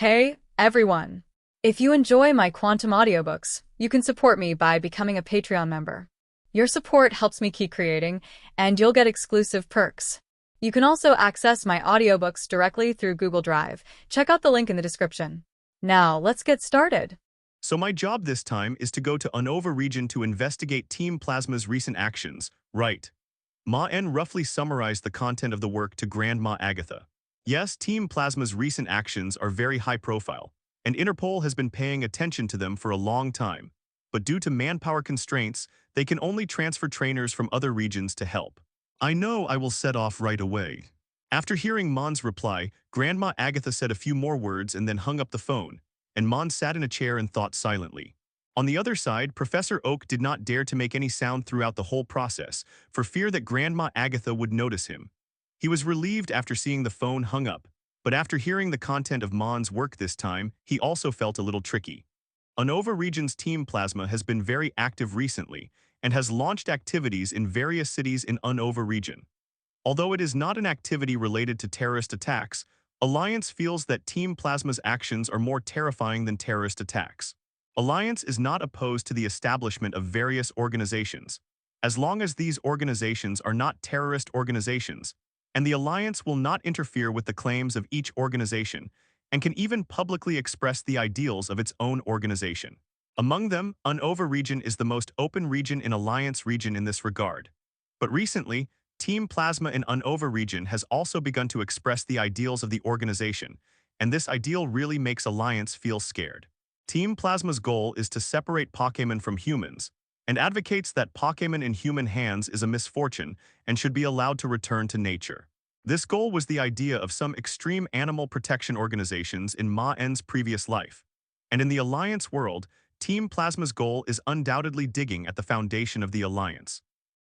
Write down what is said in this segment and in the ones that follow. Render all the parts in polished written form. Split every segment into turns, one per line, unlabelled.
Hey, everyone! If you enjoy my quantum audiobooks, you can support me by becoming a Patreon member. Your support helps me keep creating, and you'll get exclusive perks. You can also access my audiobooks directly through Google Drive. Check out the link in the description. Now, let's get started.
So my job this time is to go to Unova region to investigate Team Plasma's recent actions, right? Maen roughly summarized the content of the work to Grandma Agatha. Yes, Team Plasma's recent actions are very high profile, and Interpol has been paying attention to them for a long time. But due to manpower constraints, they can only transfer trainers from other regions to help. I know I will set off right away. After hearing Maen's reply, Grandma Agatha said a few more words and then hung up the phone, and Maen sat in a chair and thought silently. On the other side, Professor Oak did not dare to make any sound throughout the whole process, for fear that Grandma Agatha would notice him. He was relieved after seeing the phone hung up, but after hearing the content of Maen's work this time, he also felt a little tricky. Unova region's Team Plasma has been very active recently, and has launched activities in various cities in Unova region. Although it is not an activity related to terrorist attacks, Alliance feels that Team Plasma's actions are more terrifying than terrorist attacks. Alliance is not opposed to the establishment of various organizations, as long as these organizations are not terrorist organizations, and the Alliance will not interfere with the claims of each organization, and can even publicly express the ideals of its own organization. Among them, Unova region is the most open region in Alliance region in this regard. But recently, Team Plasma in Unova region has also begun to express the ideals of the organization, and this ideal really makes Alliance feel scared. Team Plasma's goal is to separate Pokémon from humans, and advocates that Pokémon in human hands is a misfortune and should be allowed to return to nature. This goal was the idea of some extreme animal protection organizations in Maen's previous life. And in the Alliance world, Team Plasma's goal is undoubtedly digging at the foundation of the Alliance.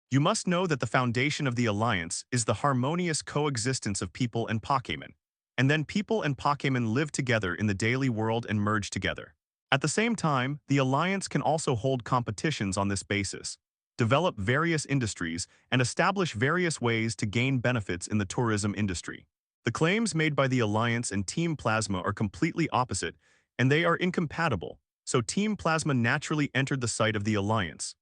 You must know that the foundation of the Alliance is the harmonious coexistence of people and Pokémon, and then people and Pokémon live together in the daily world and merge together. At the same time, the Alliance can also hold competitions on this basis, develop various industries, and establish various ways to gain benefits in the tourism industry. The claims made by the Alliance and Team Plasma are completely opposite, and they are incompatible, so Team Plasma naturally entered the site of the Alliance.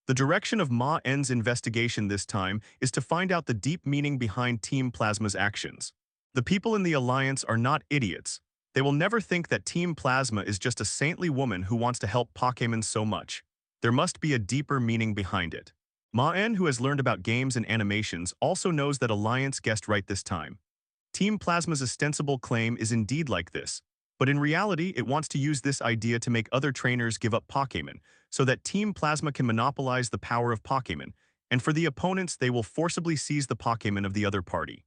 The direction of Maen's investigation this time is to find out the deep meaning behind Team Plasma's actions. The people in the Alliance are not idiots. They will never think that Team Plasma is just a saintly woman who wants to help Pokémon so much. There must be a deeper meaning behind it. Maen, who has learned about games and animations, also knows that Alliance guessed right this time. Team Plasma's ostensible claim is indeed like this, but in reality it wants to use this idea to make other trainers give up Pokémon, so that Team Plasma can monopolize the power of Pokémon, and for the opponents they will forcibly seize the Pokémon of the other party.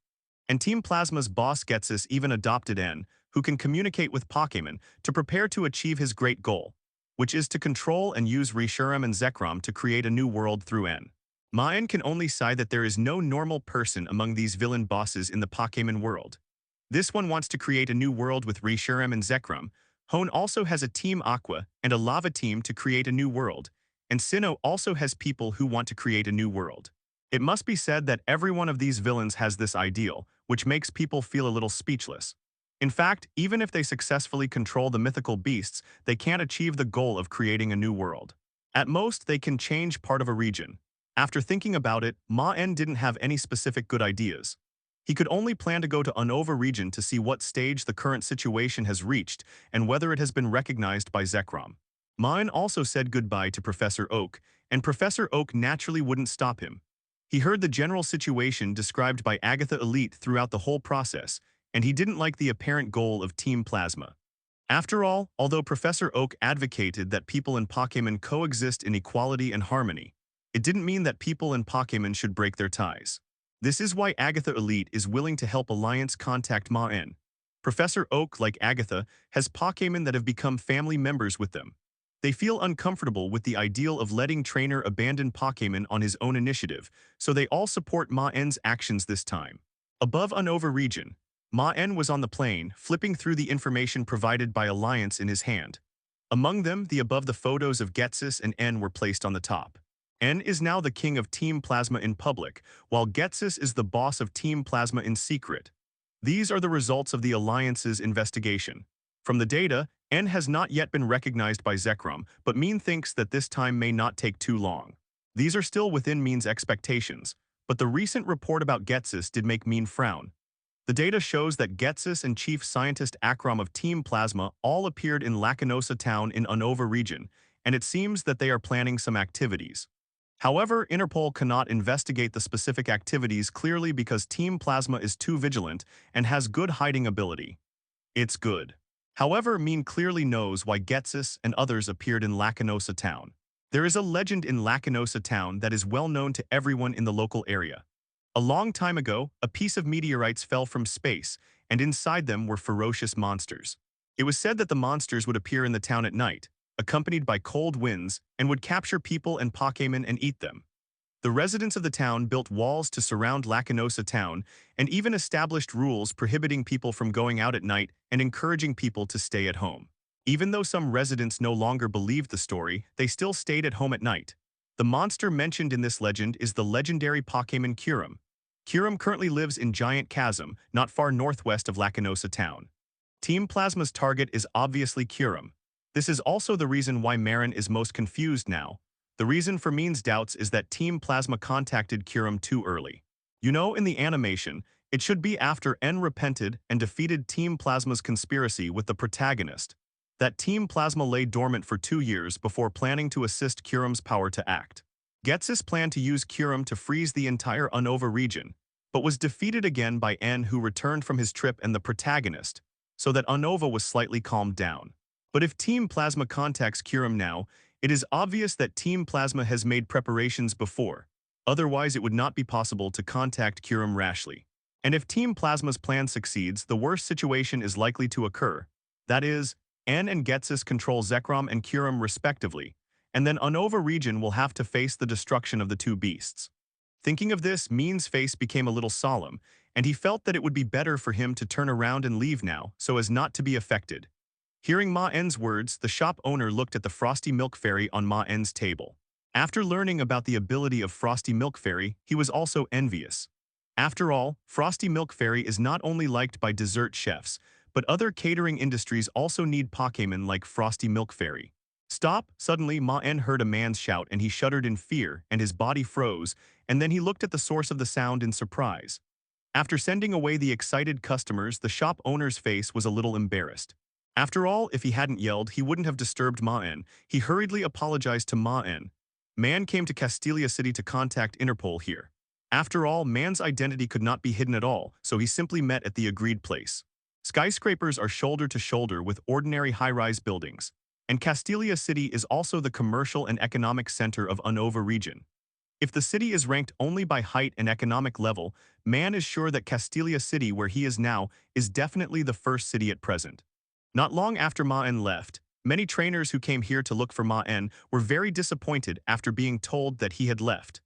And Team Plasma's boss Ghetsis even adopted N, who can communicate with Pokémon, to prepare to achieve his great goal, which is to control and use Kyurem and Zekrom to create a new world through N. Maen can only sigh that there is no normal person among these villain bosses in the Pokémon world. This one wants to create a new world with Kyurem and Zekrom. Hone also has a Team Aqua and a Lava team to create a new world, and Sinnoh also has people who want to create a new world. It must be said that every one of these villains has this ideal, which makes people feel a little speechless. In fact, even if they successfully control the mythical beasts, they can't achieve the goal of creating a new world. At most, they can change part of a region. After thinking about it, Maen didn't have any specific good ideas. He could only plan to go to Unova region to see what stage the current situation has reached and whether it has been recognized by Zekrom. Maen also said goodbye to Professor Oak, and Professor Oak naturally wouldn't stop him. He heard the general situation described by Agatha Elite throughout the whole process, and he didn't like the apparent goal of Team Plasma. After all, although Professor Oak advocated that people and Pokémon coexist in equality and harmony, it didn't mean that people and Pokémon should break their ties. This is why Agatha Elite is willing to help Alliance contact Maen. Professor Oak, like Agatha, has Pokémon that have become family members with them. They feel uncomfortable with the ideal of letting trainer abandon Pokémon on his own initiative, so they all support Maen's actions this time. Above Unova region, Maen was on the plane, flipping through the information provided by Alliance in his hand. Among them, the above the photos of Ghetsis and N were placed on the top. N is now the king of Team Plasma in public, while Ghetsis is the boss of Team Plasma in secret. These are the results of the Alliance's investigation. From the data, N has not yet been recognized by Zekrom, but Maen thinks that this time may not take too long. These are still within Maen's expectations, but the recent report about Ghetsis did make Maen frown. The data shows that Ghetsis and Chief Scientist Akram of Team Plasma all appeared in Lacanosa Town in Unova region, and it seems that they are planning some activities. However, Interpol cannot investigate the specific activities clearly because Team Plasma is too vigilant and has good hiding ability. It's good. However, Maen clearly knows why Ghetsis and others appeared in Lacanosa Town. There is a legend in Lacanosa Town that is well known to everyone in the local area. A long time ago, a piece of meteorites fell from space, and inside them were ferocious monsters. It was said that the monsters would appear in the town at night, accompanied by cold winds, and would capture people and Pokémon and eat them. The residents of the town built walls to surround Lacanosa Town and even established rules prohibiting people from going out at night and encouraging people to stay at home. Even though some residents no longer believed the story, they still stayed at home at night. The monster mentioned in this legend is the legendary Pokémon Kyurem. Kyurem currently lives in Giant Chasm, not far northwest of Lacanosa Town. Team Plasma's target is obviously Kyurem. This is also the reason why Maen is most confused now. The reason for Maen's doubts is that Team Plasma contacted Kyurem too early. You know, in the animation, it should be after N repented and defeated Team Plasma's conspiracy with the protagonist, that Team Plasma lay dormant for 2 years before planning to assist Kyurem's power to act. Ghetsis planned to use Kyurem to freeze the entire Unova region, but was defeated again by N, who returned from his trip, and the protagonist, so that Unova was slightly calmed down. But if Team Plasma contacts Kyurem now, it is obvious that Team Plasma has made preparations before. Otherwise, it would not be possible to contact Kyurem rashly. And if Team Plasma's plan succeeds, the worst situation is likely to occur. That is, N and Ghetsis control Zekrom and Kyurem respectively, and then Unova region will have to face the destruction of the two beasts. Thinking of this, Maen's face became a little solemn, and he felt that it would be better for him to turn around and leave now so as not to be affected. Hearing Maen's words, the shop owner looked at the Frosty Milk Fairy on Maen's table. After learning about the ability of Frosty Milk Fairy, he was also envious. After all, Frosty Milk Fairy is not only liked by dessert chefs, but other catering industries also need Pokémon like Frosty Milk Fairy. Stop! Suddenly, Maen heard a man's shout and he shuddered in fear and his body froze, and then he looked at the source of the sound in surprise. After sending away the excited customers, the shop owner's face was a little embarrassed. After all, if he hadn't yelled, he wouldn't have disturbed Maen. He hurriedly apologized to Maen. Maen came to Castelia City to contact Interpol here. After all, Maen's identity could not be hidden at all, so he simply met at the agreed place. Skyscrapers are shoulder to shoulder with ordinary high-rise buildings, and Castelia City is also the commercial and economic center of Unova region. If the city is ranked only by height and economic level, Maen is sure that Castelia City, where he is now, is definitely the first city at present. Not long after Maen left, many trainers who came here to look for Maen were very disappointed after being told that he had left.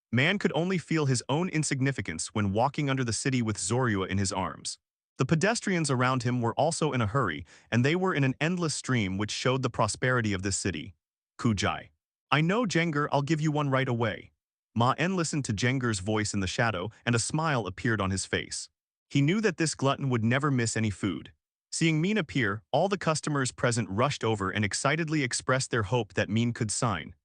Maen could only feel his own insignificance when walking under the city with Zorua in his arms. The pedestrians around him were also in a hurry, and they were in an endless stream which showed the prosperity of this city. Kujai. I know, Jengar, I'll give you one right away. Maen listened to Jengar's voice in the shadow, and a smile appeared on his face. He knew that this glutton would never miss any food. Seeing Maen appear, all the customers present rushed over and excitedly expressed their hope that Maen could sign.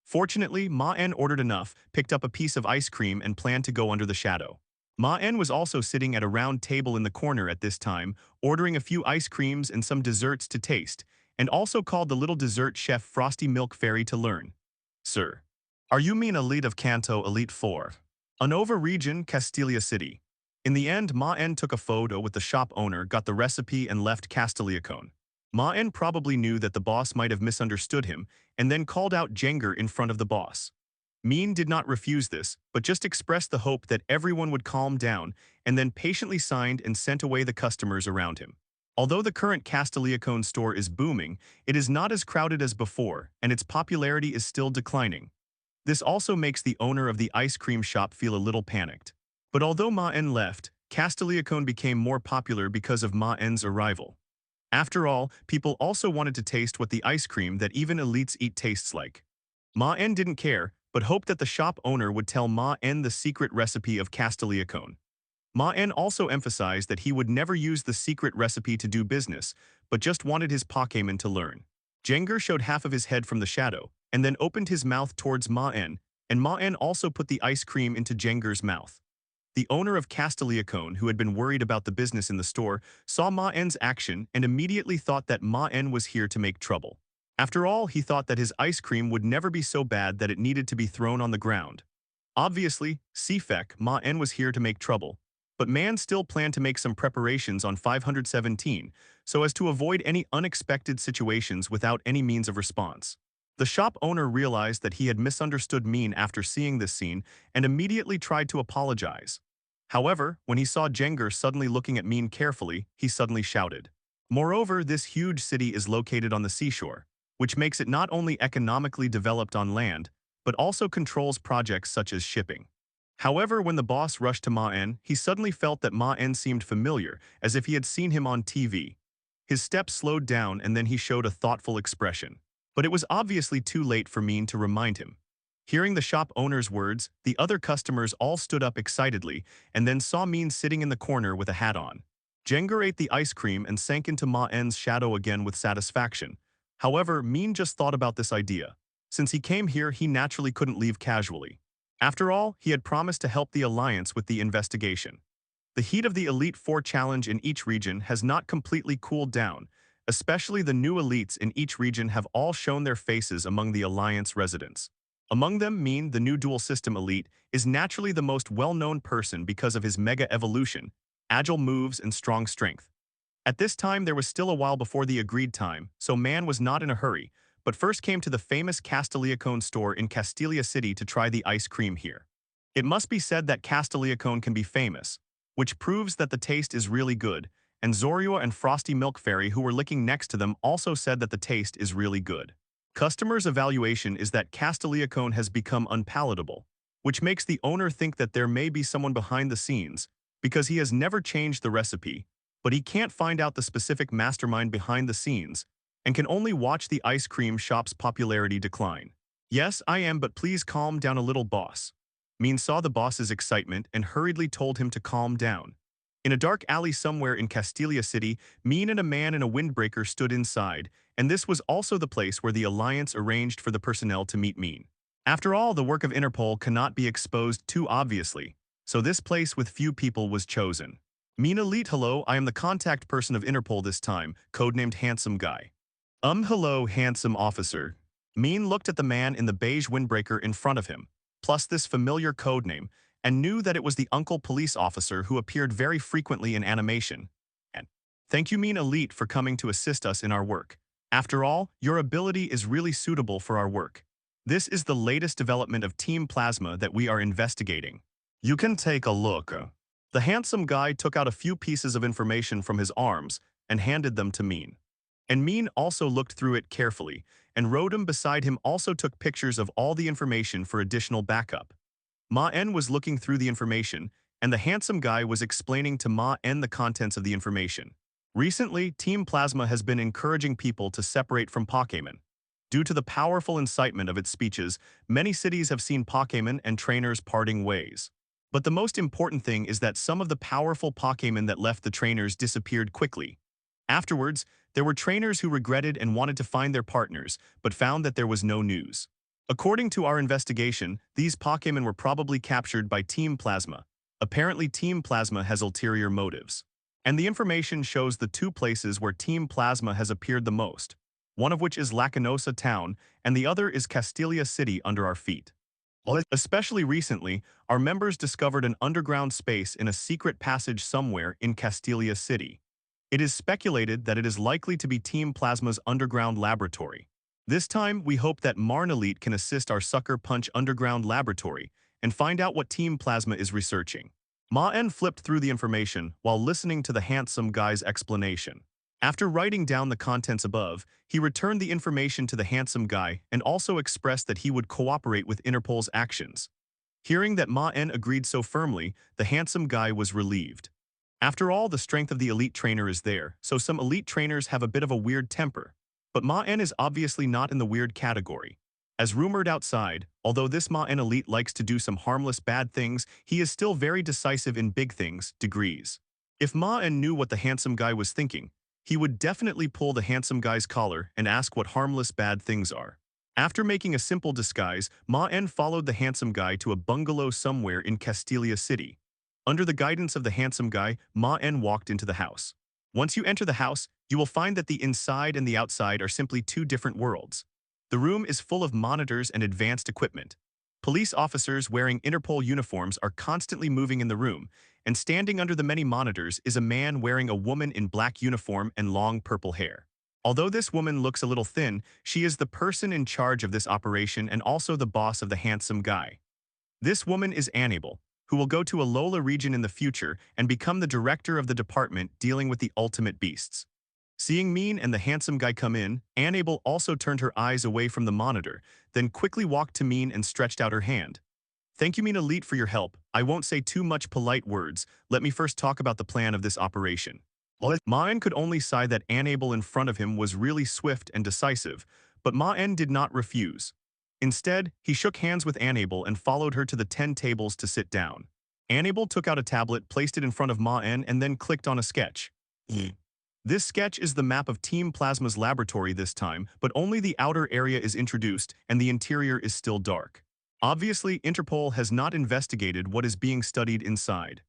Fortunately, Maen ordered enough, picked up a piece of ice cream, and planned to go under the shadow. Maen was also sitting at a round table in the corner at this time, ordering a few ice creams and some desserts to taste, and also called the little dessert chef Frosty Milk Fairy to learn. Sir, are you Maen Elite of Kanto Elite Four? Unova region, Castelia City. In the end, Maen took a photo with the shop owner, got the recipe, and left Castelia. Maen probably knew that the boss might have misunderstood him, and then called out Jengar in front of the boss. Maen did not refuse this, but just expressed the hope that everyone would calm down, and then patiently signed and sent away the customers around him. Although the current Castelia store is booming, it is not as crowded as before, and its popularity is still declining. This also makes the owner of the ice cream shop feel a little panicked. But although Maen left, Castelia became more popular because of Maen's arrival. After all, people also wanted to taste what the ice cream that even elites eat tastes like. Maen didn't care, but hoped that the shop owner would tell Maen the secret recipe of Castelia. Maen also emphasized that he would never use the secret recipe to do business, but just wanted his Pokémon to learn. Jengar showed half of his head from the shadow, and then opened his mouth towards Maen, and Maen also put the ice cream into Jengar's mouth. The owner of Castelia, who had been worried about the business in the store, saw Maen's action and immediately thought that Maen was here to make trouble. After all, he thought that his ice cream would never be so bad that it needed to be thrown on the ground. Obviously, Sifek, Maen was here to make trouble, but Maen still planned to make some preparations on 517 so as to avoid any unexpected situations without any means of response. The shop owner realized that he had misunderstood Maen after seeing this scene and immediately tried to apologize. However, when he saw Jengar suddenly looking at Maen carefully, he suddenly shouted. Moreover, this huge city is located on the seashore, which makes it not only economically developed on land, but also controls projects such as shipping. However, when the boss rushed to Maen, he suddenly felt that Maen seemed familiar, as if he had seen him on TV. His steps slowed down and then he showed a thoughtful expression. But it was obviously too late for Maen to remind him. Hearing the shop owner's words, the other customers all stood up excitedly and then saw Maen sitting in the corner with a hat on. Jengar ate the ice cream and sank into Maen's shadow again with satisfaction. However, Maen just thought about this idea. Since he came here, he naturally couldn't leave casually. After all, he had promised to help the Alliance with the investigation. The heat of the Elite Four challenge in each region has not completely cooled down, especially the new elites in each region have all shown their faces among the Alliance residents. Among them, Maen, the new dual system elite, is naturally the most well-known person because of his mega evolution, agile moves, and strong strength. At this time, there was still a while before the agreed time, so Maen was not in a hurry, but first came to the famous Castelia store in Castelia City to try the ice cream here. It must be said that Castelia can be famous, which proves that the taste is really good, and Zorua and Frosty Milk Fairy, who were licking next to them, also said that the taste is really good. Customers' evaluation is that Castelia has become unpalatable, which makes the owner think that there may be someone behind the scenes, because he has never changed the recipe, but he can't find out the specific mastermind behind the scenes, and can only watch the ice cream shop's popularity decline. Yes, I am, but please calm down a little, boss. Maen saw the boss's excitement and hurriedly told him to calm down. In a dark alley somewhere in Castelia City, Maen and a man in a windbreaker stood inside, and this was also the place where the Alliance arranged for the personnel to meet Maen. After all, the work of Interpol cannot be exposed too obviously, so this place with few people was chosen. Maen Elite, hello, I am the contact person of Interpol this time, codenamed Handsome Guy. Hello, handsome officer. Maen looked at the man in the beige windbreaker in front of him, plus this familiar codename, and knew that it was the uncle police officer who appeared very frequently in animation. And thank you, Maen Elite, for coming to assist us in our work. After all, your ability is really suitable for our work. This is the latest development of Team Plasma that we are investigating. You can take a look. The handsome guy took out a few pieces of information from his arms and handed them to Maen. And Maen also looked through it carefully, and Rotom beside him also took pictures of all the information for additional backup. Maen was looking through the information, and the handsome guy was explaining to Maen the contents of the information. Recently, Team Plasma has been encouraging people to separate from Pokémon. Due to the powerful incitement of its speeches, many cities have seen Pokémon and trainers parting ways. But the most important thing is that some of the powerful Pokémon that left the trainers disappeared quickly. Afterwards, there were trainers who regretted and wanted to find their partners, but found that there was no news. According to our investigation, these Pokémon were probably captured by Team Plasma. Apparently, Team Plasma has ulterior motives. And the information shows the two places where Team Plasma has appeared the most, one of which is Lacanosa Town, and the other is Castelia City under our feet. Especially recently, our members discovered an underground space in a secret passage somewhere in Castelia City. It is speculated that it is likely to be Team Plasma's underground laboratory. This time, we hope that Maen Elite can assist our Sucker Punch underground laboratory and find out what Team Plasma is researching. Maen flipped through the information while listening to the handsome guy's explanation. After writing down the contents above, he returned the information to the handsome guy and also expressed that he would cooperate with Interpol's actions. Hearing that Maen agreed so firmly, the handsome guy was relieved. After all, the strength of the elite trainer is there, so some elite trainers have a bit of a weird temper. But Maen is obviously not in the weird category. As rumored outside, although this Maen elite likes to do some harmless bad things, he is still very decisive in big things, degrees. If Maen knew what the handsome guy was thinking, he would definitely pull the handsome guy's collar and ask what harmless bad things are. After making a simple disguise, Maen followed the handsome guy to a bungalow somewhere in Castelia City. Under the guidance of the handsome guy, Maen walked into the house. Once you enter the house, you will find that the inside and the outside are simply two different worlds. The room is full of monitors and advanced equipment. Police officers wearing Interpol uniforms are constantly moving in the room, and standing under the many monitors is a man wearing a woman in black uniform and long purple hair. Although this woman looks a little thin, she is the person in charge of this operation and also the boss of the handsome guy. This woman is Annabelle, who will go to Alola region in the future and become the director of the department dealing with the ultimate beasts. Seeing Maen and the handsome guy come in, Annabelle also turned her eyes away from the monitor, then quickly walked to Maen and stretched out her hand. Thank you, Maen Elite, for your help. I won't say too much polite words. Let me first talk about the plan of this operation. Maen could only sigh that Annabelle in front of him was really swift and decisive, but Maen did not refuse. Instead, he shook hands with Annabelle and followed her to the 10 tables to sit down. Annabelle took out a tablet, placed it in front of Maen, and then clicked on a sketch. This sketch is the map of Team Plasma's laboratory this time, but only the outer area is introduced and the interior is still dark. Obviously, Interpol has not investigated what is being studied inside.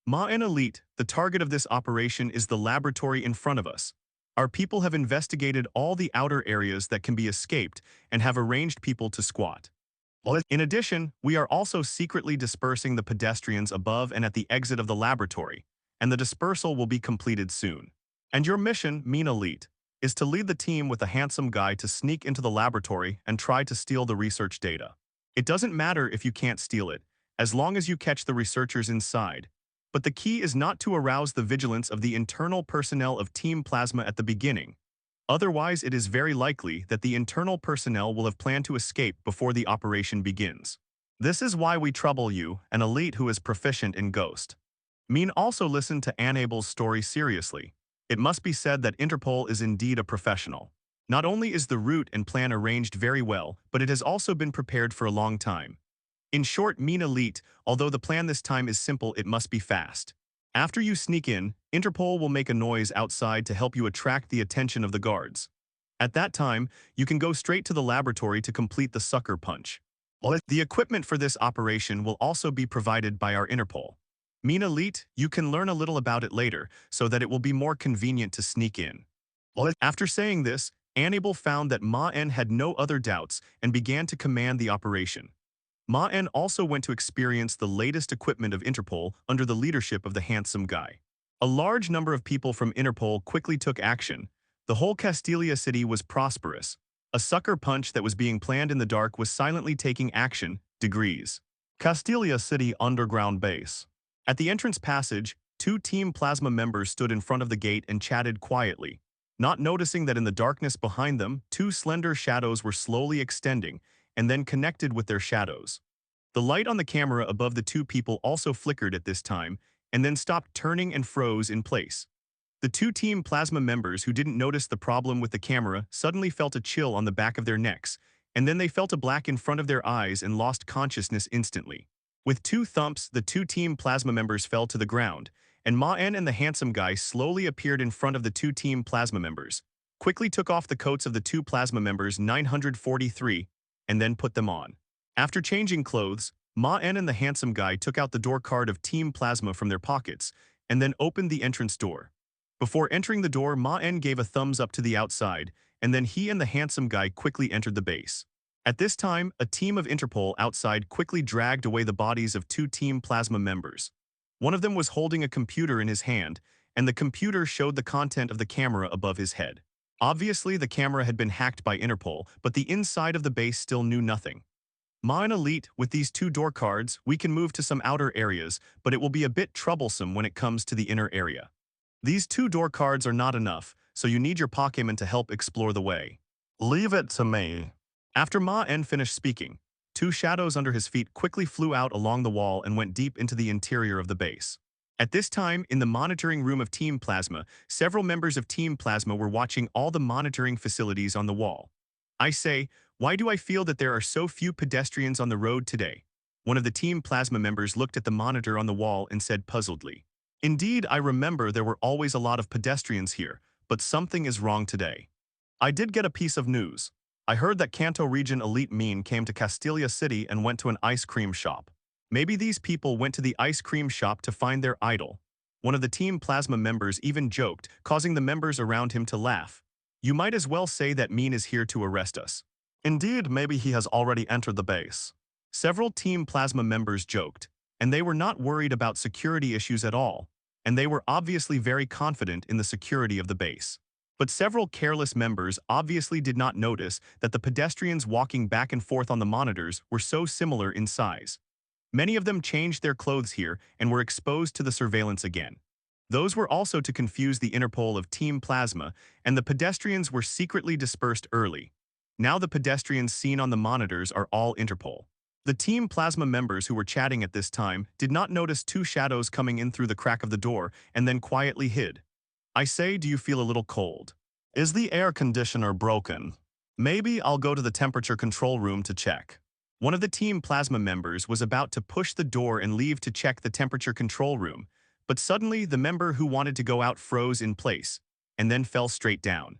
Maen Elite, the target of this operation is the laboratory in front of us. Our people have investigated all the outer areas that can be escaped and have arranged people to squat. In addition, we are also secretly dispersing the pedestrians above and at the exit of the laboratory, and the dispersal will be completed soon. And your mission, Maen Elite, is to lead the team with a handsome guy to sneak into the laboratory and try to steal the research data. It doesn't matter if you can't steal it, as long as you catch the researchers inside. But the key is not to arouse the vigilance of the internal personnel of Team Plasma at the beginning. Otherwise, it is very likely that the internal personnel will have planned to escape before the operation begins. This is why we trouble you, an elite who is proficient in Ghost. Maen also listened to Annabelle's story seriously. It must be said that Interpol is indeed a professional. Not only is the route and plan arranged very well, but it has also been prepared for a long time. In short, Maen Elite, although the plan this time is simple, it must be fast. After you sneak in, Interpol will make a noise outside to help you attract the attention of the guards. At that time, you can go straight to the laboratory to complete the sucker punch. The equipment for this operation will also be provided by our Interpol. Maen Elite, you can learn a little about it later, so that it will be more convenient to sneak in. After saying this, Annabelle found that Maen had no other doubts and began to command the operation. Maen also went to experience the latest equipment of Interpol under the leadership of the handsome guy. A large number of people from Interpol quickly took action. The whole Castelia city was prosperous. A sucker punch that was being planned in the dark was silently taking action, degrees. Castelia City Underground Base. At the entrance passage, 2 Team Plasma members stood in front of the gate and chatted quietly, not noticing that in the darkness behind them, 2 slender shadows were slowly extending and then connected with their shadows. The light on the camera above the 2 people also flickered at this time and then stopped turning and froze in place. The 2 Team Plasma members who didn't notice the problem with the camera suddenly felt a chill on the back of their necks, and then they felt a black in front of their eyes and lost consciousness instantly. With 2 thumps, the 2 Team Plasma members fell to the ground, and Maen and the handsome guy slowly appeared in front of the 2 Team Plasma members, quickly took off the coats of the 2 Plasma members 943, and then put them on. After changing clothes, Maen and the handsome guy took out the door card of Team Plasma from their pockets, and then opened the entrance door. Before entering the door, Maen gave a thumbs up to the outside, and then he and the handsome guy quickly entered the base. At this time, a team of Interpol outside quickly dragged away the bodies of 2 Team Plasma members. One of them was holding a computer in his hand, and the computer showed the content of the camera above his head. Obviously, the camera had been hacked by Interpol, but the inside of the base still knew nothing. Maen Elite, with these 2 door cards, we can move to some outer areas, but it will be a bit troublesome when it comes to the inner area. These 2 door cards are not enough, so you need your Pokémon to help explore the way. Leave it to me. After Maen finished speaking, 2 shadows under his feet quickly flew out along the wall and went deep into the interior of the base. At this time, in the monitoring room of Team Plasma, several members of Team Plasma were watching all the monitoring facilities on the wall. I say, Why do I feel that there are so few pedestrians on the road today? One of the Team Plasma members looked at the monitor on the wall and said puzzledly. Indeed, I remember there were always a lot of pedestrians here, but something is wrong today. I did get a piece of news. I heard that Kanto Region Elite Maen came to Castelia City and went to an ice cream shop. Maybe these people went to the ice cream shop to find their idol. One of the Team Plasma members even joked, causing the members around him to laugh. You might as well say that Maen is here to arrest us. Indeed, maybe he has already entered the base. Several Team Plasma members joked, and they were not worried about security issues at all, and they were obviously very confident in the security of the base. But several careless members obviously did not notice that the pedestrians walking back and forth on the monitors were so similar in size. Many of them changed their clothes here and were exposed to the surveillance again. Those were also to confuse the Interpol of Team Plasma, and the pedestrians were secretly dispersed early. Now the pedestrians seen on the monitors are all Interpol. The Team Plasma members who were chatting at this time did not notice two shadows coming in through the crack of the door and then quietly hid. I say, do you feel a little cold? Is the air conditioner broken? Maybe I'll go to the temperature control room to check. One of the Team Plasma members was about to push the door and leave to check the temperature control room, but suddenly the member who wanted to go out froze in place and then fell straight down.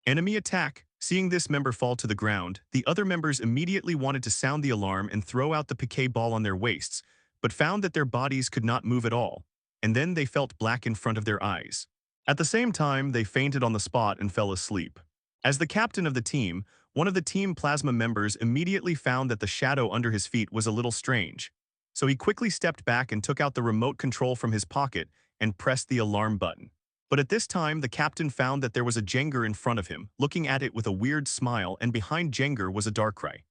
Enemy attack. Seeing this member fall to the ground, the other members immediately wanted to sound the alarm and throw out the piquet ball on their waists, but found that their bodies could not move at all, and then they felt black in front of their eyes. At the same time, they fainted on the spot and fell asleep. As the captain of the team, one of the Team Plasma members immediately found that the shadow under his feet was a little strange. So he quickly stepped back and took out the remote control from his pocket and pressed the alarm button. But at this time, the captain found that there was a Jengar in front of him, looking at it with a weird smile, and behind Jengar was a Darkrai.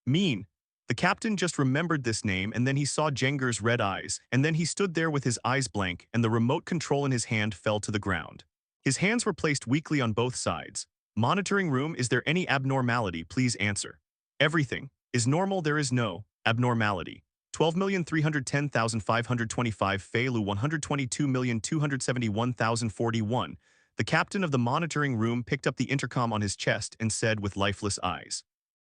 Maen. The captain just remembered this name, and then he saw Jengar's red eyes, and then he stood there with his eyes blank, and the remote control in his hand fell to the ground. His hands were placed weakly on both sides. Monitoring room, is there any abnormality? Please answer. Everything is normal, there is no abnormality. 12,310,525 Feilu 122,271,041. The captain of the monitoring room picked up the intercom on his chest and said with lifeless eyes.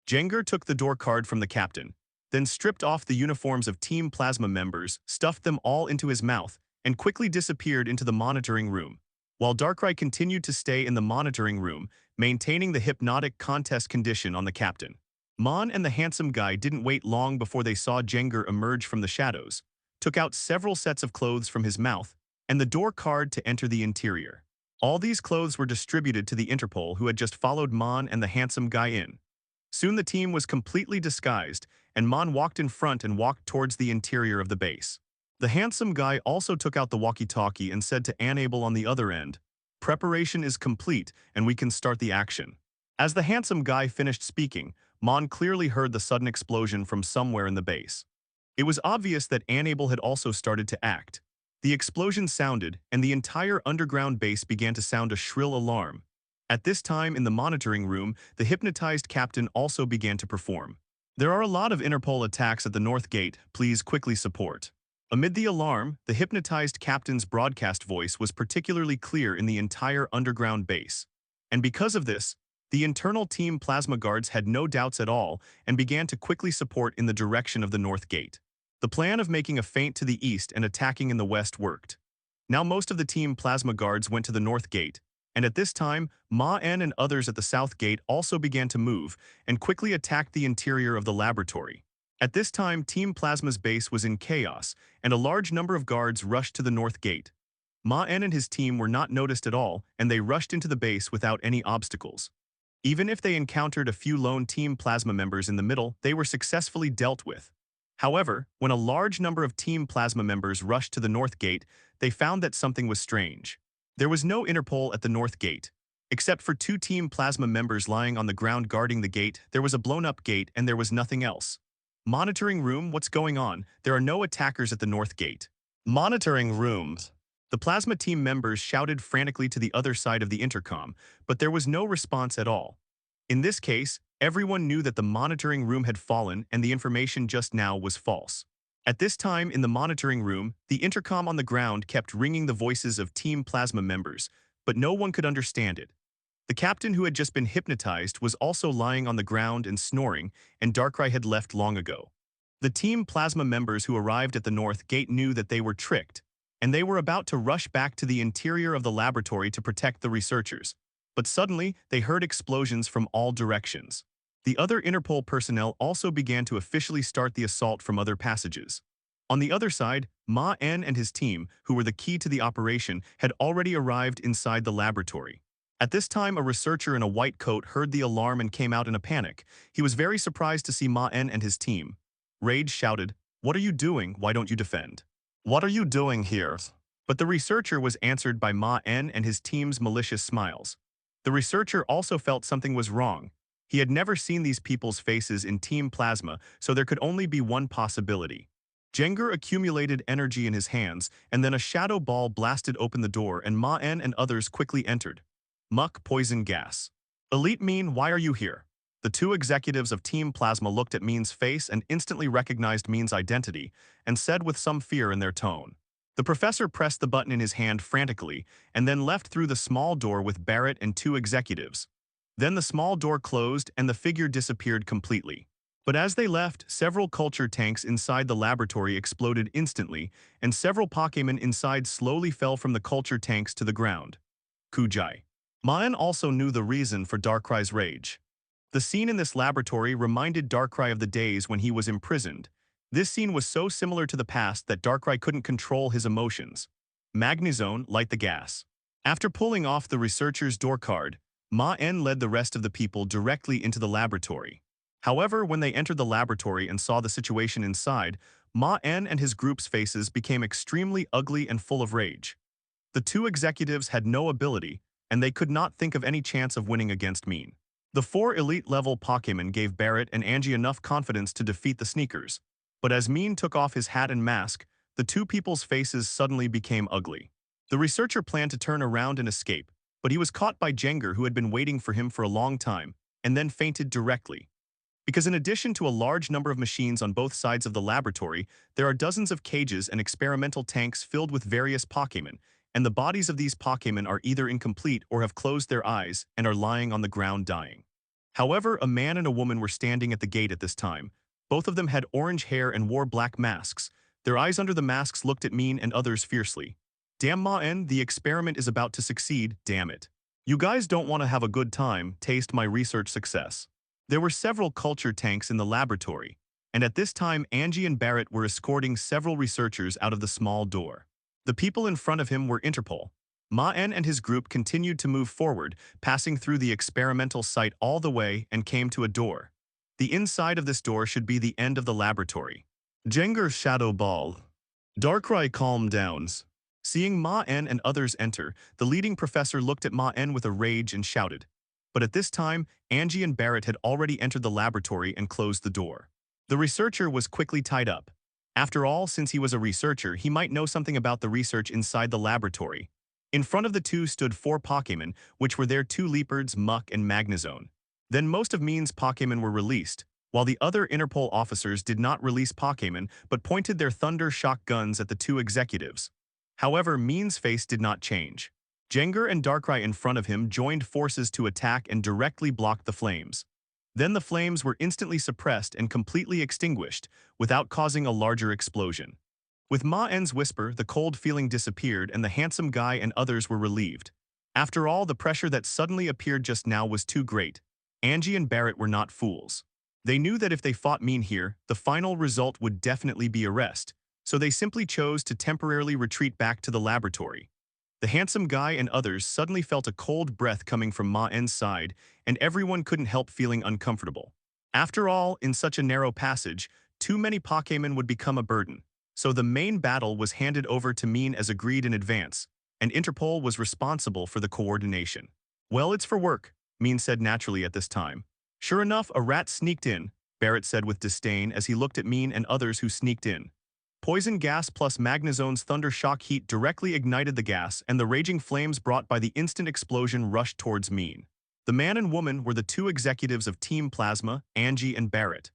Jengar took the door card from the captain, then stripped off the uniforms of Team Plasma members, stuffed them all into his mouth, and quickly disappeared into the monitoring room, while Darkrai continued to stay in the monitoring room, maintaining the hypnotic contest condition on the captain. Maen and the handsome guy didn't wait long before they saw Jengar emerge from the shadows, took out several sets of clothes from his mouth, and the door card to enter the interior. All these clothes were distributed to the Interpol who had just followed Maen and the handsome guy in. Soon the team was completely disguised, and Maen walked in front and walked towards the interior of the base. The handsome guy also took out the walkie-talkie and said to Anable on the other end, "Preparation is complete, and we can start the action." As the handsome guy finished speaking, Maen clearly heard the sudden explosion from somewhere in the base. It was obvious that Anable had also started to act. The explosion sounded, and the entire underground base began to sound a shrill alarm. At this time in the monitoring room, the hypnotized captain also began to perform. There are a lot of Interpol attacks at the North Gate, please quickly support. Amid the alarm, the hypnotized captain's broadcast voice was particularly clear in the entire underground base. And because of this, the internal Team Plasma guards had no doubts at all and began to quickly support in the direction of the North Gate. The plan of making a feint to the east and attacking in the west worked. Now most of the Team Plasma guards went to the North Gate, and at this time, Maen and others at the South Gate also began to move and quickly attacked the interior of the laboratory. At this time, Team Plasma's base was in chaos, and a large number of guards rushed to the North Gate. Maen and his team were not noticed at all, and they rushed into the base without any obstacles. Even if they encountered a few lone Team Plasma members in the middle, they were successfully dealt with. However, when a large number of Team Plasma members rushed to the North Gate, they found that something was strange. There was no Interpol at the North Gate. Except for two Team Plasma members lying on the ground guarding the gate, there was a blown-up gate and there was nothing else. Monitoring room, what's going on? There are no attackers at the North Gate. Monitoring rooms. The Plasma team members shouted frantically to the other side of the intercom, but there was no response at all. In this case, everyone knew that the monitoring room had fallen and the information just now was false. At this time in the monitoring room, the intercom on the ground kept ringing the voices of Team Plasma members, but no one could understand it. The captain who had just been hypnotized was also lying on the ground and snoring, and Darkrai had left long ago. The Team Plasma members who arrived at the North Gate knew that they were tricked, and they were about to rush back to the interior of the laboratory to protect the researchers. But suddenly, they heard explosions from all directions. The other Interpol personnel also began to officially start the assault from other passages. On the other side, Maen and his team, who were the key to the operation, had already arrived inside the laboratory. At this time, a researcher in a white coat heard the alarm and came out in a panic. He was very surprised to see Maen and his team. Rage shouted, "What are you doing? Why don't you defend? What are you doing here?" But the researcher was answered by Maen and his team's malicious smiles. The researcher also felt something was wrong. He had never seen these people's faces in Team Plasma, so there could only be one possibility. Jengar accumulated energy in his hands, and then a shadow ball blasted open the door and Maen and others quickly entered. Muck poison gas. Elite Mean, why are you here? The two executives of Team Plasma looked at Mean's face and instantly recognized Mean's identity, and said with some fear in their tone. The professor pressed the button in his hand frantically, and then left through the small door with Barrett and two executives. Then the small door closed and the figure disappeared completely. But as they left, several culture tanks inside the laboratory exploded instantly, and several Pokémon inside slowly fell from the culture tanks to the ground. Kujai. Maen also knew the reason for Darkrai's rage. The scene in this laboratory reminded Darkrai of the days when he was imprisoned. This scene was so similar to the past that Darkrai couldn't control his emotions. Magnezone, light the gas. After pulling off the researcher's door card, Maen led the rest of the people directly into the laboratory. However, when they entered the laboratory and saw the situation inside, Maen and his group's faces became extremely ugly and full of rage. The two executives had no ability, and they could not think of any chance of winning against Mean. The four elite-level Pokémon gave Barrett and Angie enough confidence to defeat the sneakers, but as Mean took off his hat and mask, the two people's faces suddenly became ugly. The researcher planned to turn around and escape, but he was caught by Jengar, who had been waiting for him for a long time, and then fainted directly. Because in addition to a large number of machines on both sides of the laboratory, there are dozens of cages and experimental tanks filled with various Pokémon, and the bodies of these Pokémon are either incomplete or have closed their eyes and are lying on the ground dying. However, a man and a woman were standing at the gate at this time. Both of them had orange hair and wore black masks. Their eyes under the masks looked at Mean and others fiercely. "Damn Maen, the experiment is about to succeed, damn it. You guys don't want to have a good time, taste my research success." There were several culture tanks in the laboratory, and at this time Angie and Barrett were escorting several researchers out of the small door. The people in front of him were Interpol. Maen and his group continued to move forward, passing through the experimental site all the way and came to a door. The inside of this door should be the end of the laboratory. Jengar's shadow ball. Darkrai calmed down. Seeing Maen and others enter, the leading professor looked at Maen with a rage and shouted. But at this time, Angie and Barrett had already entered the laboratory and closed the door. The researcher was quickly tied up. After all, since he was a researcher, he might know something about the research inside the laboratory. In front of the two stood four Pokémon, which were their two Leopards, Muck and Magnezone. Then most of Mean's Pokémon were released, while the other Interpol officers did not release Pokémon but pointed their thunder shock guns at the two executives. However, Mean's face did not change. Jengar and Darkrai in front of him joined forces to attack and directly blocked the flames. Then the flames were instantly suppressed and completely extinguished, without causing a larger explosion. With Maen's whisper, the cold feeling disappeared and the handsome guy and others were relieved. After all, the pressure that suddenly appeared just now was too great. Angie and Barrett were not fools. They knew that if they fought Mean here, the final result would definitely be arrest, so they simply chose to temporarily retreat back to the laboratory. The handsome guy and others suddenly felt a cold breath coming from Maen's side, and everyone couldn't help feeling uncomfortable. After all, in such a narrow passage, too many Pokémon would become a burden. So the main battle was handed over to Mean as agreed in advance, and Interpol was responsible for the coordination. "Well, it's for work," Mean said naturally at this time. "Sure enough, a rat sneaked in," Barrett said with disdain as he looked at Mean and others who sneaked in. Poison gas plus Magnezone's thunder shock heat directly ignited the gas, and the raging flames brought by the instant explosion rushed towards Mean. The man and woman were the two executives of Team Plasma, Angie and Barrett.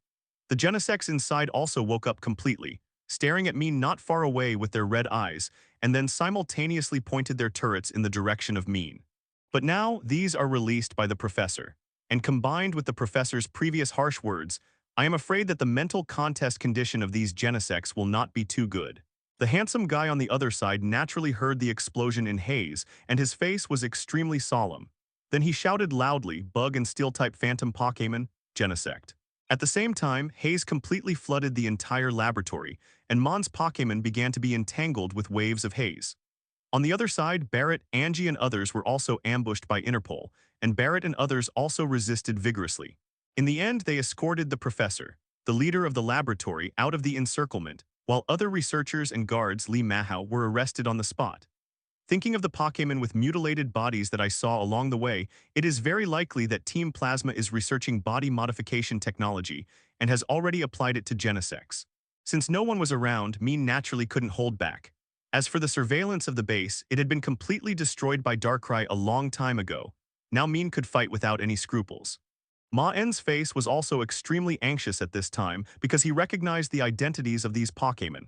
The Genesects inside also woke up completely, staring at Mean not far away with their red eyes, and then simultaneously pointed their turrets in the direction of Mean. But now, these are released by the professor. And combined with the professor's previous harsh words, I am afraid that the mental contest condition of these Genesects will not be too good. The handsome guy on the other side naturally heard the explosion in haze, and his face was extremely solemn. Then he shouted loudly, Bug and Steel-type Phantom Pokémon, Genesect. At the same time, haze completely flooded the entire laboratory, and Maen's Pokémon began to be entangled with waves of haze. On the other side, Barrett, Angie, and others were also ambushed by Interpol, and Barrett and others also resisted vigorously. In the end, they escorted the professor, the leader of the laboratory, out of the encirclement, while other researchers and guards Lee Mahou were arrested on the spot. Thinking of the Pokémon with mutilated bodies that I saw along the way, it is very likely that Team Plasma is researching body modification technology and has already applied it to Genesects. Since no one was around, Maen naturally couldn't hold back. As for the surveillance of the base, it had been completely destroyed by Darkrai a long time ago. Now Maen could fight without any scruples. Maen's face was also extremely anxious at this time because he recognized the identities of these Pokémon.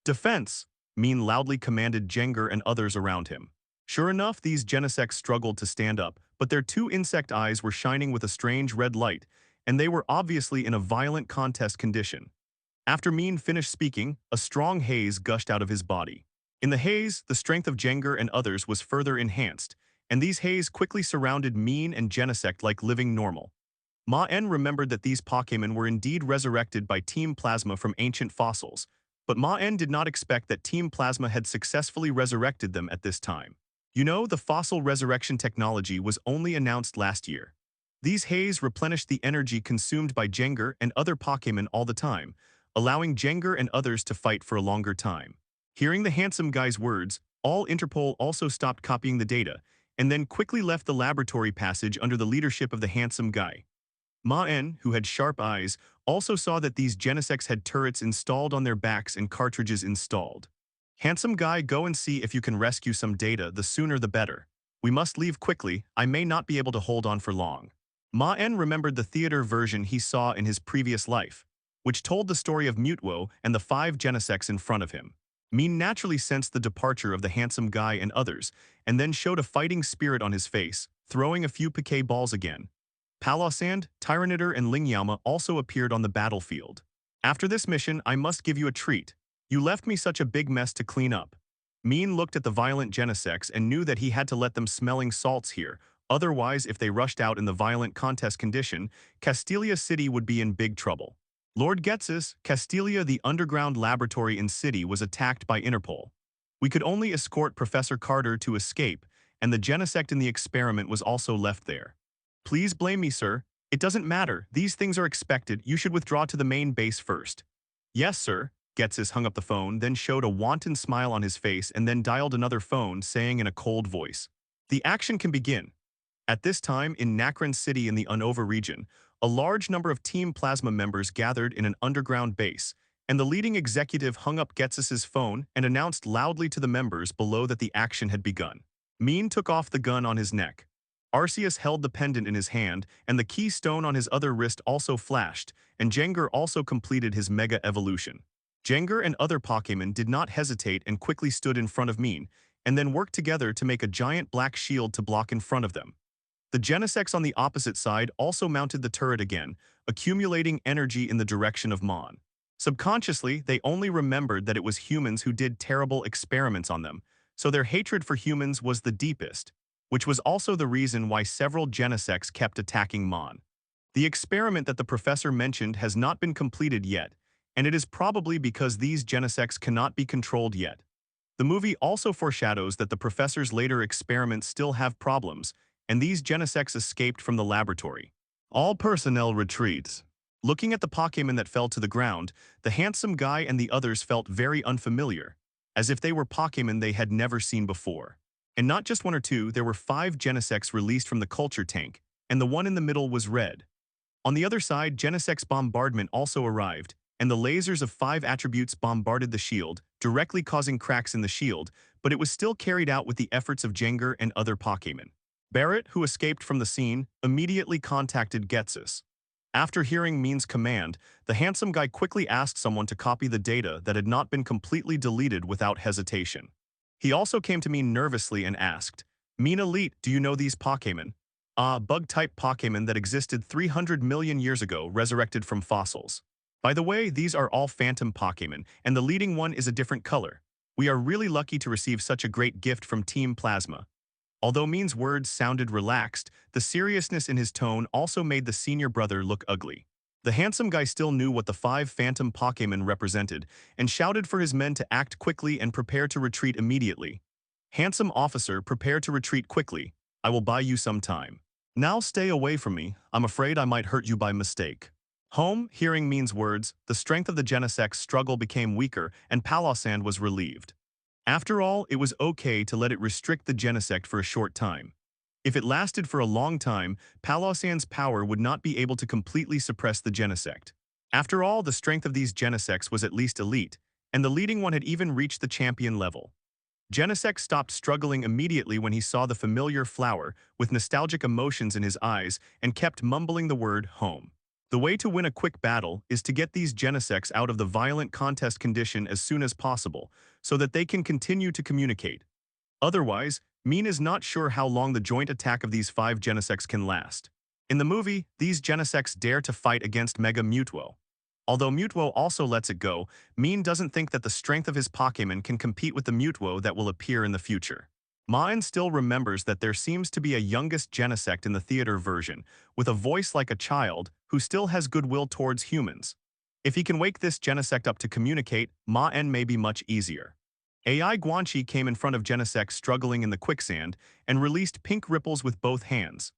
Defense! Maen loudly commanded Jengar and others around him. Sure enough, these Genesects struggled to stand up, but their two insect eyes were shining with a strange red light, and they were obviously in a violent contest condition. After Maen finished speaking, a strong haze gushed out of his body. In the haze, the strength of Jengar and others was further enhanced, and these haze quickly surrounded Maen and Genesect like living normal. Maen remembered that these Pokémon were indeed resurrected by Team Plasma from ancient fossils, but Maen did not expect that Team Plasma had successfully resurrected them at this time. You know, the fossil resurrection technology was only announced last year. These haze replenished the energy consumed by Jengar and other Pokémon all the time, allowing Jengar and others to fight for a longer time. Hearing the handsome guy's words, all Interpol also stopped copying the data, and then quickly left the laboratory passage under the leadership of the handsome guy. Maen, who had sharp eyes, also saw that these Genesects had turrets installed on their backs and cartridges installed. Handsome guy, go and see if you can rescue some data, the sooner the better. We must leave quickly, I may not be able to hold on for long. Maen remembered the theater version he saw in his previous life, which told the story of Mutwo and the 5 Genesects in front of him. Maen naturally sensed the departure of the handsome guy and others, and then showed a fighting spirit on his face, throwing a few Piquet balls again. Palossand, Tyranitar, and Lingyama also appeared on the battlefield. After this mission, I must give you a treat. You left me such a big mess to clean up. Maen looked at the violent Genesects and knew that he had to let them smelling salts here, otherwise if they rushed out in the violent contest condition, Castelia City would be in big trouble. Lord Ghetsis, Castelia, the underground laboratory in city, was attacked by Interpol. We could only escort Professor Carter to escape, and the Genesect in the experiment was also left there. Please blame me, sir. It doesn't matter. These things are expected. You should withdraw to the main base first. Yes, sir. Ghetsis hung up the phone, then showed a wanton smile on his face and then dialed another phone, saying in a cold voice, the action can begin. At this time, in Nacron City in the Unova region, a large number of Team Plasma members gathered in an underground base, and the leading executive hung up Ghetsis' phone and announced loudly to the members below that the action had begun. Maen took off the gun on his neck. Arceus held the pendant in his hand, and the keystone on his other wrist also flashed, and Jengar also completed his Mega Evolution. Jengar and other Pokémon did not hesitate and quickly stood in front of Maen, and then worked together to make a giant black shield to block in front of them. The Genesects on the opposite side also mounted the turret again, accumulating energy in the direction of Maen. Subconsciously, they only remembered that it was humans who did terrible experiments on them, so their hatred for humans was the deepest, which was also the reason why several Genesects kept attacking Maen. The experiment that the professor mentioned has not been completed yet, and it is probably because these Genesects cannot be controlled yet. The movie also foreshadows that the professor's later experiments still have problems, and these Genesects escaped from the laboratory. All personnel retreats. Looking at the Pokémon that fell to the ground, the handsome guy and the others felt very unfamiliar, as if they were Pokémon they had never seen before. And not just one or two, there were 5 Genesects released from the culture tank, and the one in the middle was red. On the other side, Genesect's bombardment also arrived, and the lasers of 5 attributes bombarded the shield, directly causing cracks in the shield, but it was still carried out with the efforts of Jengar and other Pokémon. Barrett, who escaped from the scene, immediately contacted Ghetsis. After hearing Maen's command, the handsome guy quickly asked someone to copy the data that had not been completely deleted without hesitation. He also came to Maen nervously and asked, Maen Elite, do you know these Pokémon? Bug-type Pokémon that existed 300 million years ago, resurrected from fossils. By the way, these are all phantom Pokémon, and the leading one is a different color. We are really lucky to receive such a great gift from Team Plasma. Although Maen's words sounded relaxed, the seriousness in his tone also made the senior brother look ugly. The handsome guy still knew what the 5 phantom Pokémon represented, and shouted for his men to act quickly and prepare to retreat immediately. Handsome officer, prepare to retreat quickly. I will buy you some time. Now stay away from me. I'm afraid I might hurt you by mistake. Home, hearing Maen's words, the strength of the Genesect's struggle became weaker and Palossand was relieved. After all, it was okay to let it restrict the Genesect for a short time. If it lasted for a long time, Palossand's power would not be able to completely suppress the Genesect. After all, the strength of these Genesects was at least elite, and the leading one had even reached the champion level. Genesect stopped struggling immediately when he saw the familiar flower, with nostalgic emotions in his eyes, and kept mumbling the word home. The way to win a quick battle is to get these Genesects out of the violent contest condition as soon as possible, so that they can continue to communicate. Otherwise, Maen is not sure how long the joint attack of these 5 Genesects can last. In the movie, these Genesects dare to fight against Mega Mutwo. Although Mutwo also lets it go, Maen doesn't think that the strength of his Pokémon can compete with the Mutwo that will appear in the future. Maen still remembers that there seems to be a youngest Genesect in the theater version, with a voice like a child, who still has goodwill towards humans. If he can wake this Genesect up to communicate, Maen may be much easier. AI Guanxi came in front of Genesect struggling in the quicksand, and released pink ripples with both hands.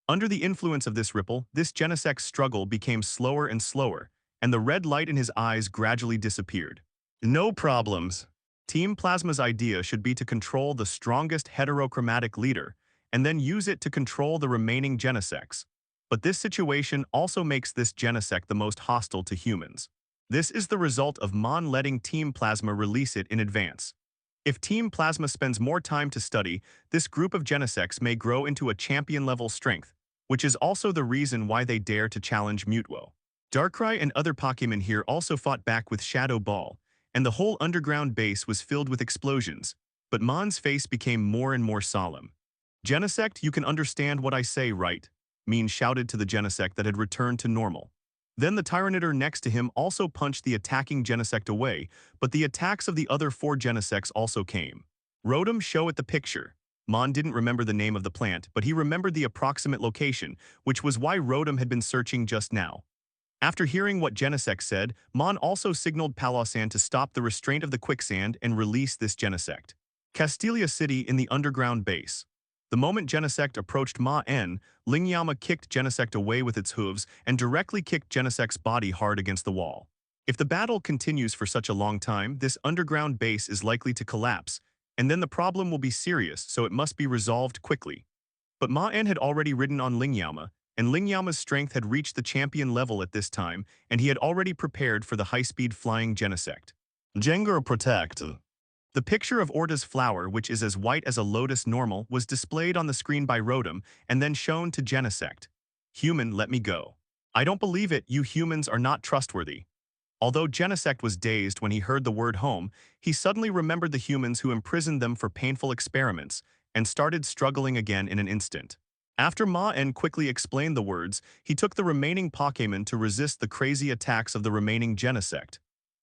Under the influence of this ripple, this Genesect's struggle became slower and slower, and the red light in his eyes gradually disappeared. No problems. Team Plasma's idea should be to control the strongest heterochromatic leader, and then use it to control the remaining Genesects. But this situation also makes this Genesect the most hostile to humans. This is the result of Maen letting Team Plasma release it in advance. If Team Plasma spends more time to study, this group of Genesects may grow into a champion-level strength, which is also the reason why they dare to challenge Mutwo. Darkrai and other Pokémon here also fought back with Shadow Ball, and the whole underground base was filled with explosions, but Maen's face became more and more solemn. Genesect, you can understand what I say, right? Maen shouted to the Genesect that had returned to normal. Then the Tyranitar next to him also punched the attacking Genesect away, but the attacks of the other 4 Genesects also came. Rotom, show it the picture. Maen didn't remember the name of the plant, but he remembered the approximate location, which was why Rotom had been searching just now. After hearing what Genesect said, Maen also signaled Palossand to stop the restraint of the quicksand and release this Genesect. Castelia City in the underground base. The moment Genesect approached Maen, Lingyama kicked Genesect away with its hooves and directly kicked Genesect's body hard against the wall. If the battle continues for such a long time, this underground base is likely to collapse, and then the problem will be serious, so it must be resolved quickly. But Maen had already ridden on Lingyama, and Lingyama's strength had reached the champion level at this time, and he had already prepared for the high-speed flying Genesect. Jengar protect. The picture of Orta's flower, which is as white as a lotus normal, was displayed on the screen by Rotom and then shown to Genesect. Human, let me go. I don't believe it, you humans are not trustworthy. Although Genesect was dazed when he heard the word home, he suddenly remembered the humans who imprisoned them for painful experiments and started struggling again in an instant. After Maen quickly explained the words, he took the remaining Pokémon to resist the crazy attacks of the remaining Genesect.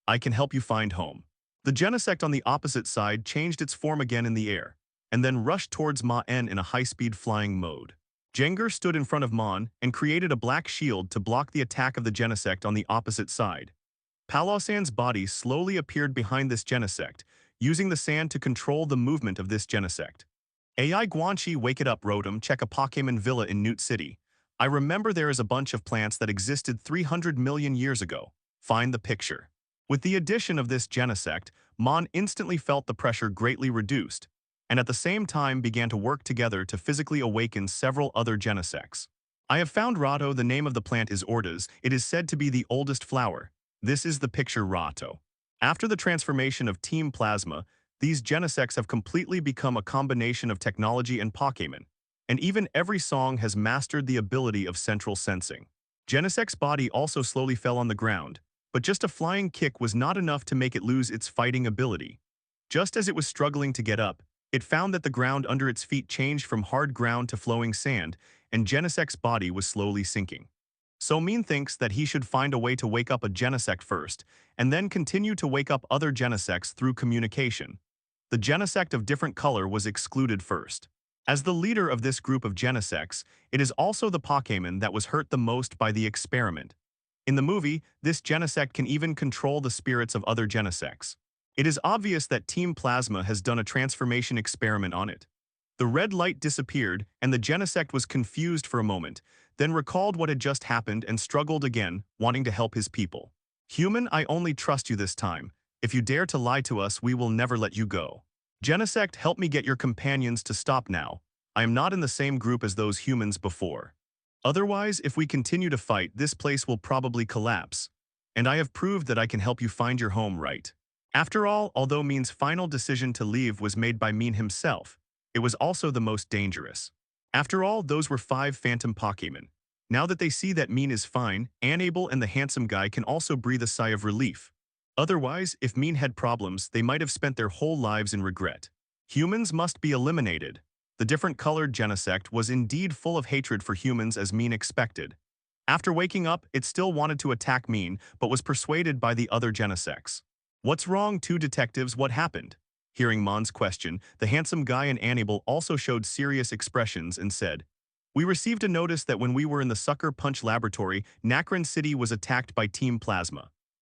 I can help you find home. The Genesect on the opposite side changed its form again in the air, and then rushed towards Maen in a high-speed flying mode. Jengar stood in front of Maen and created a black shield to block the attack of the Genesect on the opposite side. Palossand's body slowly appeared behind this Genesect, using the sand to control the movement of this Genesect. AI Guanxi, wake it up, Rotom, check a Pokémon Villa in Newt City. I remember there is a bunch of plants that existed 300 million years ago. Find the picture. With the addition of this Genesect, Maen instantly felt the pressure greatly reduced, and at the same time began to work together to physically awaken several other Genesects. I have found Rato, the name of the plant is Orta's, it is said to be the oldest flower. This is the picture Rato. After the transformation of Team Plasma, these Genesects have completely become a combination of technology and Pokémon, and even every song has mastered the ability of central sensing. Genesect's body also slowly fell on the ground, but just a flying kick was not enough to make it lose its fighting ability. Just as it was struggling to get up, It found that the ground under its feet changed from hard ground to flowing sand, and Genesect's body was slowly sinking. So Maen thinks that he should find a way to wake up a Genesect first, and then continue to wake up other Genesects through communication. The Genesect of different color was excluded first. As the leader of this group of Genesects, it is also the Pokémon that was hurt the most by the experiment. In the movie, this Genesect can even control the spirits of other Genesects. It is obvious that Team Plasma has done a transformation experiment on it. The red light disappeared, and the Genesect was confused for a moment, then recalled what had just happened and struggled again, wanting to help his people. Human, I only trust you this time. If you dare to lie to us, we will never let you go. Genesect, help me get your companions to stop now. I am not in the same group as those humans before. Otherwise, if we continue to fight, this place will probably collapse. And I have proved that I can help you find your home, right? After all, although Maen's final decision to leave was made by Maen himself, it was also the most dangerous. After all, those were 5 phantom Pokémon. Now that they see that Maen is fine, Anable and the handsome guy can also breathe a sigh of relief. Otherwise, if Maen had problems, they might have spent their whole lives in regret. Humans must be eliminated. The different-colored Genesect was indeed full of hatred for humans as Maen expected. After waking up, it still wanted to attack Maen, but was persuaded by the other Genesects. What's wrong, two detectives, what happened? Hearing Maen's question, the handsome guy and Anable also showed serious expressions and said, we received a notice that when we were in the Sucker Punch laboratory, Nacron City was attacked by Team Plasma.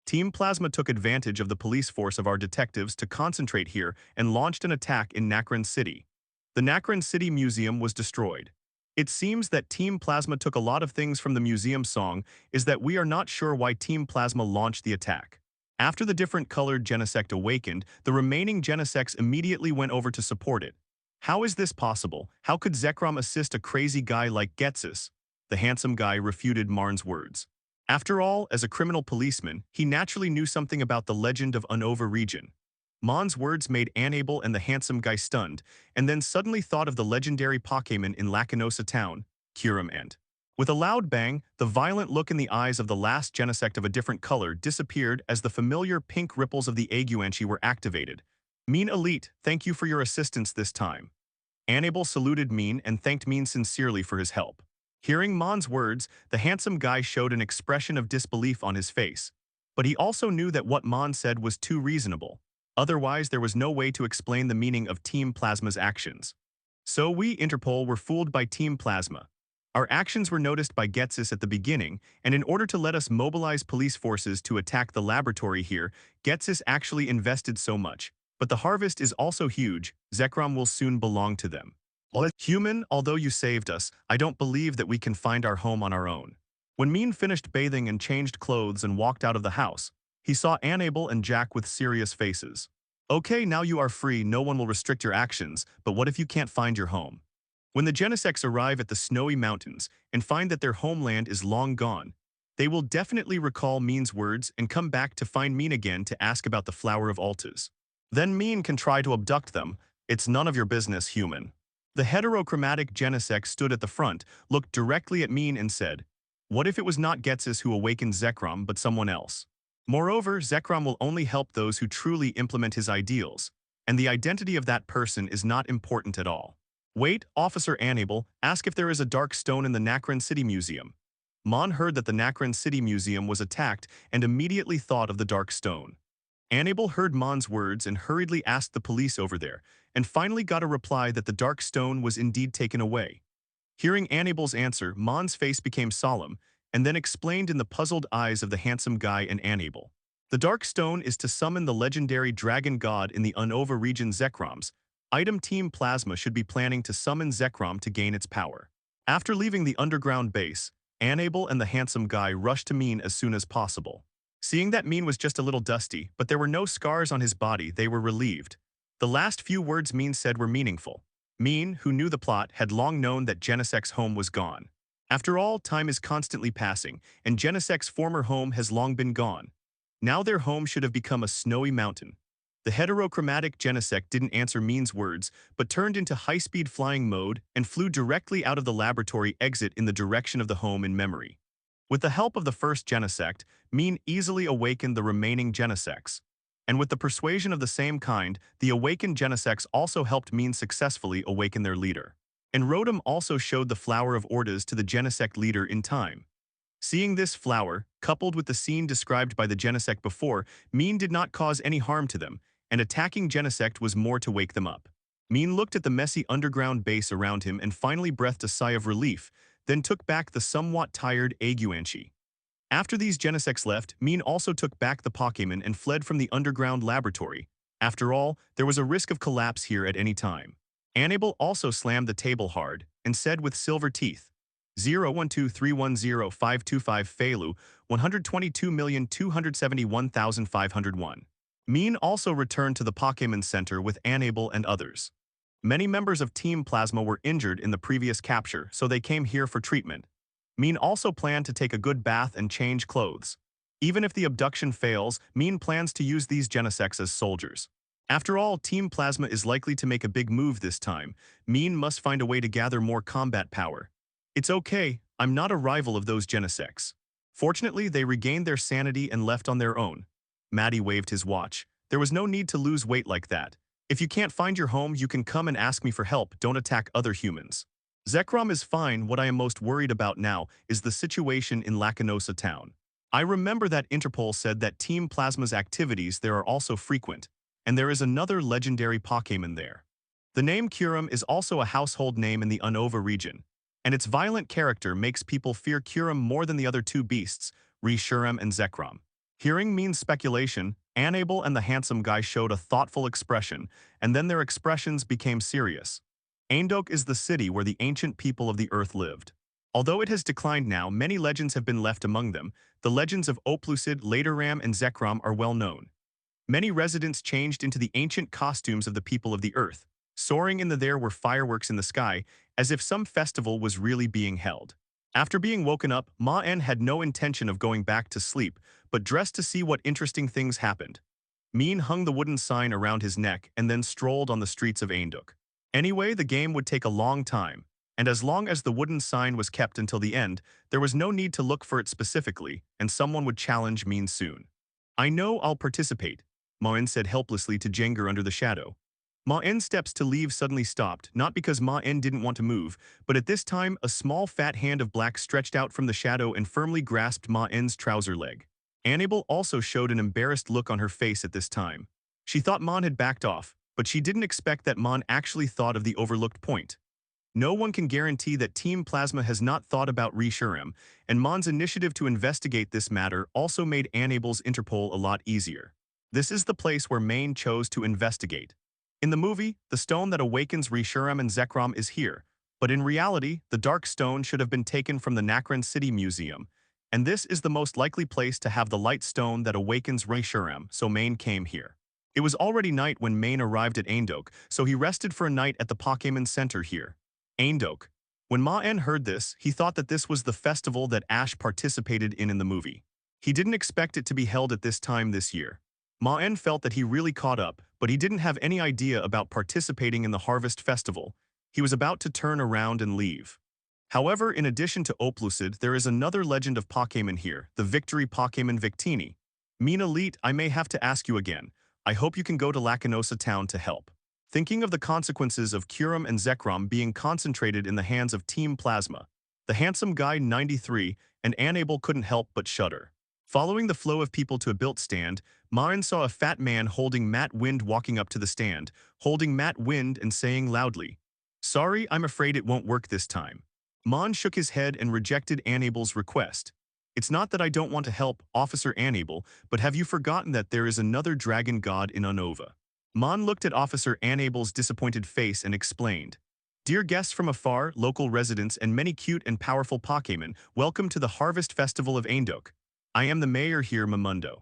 Team Plasma took advantage of the police force of our detectives to concentrate here and launched an attack in Nacron City. The Nacron City Museum was destroyed. It seems that Team Plasma took a lot of things from the museum song, is that we are not sure why Team Plasma launched the attack. After the different-colored Genesect awakened, the remaining Genesects immediately went over to support it. How is this possible? How could Zekrom assist a crazy guy like Ghetsis? The handsome guy refuted Maen's words. After all, as a criminal policeman, he naturally knew something about the legend of Unova region. Maen's words made Anable and the handsome guy stunned, and then suddenly thought of the legendary Pokémon in Lacanosa town, Kyurem and. With a loud bang, the violent look in the eyes of the last Genesect of a different color disappeared as the familiar pink ripples of the Aguanchi were activated. Maen Elite, thank you for your assistance this time. Anable saluted Maen and thanked Maen sincerely for his help. Hearing Maen's words, the handsome guy showed an expression of disbelief on his face. But he also knew that what Maen said was too reasonable. Otherwise, there was no way to explain the meaning of Team Plasma's actions. So we, Interpol, were fooled by Team Plasma. Our actions were noticed by Ghetsis at the beginning, and in order to let us mobilize police forces to attack the laboratory here, Ghetsis actually invested so much. But the harvest is also huge. Zekrom will soon belong to them. Human, although you saved us, I don't believe that we can find our home on our own. When Maen finished bathing and changed clothes and walked out of the house, he saw Anable and Jack with serious faces. Okay, now you are free, no one will restrict your actions, but what if you can't find your home? When the Genesects arrive at the snowy mountains and find that their homeland is long gone, they will definitely recall Maen's words and come back to find Maen again to ask about the Flower of Altas. Then Maen can try to abduct them. It's none of your business, human. The heterochromatic Genesect stood at the front, looked directly at Maen and said, what if it was not Ghetsis who awakened Zekrom but someone else? Moreover, Zekrom will only help those who truly implement his ideals, and the identity of that person is not important at all. Wait, Officer Anable, ask if there is a dark stone in the Nacron City Museum. Maen heard that the Nacron City Museum was attacked and immediately thought of the dark stone. Anable heard Maen's words and hurriedly asked the police over there, and finally got a reply that the dark stone was indeed taken away. Hearing Anable's answer, Maen's face became solemn, and then explained in the puzzled eyes of the handsome guy and Anable. The dark stone is to summon the legendary dragon god in the Unova region Zekroms. Item Team Plasma should be planning to summon Zekrom to gain its power. After leaving the underground base, Anable and the handsome guy rushed to Maen as soon as possible. Seeing that Maen was just a little dusty, but there were no scars on his body, they were relieved. The last few words Maen said were meaningful. Maen, who knew the plot, had long known that Genesect's home was gone. After all, time is constantly passing, and Genesect's former home has long been gone. Now their home should have become a snowy mountain. The heterochromatic Genesect didn't answer Maen's words, but turned into high-speed flying mode and flew directly out of the laboratory exit in the direction of the home in memory. With the help of the first Genesect, Maen easily awakened the remaining Genesects. And with the persuasion of the same kind, the awakened Genesects also helped Maen successfully awaken their leader. And Rotom also showed the flower of Ordas to the Genesect leader in time. Seeing this flower, coupled with the scene described by the Genesect before, Maen did not cause any harm to them, and attacking Genesect was more to wake them up. Maen looked at the messy underground base around him and finally breathed a sigh of relief, then took back the somewhat tired Aguanchi. After these Genesects left, Maen also took back the Pokémon and fled from the underground laboratory. After all, there was a risk of collapse here at any time. Annabel also slammed the table hard and said with silver teeth, 012310525 Feilu, 122,271,501. Maen also returned to the Pokémon Center with Annabel and others. Many members of Team Plasma were injured in the previous capture, so they came here for treatment. Maen also planned to take a good bath and change clothes. Even if the abduction fails, Maen plans to use these Genesects as soldiers. After all, Team Plasma is likely to make a big move this time. Maen must find a way to gather more combat power. It's okay, I'm not a rival of those Genesects. Fortunately, they regained their sanity and left on their own. Maddie waved his watch. There was no need to lose weight like that. If you can't find your home, you can come and ask me for help. Don't attack other humans. Zekrom is fine. What I am most worried about now is the situation in Lacanosa town. I remember that Interpol said that Team Plasma's activities there are also frequent, and there is another legendary Pokémon there. The name Kyurem is also a household name in the Unova region, and its violent character makes people fear Kyurem more than the other two beasts, Reshiram and Zekrom. Hearing Maen's speculation, Annabel and the handsome guy showed a thoughtful expression, and then their expressions became serious. Aendok is the city where the ancient people of the earth lived. Although it has declined now, many legends have been left among them. The legends of Oplucid, Lateram, and Zekrom are well known. Many residents changed into the ancient costumes of the people of the earth. Soaring in the air were fireworks in the sky, as if some festival was really being held. After being woken up, Maen had no intention of going back to sleep, but dressed to see what interesting things happened. Maen hung the wooden sign around his neck and then strolled on the streets of Aendok. Anyway, the game would take a long time, and as long as the wooden sign was kept until the end, there was no need to look for it specifically, and someone would challenge Maen soon. I know I'll participate, Maen said helplessly to Jengar under the shadow. Maen's steps to leave suddenly stopped, not because Maen didn't want to move, but at this time a small fat hand of black stretched out from the shadow and firmly grasped Maen's trouser leg. Annabel also showed an embarrassed look on her face at this time. She thought Maen had backed off, but she didn't expect that Maen actually thought of the overlooked point. No one can guarantee that Team Plasma has not thought about Reshiram, and Maen's initiative to investigate this matter also made Annabel's Interpol a lot easier. This is the place where Maen chose to investigate. In the movie, the stone that awakens Reshiram and Zekrom is here, but in reality, the Dark Stone should have been taken from the Nacron City Museum, and this is the most likely place to have the light stone that awakens Reshiram, so Maen came here. It was already night when Maen arrived at Aendok, so he rested for a night at the Pokémon Center here. Aendok. When Maen heard this, he thought that this was the festival that Ash participated in the movie. He didn't expect it to be held at this time this year. Maen felt that he really caught up, but he didn't have any idea about participating in the Harvest Festival. He was about to turn around and leave. However, in addition to Oplucid, there is another legend of Pokémon here, the victory Pokémon Victini. Maen Elite, I may have to ask you again. I hope you can go to Lacanosa town to help. Thinking of the consequences of Kyurem and Zekrom being concentrated in the hands of Team Plasma, the handsome guy 93 and Annabel couldn't help but shudder. Following the flow of people to a built stand, Maen saw a fat man holding Matt Wind walking up to the stand, holding Matt Wind and saying loudly, "Sorry, I'm afraid it won't work this time." Maen shook his head and rejected Annabel's request. "It's not that I don't want to help, Officer Annabel, but have you forgotten that there is another dragon god in Unova?" Maen looked at Officer Annabel's disappointed face and explained, "Dear guests from afar, local residents, and many cute and powerful Pokémon, welcome to the Harvest Festival of Aendok. I am the mayor here, Mamundo.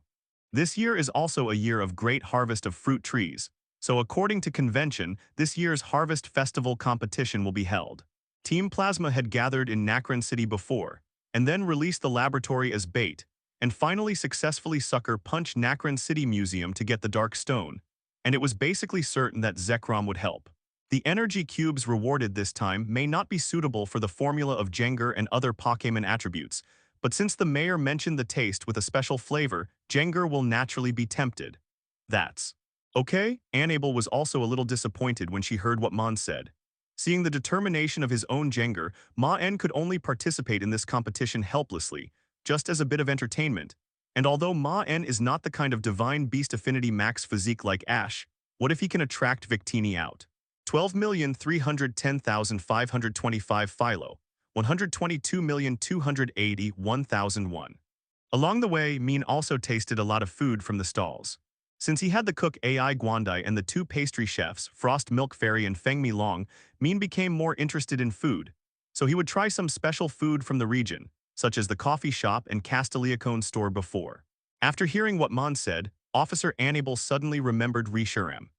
This year is also a year of great harvest of fruit trees, so according to convention, this year's Harvest Festival competition will be held. Team Plasma had gathered in Nacron City before, and then released the laboratory as bait, and finally successfully sucker punched Nacron City Museum to get the Dark Stone, and it was basically certain that Zekrom would help. The energy cubes rewarded this time may not be suitable for the formula of Jengar and other Pokémon attributes, but since the mayor mentioned the taste with a special flavor, Jengar will naturally be tempted. That's okay. Anabel was also a little disappointed when she heard what Maen said. Seeing the determination of his own Jenger, Maen could only participate in this competition helplessly, just as a bit of entertainment. And although Maen is not the kind of divine beast affinity max physique like Ash, what if he can attract Victini out? 12,310,525 Philo, 122,280,1001. Along the way, Maen also tasted a lot of food from the stalls. Since he had the cook Ai Guandai and the two pastry chefs, Frost Milk Fairy and Feng Mi Long, Maen became more interested in food. So he would try some special food from the region, such as the coffee shop and Castelia cone store before. After hearing what Maen said, Officer Anabel suddenly remembered Kyurem.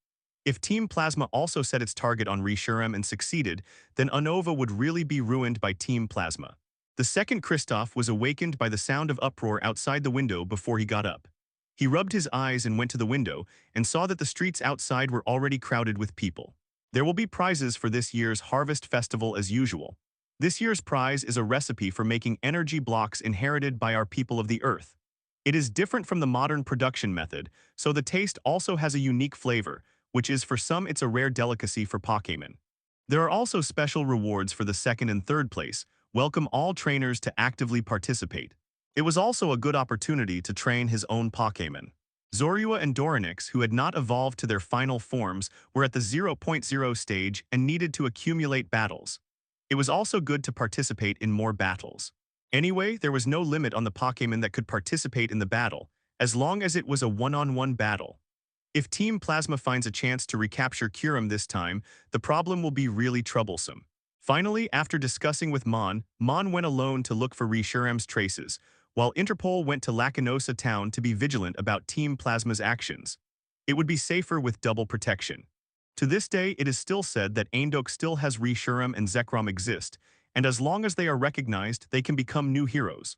If Team Plasma also set its target on Kyurem and succeeded, then Unova would really be ruined by Team Plasma. The second Kristoff was awakened by the sound of uproar outside the window before he got up. He rubbed his eyes and went to the window and saw that the streets outside were already crowded with people. There will be prizes for this year's Harvest Festival as usual. This year's prize is a recipe for making energy blocks inherited by our people of the Earth. It is different from the modern production method, so the taste also has a unique flavor, which is for some it's a rare delicacy for Pokémon. There are also special rewards for the second and third place. Welcome all trainers to actively participate. It was also a good opportunity to train his own Pokémon. Zorua and Doranix, who had not evolved to their final forms, were at the 0.0 stage and needed to accumulate battles. It was also good to participate in more battles. Anyway, there was no limit on the Pokémon that could participate in the battle, as long as it was a one-on-one battle. If Team Plasma finds a chance to recapture Kyurem this time, the problem will be really troublesome. Finally, after discussing with Maen went alone to look for Kyurem's traces, while Interpol went to Lacanosa town to be vigilant about Team Plasma's actions. It would be safer with double protection. To this day, it is still said that Aindok still has Kyurem and Zekrom exist, and as long as they are recognized, they can become new heroes.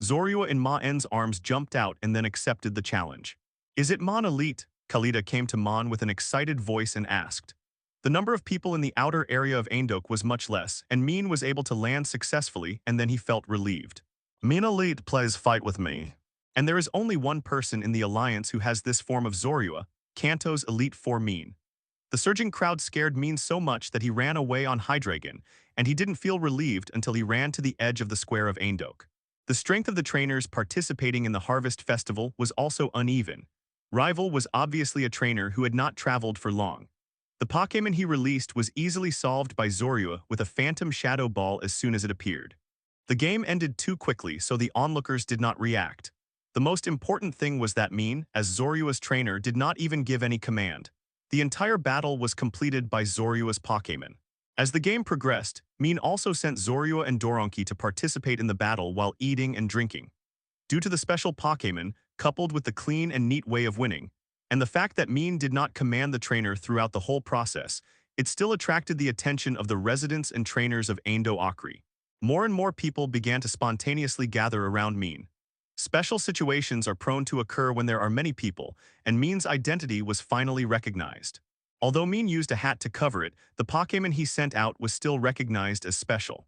Zorua in Maen's arms jumped out and then accepted the challenge. Is it Maen Elite? Khalida came to Maen with an excited voice and asked. The number of people in the outer area of Aindok was much less, and Maen was able to land successfully, and then he felt relieved. Maen Elite plays fight with me. And there is only one person in the Alliance who has this form of Zorua, Kanto's Elite Four Maen. The surging crowd scared Maen so much that he ran away on Hydreigon, and he didn't feel relieved until he ran to the edge of the square of Aindok. The strength of the trainers participating in the Harvest Festival was also uneven. Rival was obviously a trainer who had not traveled for long. The Pokémon he released was easily solved by Zorua with a Phantom Shadow Ball as soon as it appeared. The game ended too quickly, so the onlookers did not react. The most important thing was that Maen, as Zorua's trainer, did not even give any command. The entire battle was completed by Zorua's Pokémon. As the game progressed, Maen also sent Zorua and Doronki to participate in the battle while eating and drinking. Due to the special Pokémon, coupled with the clean and neat way of winning, and the fact that Maen did not command the trainer throughout the whole process, it still attracted the attention of the residents and trainers of Aindo Akri. More and more people began to spontaneously gather around Maen. Special situations are prone to occur when there are many people, and Maen's identity was finally recognized. Although Maen used a hat to cover it, the Pokémon he sent out was still recognized as special.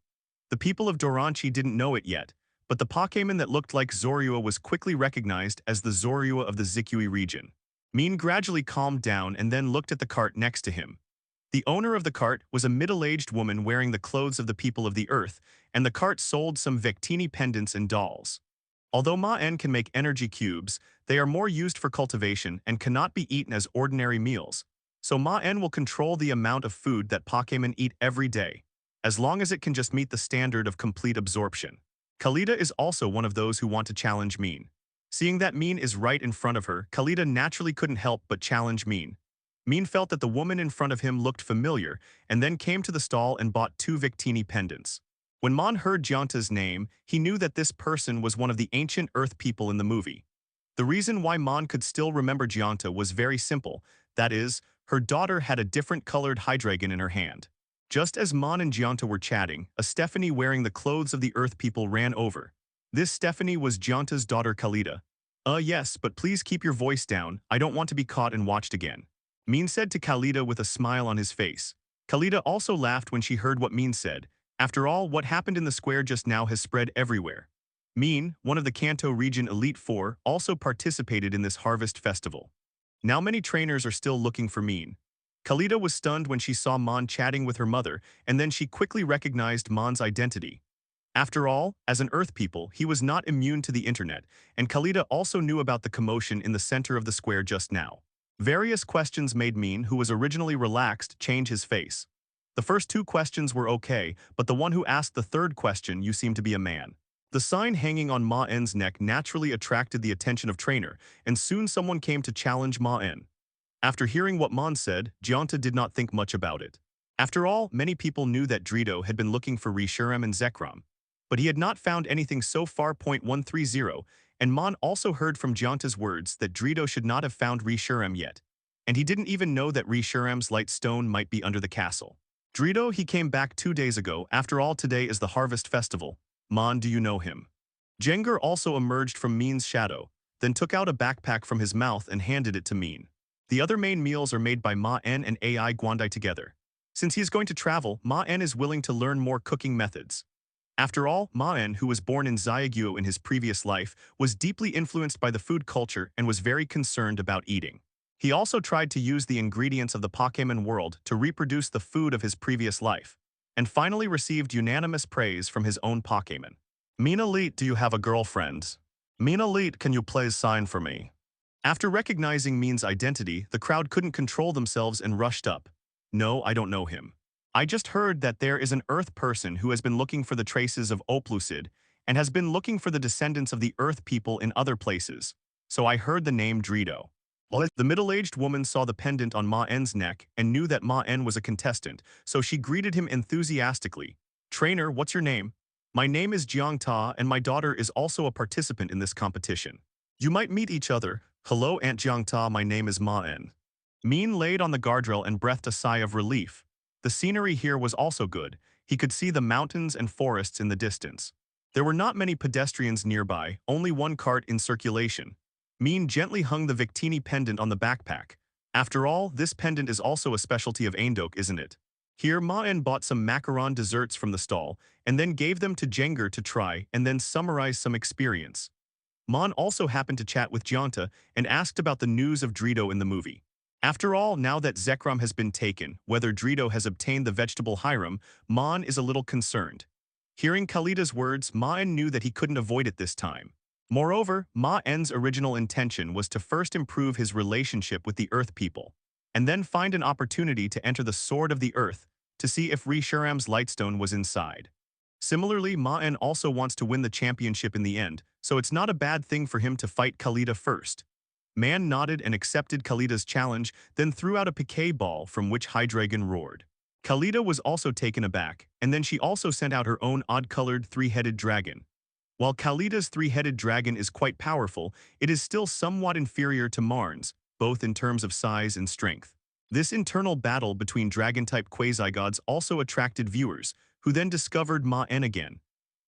The people of Doranchi didn't know it yet, but the Pokémon that looked like Zorua was quickly recognized as the Zorua of the Zikui region. Maen gradually calmed down and then looked at the cart next to him. The owner of the cart was a middle-aged woman wearing the clothes of the people of the earth, and the cart sold some Victini pendants and dolls. Although Maen can make energy cubes, they are more used for cultivation and cannot be eaten as ordinary meals, so Maen will control the amount of food that Pokémon eat every day, as long as it can just meet the standard of complete absorption. Khalida is also one of those who want to challenge Maen. Seeing that Maen is right in front of her, Khalida naturally couldn't help but challenge Maen. Maen felt that the woman in front of him looked familiar and then came to the stall and bought 2 Victini pendants. When Maen heard Gianta's name, he knew that this person was one of the ancient Earth people in the movie. The reason why Maen could still remember Gianta was very simple, that is, her daughter had a different colored Hydreigon in her hand. Just as Maen and Gianta were chatting, a Stephanie wearing the clothes of the Earth people ran over. This Stephanie was Gianta's daughter Khalida. Yes, but please keep your voice down, I don't want to be caught and watched again. Maen said to Khalida with a smile on his face. Khalida also laughed when she heard what Maen said. After all, what happened in the square just now has spread everywhere. Maen, one of the Kanto region Elite Four, also participated in this harvest festival. Now many trainers are still looking for Maen. Khalida was stunned when she saw Maen chatting with her mother, and then she quickly recognized Maen's identity. After all, as an Earth people, he was not immune to the internet, and Khalida also knew about the commotion in the center of the square just now. Various questions made Maen, who was originally relaxed, change his face. The first two questions were okay, but the one who asked the third question, "You seem to be a man." The sign hanging on Maen's neck naturally attracted the attention of Trainer, and soon someone came to challenge Maen. After hearing what Maen said, Gianta did not think much about it. After all, many people knew that Dreo had been looking for Reshiram and Zekrom, but he had not found anything so far. 130, and Maen also heard from Gianta's words that Dreo should not have found Reshiram yet, and he didn't even know that Reshiram's light stone might be under the castle. Dreo, he came back 2 days ago. After all, today is the Harvest Festival. Maen, do you know him? Jengar also emerged from Maen's shadow, then took out a backpack from his mouth and handed it to Maen. The other main meals are made by Maen and AI Guandai together. Since he is going to travel, Maen is willing to learn more cooking methods. After all, Maen, who was born in Xiaguo in his previous life, was deeply influenced by the food culture and was very concerned about eating. He also tried to use the ingredients of the Pokémon world to reproduce the food of his previous life, and finally received unanimous praise from his own Pokémon. Maen Elite, do you have a girlfriend? Maen Elite, can you please sign for me? After recognizing Maen's identity, the crowd couldn't control themselves and rushed up. No, I don't know him. I just heard that there is an Earth person who has been looking for the traces of Oplucid and has been looking for the descendants of the Earth people in other places. So I heard the name Dreo. The middle-aged woman saw the pendant on Maen's neck and knew that Maen was a contestant, so she greeted him enthusiastically. Trainer, what's your name? My name is Jiang Ta, and my daughter is also a participant in this competition. You might meet each other. Hello, Aunt Jiang Ta, my name is Maen. Maen laid on the guardrail and breathed a sigh of relief. The scenery here was also good. He could see the mountains and forests in the distance. There were not many pedestrians nearby, only one cart in circulation. Maen gently hung the Victini pendant on the backpack. After all, this pendant is also a specialty of Aindok, isn't it? Here, Maen bought some macaron desserts from the stall, and then gave them to Jengar to try and then summarize some experience. Maen also happened to chat with Gianta and asked about the news of Dreo in the movie. After all, now that Zekrom has been taken, whether Dreo has obtained the vegetable Hiram, Maen is a little concerned. Hearing Khalida's words, Maen knew that he couldn't avoid it this time. Moreover, Maen's original intention was to first improve his relationship with the Earth people, and then find an opportunity to enter the Sword of the Earth to see if Reshiram's Lightstone was inside. Similarly, Maen also wants to win the championship in the end, so it's not a bad thing for him to fight Khalida first. Maen nodded and accepted Khalida's challenge, then threw out a Piquet ball from which Hydreigon roared. Khalida was also taken aback, and then she also sent out her own odd-colored three-headed dragon. While Khalida's three-headed dragon is quite powerful, it is still somewhat inferior to Marn's, both in terms of size and strength. This internal battle between dragon-type quasi-gods also attracted viewers, who then discovered Maen again.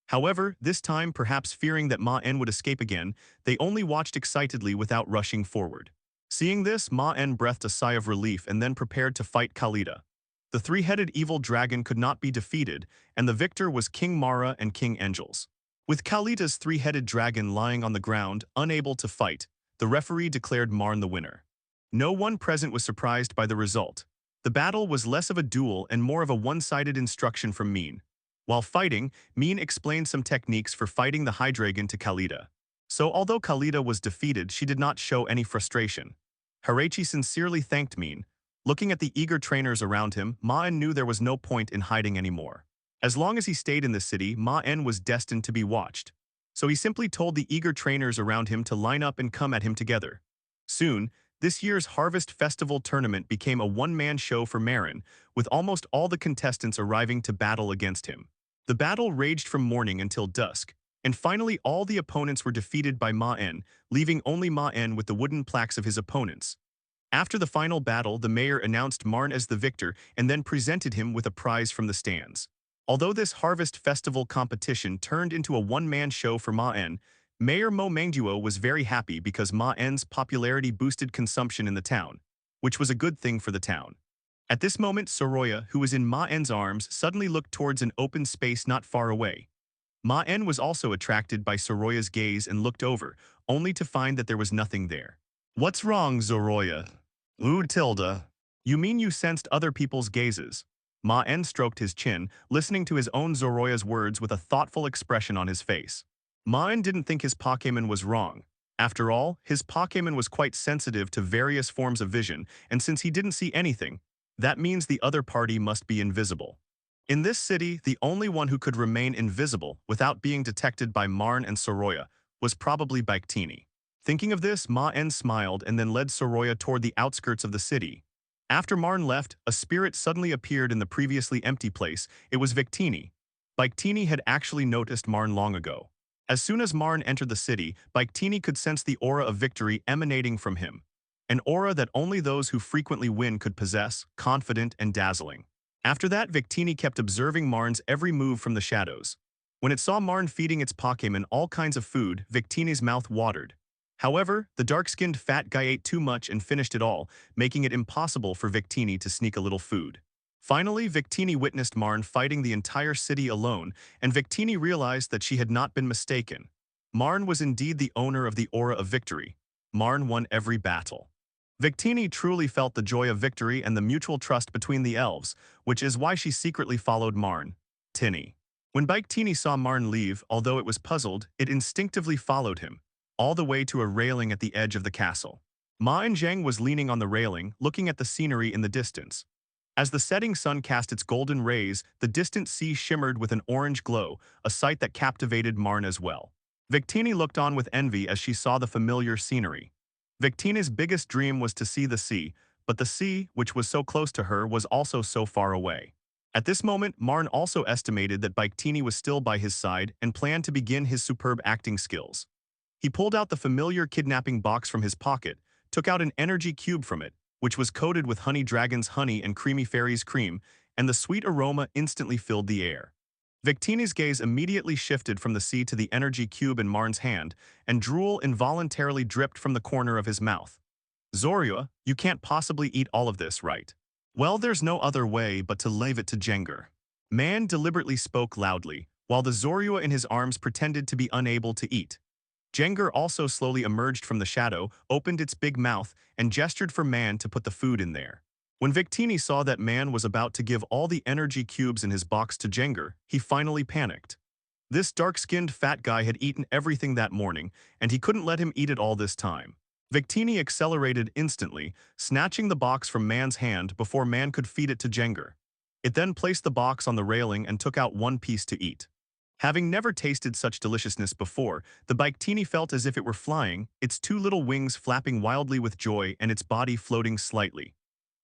However, this time, perhaps fearing that Maen would escape again, they only watched excitedly without rushing forward. Seeing this, Maen breathed a sigh of relief and then prepared to fight Khalida. The three-headed evil dragon could not be defeated, and the victor was King Mara and King Angels. With Khalida's three-headed dragon lying on the ground, unable to fight, the referee declared Marn the winner. No one present was surprised by the result. The battle was less of a duel and more of a one-sided instruction from Maen. While fighting, Maen explained some techniques for fighting the Hydreigon to Khalida. So although Khalida was defeated, she did not show any frustration. Harechi sincerely thanked Maen. Looking at the eager trainers around him, Maen knew there was no point in hiding anymore. As long as he stayed in the city, Maen was destined to be watched. So he simply told the eager trainers around him to line up and come at him together. Soon, this year's Harvest Festival tournament became a one-man show for Maen, with almost all the contestants arriving to battle against him. The battle raged from morning until dusk, and finally all the opponents were defeated by Maen, leaving only Maen with the wooden plaques of his opponents. After the final battle, the mayor announced Maen as the victor and then presented him with a prize from the stands. Although this Harvest Festival competition turned into a one-man show for Maen, Mayor Mo Mangduo was very happy because Maen's popularity boosted consumption in the town, which was a good thing for the town. At this moment, Soroya, who was in Maen's arms, suddenly looked towards an open space not far away. Maen was also attracted by Soroya's gaze and looked over, only to find that there was nothing there. What's wrong, Zoroya? Ooh, Tilda. You mean you sensed other people's gazes? Maen stroked his chin, listening to his own Zoroya's words with a thoughtful expression on his face. Maen didn't think his Pokémon was wrong. After all, his Pokémon was quite sensitive to various forms of vision, and since he didn't see anything, that means the other party must be invisible. In this city, the only one who could remain invisible without being detected by Marn and Zoroya was probably Victini. Thinking of this, Maen smiled and then led Zoroya toward the outskirts of the city. After Marn left, a spirit suddenly appeared in the previously empty place. It was Victini. Victini had actually noticed Marn long ago. As soon as Marn entered the city, Victini could sense the aura of victory emanating from him. An aura that only those who frequently win could possess, confident and dazzling. After that, Victini kept observing Marn's every move from the shadows. When it saw Marn feeding its Pokémon all kinds of food, Victini's mouth watered. However, the dark-skinned fat guy ate too much and finished it all, making it impossible for Victini to sneak a little food. Finally, Victini witnessed Marn fighting the entire city alone, and Victini realized that she had not been mistaken. Marn was indeed the owner of the aura of victory. Marn won every battle. Victini truly felt the joy of victory and the mutual trust between the elves, which is why she secretly followed Marn. Tinny. When Victini saw Marn leave, although it was puzzled, it instinctively followed him all the way to a railing at the edge of the castle. Maen Zheng was leaning on the railing, looking at the scenery in the distance. As the setting sun cast its golden rays, the distant sea shimmered with an orange glow, a sight that captivated Marn as well. Victini looked on with envy as she saw the familiar scenery. Victini's biggest dream was to see the sea, but the sea, which was so close to her, was also so far away. At this moment, Marn also estimated that Victini was still by his side and planned to begin his superb acting skills. He pulled out the familiar kidnapping box from his pocket, took out an energy cube from it, which was coated with honey dragon's honey and creamy fairy's cream, and the sweet aroma instantly filled the air. Victini's gaze immediately shifted from the sea to the energy cube in Marn's hand, and drool involuntarily dripped from the corner of his mouth. Zorua, you can't possibly eat all of this, right? Well, there's no other way but to leave it to Jenger. Maen deliberately spoke loudly, while the Zorua in his arms pretended to be unable to eat. Jenger also slowly emerged from the shadow, opened its big mouth, and gestured for Maen to put the food in there. When Victini saw that Maen was about to give all the energy cubes in his box to Jenger, he finally panicked. This dark-skinned fat guy had eaten everything that morning, and he couldn't let him eat it all this time. Victini accelerated instantly, snatching the box from Maen's hand before Maen could feed it to Jenger. It then placed the box on the railing and took out one piece to eat. Having never tasted such deliciousness before, the Victini felt as if it were flying, its two little wings flapping wildly with joy and its body floating slightly.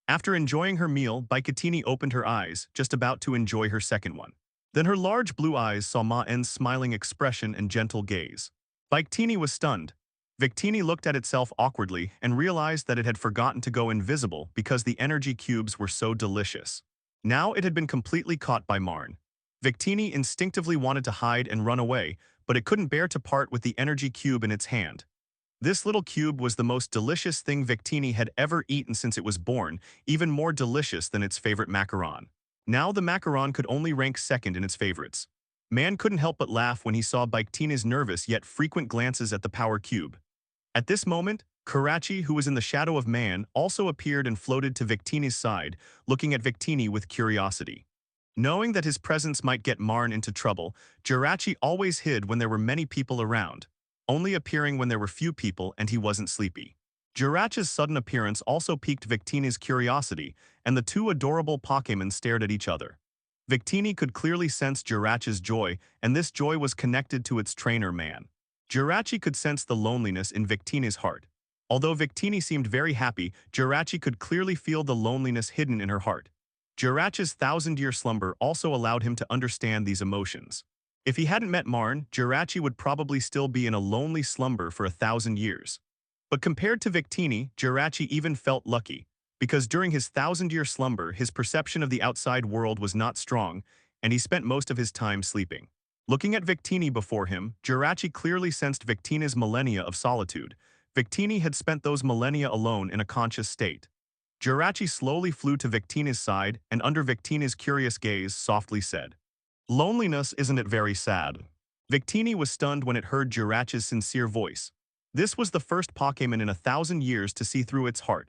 After enjoying her meal, Victini opened her eyes, just about to enjoy her second one. Then her large blue eyes saw Maen's smiling expression and gentle gaze. Victini was stunned. Victini looked at itself awkwardly and realized that it had forgotten to go invisible because the energy cubes were so delicious. Now it had been completely caught by Marn. Victini instinctively wanted to hide and run away, but it couldn't bear to part with the energy cube in its hand. This little cube was the most delicious thing Victini had ever eaten since it was born, even more delicious than its favorite macaron. Now the macaron could only rank second in its favorites. Maen couldn't help but laugh when he saw Victini's nervous yet frequent glances at the power cube. At this moment, Karachi, who was in the shadow of Maen, also appeared and floated to Victini's side, looking at Victini with curiosity. Knowing that his presence might get Marn into trouble, Jirachi always hid when there were many people around, only appearing when there were few people and he wasn't sleepy. Jirachi's sudden appearance also piqued Victini's curiosity, and the two adorable Pokémon stared at each other. Victini could clearly sense Jirachi's joy, and this joy was connected to its trainer Maen. Jirachi could sense the loneliness in Victini's heart. Although Victini seemed very happy, Jirachi could clearly feel the loneliness hidden in her heart. Jirachi's thousand-year slumber also allowed him to understand these emotions. If he hadn't met Marn, Jirachi would probably still be in a lonely slumber for 1,000 years. But compared to Victini, Jirachi even felt lucky, because during his thousand-year slumber, his perception of the outside world was not strong, and he spent most of his time sleeping. Looking at Victini before him, Jirachi clearly sensed Victini's millennia of solitude. Victini had spent those millennia alone in a conscious state. Jirachi slowly flew to Victini's side and under Victini's curious gaze softly said, "Loneliness, isn't it very sad?" Victini was stunned when it heard Jirachi's sincere voice. This was the first Pokémon in 1,000 years to see through its heart.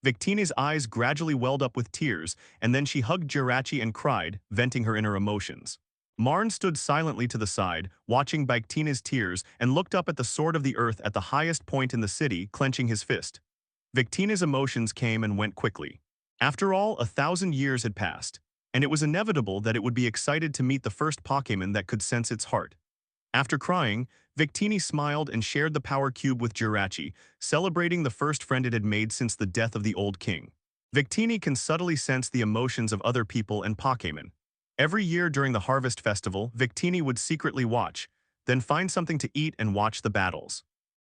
Victini's eyes gradually welled up with tears, and then she hugged Jirachi and cried, venting her inner emotions. Maen stood silently to the side, watching Victini's tears, and looked up at the Sword of the Earth at the highest point in the city, clenching his fist. Victini's emotions came and went quickly. After all, 1,000 years had passed, and it was inevitable that it would be excited to meet the first Pokémon that could sense its heart. After crying, Victini smiled and shared the power cube with Jirachi, celebrating the first friend it had made since the death of the old king. Victini can subtly sense the emotions of other people and Pokémon. Every year during the Harvest Festival, Victini would secretly watch, then find something to eat and watch the battles.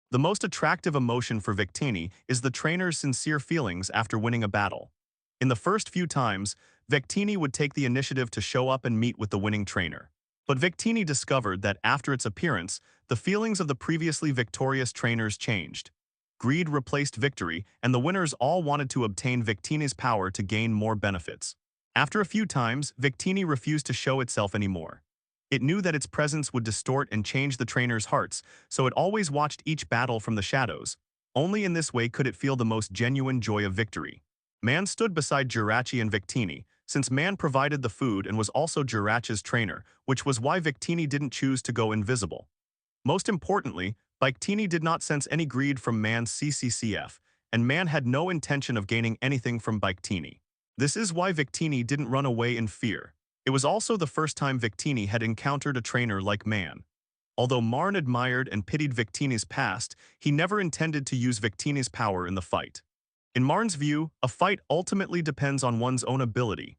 The most attractive emotion for Victini is the trainer's sincere feelings after winning a battle. In the first few times, Victini would take the initiative to show up and meet with the winning trainer. But Victini discovered that after its appearance, the feelings of the previously victorious trainers changed. Greed replaced victory, and the winners all wanted to obtain Victini's power to gain more benefits. After a few times, Victini refused to show itself anymore. It knew that its presence would distort and change the trainers' hearts, so it always watched each battle from the shadows. Only in this way could it feel the most genuine joy of victory. Maen stood beside Jirachi and Victini, since Maen provided the food and was also Jirachi's trainer, which was why Victini didn't choose to go invisible. Most importantly, Victini did not sense any greed from Maen's CCCF, and Maen had no intention of gaining anything from Victini. This is why Victini didn't run away in fear. It was also the first time Victini had encountered a trainer like Maen. Although Maen admired and pitied Victini's past, he never intended to use Victini's power in the fight. In Maen's view, a fight ultimately depends on one's own ability.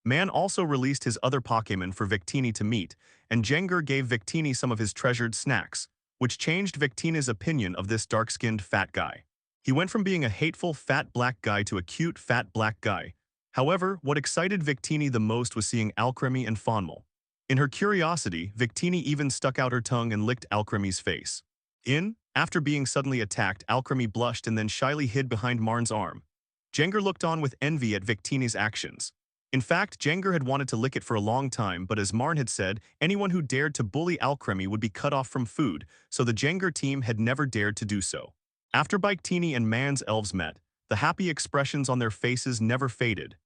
Maen also released his other Pokémon for Victini to meet, and Jengar gave Victini some of his treasured snacks, which changed Victini's opinion of this dark-skinned fat guy. He went from being a hateful fat black guy to a cute fat black guy. However, what excited Victini the most was seeing Alcremie and Fonmal. In her curiosity, Victini even stuck out her tongue and licked Alcremie's face. After being suddenly attacked, Alcremie blushed and then shyly hid behind Maen's arm. Jengar looked on with envy at Victini's actions. In fact, Jengar had wanted to lick it for a long time, but as Maen had said, anyone who dared to bully Alcremie would be cut off from food, so the Jengar team had never dared to do so. After Victini and Maen's elves met, the happy expressions on their faces never faded.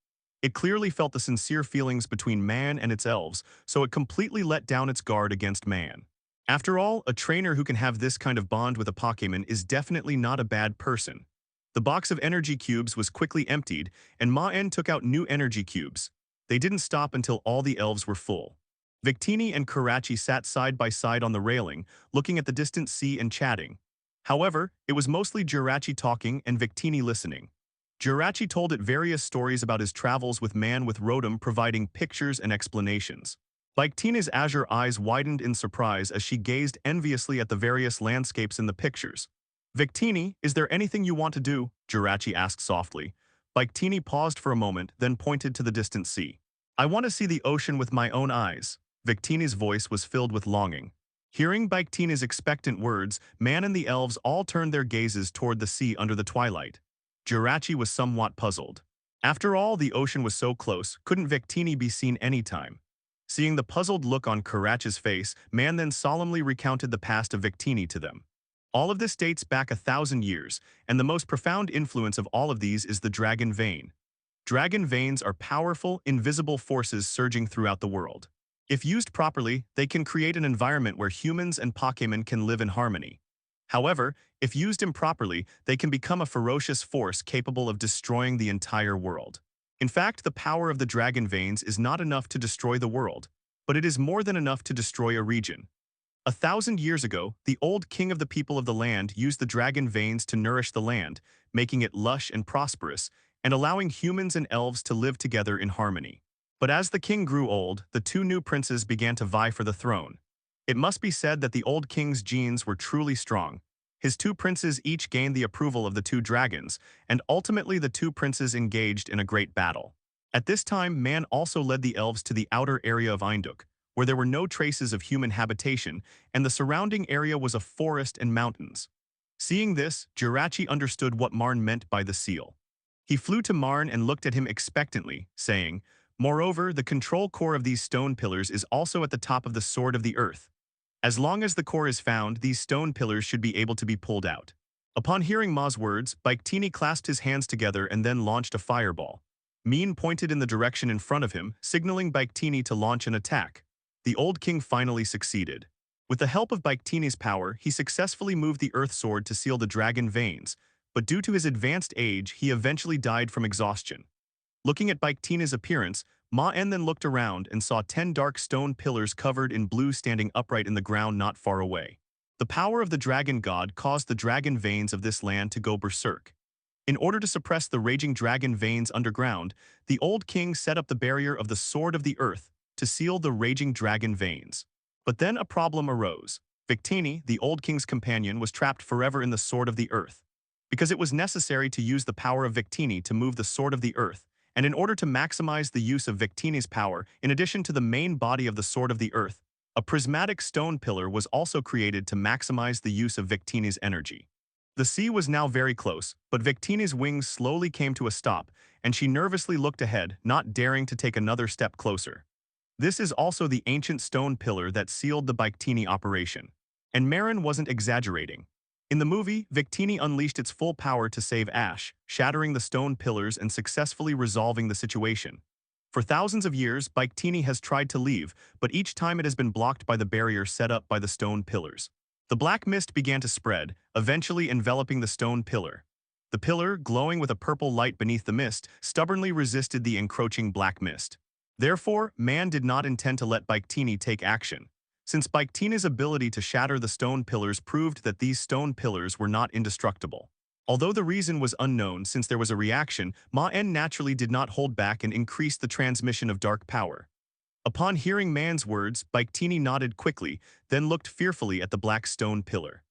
It clearly felt the sincere feelings between Maen and its elves, so it completely let down its guard against Maen. After all, a trainer who can have this kind of bond with a Pokémon is definitely not a bad person. The box of energy cubes was quickly emptied, and Maen took out new energy cubes. They didn't stop until all the elves were full. Victini and Karachi sat side by side on the railing, looking at the distant sea and chatting. However, it was mostly Jirachi talking and Victini listening. Jirachi told it various stories about his travels with Maen, with Rotom providing pictures and explanations. Victini's azure eyes widened in surprise as she gazed enviously at the various landscapes in the pictures. "Victini, is there anything you want to do?" Jirachi asked softly. Victini paused for a moment, then pointed to the distant sea. "I want to see the ocean with my own eyes." Victini's voice was filled with longing. Hearing Victini's expectant words, Maen and the elves all turned their gazes toward the sea under the twilight. Jirachi was somewhat puzzled. After all, the ocean was so close, couldn't Victini be seen anytime? Seeing the puzzled look on Karachi's face, Maen then solemnly recounted the past of Victini to them. All of this dates back 1,000 years, and the most profound influence of all of these is the Dragon Vein. Dragon Veins are powerful, invisible forces surging throughout the world. If used properly, they can create an environment where humans and Pokémon can live in harmony. However, if used improperly, they can become a ferocious force capable of destroying the entire world. In fact, the power of the Dragon Veins is not enough to destroy the world, but it is more than enough to destroy a region. 1,000 years ago, the old king of the people of the land used the Dragon Veins to nourish the land, making it lush and prosperous, and allowing humans and elves to live together in harmony. But as the king grew old, the two new princes began to vie for the throne. It must be said that the old king's genes were truly strong. His two princes each gained the approval of the two dragons, and ultimately the two princes engaged in a great battle. At this time, Maen also led the elves to the outer area of Eindhoek, where there were no traces of human habitation, and the surrounding area was a forest and mountains. Seeing this, Jirachi understood what Maen meant by the seal. He flew to Maen and looked at him expectantly, saying, "Moreover, the control core of these stone pillars is also at the top of the Sword of the Earth. As long as the core is found, these stone pillars should be able to be pulled out." Upon hearing Ma's words, Victini clasped his hands together and then launched a fireball. Maen pointed in the direction in front of him, signaling Victini to launch an attack. The old king finally succeeded. With the help of Victini's power, he successfully moved the earth sword to seal the dragon veins, but due to his advanced age, he eventually died from exhaustion. Looking at Victini's appearance, Maen then looked around and saw 10 dark stone pillars covered in blue standing upright in the ground not far away. The power of the dragon god caused the dragon veins of this land to go berserk. In order to suppress the raging dragon veins underground, the old king set up the barrier of the Sword of the Earth to seal the raging dragon veins. But then a problem arose. Victini, the old king's companion, was trapped forever in the Sword of the Earth. Because it was necessary to use the power of Victini to move the Sword of the Earth, and in order to maximize the use of Victini's power, in addition to the main body of the Sword of the Earth, a prismatic stone pillar was also created to maximize the use of Victini's energy. The sea was now very close, but Victini's wings slowly came to a stop, and she nervously looked ahead, not daring to take another step closer. This is also the ancient stone pillar that sealed the Victini operation. And Maen wasn't exaggerating. In the movie, Victini unleashed its full power to save Ash, shattering the stone pillars and successfully resolving the situation. For thousands of years, Victini has tried to leave, but each time it has been blocked by the barrier set up by the stone pillars. The black mist began to spread, eventually enveloping the stone pillar. The pillar, glowing with a purple light beneath the mist, stubbornly resisted the encroaching black mist. Therefore, Maen did not intend to let Victini take action, since Victini's ability to shatter the stone pillars proved that these stone pillars were not indestructible. Although the reason was unknown since there was a reaction, Maen naturally did not hold back and increased the transmission of dark power. Upon hearing Maen's words, Victini nodded quickly, then looked fearfully at the black stone pillar.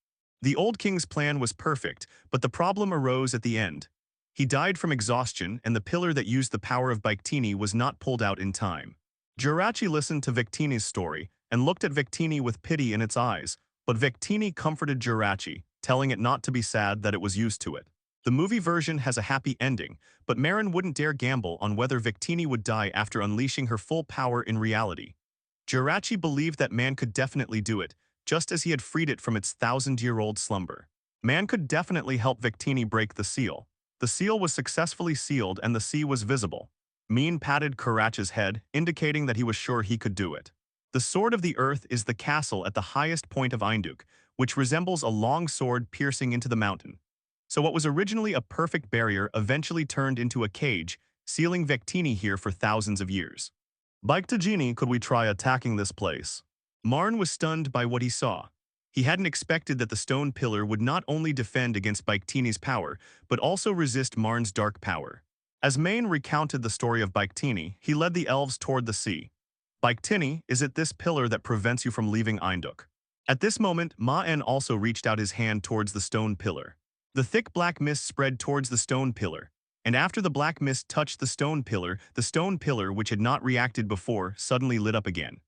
The old king's plan was perfect, but the problem arose at the end. He died from exhaustion, and the pillar that used the power of Victini was not pulled out in time. Jirachi listened to Victini's story and looked at Victini with pity in its eyes, but Victini comforted Jirachi, telling it not to be sad that it was used to it. The movie version has a happy ending, but Maen wouldn't dare gamble on whether Victini would die after unleashing her full power in reality. Jirachi believed that Maen could definitely do it, just as he had freed it from its 1,000-year-old slumber. Maen could definitely help Victini break the seal. The seal was successfully sealed and the sea was visible. Maen patted Karacha's head, indicating that he was sure he could do it. The Sword of the Earth is the castle at the highest point of Einduk, which resembles a long sword piercing into the mountain. So what was originally a perfect barrier eventually turned into a cage, sealing Victini here for thousands of years. Victini, could we try attacking this place? Maen was stunned by what he saw. He hadn't expected that the stone pillar would not only defend against Victini's power, but also resist Maen's dark power. As Maen recounted the story of Victini, he led the elves toward the sea. Victini, is it this pillar that prevents you from leaving Einduk? At this moment, Maen also reached out his hand towards the stone pillar. The thick black mist spread towards the stone pillar, and after the black mist touched the stone pillar, which had not reacted before, suddenly lit up again.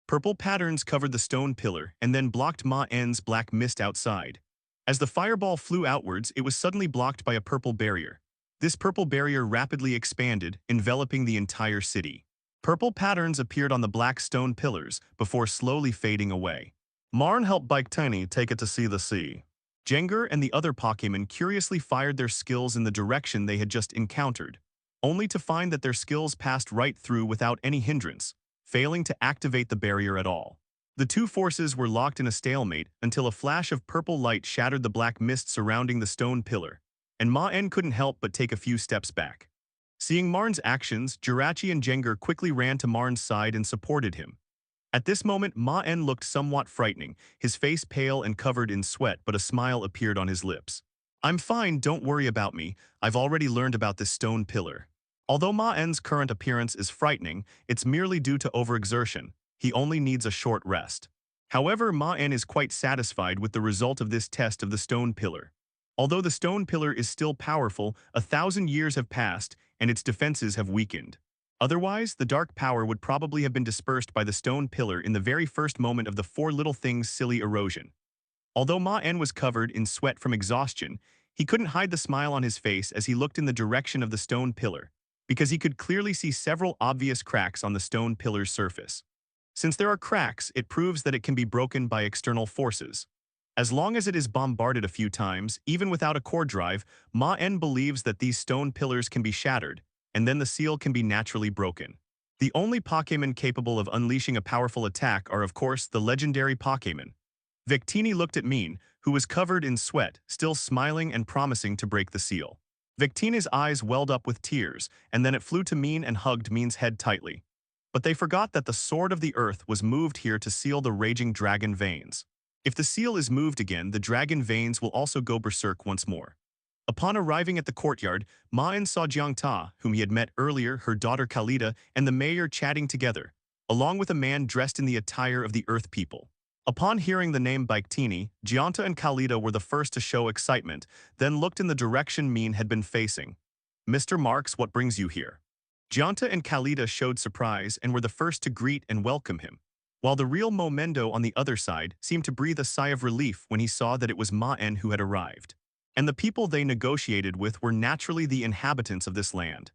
Purple patterns covered the stone pillar and then blocked Maen's black mist outside. As the fireball flew outwards, it was suddenly blocked by a purple barrier. This purple barrier rapidly expanded, enveloping the entire city. Purple patterns appeared on the black stone pillars before slowly fading away. Maen helped Victini take it to see the sea. Jengar and the other Pokémon curiously fired their skills in the direction they had just encountered, only to find that their skills passed right through without any hindrance, failing to activate the barrier at all. The two forces were locked in a stalemate until a flash of purple light shattered the black mist surrounding the stone pillar, and Maen couldn't help but take a few steps back. Seeing Maen's actions, Jirachi and Jengar quickly ran to Maen's side and supported him. At this moment, Maen looked somewhat frightening, his face pale and covered in sweat, but a smile appeared on his lips. I'm fine, don't worry about me, I've already learned about this stone pillar. Although Maen's current appearance is frightening, it's merely due to overexertion. He only needs a short rest. However, Maen is quite satisfied with the result of this test of the stone pillar. Although the stone pillar is still powerful, 1,000 years have passed and its defenses have weakened. Otherwise, the dark power would probably have been dispersed by the stone pillar in the very first moment of the Four Little Things' silly erosion. Although Maen was covered in sweat from exhaustion, he couldn't hide the smile on his face as he looked in the direction of the stone pillar, because he could clearly see several obvious cracks on the stone pillar's surface. Since there are cracks, it proves that it can be broken by external forces. As long as it is bombarded a few times, even without a core drive, Maen believes that these stone pillars can be shattered, and then the seal can be naturally broken. The only Pokémon capable of unleashing a powerful attack are of course the legendary Pokémon. Victini looked at Maen, who was covered in sweat, still smiling and promising to break the seal. Victini's eyes welled up with tears, and then it flew to Maen and hugged Maen's head tightly. But they forgot that the Sword of the Earth was moved here to seal the raging dragon veins. If the seal is moved again, the dragon veins will also go berserk once more. Upon arriving at the courtyard, Maen saw Jiangta, whom he had met earlier, her daughter Kalida, and the mayor chatting together, along with a man dressed in the attire of the Earth people. Upon hearing the name Victini, Jiangta and Kalida were the first to show excitement, then looked in the direction Maen had been facing. "Mr. Marks, what brings you here?" Jiangta and Kalida showed surprise and were the first to greet and welcome him, while the real Momendo on the other side seemed to breathe a sigh of relief when he saw that it was Maen who had arrived. And the people they negotiated with were naturally the inhabitants of this land.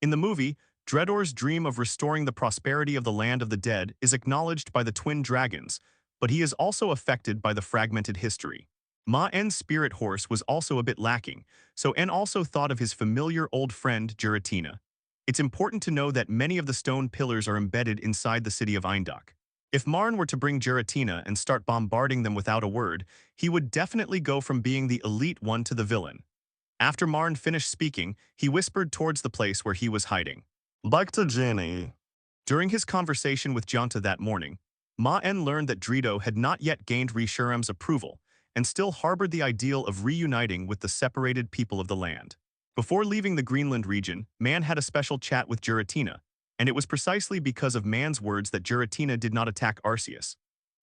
In the movie, Dredor's dream of restoring the prosperity of the land of the dead is acknowledged by the twin dragons, but he is also affected by the fragmented history. Maen's spirit horse was also a bit lacking, so En also thought of his familiar old friend Giratina. It's important to know that many of the stone pillars are embedded inside the city of Eindhoek. If Maen were to bring Giratina and start bombarding them without a word, he would definitely go from being the elite one to the villain. After Maen finished speaking, he whispered towards the place where he was hiding. "Back to Jenny." During his conversation with Jiangta that morning, Maen learned that Dreo had not yet gained Reshiram's approval and still harbored the ideal of reuniting with the separated people of the land. Before leaving the Greenland region, Maen had a special chat with Giratina, and it was precisely because of Maen's words that Giratina did not attack Arceus.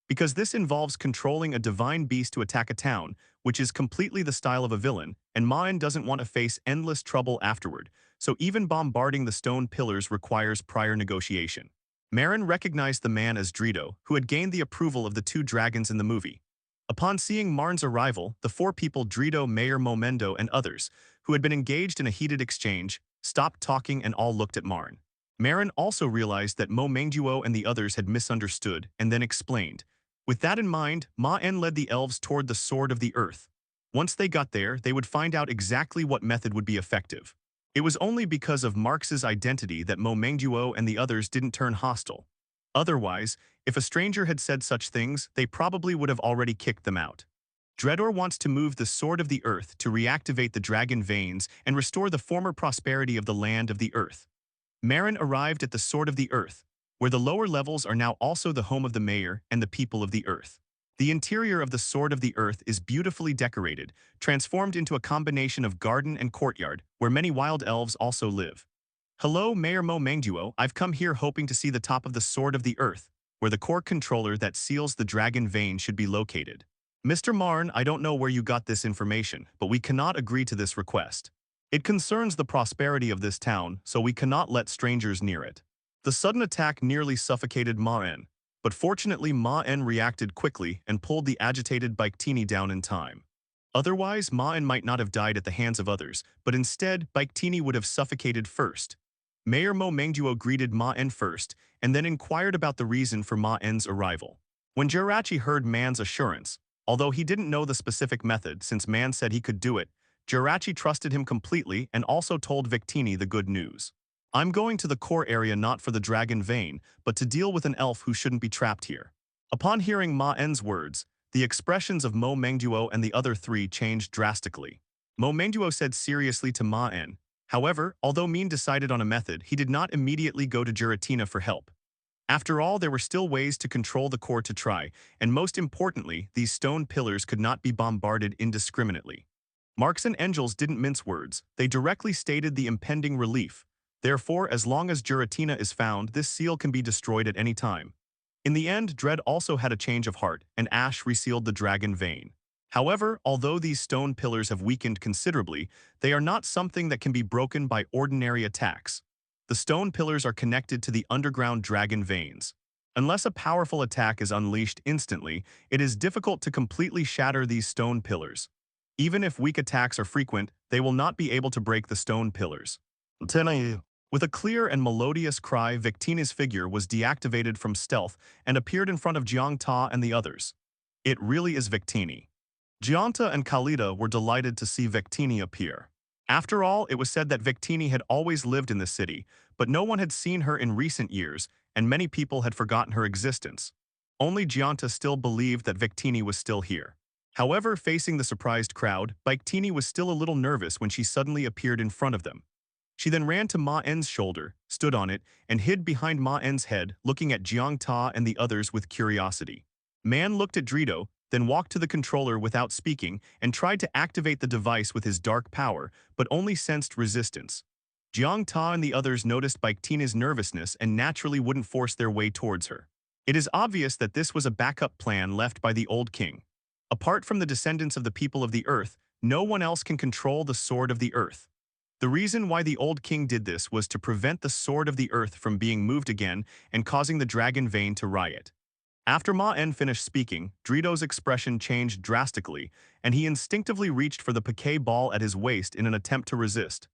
Because this involves controlling a divine beast to attack a town, which is completely the style of a villain, and Maen doesn't want to face endless trouble afterward, so even bombarding the stone pillars requires prior negotiation. Maen recognized the man as Dreo, who had gained the approval of the two dragons in the movie. Upon seeing Maen's arrival, the four people Dreo, Mayor Momendo, and others, who had been engaged in a heated exchange, stopped talking and all looked at Maen. Maen also realized that Momengduo and the others had misunderstood and then explained. With that in mind, Maen led the elves toward the Sword of the Earth. Once they got there, they would find out exactly what method would be effective. It was only because of Marx's identity that Momengduo and the others didn't turn hostile. Otherwise, if a stranger had said such things, they probably would have already kicked them out. Dredor wants to move the Sword of the Earth to reactivate the dragon veins and restore the former prosperity of the land of the Earth. Maen arrived at the Sword of the Earth, where the lower levels are now also the home of the mayor and the people of the Earth. The interior of the Sword of the Earth is beautifully decorated, transformed into a combination of garden and courtyard, where many wild elves also live. "Hello, Mayor Momengduo, I've come here hoping to see the top of the Sword of the Earth, where the core controller that seals the dragon vein should be located. Mr. Maen, I don't know where you got this information, but we cannot agree to this request. It concerns the prosperity of this town, so we cannot let strangers near it." The sudden attack nearly suffocated Maen, but fortunately Maen reacted quickly and pulled the agitated Victini down in time. Otherwise, Maen might not have died at the hands of others, but instead, Victini would have suffocated first. Mayor Momengduo greeted Maen first, and then inquired about the reason for Maen's arrival. When Jirachi heard Maen's assurance, although he didn't know the specific method since Maen said he could do it, Jirachi trusted him completely and also told Victini the good news. "I'm going to the core area not for the dragon vein, but to deal with an elf who shouldn't be trapped here." Upon hearing Maen's words, the expressions of Momengduo and the other three changed drastically. Momengduo said seriously to Maen. However, although Maen decided on a method, he did not immediately go to Giratina for help. After all, there were still ways to control the core to try, and most importantly, these stone pillars could not be bombarded indiscriminately. Marx and Engels didn't mince words, they directly stated the impending relief. Therefore, as long as Giratina is found, this seal can be destroyed at any time. In the end, Dredd also had a change of heart, and Ash resealed the dragon vein. However, although these stone pillars have weakened considerably, they are not something that can be broken by ordinary attacks. The stone pillars are connected to the underground dragon veins. Unless a powerful attack is unleashed instantly, it is difficult to completely shatter these stone pillars. Even if weak attacks are frequent, they will not be able to break the stone pillars. "Tenai." With a clear and melodious cry, Victini's figure was deactivated from stealth and appeared in front of Jiang Ta and the others. It really is Victini. Gianta and Khalida were delighted to see Victini appear. After all, it was said that Victini had always lived in the city, but no one had seen her in recent years, and many people had forgotten her existence. Only Gianta still believed that Victini was still here. However, facing the surprised crowd, Victini was still a little nervous when she suddenly appeared in front of them. She then ran to Maen's shoulder, stood on it, and hid behind Maen's head, looking at Jiangta and the others with curiosity. Maen looked at Dreo, then walked to the controller without speaking and tried to activate the device with his dark power, but only sensed resistance. Jiangta and the others noticed Victini's nervousness and naturally wouldn't force their way towards her. It is obvious that this was a backup plan left by the old king. Apart from the descendants of the people of the earth, no one else can control the sword of the earth. The reason why the old king did this was to prevent the sword of the earth from being moved again and causing the dragon vein to riot. After Maen finished speaking, Dreo's expression changed drastically, and he instinctively reached for the Poké ball at his waist in an attempt to resist.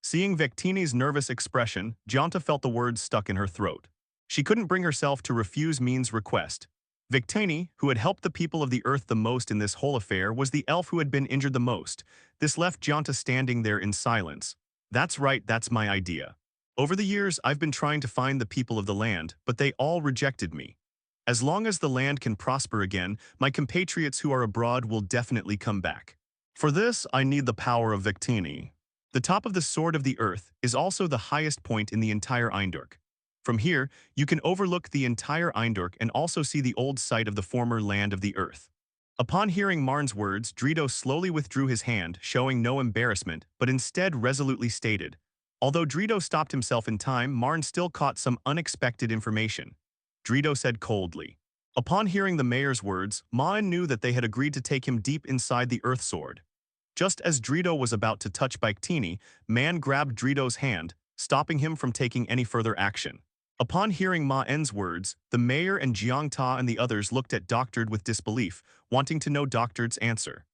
Seeing Victini's nervous expression, Gianta felt the words stuck in her throat. She couldn't bring herself to refuse Mean's request. Victini, who had helped the people of the earth the most in this whole affair, was the elf who had been injured the most. This left Gianta standing there in silence. That's right, that's my idea. Over the years, I've been trying to find the people of the land, but they all rejected me. As long as the land can prosper again, my compatriots who are abroad will definitely come back. For this, I need the power of Victini. The top of the Sword of the Earth is also the highest point in the entire Eindork. From here, you can overlook the entire Eindork and also see the old site of the former land of the earth. Upon hearing Marn's words, Dreo slowly withdrew his hand, showing no embarrassment, but instead resolutely stated. Although Dreo stopped himself in time, Marn still caught some unexpected information. Dreo said coldly. Upon hearing the mayor's words, Maen knew that they had agreed to take him deep inside the Earth Sword. Just as Dreo was about to touch Victini, Maen grabbed Dreo's hand, stopping him from taking any further action. Upon hearing Maen's words, the mayor and Jiangta and the others looked at Doctored with disbelief, wanting to know Doctored's answer.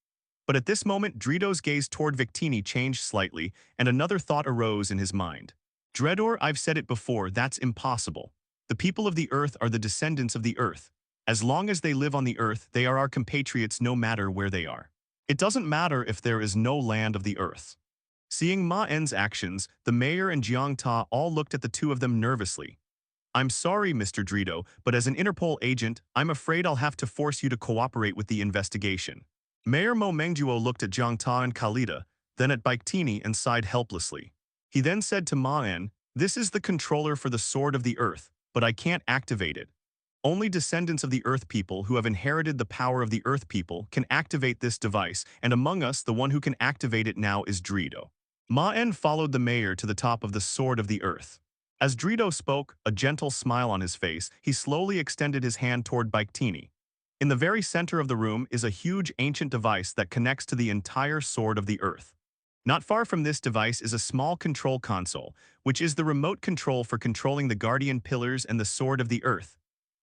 But at this moment, Dreo's gaze toward Victini changed slightly, and another thought arose in his mind. Dredor, I've said it before, that's impossible. The people of the earth are the descendants of the earth. As long as they live on the earth, they are our compatriots no matter where they are. It doesn't matter if there is no land of the earth. Seeing Maen's actions, the mayor and Jiangta all looked at the two of them nervously. I'm sorry, Mr. Dreo, but as an Interpol agent, I'm afraid I'll have to force you to cooperate with the investigation. Mayor Mo Mengduo looked at Jiangta and Khalida, then at Victini and sighed helplessly. He then said to Maen, this is the controller for the Sword of the Earth, but I can't activate it. Only descendants of the Earth people who have inherited the power of the Earth people can activate this device, and among us, the one who can activate it now is Dreo. Maen followed the mayor to the top of the Sword of the Earth. As Dreo spoke, a gentle smile on his face, he slowly extended his hand toward Victini. In the very center of the room is a huge ancient device that connects to the entire Sword of the Earth. Not far from this device is a small control console, which is the remote control for controlling the Guardian Pillars and the Sword of the Earth.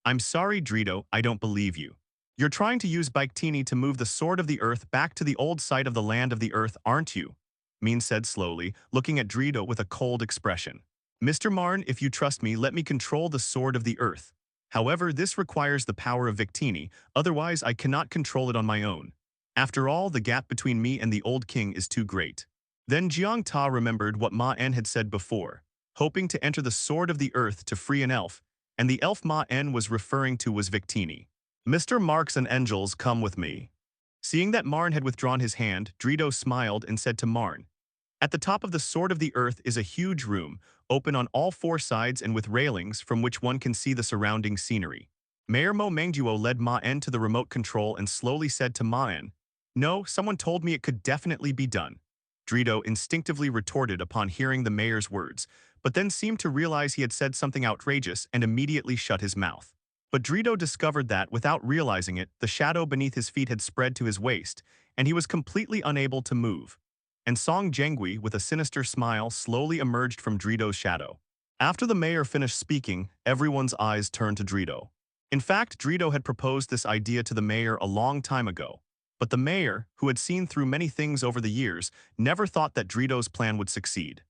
I'm sorry, Dreo, I don't believe you. You're trying to use Victini to move the Sword of the Earth back to the old site of the land of the Earth, aren't you? Mean said slowly, looking at Dreo with a cold expression. Mr. Marn, if you trust me, let me control the Sword of the Earth. However, this requires the power of Victini, otherwise I cannot control it on my own. After all, the gap between me and the old king is too great. Then Jiang Ta remembered what Maen had said before, hoping to enter the Sword of the Earth to free an elf, and the elf Maen was referring to was Victini. Mr. Marks and Angels, come with me. Seeing that Marn had withdrawn his hand, Dreo smiled and said to Marn, at the top of the Sword of the Earth is a huge room, open on all four sides and with railings from which one can see the surrounding scenery. Mayor Mo Mengduo led Maen to the remote control and slowly said to Maen, no, someone told me it could definitely be done. Dreo instinctively retorted upon hearing the mayor's words, but then seemed to realize he had said something outrageous and immediately shut his mouth. But Dreo discovered that, without realizing it, the shadow beneath his feet had spread to his waist, and he was completely unable to move. And Song Jengui, with a sinister smile, slowly emerged from Dreo's shadow. After the mayor finished speaking, everyone's eyes turned to Dreo. In fact, Dreo had proposed this idea to the mayor a long time ago. But the mayor, who had seen through many things over the years, never thought that Dreo's plan would succeed.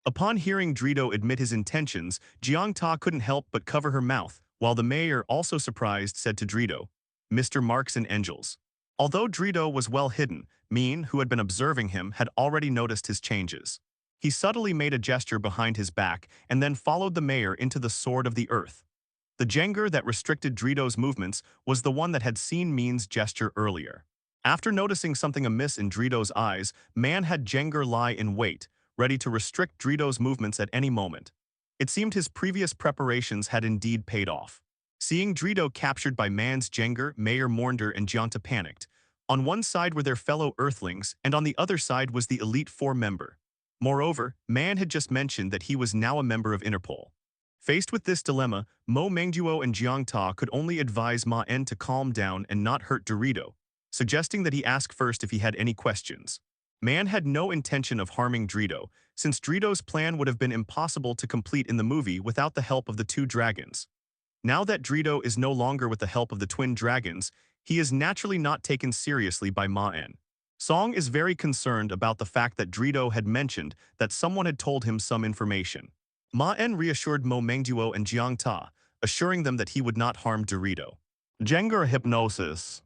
Upon hearing Dreo admit his intentions, Jiang Ta couldn't help but cover her mouth, while the mayor, also surprised, said to Dreo, Mr. Marks and Angels. Although Dreo was well hidden, Maen, who had been observing him, had already noticed his changes. He subtly made a gesture behind his back and then followed the mayor into the Sword of the Earth. The Jengar that restricted Dreo's movements was the one that had seen Maen's gesture earlier. After noticing something amiss in Dreo's eyes, Maen had Jengar lie in wait, ready to restrict Dreo's movements at any moment. It seemed his previous preparations had indeed paid off. Seeing Dreo captured by Maen's Jengar, Mayor Mornder and Gianta panicked. On one side were their fellow Earthlings, and on the other side was the Elite Four member. Moreover, Maen had just mentioned that he was now a member of Interpol. Faced with this dilemma, Mo Mengduo and Jiang Ta could only advise Maen to calm down and not hurt Dreo, suggesting that he ask first if he had any questions. Maen had no intention of harming Dreo, since Dreo's plan would have been impossible to complete in the movie without the help of the two dragons. Now that Dreo is no longer with the help of the twin dragons, he is naturally not taken seriously by Maen. Song is very concerned about the fact that Dreo had mentioned that someone had told him some information. Maen reassured Mo Mengduo and Jiang Ta, assuring them that he would not harm Dreo. Jengar hypnosis.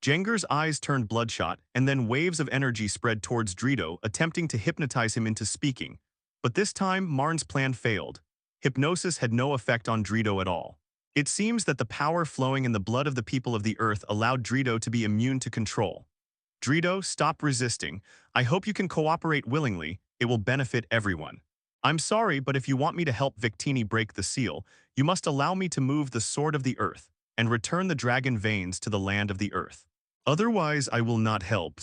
Jengar's eyes turned bloodshot, and then waves of energy spread towards Dreo, attempting to hypnotize him into speaking. But this time, Marn's plan failed. Hypnosis had no effect on Dreo at all. It seems that the power flowing in the blood of the people of the earth allowed Dreo to be immune to control. Dreo, stop resisting. I hope you can cooperate willingly. It will benefit everyone. I'm sorry, but if you want me to help Victini break the seal, you must allow me to move the Sword of the Earth and return the dragon veins to the land of the earth. Otherwise, I will not help.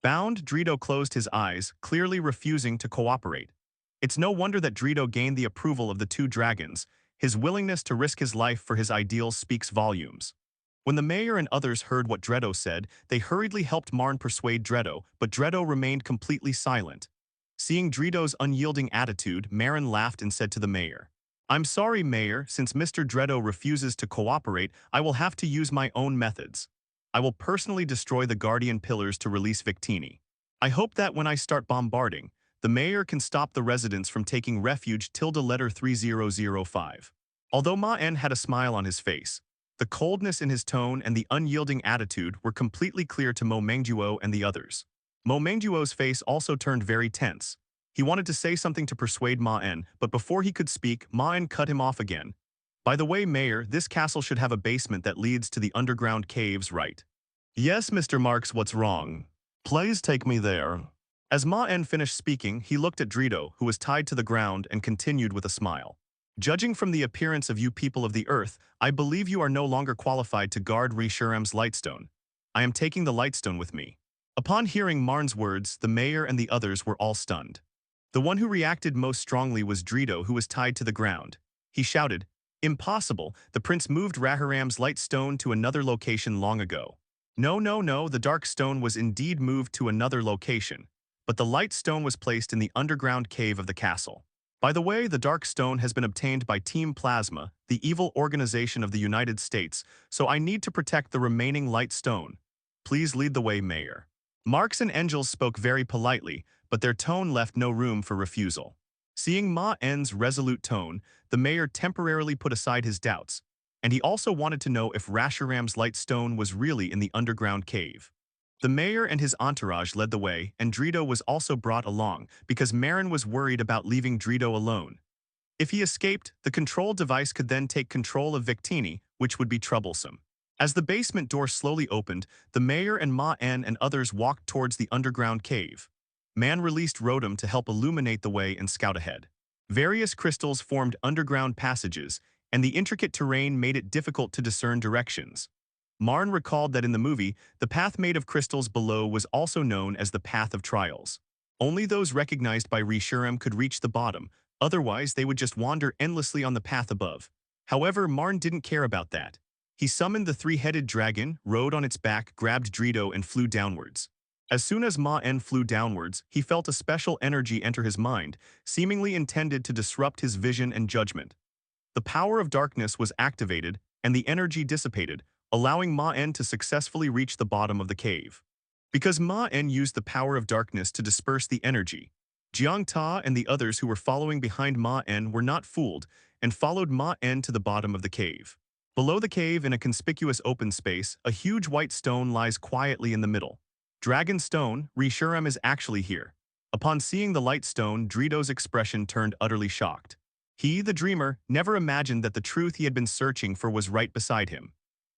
Bound, Dreo closed his eyes, clearly refusing to cooperate. It's no wonder that Dreo gained the approval of the two dragons. His willingness to risk his life for his ideals speaks volumes. When the mayor and others heard what Dreo said, they hurriedly helped Marn persuade Dreo, but Dreo remained completely silent. Seeing Dreo's unyielding attitude, Maen laughed and said to the mayor, I'm sorry, Mayor, since Mr. Dreo refuses to cooperate, I will have to use my own methods. I will personally destroy the Guardian Pillars to release Victini. I hope that when I start bombarding, the mayor can stop the residents from taking refuge ~3005. Although Maen had a smile on his face, the coldness in his tone and the unyielding attitude were completely clear to Mo Mengduo and the others. Mo Mengduo's face also turned very tense. He wanted to say something to persuade Maen, but before he could speak, Maen cut him off again. By the way, Mayor, this castle should have a basement that leads to the underground caves, right? Yes, Mr. Marks, what's wrong? Please take me there. As Maen finished speaking, he looked at Dreo, who was tied to the ground, and continued with a smile. Judging from the appearance of you people of the earth, I believe you are no longer qualified to guard Kyurem's Lightstone. I am taking the Lightstone with me. Upon hearing Marn's words, the mayor and the others were all stunned. The one who reacted most strongly was Dreo, who was tied to the ground. He shouted, Impossible, the prince moved Kyurem's Lightstone to another location long ago. No, the Dark Stone was indeed moved to another location. But the light stone was placed in the underground cave of the castle. By the way, the Dark Stone has been obtained by Team Plasma, the evil organization of the United States, so I need to protect the remaining light stone. Please lead the way, Mayor. Marks and Angels spoke very politely, but their tone left no room for refusal. Seeing Maen's resolute tone, the mayor temporarily put aside his doubts, and he also wanted to know if Kyurem's light stone was really in the underground cave. The mayor and his entourage led the way, and Dreo was also brought along because Maen was worried about leaving Dreo alone. If he escaped, the control device could then take control of Victini, which would be troublesome. As the basement door slowly opened, the mayor and Maen and others walked towards the underground cave. Maen released Rotom to help illuminate the way and scout ahead. Various crystals formed underground passages, and the intricate terrain made it difficult to discern directions. Marn recalled that in the movie, the path made of crystals below was also known as the Path of Trials. Only those recognized by Kyurem could reach the bottom, otherwise they would just wander endlessly on the path above. However, Marn didn't care about that. He summoned the three-headed dragon, rode on its back, grabbed Dreo, and flew downwards. As soon as Maen flew downwards, he felt a special energy enter his mind, seemingly intended to disrupt his vision and judgment. The power of darkness was activated, and the energy dissipated, allowing Maen to successfully reach the bottom of the cave. Because Maen used the power of darkness to disperse the energy, Jiang Ta and the others who were following behind Maen were not fooled and followed Maen to the bottom of the cave. Below the cave in a conspicuous open space, a huge white stone lies quietly in the middle. Dragon Stone, Kyurem is actually here. Upon seeing the light stone, Dreo's expression turned utterly shocked. He, the dreamer, never imagined that the truth he had been searching for was right beside him.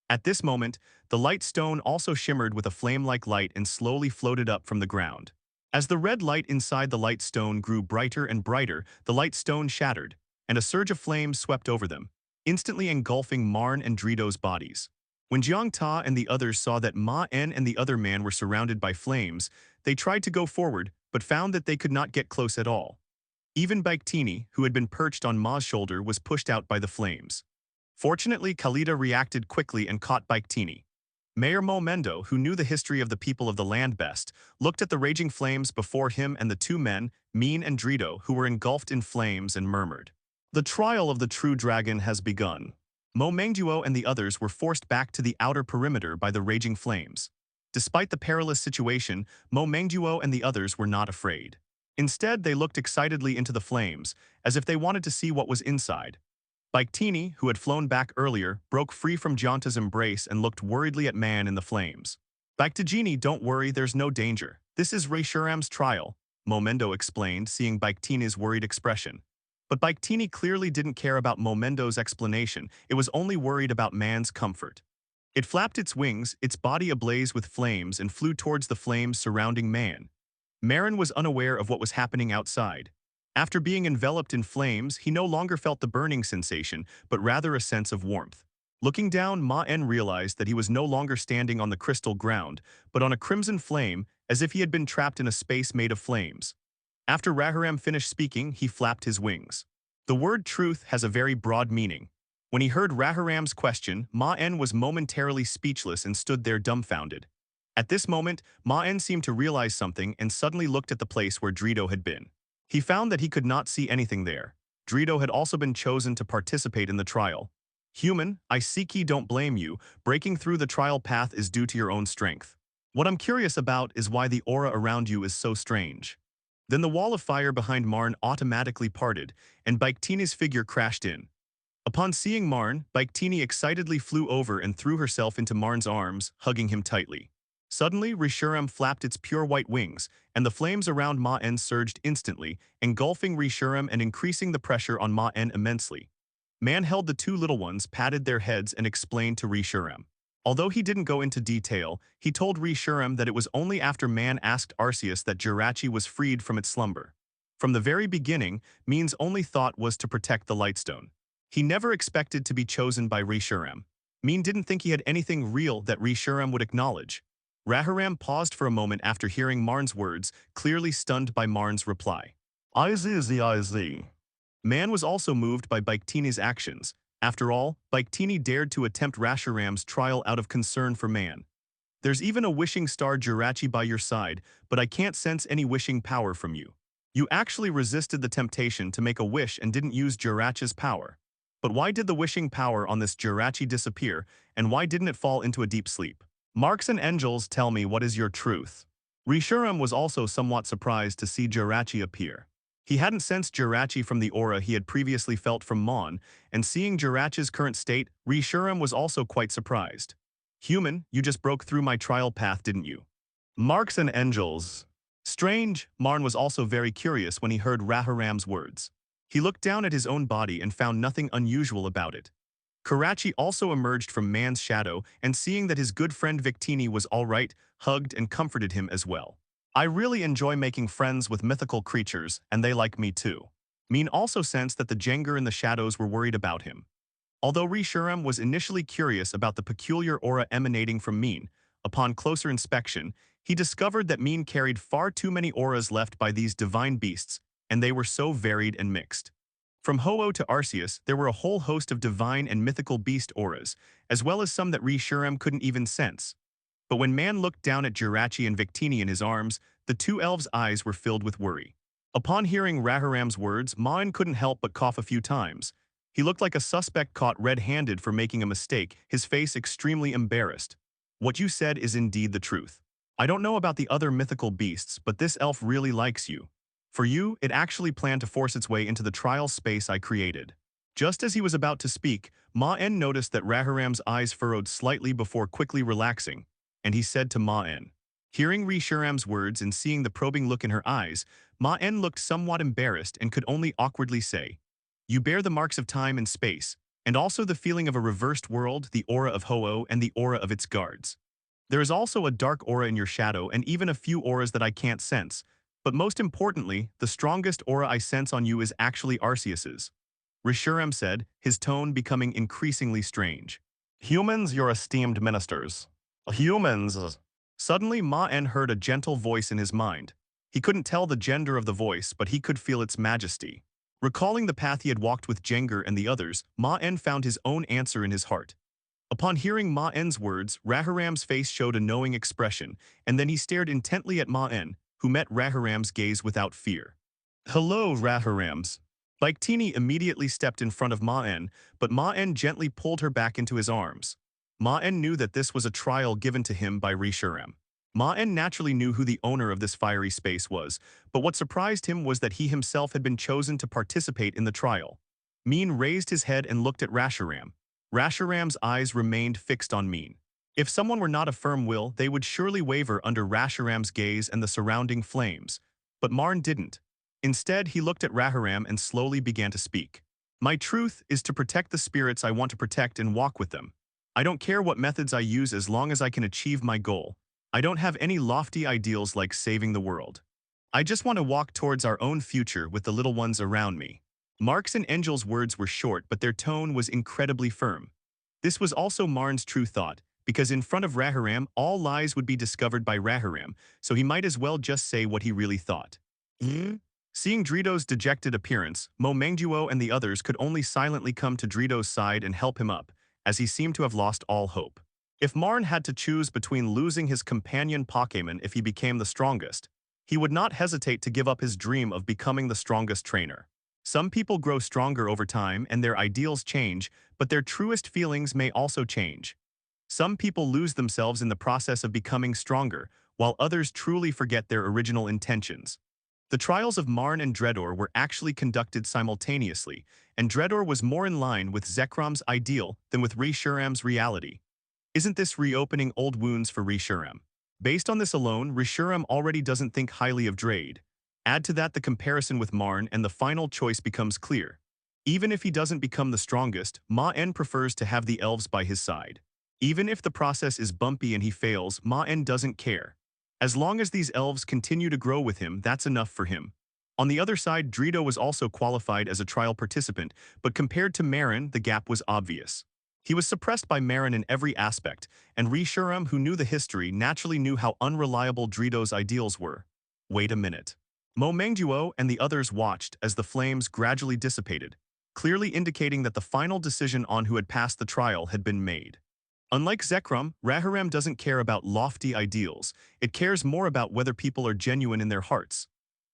At this moment, the light stone also shimmered with a flame-like light and slowly floated up from the ground. As the red light inside the light stone grew brighter and brighter, the light stone shattered, and a surge of flames swept over them, instantly engulfing Maen and Dreo's bodies. When Jiang Ta and the others saw that Maen and the other man were surrounded by flames, they tried to go forward, but found that they could not get close at all. Even Victini, who had been perched on Ma's shoulder, was pushed out by the flames. Fortunately, Khalida reacted quickly and caught Victini. Mayor Momendo, who knew the history of the people of the land best, looked at the raging flames before him and the two men, Maen and Dreo, who were engulfed in flames, and murmured, "The trial of the true dragon has begun." Momengduo and the others were forced back to the outer perimeter by the raging flames. Despite the perilous situation, Momengduo and the others were not afraid. Instead, they looked excitedly into the flames, as if they wanted to see what was inside. Victini, who had flown back earlier, broke free from Jianta's embrace and looked worriedly at Maen in the flames. "Victini, don't worry, there's no danger. This is Kyurem's trial," Momendo explained, seeing Victini's worried expression. But Victini clearly didn't care about Momendo's explanation, it was only worried about Maen's comfort. It flapped its wings, its body ablaze with flames, and flew towards the flames surrounding Maen. Maen was unaware of what was happening outside. After being enveloped in flames, he no longer felt the burning sensation, but rather a sense of warmth. Looking down, Maen realized that he was no longer standing on the crystal ground, but on a crimson flame, as if he had been trapped in a space made of flames. After Kyurem finished speaking, he flapped his wings. The word truth has a very broad meaning. When he heard Kyurem's question, Maen was momentarily speechless and stood there dumbfounded. At this moment, Maen seemed to realize something and suddenly looked at the place where Dreo had been. He found that he could not see anything there. Dreo had also been chosen to participate in the trial. "Human, I seek don't blame you. Breaking through the trial path is due to your own strength. What I'm curious about is why the aura around you is so strange." Then the wall of fire behind Maen automatically parted, and Victini's figure crashed in. Upon seeing Maen, Victini excitedly flew over and threw herself into Maen's arms, hugging him tightly. Suddenly, Kyurem flapped its pure white wings, and the flames around Maen surged instantly, engulfing Kyurem and increasing the pressure on Maen immensely. Maen held the two little ones, patted their heads, and explained to Kyurem. Although he didn't go into detail, he told Kyurem that it was only after Maen asked Arceus that Jirachi was freed from its slumber. From the very beginning, Maen's only thought was to protect the Lightstone. He never expected to be chosen by Kyurem. Maen didn't think he had anything real that Kyurem would acknowledge. Kyurem paused for a moment after hearing Maen's words, clearly stunned by Maen's reply. "IZ." Maen was also moved by Victini's actions. After all, Victini dared to attempt Kyurem's trial out of concern for Maen. "There's even a wishing star Jirachi by your side, but I can't sense any wishing power from you. You actually resisted the temptation to make a wish and didn't use Jirachi's power. But why did the wishing power on this Jirachi disappear, and why didn't it fall into a deep sleep? Marks and angels, tell me, what is your truth?" Kyurem was also somewhat surprised to see Jirachi appear. He hadn't sensed Jirachi from the aura he had previously felt from Maen, and seeing Jirachi's current state, Kyurem was also quite surprised. "Human, you just broke through my trial path, didn't you?" "Marks and angels." Strange, Maen was also very curious when he heard Kyurem's words. He looked down at his own body and found nothing unusual about it. Karachi also emerged from Maen's shadow, and seeing that his good friend Victini was all right, hugged and comforted him as well. "I really enjoy making friends with mythical creatures, and they like me too." Maen also sensed that the Jengar in the shadows were worried about him. Although Kyurem was initially curious about the peculiar aura emanating from Maen, upon closer inspection, he discovered that Maen carried far too many auras left by these divine beasts, and they were so varied and mixed. From Ho-Oh to Arceus, there were a whole host of divine and mythical beast auras, as well as some that Kyurem couldn't even sense. But when Maen looked down at Jirachi and Victini in his arms, the two elves' eyes were filled with worry. Upon hearing Kyurem's words, Maen couldn't help but cough a few times. He looked like a suspect caught red-handed for making a mistake, his face extremely embarrassed. "What you said is indeed the truth. I don't know about the other mythical beasts, but this elf really likes you. For you, it actually planned to force its way into the trial space I created." Just as he was about to speak, Maen noticed that Raharam's eyes furrowed slightly before quickly relaxing, and he said to Maen. Hearing Reshiram's words and seeing the probing look in her eyes, Maen looked somewhat embarrassed and could only awkwardly say, "You bear the marks of time and space, and also the feeling of a reversed world, the aura of Ho-Oh and the aura of its guards. There is also a dark aura in your shadow and even a few auras that I can't sense, but most importantly, the strongest aura I sense on you is actually Arceus's." Reshiram said, his tone becoming increasingly strange. "Humans, your esteemed ministers. Humans." Suddenly, Maen heard a gentle voice in his mind. He couldn't tell the gender of the voice, but he could feel its majesty. Recalling the path he had walked with Jengar and the others, Maen found his own answer in his heart. Upon hearing Maen's words, Raharam's face showed a knowing expression, and then he stared intently at Maen, who met Raharam's gaze without fear. "Hello, Raharams." Victini immediately stepped in front of Maen, but Maen gently pulled her back into his arms. Maen knew that this was a trial given to him by Reshiram. Maen naturally knew who the owner of this fiery space was, but what surprised him was that he himself had been chosen to participate in the trial. Maen raised his head and looked at Reshiram. Reshiram's eyes remained fixed on Maen. If someone were not a firm will, they would surely waver under Reshiram's gaze and the surrounding flames. But Maen didn't. Instead, he looked at Raharam and slowly began to speak. "My truth is to protect the spirits I want to protect and walk with them. I don't care what methods I use as long as I can achieve my goal. I don't have any lofty ideals like saving the world. I just want to walk towards our own future with the little ones around me." Mark's and Angel's words were short, but their tone was incredibly firm. This was also Maen's true thought, because in front of Raharam, all lies would be discovered by Raharam, so he might as well just say what he really thought. Seeing Dreo's dejected appearance, Momengduo and the others could only silently come to Dreo's side and help him up, as he seemed to have lost all hope. If Maen had to choose between losing his companion Pokémon if he became the strongest, he would not hesitate to give up his dream of becoming the strongest trainer. Some people grow stronger over time and their ideals change, but their truest feelings may also change. Some people lose themselves in the process of becoming stronger, while others truly forget their original intentions. The trials of Maen and Dreo were actually conducted simultaneously, and Dreo was more in line with Zekram's ideal than with Reshiram's reality. Isn't this reopening old wounds for Reshiram? Based on this alone, Reshiram already doesn't think highly of Dreo. Add to that the comparison with Maen and the final choice becomes clear. Even if he doesn't become the strongest, Maen prefers to have the elves by his side. Even if the process is bumpy and he fails, Maen doesn't care. As long as these elves continue to grow with him, that's enough for him. On the other side, Dreo was also qualified as a trial participant, but compared to Maen, the gap was obvious. He was suppressed by Maen in every aspect, and Reshiram, who knew the history, naturally knew how unreliable Dreo's ideals were. Wait a minute. Momengduo and the others watched as the flames gradually dissipated, clearly indicating that the final decision on who had passed the trial had been made. Unlike Zekrom, Raharam doesn't care about lofty ideals, it cares more about whether people are genuine in their hearts.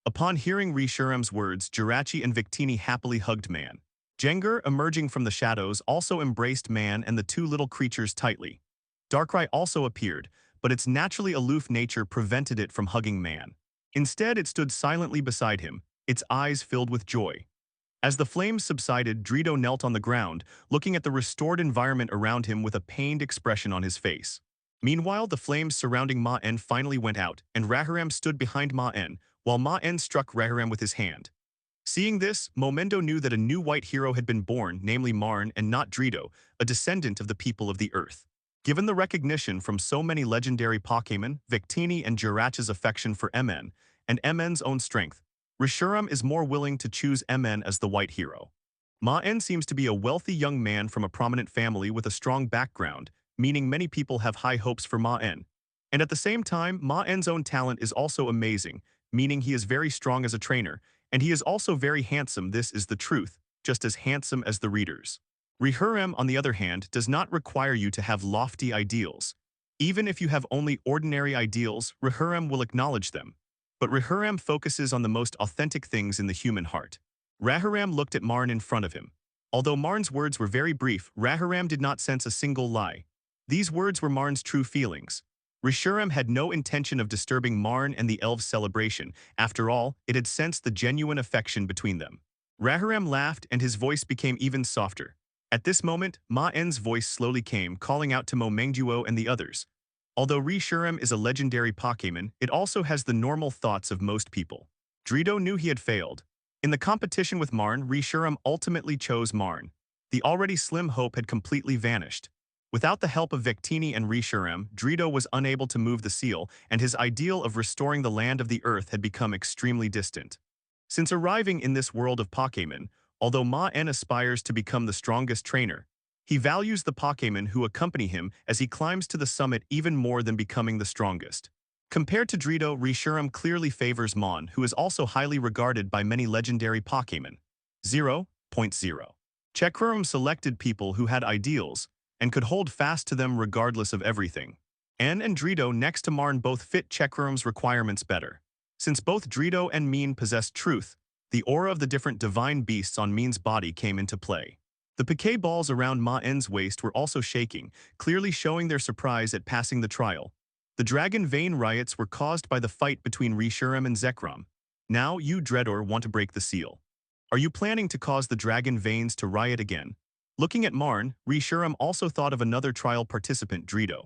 Upon hearing Reshiram's words, Jirachi and Victini happily hugged Maen. Jengar, emerging from the shadows, also embraced Maen and the two little creatures tightly. Darkrai also appeared, but its naturally aloof nature prevented it from hugging Maen. Instead, it stood silently beside him, its eyes filled with joy. As the flames subsided, Dreo knelt on the ground, looking at the restored environment around him with a pained expression on his face. Meanwhile, the flames surrounding Maen finally went out, and Raharam stood behind Maen, while Maen struck Raharam with his hand. Seeing this, Momendo knew that a new white hero had been born, namely Maen and not Dreo, a descendant of the people of the earth. Given the recognition from so many legendary Pokémon, Victini and Jirachi's affection for Maen, and Maen's own strength, Reshiram is more willing to choose Maen as the white hero. Maen seems to be a wealthy young man from a prominent family with a strong background, meaning many people have high hopes for Maen. And at the same time, Maen's own talent is also amazing, meaning he is very strong as a trainer, and he is also very handsome. This is the truth, just as handsome as the readers. Reshiram, on the other hand, does not require you to have lofty ideals. Even if you have only ordinary ideals, Reshiram will acknowledge them. But Reshiram focuses on the most authentic things in the human heart. Raharam looked at Maen in front of him. Although Maen's words were very brief, Raharam did not sense a single lie. These words were Maen's true feelings. Reshiram had no intention of disturbing Maen and the elves' celebration. After all, it had sensed the genuine affection between them. Raharam laughed and his voice became even softer. At this moment, Maen's voice slowly came, calling out to Momengduo and the others. Although Reshiram is a legendary Pokémon, it also has the normal thoughts of most people. Dreo knew he had failed. In the competition with Maen, Reshiram ultimately chose Maen. The already slim hope had completely vanished. Without the help of Victini and Reshiram, Dreo was unable to move the seal, and his ideal of restoring the land of the earth had become extremely distant. Since arriving in this world of Pokémon, although Maen aspires to become the strongest trainer, he values the Pokémon who accompany him as he climbs to the summit even more than becoming the strongest. Compared to Dreo, Reshiram clearly favors Maen, who is also highly regarded by many legendary Pokémon. 0.0. Kyurem selected people who had ideals and could hold fast to them regardless of everything. Maen and Dreo next to Maen both fit Kyurem's requirements better. Since both Dreo and Maen possessed truth, the aura of the different divine beasts on Maen's body came into play. The Piquet balls around Maen's waist were also shaking, clearly showing their surprise at passing the trial. The Dragon Vein riots were caused by the fight between Reshiram and Zekrom. Now you, Dredor, want to break the seal. Are you planning to cause the Dragon Veins to riot again? Looking at Maen, Reshiram also thought of another trial participant, Dreo.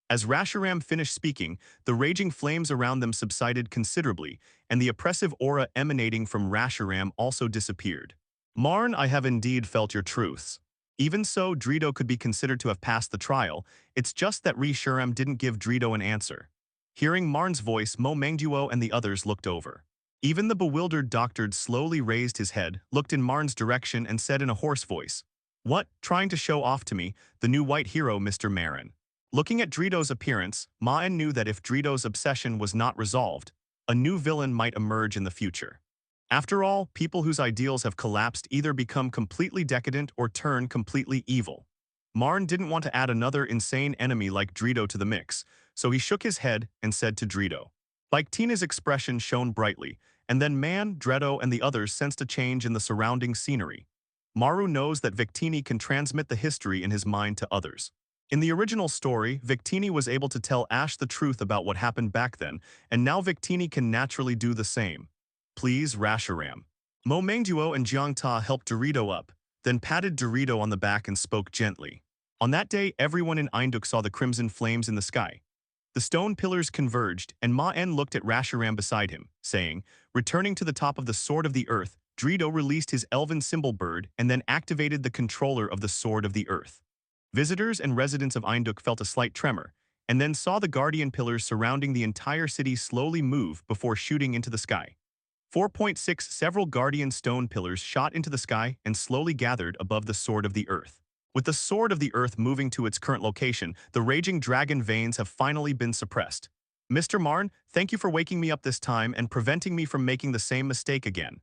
As Reshiram finished speaking, the raging flames around them subsided considerably, and the oppressive aura emanating from Reshiram also disappeared. Maen, I have indeed felt your truths. Even so, Dreo could be considered to have passed the trial. It's just that Reshiram didn't give Dreo an answer. Hearing Maen's voice, Momengduo and the others looked over. Even the bewildered doctor slowly raised his head, looked in Maen's direction and said in a hoarse voice, "What, trying to show off to me, the new white hero, Mr. Maen?" Looking at Dreo's appearance, Maen knew that if Dreo's obsession was not resolved, a new villain might emerge in the future. After all, people whose ideals have collapsed either become completely decadent or turn completely evil. Maen didn't want to add another insane enemy like Dreo to the mix, so he shook his head and said to Dreo. Victini's expression shone brightly, and then Maen, Dreo, and the others sensed a change in the surrounding scenery. Maru knows that Victini can transmit the history in his mind to others. In the original story, Victini was able to tell Ash the truth about what happened back then, and now Victini can naturally do the same. Please, Reshiram. Momengduo and Jiangta helped Dreo up, then patted Dreo on the back and spoke gently. On that day, everyone in Eindhoek saw the crimson flames in the sky. The stone pillars converged, and Maen looked at Reshiram beside him, saying, returning to the top of the Sword of the Earth, Dreo released his elven symbol bird and then activated the controller of the Sword of the Earth. Visitors and residents of Eindhoek felt a slight tremor, and then saw the guardian pillars surrounding the entire city slowly move before shooting into the sky. 4.6 Several guardian stone pillars shot into the sky and slowly gathered above the Sword of the Earth. With the Sword of the Earth moving to its current location, the raging dragon veins have finally been suppressed. Mr. Maen, thank you for waking me up this time and preventing me from making the same mistake again.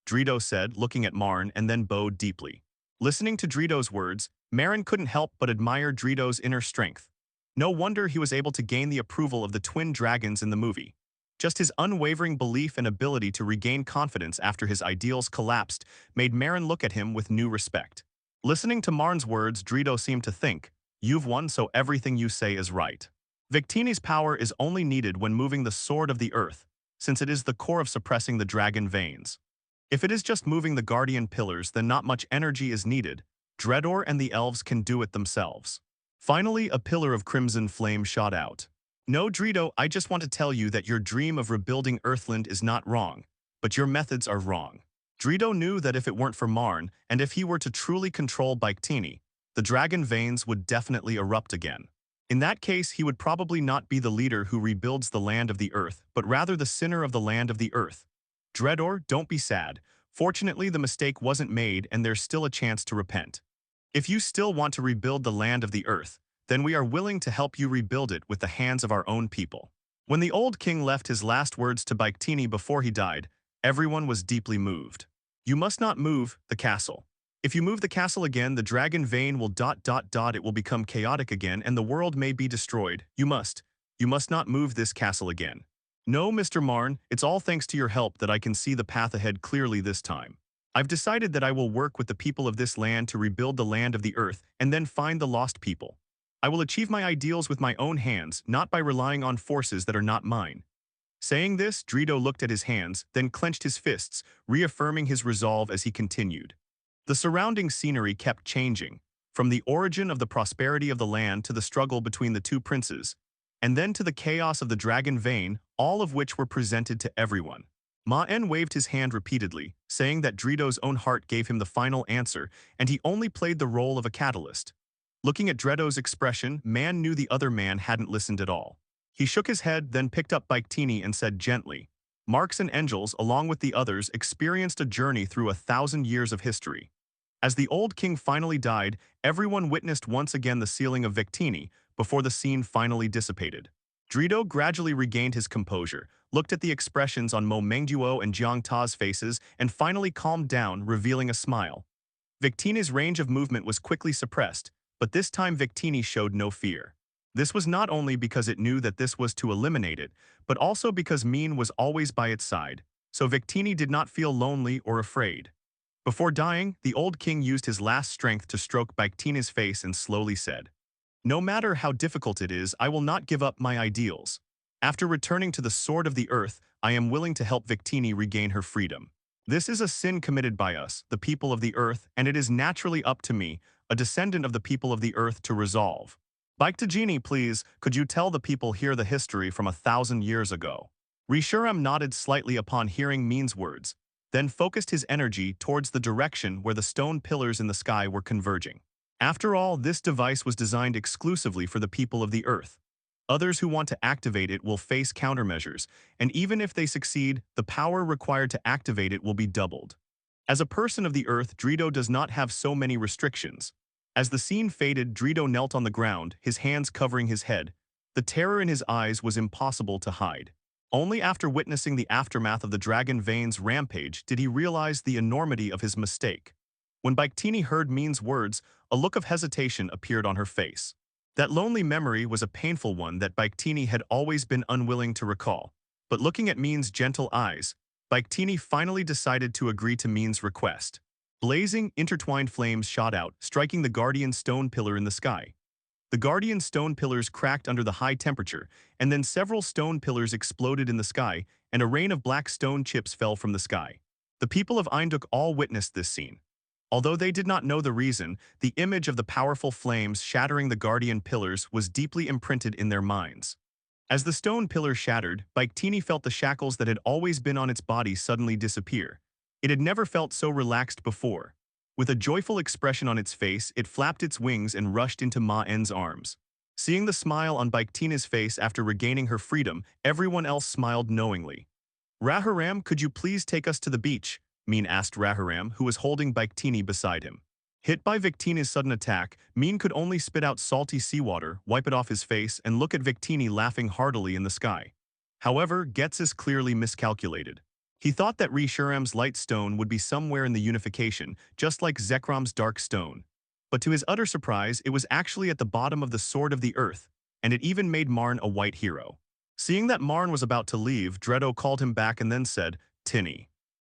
Dreo said, looking at Maen, and then bowed deeply. Listening to Dreo's words, Maen couldn't help but admire Dreo's inner strength. No wonder he was able to gain the approval of the twin dragons in the movie. Just his unwavering belief and ability to regain confidence after his ideals collapsed made Maen look at him with new respect. Listening to Maen's words, Dreo seemed to think, "You've won, so everything you say is right." Victini's power is only needed when moving the Sword of the Earth, since it is the core of suppressing the dragon veins. If it is just moving the guardian pillars, then not much energy is needed. Dredor and the elves can do it themselves. Finally, a pillar of crimson flame shot out. No, Dreo, I just want to tell you that your dream of rebuilding Earthland is not wrong, but your methods are wrong. Dreo knew that if it weren't for Maen, and if he were to truly control Victini, the dragon veins would definitely erupt again. In that case, he would probably not be the leader who rebuilds the land of the earth, but rather the sinner of the land of the earth. Dredor, don't be sad. Fortunately, the mistake wasn't made and there's still a chance to repent. If you still want to rebuild the land of the earth, then we are willing to help you rebuild it with the hands of our own people. When the old king left his last words to Victini before he died, everyone was deeply moved. You must not move the castle. If you move the castle again, the dragon vein will ... it will become chaotic again and the world may be destroyed. You must not move this castle again. No, Mr. Maen, it's all thanks to your help that I can see the path ahead clearly this time. I've decided that I will work with the people of this land to rebuild the land of the earth and then find the lost people. I will achieve my ideals with my own hands, not by relying on forces that are not mine. Saying this, Dreo looked at his hands, then clenched his fists, reaffirming his resolve as he continued. The surrounding scenery kept changing, from the origin of the prosperity of the land to the struggle between the two princes, and then to the chaos of the dragon vein, all of which were presented to everyone. Maen waved his hand repeatedly, saying that Dreo's own heart gave him the final answer, and he only played the role of a catalyst. Looking at Dreo's expression, Maen knew the other man hadn't listened at all. He shook his head, then picked up Victini and said gently, "Marks and Angels, along with the others, experienced a journey through 1,000 years of history. As the old king finally died, everyone witnessed once again the sealing of Victini before the scene finally dissipated." Dreo gradually regained his composure, looked at the expressions on Mo Mengduo and Jiang Ta's faces, and finally calmed down, revealing a smile. Victini's range of movement was quickly suppressed, but this time Victini showed no fear. This was not only because it knew that this was to eliminate it, but also because Maen was always by its side, so Victini did not feel lonely or afraid. Before dying, the old king used his last strength to stroke Victini's face and slowly said, "No matter how difficult it is, I will not give up my ideals. After returning to the Sword of the Earth, I am willing to help Victini regain her freedom. This is a sin committed by us, the people of the Earth, and it is naturally up to me, a descendant of the people of the Earth, to resolve." "Victini, please, could you tell the people here the history from 1,000 years ago?" Kyurem nodded slightly upon hearing Maen's words, then focused his energy towards the direction where the stone pillars in the sky were converging. After all, this device was designed exclusively for the people of the Earth. Others who want to activate it will face countermeasures, and even if they succeed, the power required to activate it will be doubled. As a person of the Earth, Dreo does not have so many restrictions. As the scene faded, Dreo knelt on the ground, his hands covering his head. The terror in his eyes was impossible to hide. Only after witnessing the aftermath of the Dragon Vein's rampage did he realize the enormity of his mistake. When Victini heard Maen's words, a look of hesitation appeared on her face. That lonely memory was a painful one that Victini had always been unwilling to recall. But looking at Maen's gentle eyes, Victini finally decided to agree to Maen's request. Blazing, intertwined flames shot out, striking the guardian stone pillar in the sky. The guardian stone pillars cracked under the high temperature, and then several stone pillars exploded in the sky, and a rain of black stone chips fell from the sky. The people of Eindhoek all witnessed this scene. Although they did not know the reason, the image of the powerful flames shattering the guardian pillars was deeply imprinted in their minds. As the stone pillar shattered, Victini felt the shackles that had always been on its body suddenly disappear. It had never felt so relaxed before. With a joyful expression on its face, it flapped its wings and rushed into Maen's arms. Seeing the smile on Victini's face after regaining her freedom, everyone else smiled knowingly. "Rahuram, could you please take us to the beach?" Maen asked Rahuram, who was holding Victini beside him. Hit by Victini's sudden attack, Maen could only spit out salty seawater, wipe it off his face, and look at Victini laughing heartily in the sky. However, Ghetsis clearly miscalculated. He thought that Kyurem's light stone would be somewhere in the unification, just like Zekram's dark stone. But to his utter surprise, it was actually at the bottom of the Sword of the Earth, and it even made Maen a white hero. Seeing that Maen was about to leave, Dreo called him back and then said, "Tinny.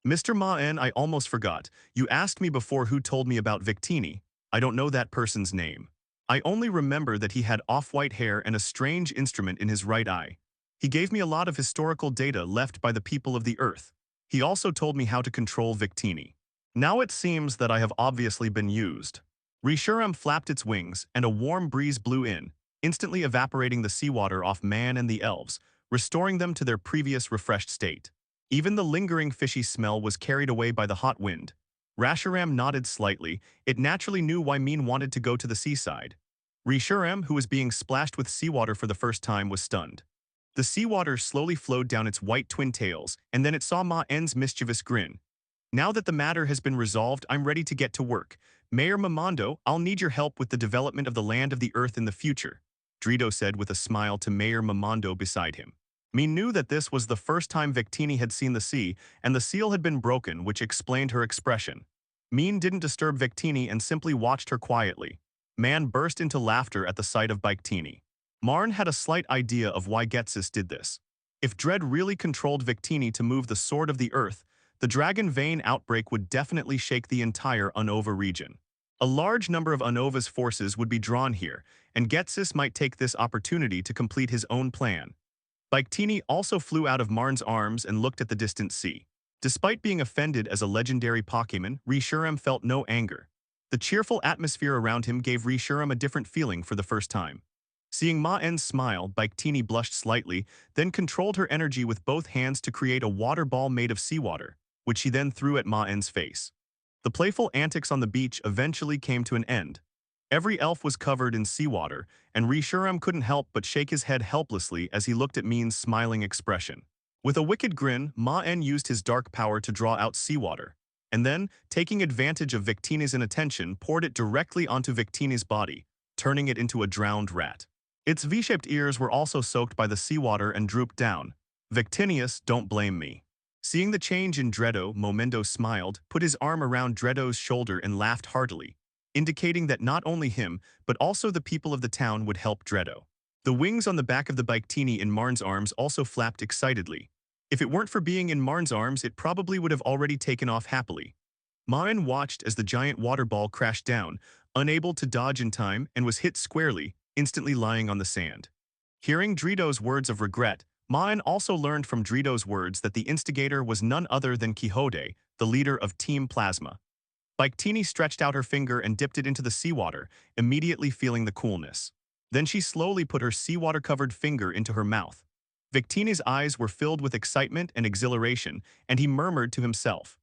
Mr. Maen, I almost forgot. You asked me before who told me about Victini. I don't know that person's name. I only remember that he had off-white hair and a strange instrument in his right eye. He gave me a lot of historical data left by the people of the Earth. He also told me how to control Victini. Now it seems that I have obviously been used." Kyurem flapped its wings, and a warm breeze blew in, instantly evaporating the seawater off Maen and the elves, restoring them to their previous refreshed state. Even the lingering fishy smell was carried away by the hot wind. Kyurem nodded slightly. It naturally knew why Maen wanted to go to the seaside. Kyurem, who was being splashed with seawater for the first time, was stunned. The seawater slowly flowed down its white twin tails, and then it saw Maen's mischievous grin. "Now that the matter has been resolved, I'm ready to get to work. Mayor Mamondo, I'll need your help with the development of the land of the Earth in the future," Dreo said with a smile to Mayor Mamondo beside him. Maen knew that this was the first time Victini had seen the sea, and the seal had been broken, which explained her expression. Maen didn't disturb Victini and simply watched her quietly. Maen burst into laughter at the sight of Victini. Maen had a slight idea of why Ghetsis did this. If Dread really controlled Victini to move the Sword of the Earth, the Dragon Vein outbreak would definitely shake the entire Unova region. A large number of Unova's forces would be drawn here, and Ghetsis might take this opportunity to complete his own plan. Victini also flew out of Marn's arms and looked at the distant sea. Despite being offended as a legendary Pokémon, Reshiram felt no anger. The cheerful atmosphere around him gave Reshiram a different feeling for the first time. Seeing Maen smile, Victini blushed slightly, then controlled her energy with both hands to create a water ball made of seawater, which she then threw at Maen's face. The playful antics on the beach eventually came to an end. Every elf was covered in seawater, and Reshiram couldn't help but shake his head helplessly as he looked at Maen's smiling expression. With a wicked grin, Maen used his dark power to draw out seawater, and then, taking advantage of Victini's inattention, poured it directly onto Victini's body, turning it into a drowned rat. Its V-shaped ears were also soaked by the seawater and drooped down. Victinius, don't blame me. Seeing the change in Dreo, Momendo smiled, put his arm around Dredo's shoulder and laughed heartily, indicating that not only him, but also the people of the town would help Dreo. The wings on the back of the Victini in Marn's arms also flapped excitedly. If it weren't for being in Marn's arms, it probably would have already taken off happily. Maen watched as the giant water ball crashed down, unable to dodge in time, and was hit squarely, instantly lying on the sand. Hearing Dredo's words of regret, Maen also learned from Dredo's words that the instigator was none other than Quixote, the leader of Team Plasma. Victini stretched out her finger and dipped it into the seawater, immediately feeling the coolness. Then she slowly put her seawater-covered finger into her mouth. Victini's eyes were filled with excitement and exhilaration, and he murmured to himself.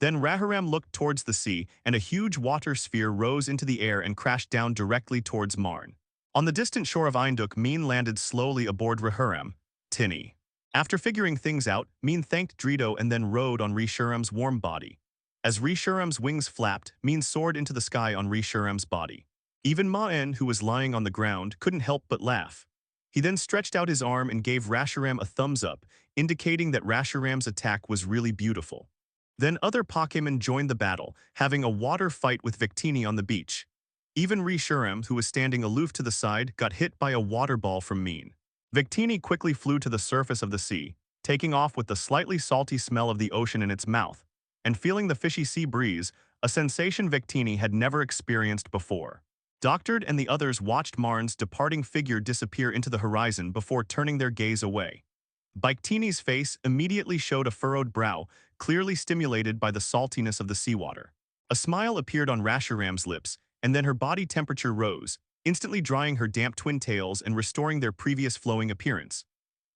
Then Raharam looked towards the sea, and a huge water sphere rose into the air and crashed down directly towards Marn. On the distant shore of Eindhoek, Maen landed slowly aboard Raharam. Tinny. After figuring things out, Maen thanked Dreo and then rode on Reshiram's warm body. As Reshiram's wings flapped, Maen soared into the sky on Reshiram's body. Even Maen, who was lying on the ground, couldn't help but laugh. He then stretched out his arm and gave Reshiram a thumbs up, indicating that Reshiram's attack was really beautiful. Then other Pokémon joined the battle, having a water fight with Victini on the beach. Even Reshiram, who was standing aloof to the side, got hit by a water ball from Maen. Victini quickly flew to the surface of the sea, taking off with the slightly salty smell of the ocean in its mouth, and feeling the fishy sea breeze, a sensation Victini had never experienced before. Doctored and the others watched Marn's departing figure disappear into the horizon before turning their gaze away. Victini's face immediately showed a furrowed brow, clearly stimulated by the saltiness of the seawater. A smile appeared on Reshiram's lips, and then her body temperature rose, instantly drying her damp twin tails and restoring their previous flowing appearance.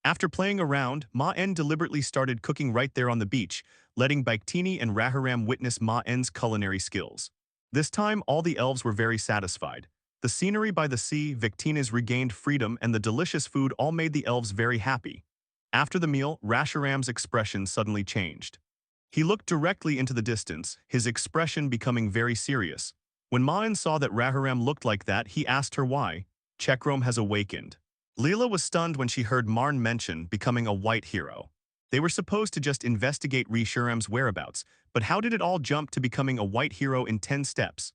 After playing around, Maen deliberately started cooking right there on the beach, letting Victini and Raharam witness Maen's culinary skills. This time, all the elves were very satisfied. The scenery by the sea, Victini's regained freedom, and the delicious food all made the elves very happy. After the meal, Reshiram's expression suddenly changed. He looked directly into the distance, his expression becoming very serious. When Maen saw that Raharam looked like that, he asked her why. Chekrom has awakened. Leela was stunned when she heard Marn mention becoming a white hero. They were supposed to just investigate Reshiram's whereabouts, but how did it all jump to becoming a white hero in 10 steps?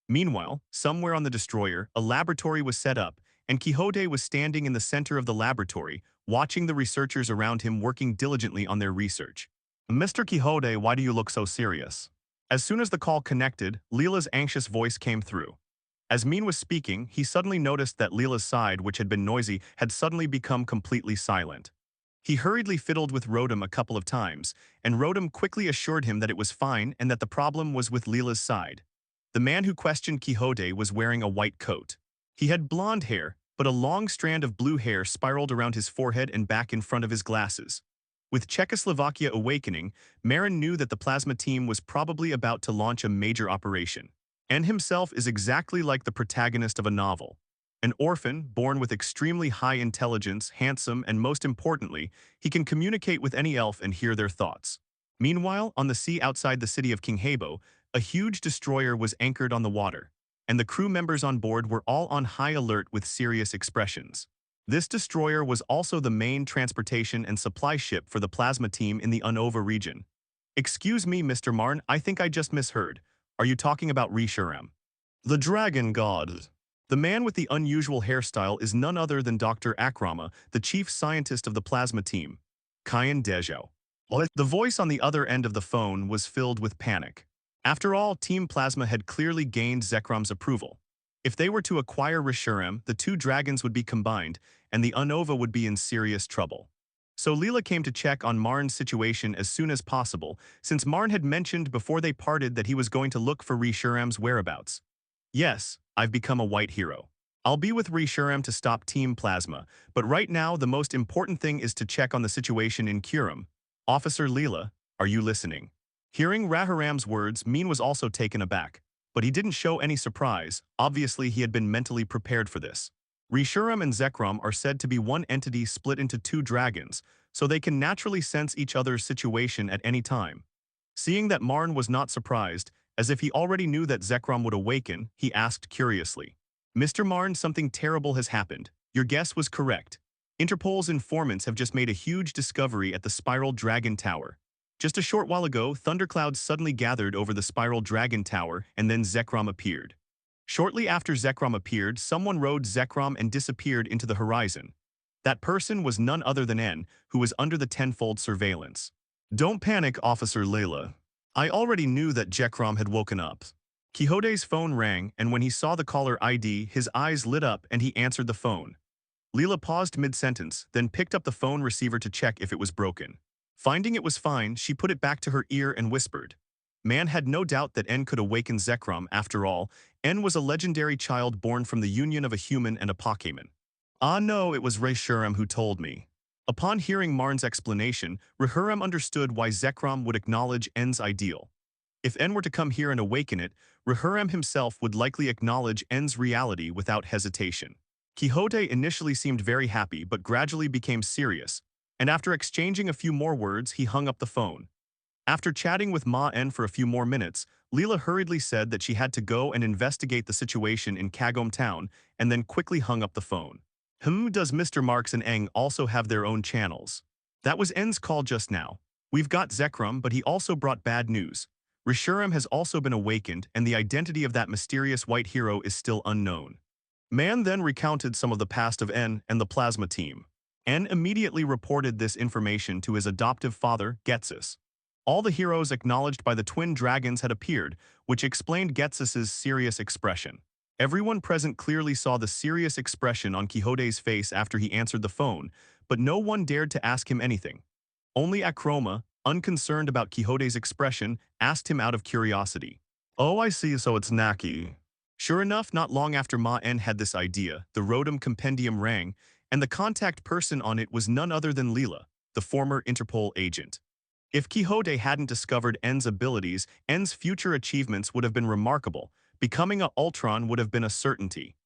Meanwhile, somewhere on the destroyer, a laboratory was set up, and Quixote was standing in the center of the laboratory, watching the researchers around him working diligently on their research. Mr. Quixote, why do you look so serious? As soon as the call connected, Leela's anxious voice came through. As Maen was speaking, he suddenly noticed that Leela's side, which had been noisy, had suddenly become completely silent. He hurriedly fiddled with Rotom a couple of times, and Rotom quickly assured him that it was fine and that the problem was with Leela's side. The man who questioned Quixote was wearing a white coat. He had blonde hair, but a long strand of blue hair spiraled around his forehead and back in front of his glasses. With Czechoslovakia awakening, Maen knew that the plasma team was probably about to launch a major operation. And himself is exactly like the protagonist of a novel. An orphan, born with extremely high intelligence, handsome, and most importantly, he can communicate with any elf and hear their thoughts. Meanwhile, on the sea outside the city of King Habo, a huge destroyer was anchored on the water, and the crew members on board were all on high alert with serious expressions. This destroyer was also the main transportation and supply ship for the plasma team in the Unova region. Excuse me, Mr. Marn, I think I just misheard. Are you talking about Reshiram? The Dragon God. The man with the unusual hairstyle is none other than Dr. Akrama, the chief scientist of the plasma team. Kyan Dejo. The voice on the other end of the phone was filled with panic. After all, Team Plasma had clearly gained Zekrom's approval. If they were to acquire Reshiram, the two dragons would be combined, and the Unova would be in serious trouble. So Leela came to check on Marn's situation as soon as possible, since Marn had mentioned before they parted that he was going to look for Reshuram's whereabouts. Yes, I've become a white hero. I'll be with Reshuram to stop Team Plasma, but right now the most important thing is to check on the situation in Kyurem. Officer Leela, are you listening? Hearing Raharam's words, Maen was also taken aback, but he didn't show any surprise. Obviously he had been mentally prepared for this. Reshuram and Zekrom are said to be one entity split into two dragons, so they can naturally sense each other's situation at any time. Seeing that Marn was not surprised, as if he already knew that Zekrom would awaken, he asked curiously, Mr. Marn, something terrible has happened. Your guess was correct. Interpol's informants have just made a huge discovery at the Spiral Dragon Tower. Just a short while ago, thunderclouds suddenly gathered over the Spiral Dragon Tower, and then Zekrom appeared. Shortly after Zekrom appeared, someone rode Zekrom and disappeared into the horizon. That person was none other than En, who was under the tenfold surveillance. Don't panic, Officer Layla. I already knew that Zekrom had woken up. Quixote's phone rang, and when he saw the caller ID, his eyes lit up and he answered the phone. Leela paused mid-sentence, then picked up the phone receiver to check if it was broken. Finding it was fine, she put it back to her ear and whispered. Maen had no doubt that En could awaken Zekrom. After all, En was a legendary child born from the union of a human and a Pokémon. Ah no, it was Reshuram who told me. Upon hearing Marn's explanation, Reshuram understood why Zekrom would acknowledge En's ideal. If En were to come here and awaken it, Reshuram himself would likely acknowledge En's reality without hesitation. Quixote initially seemed very happy but gradually became serious, and after exchanging a few more words, he hung up the phone. After chatting with Maen for a few more minutes, Leela hurriedly said that she had to go and investigate the situation in Kagome Town and then quickly hung up the phone. Does Mr. Marks and Eng also have their own channels? That was En's call just now. We've got Zekrom, but he also brought bad news. Reshuram has also been awakened, and the identity of that mysterious white hero is still unknown. Maen then recounted some of the past of En and the Plasma team. En immediately reported this information to his adoptive father, Ghetsis. All the heroes acknowledged by the twin dragons had appeared, which explained Ghetsis' serious expression. Everyone present clearly saw the serious expression on Quixote's face after he answered the phone, but no one dared to ask him anything. Only Akroma, unconcerned about Quixote's expression, asked him out of curiosity. Oh, I see, so it's Naki. Sure enough, not long after Maen had this idea, the Rotom Compendium rang, and the contact person on it was none other than Leela, the former Interpol agent. If Quixote hadn't discovered En's abilities, En's future achievements would have been remarkable. Becoming a Ultron would have been a certainty.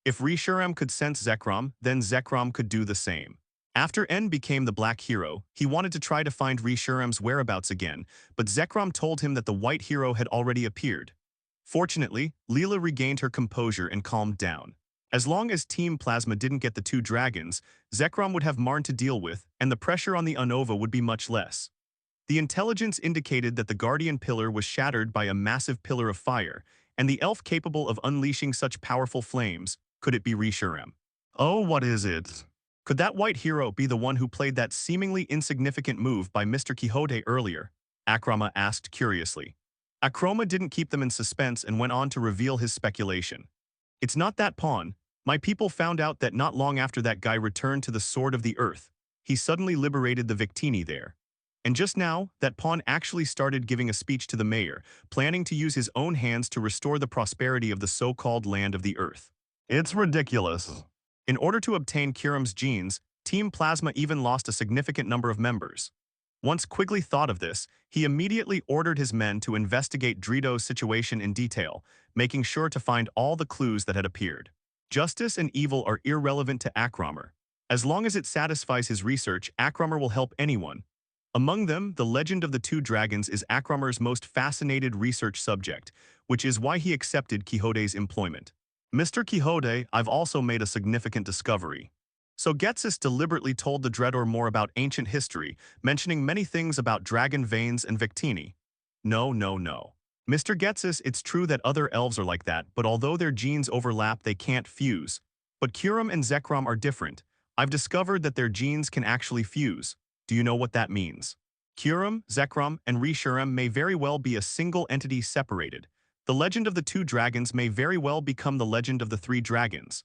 If Reshuram could sense Zekrom, then Zekrom could do the same. After En became the Black Hero, he wanted to try to find Reshuram's whereabouts again, but Zekrom told him that the White Hero had already appeared. Fortunately, Leela regained her composure and calmed down. As long as Team Plasma didn't get the two dragons, Zekrom would have Marn to deal with, and the pressure on the Unova would be much less. The intelligence indicated that the Guardian Pillar was shattered by a massive pillar of fire, and the elf capable of unleashing such powerful flames, could it be Reshuram? Oh, what is it? Could that white hero be the one who played that seemingly insignificant move by Mr. Quixote earlier? Akroma asked curiously. Akroma didn't keep them in suspense and went on to reveal his speculation. It's not that pawn. My people found out that not long after that guy returned to the Sword of the Earth, he suddenly liberated the Victini there. And just now, that pawn actually started giving a speech to the mayor, planning to use his own hands to restore the prosperity of the so-called land of the Earth. It's ridiculous. In order to obtain Kyurem's genes, Team Plasma even lost a significant number of members. Once Quigley thought of this, he immediately ordered his men to investigate Dreo's situation in detail, making sure to find all the clues that had appeared. Justice and evil are irrelevant to Akromer. As long as it satisfies his research, Akromer will help anyone. Among them, the legend of the two dragons is Akromer's most fascinated research subject, which is why he accepted Quixote's employment. Mr. Quixote, I've also made a significant discovery. So Ghetsis deliberately told the Dreador more about ancient history, mentioning many things about dragon veins and Victini. No. Mr. Ghetsis, it's true that other elves are like that, but although their genes overlap, they can't fuse. But Kyurem and Zekrom are different. I've discovered that their genes can actually fuse. Do you know what that means? Kyurem, Zekrom, and Reshuram may very well be a single entity separated. The legend of the two dragons may very well become the legend of the three dragons.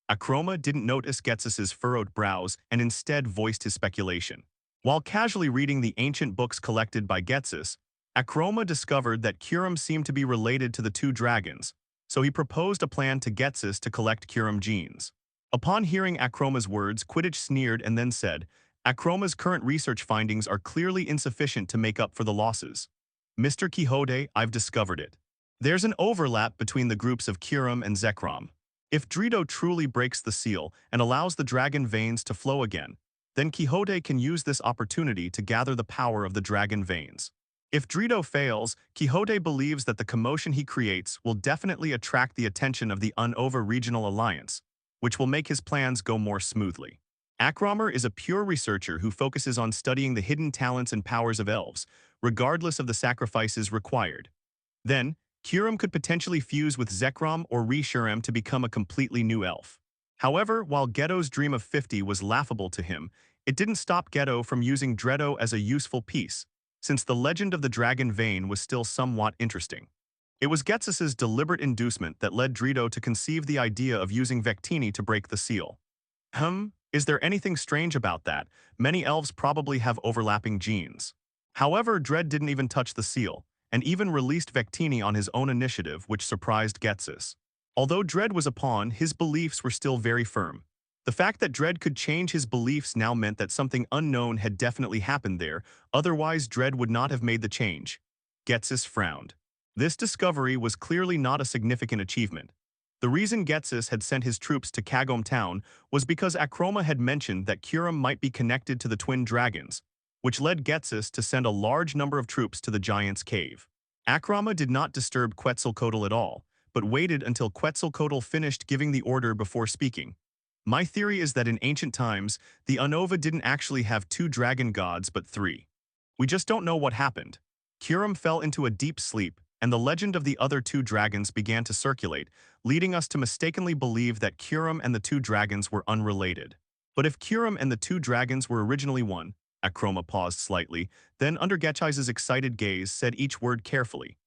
Akroma didn't notice Ghetsis' furrowed brows and instead voiced his speculation. While casually reading the ancient books collected by Ghetsis, Akroma discovered that Kyurem seemed to be related to the two dragons, so he proposed a plan to Ghetsis to collect Kyurem genes. Upon hearing Akroma's words, Quidditch sneered and then said, Akroma's current research findings are clearly insufficient to make up for the losses. Mr. Quixote, I've discovered it. There's an overlap between the groups of Kyurem and Zekrom. If Dreo truly breaks the seal and allows the dragon veins to flow again, then Quixote can use this opportunity to gather the power of the dragon veins. If Dreo fails, Quixote believes that the commotion he creates will definitely attract the attention of the Unova Regional Alliance, which will make his plans go more smoothly. Akromer is a pure researcher who focuses on studying the hidden talents and powers of elves, regardless of the sacrifices required. Then, Kyurem could potentially fuse with Zekrom or Reshiram to become a completely new elf. However, while Ghetto's dream of 50 was laughable to him, it didn't stop Ghetto from using Dreo as a useful piece, since the legend of the dragon vein was still somewhat interesting. It was Ghetsis' deliberate inducement that led Dreo to conceive the idea of using Victini to break the seal. Is there anything strange about that? Many elves probably have overlapping genes. However, Dredd didn't even touch the seal, and even released Victini on his own initiative, which surprised Ghetsis. Although Dredd was a pawn, his beliefs were still very firm. The fact that Dredd could change his beliefs now meant that something unknown had definitely happened there, otherwise Dredd would not have made the change. Ghetsis frowned. This discovery was clearly not a significant achievement. The reason Ghetsis had sent his troops to Kagome Town was because Akroma had mentioned that Kyurem might be connected to the twin dragons, which led Ghetsis to send a large number of troops to the giant's cave. Akroma did not disturb Quetzalcoatl at all, but waited until Quetzalcoatl finished giving the order before speaking. My theory is that in ancient times, the Unova didn't actually have two dragon gods but three. We just don't know what happened. Kyurem fell into a deep sleep, and the legend of the other two dragons began to circulate, leading us to mistakenly believe that Kyurem and the two dragons were unrelated. But if Kyurem and the two dragons were originally one, Akroma paused slightly, then under Ghetsis' excited gaze said each word carefully.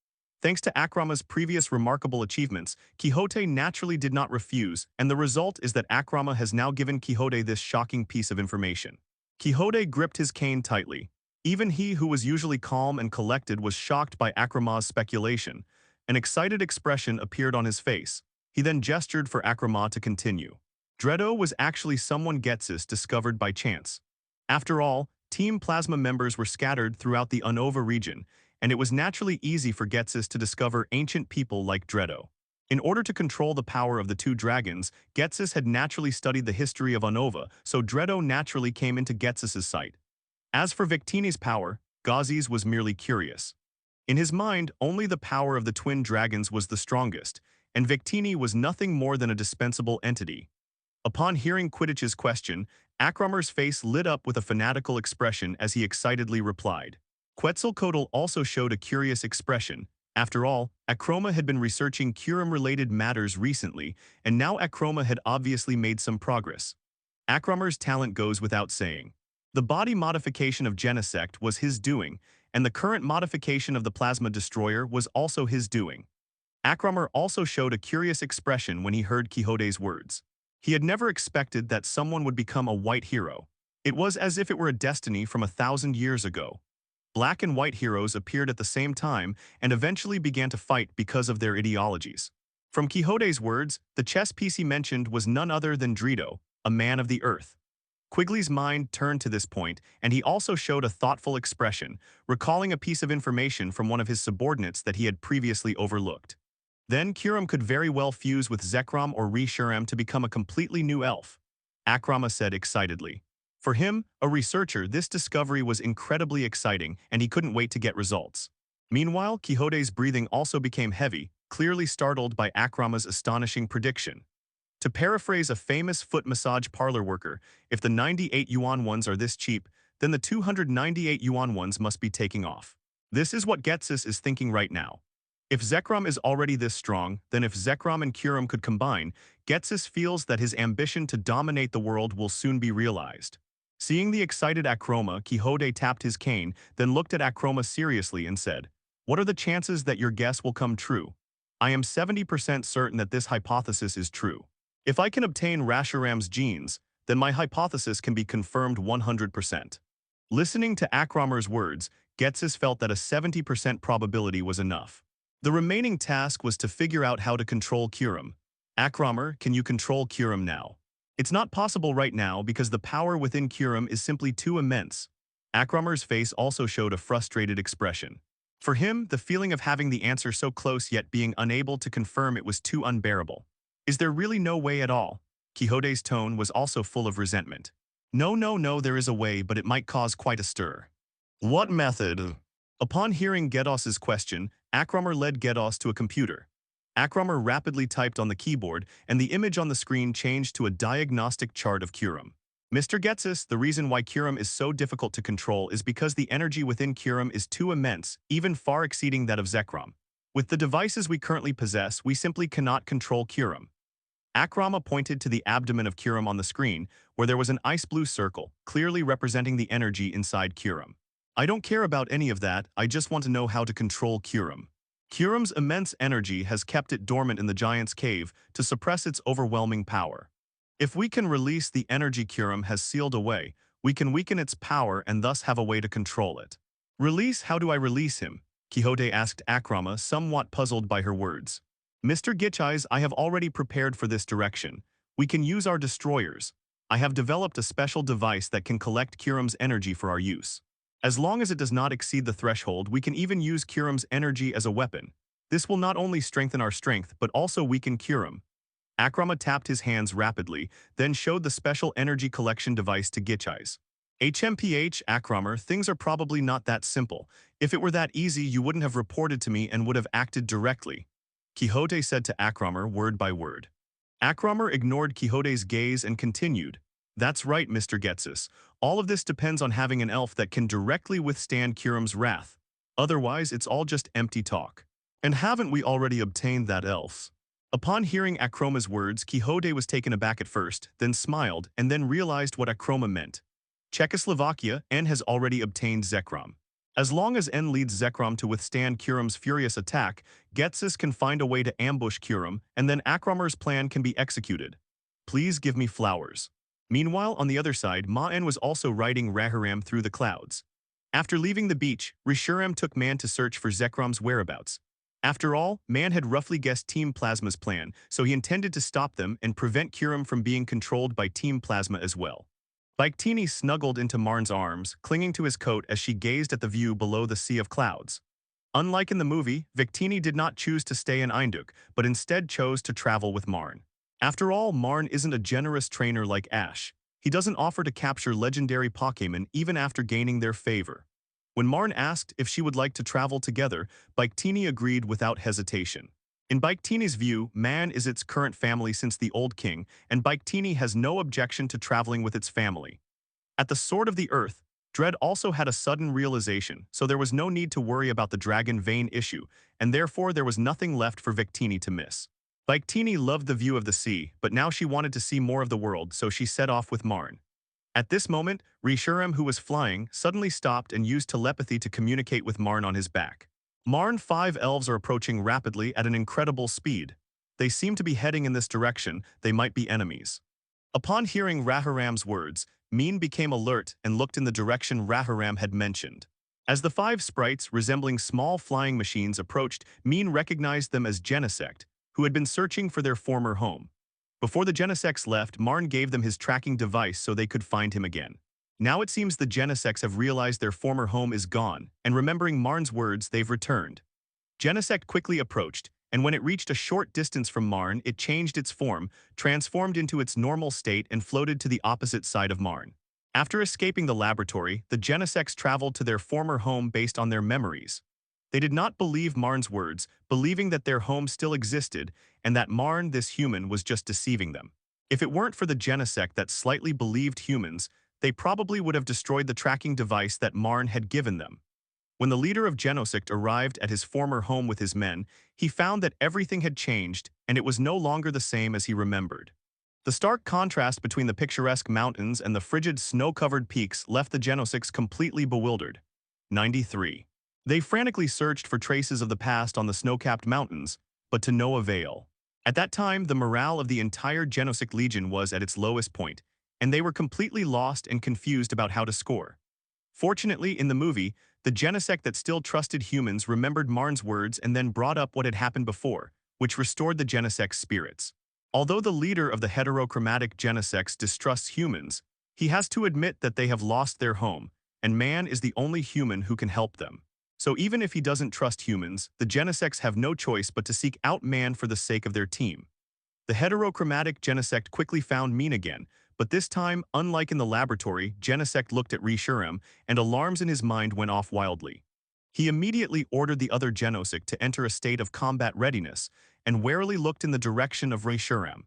Thanks to Akroma's previous remarkable achievements, Quixote naturally did not refuse, and the result is that Akroma has now given Quixote this shocking piece of information. Quixote gripped his cane tightly. Even he who was usually calm and collected was shocked by Akroma's speculation. An excited expression appeared on his face. He then gestured for Akroma to continue. Dreo was actually someone Ghetsis discovered by chance. After all, Team Plasma members were scattered throughout the Unova region, and it was naturally easy for Ghetsis to discover ancient people like Dreo. In order to control the power of the two dragons, Ghetsis had naturally studied the history of Unova, so Dreo naturally came into Ghetsis' sight. As for Victini's power, Gazis was merely curious. In his mind, only the power of the twin dragons was the strongest, and Victini was nothing more than a dispensable entity. Upon hearing Quidditch's question, Akromer's face lit up with a fanatical expression as he excitedly replied. Quetzalcoatl also showed a curious expression. After all, Akroma had been researching Kyurem-related matters recently, and now Akroma had obviously made some progress. Akromer's talent goes without saying. The body modification of Genesect was his doing, and the current modification of the Plasma Destroyer was also his doing. Akromer also showed a curious expression when he heard Quixote's words. He had never expected that someone would become a white hero. It was as if it were a destiny from 1,000 years ago. Black and white heroes appeared at the same time and eventually began to fight because of their ideologies. From Quixote's words, the chess piece he mentioned was none other than Dreo, a man of the earth. Quigley's mind turned to this point, and he also showed a thoughtful expression, recalling a piece of information from one of his subordinates that he had previously overlooked. Then Kyurem could very well fuse with Zekrom or Reshiram to become a completely new elf, Akroma said excitedly. For him, a researcher, this discovery was incredibly exciting, and he couldn't wait to get results. Meanwhile, Quixote's breathing also became heavy, clearly startled by Akroma's astonishing prediction. To paraphrase a famous foot massage parlor worker, if the 98 yuan ones are this cheap, then the 298 yuan ones must be taking off. This is what Ghetsis is thinking right now. If Zekrom is already this strong, then if Zekrom and Kyurem could combine, Ghetsis feels that his ambition to dominate the world will soon be realized. Seeing the excited Akroma, Quixote tapped his cane, then looked at Akroma seriously and said, "What are the chances that your guess will come true? I am 70% certain that this hypothesis is true. If I can obtain Reshiram's genes, then my hypothesis can be confirmed 100%. Listening to Akramer's words, Ghetsis felt that a 70% probability was enough. The remaining task was to figure out how to control Kyurem. Akramer, can you control Kyurem now? It's not possible right now because the power within Kyurem is simply too immense. Akramer's face also showed a frustrated expression. For him, the feeling of having the answer so close yet being unable to confirm it was too unbearable. Is there really no way at all? Quixote's tone was also full of resentment. No, there is a way, but it might cause quite a stir. What method? Upon hearing Gedos's question, Akramer led Gedos to a computer. Akramer rapidly typed on the keyboard, and the image on the screen changed to a diagnostic chart of Kyurem. Mr. Ghetsis, the reason why Kyurem is so difficult to control is because the energy within Kyurem is too immense, even far exceeding that of Zekrom. With the devices we currently possess, we simply cannot control Kyurem. Akrama pointed to the abdomen of Kyurem on the screen, where there was an ice blue circle, clearly representing the energy inside Kyurem. I don't care about any of that, I just want to know how to control Kyurem. Kyurem's immense energy has kept it dormant in the giant's cave to suppress its overwhelming power. If we can release the energy Kyurem has sealed away, we can weaken its power and thus have a way to control it. Release? How do I release him? Quixote asked Akrama, somewhat puzzled by her words. Mr. Gitcheyes, I have already prepared for this direction. We can use our destroyers. I have developed a special device that can collect Kyurem's energy for our use. As long as it does not exceed the threshold, we can even use Kyurem's energy as a weapon. This will not only strengthen our strength, but also weaken Kyurem. Akrama tapped his hands rapidly, then showed the special energy collection device to Gitcheyes. HMPH, Akramer, things are probably not that simple. If it were that easy, you wouldn't have reported to me and would have acted directly. Quixote said to Akramer word by word. Akramer ignored Quixote's gaze and continued. That's right, Mr. Ghetsis. All of this depends on having an elf that can directly withstand Kyurem's wrath. Otherwise, it's all just empty talk. And haven't we already obtained that elf? Upon hearing Akrama's words, Quixote was taken aback at first, then smiled, and then realized what Akrama meant. Czechoslovakia, N has already obtained Zekrom. As long as N leads Zekrom to withstand Kyurem's furious attack, Ghetsis can find a way to ambush Kyurem, and then Akramer's plan can be executed. Please give me flowers. Meanwhile, on the other side, Maen was also riding Raharam through the clouds. After leaving the beach, Rishuram took Maen to search for Zekrom's whereabouts. After all, Maen had roughly guessed Team Plasma's plan, so he intended to stop them and prevent Kyurem from being controlled by Team Plasma as well. Victini snuggled into Marn's arms, clinging to his coat as she gazed at the view below the sea of clouds. Unlike in the movie, Victini did not choose to stay in Eindhoek, but instead chose to travel with Marn. After all, Marn isn't a generous trainer like Ash. He doesn't offer to capture legendary Pokémon even after gaining their favor. When Marn asked if she would like to travel together, Victini agreed without hesitation. In Victini's view, Maen is its current family since the Old King, and Victini has no objection to traveling with its family. At the Sword of the Earth, Dread also had a sudden realization, so there was no need to worry about the Dragon Vein issue, and therefore there was nothing left for Victini to miss. Victini loved the view of the sea, but now she wanted to see more of the world, so she set off with Marn. At this moment, Rishuram, who was flying, suddenly stopped and used telepathy to communicate with Marn on his back. Marn, 5 elves are approaching rapidly at an incredible speed. They seem to be heading in this direction, they might be enemies. Upon hearing Raharam's words, Maen became alert and looked in the direction Raharam had mentioned. As the 5 sprites, resembling small flying machines, approached, Maen recognized them as Genesect, who had been searching for their former home. Before the Genesects left, Marn gave them his tracking device so they could find him again. Now it seems the Genesects have realized their former home is gone, and remembering Marn's words, they've returned. Genesect quickly approached, and when it reached a short distance from Marn, it changed its form, transformed into its normal state, and floated to the opposite side of Marn. After escaping the laboratory, the Genesects traveled to their former home based on their memories. They did not believe Marn's words, believing that their home still existed, and that Marn, this human, was just deceiving them. If it weren't for the Genesect that slightly believed humans, they probably would have destroyed the tracking device that Marn had given them. When the leader of Genesect arrived at his former home with his men, he found that everything had changed, and it was no longer the same as he remembered. The stark contrast between the picturesque mountains and the frigid snow-covered peaks left the Genesects completely bewildered. 93. They frantically searched for traces of the past on the snow-capped mountains, but to no avail. At that time, the morale of the entire Genesect Legion was at its lowest point, and they were completely lost and confused about how to score. Fortunately, in the movie, the Genesect that still trusted humans remembered Marn's words and then brought up what had happened before, which restored the Genesect's spirits. Although the leader of the heterochromatic Genesects distrusts humans, he has to admit that they have lost their home, and Maen is the only human who can help them. So even if he doesn't trust humans, the Genesects have no choice but to seek out Maen for the sake of their team. The heterochromatic Genesect quickly found Maen again, but this time, unlike in the laboratory, Genesect looked at Kyurem, and alarms in his mind went off wildly. He immediately ordered the other Genesect to enter a state of combat readiness, and warily looked in the direction of Kyurem.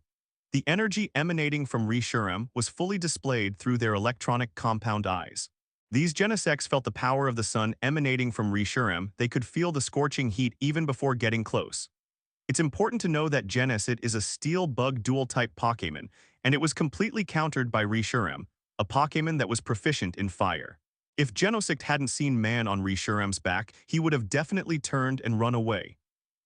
The energy emanating from Kyurem was fully displayed through their electronic compound eyes. These Genesects felt the power of the sun emanating from Kyurem. They could feel the scorching heat even before getting close. It's important to know that Genesect is a steel bug dual-type Pokémon, and it was completely countered by Kyurem, a Pokémon that was proficient in fire. If Genesect hadn't seen Maen on Kyurem's back, he would have definitely turned and run away.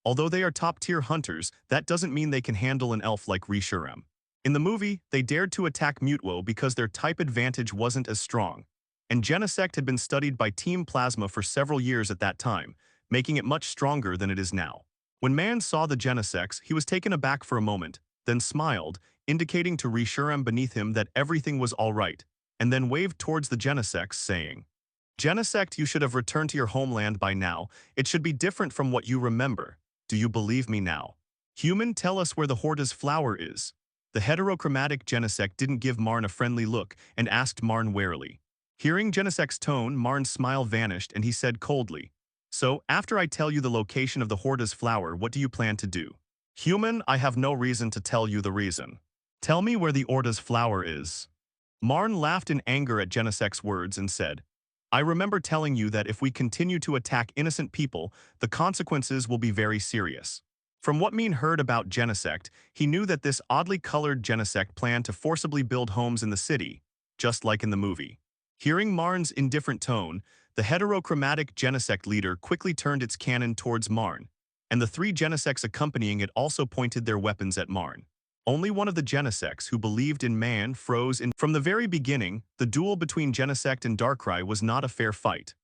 Although they are top-tier hunters, that doesn't mean they can handle an elf like Kyurem. In the movie, they dared to attack Mutwo because their type advantage wasn't as strong, and Genesect had been studied by Team Plasma for several years at that time, making it much stronger than it is now. When Maen saw the Genesects, he was taken aback for a moment, then smiled, indicating to Kyurem beneath him that everything was all right, and then waved towards the Genesects, saying, "Genesect, you should have returned to your homeland by now. It should be different from what you remember. Do you believe me now? Human, tell us where the Horda's flower is." The heterochromatic Genesect didn't give Maen a friendly look and asked Maen warily. Hearing Genesect's tone, Maen's smile vanished and he said coldly, "So, after I tell you the location of the Horda's flower, what do you plan to do?" "Human, I have no reason to tell you the reason. Tell me where the Horda's flower is." Maen laughed in anger at Genesect's words and said, "I remember telling you that if we continue to attack innocent people, the consequences will be very serious." From what Maen heard about Genesect, he knew that this oddly colored Genesect planned to forcibly build homes in the city, just like in the movie. Hearing Maen's indifferent tone, the heterochromatic Genesect leader quickly turned its cannon towards Maen, and the three Genesects accompanying it also pointed their weapons at Maen. Only one of the Genesects who believed in Maen froze in. From the very beginning, the duel between Genesect and Darkrai was not a fair fight.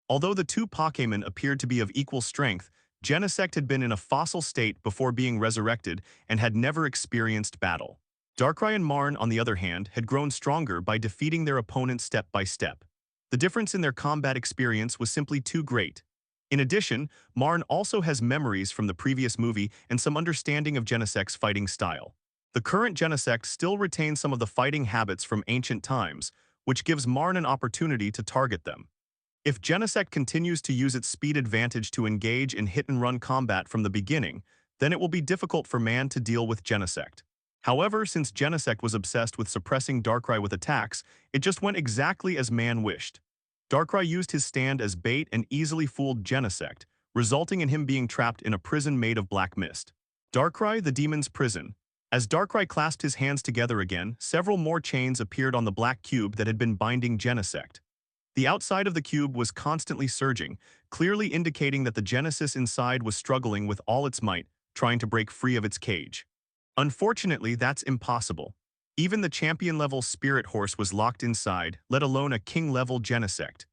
Although the two Pokémon appeared to be of equal strength, Genesect had been in a fossil state before being resurrected and had never experienced battle. Darkrai and Maen, on the other hand, had grown stronger by defeating their opponents step by step. The difference in their combat experience was simply too great. In addition, Maen also has memories from the previous movie and some understanding of Genesect's fighting style. The current Genesect still retains some of the fighting habits from ancient times, which gives Maen an opportunity to target them. If Genesect continues to use its speed advantage to engage in hit-and-run combat from the beginning, then it will be difficult for Maen to deal with Genesect. However, since Genesect was obsessed with suppressing Darkrai with attacks, it just went exactly as Maen wished. Darkrai used his stand as bait and easily fooled Genesect, resulting in him being trapped in a prison made of black mist. Darkrai, the demon's prison. As Darkrai clasped his hands together again, several more chains appeared on the black cube that had been binding Genesect. The outside of the cube was constantly surging, clearly indicating that the Genesis inside was struggling with all its might, trying to break free of its cage. Unfortunately, that's impossible. Even the champion-level spirit horse was locked inside, let alone a king-level Genesect.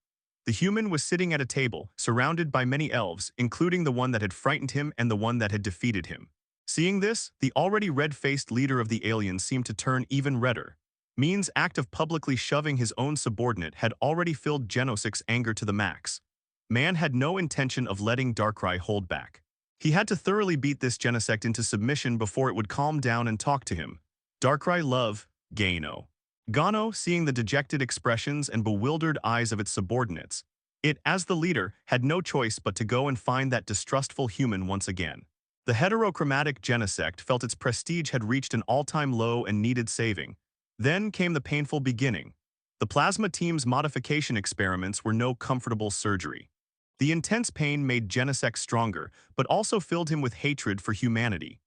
The human was sitting at a table, surrounded by many elves, including the one that had frightened him and the one that had defeated him. Seeing this, the already red-faced leader of the aliens seemed to turn even redder. Maen's act of publicly shoving his own subordinate had already filled Genesect's anger to the max. Maen had no intention of letting Darkrai hold back. He had to thoroughly beat this Genesect into submission before it would calm down and talk to him. Darkrai love, Gano. Gano, seeing the dejected expressions and bewildered eyes of its subordinates, it, as the leader, had no choice but to go and find that distrustful human once again. The heterochromatic Genesect felt its prestige had reached an all-time low and needed saving. Then came the painful beginning. The plasma team's modification experiments were no comfortable surgery. The intense pain made Genesect stronger, but also filled him with hatred for humanity.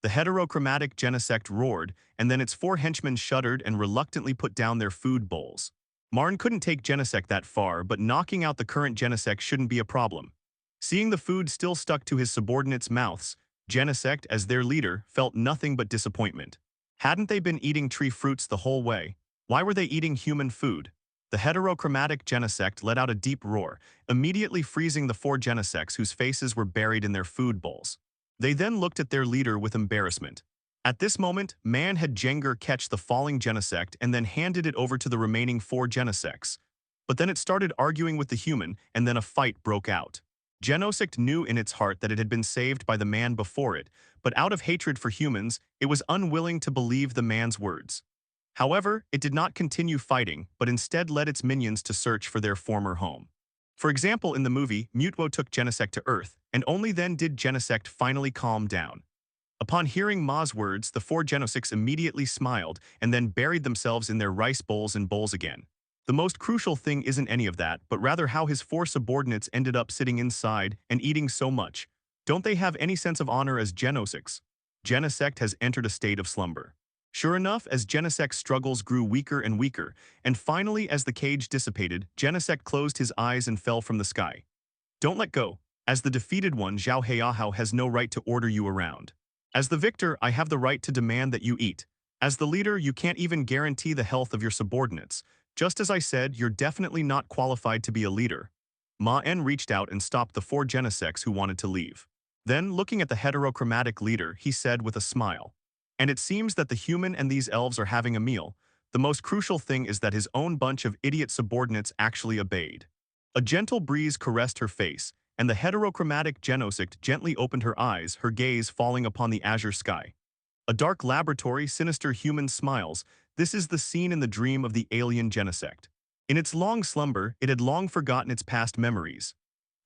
The heterochromatic Genesect roared, and then its four henchmen shuddered and reluctantly put down their food bowls. Maen couldn't take Genesect that far, but knocking out the current Genesect shouldn't be a problem. Seeing the food still stuck to his subordinates' mouths, Genesect, as their leader, felt nothing but disappointment. Hadn't they been eating tree fruits the whole way? Why were they eating human food? The heterochromatic Genesect let out a deep roar, immediately freezing the four Genesects whose faces were buried in their food bowls. They then looked at their leader with embarrassment. At this moment, Maen had Jenger catch the falling Genesect and then handed it over to the remaining four Genesects. But then it started arguing with the human, and then a fight broke out. Genesect knew in its heart that it had been saved by the man before it, but out of hatred for humans, it was unwilling to believe the man's words. However, it did not continue fighting, but instead led its minions to search for their former home. For example, in the movie, Mutwo took Genesect to Earth, and only then did Genesect finally calm down. Upon hearing Ma's words, the four Genesects immediately smiled and then buried themselves in their rice bowls and bowls again. The most crucial thing isn't any of that, but rather how his four subordinates ended up sitting inside and eating so much. Don't they have any sense of honor as Genesects? Genesect has entered a state of slumber. Sure enough, as Genesect's struggles grew weaker and weaker, and finally as the cage dissipated, Genesect closed his eyes and fell from the sky. Don't let go. As the defeated one, Zhao Heihao has no right to order you around. As the victor, I have the right to demand that you eat. As the leader, you can't even guarantee the health of your subordinates. Just as I said, you're definitely not qualified to be a leader. Maen reached out and stopped the four Genesects who wanted to leave. Then, looking at the heterochromatic leader, he said with a smile, "And it seems that the human and these elves are having a meal. The most crucial thing is that his own bunch of idiot subordinates actually obeyed." A gentle breeze caressed her face, and the heterochromatic Genesect gently opened her eyes, her gaze falling upon the azure sky. A dark laboratory, sinister human smiles. This is the scene in the dream of the alien Genesect. In its long slumber, it had long forgotten its past memories.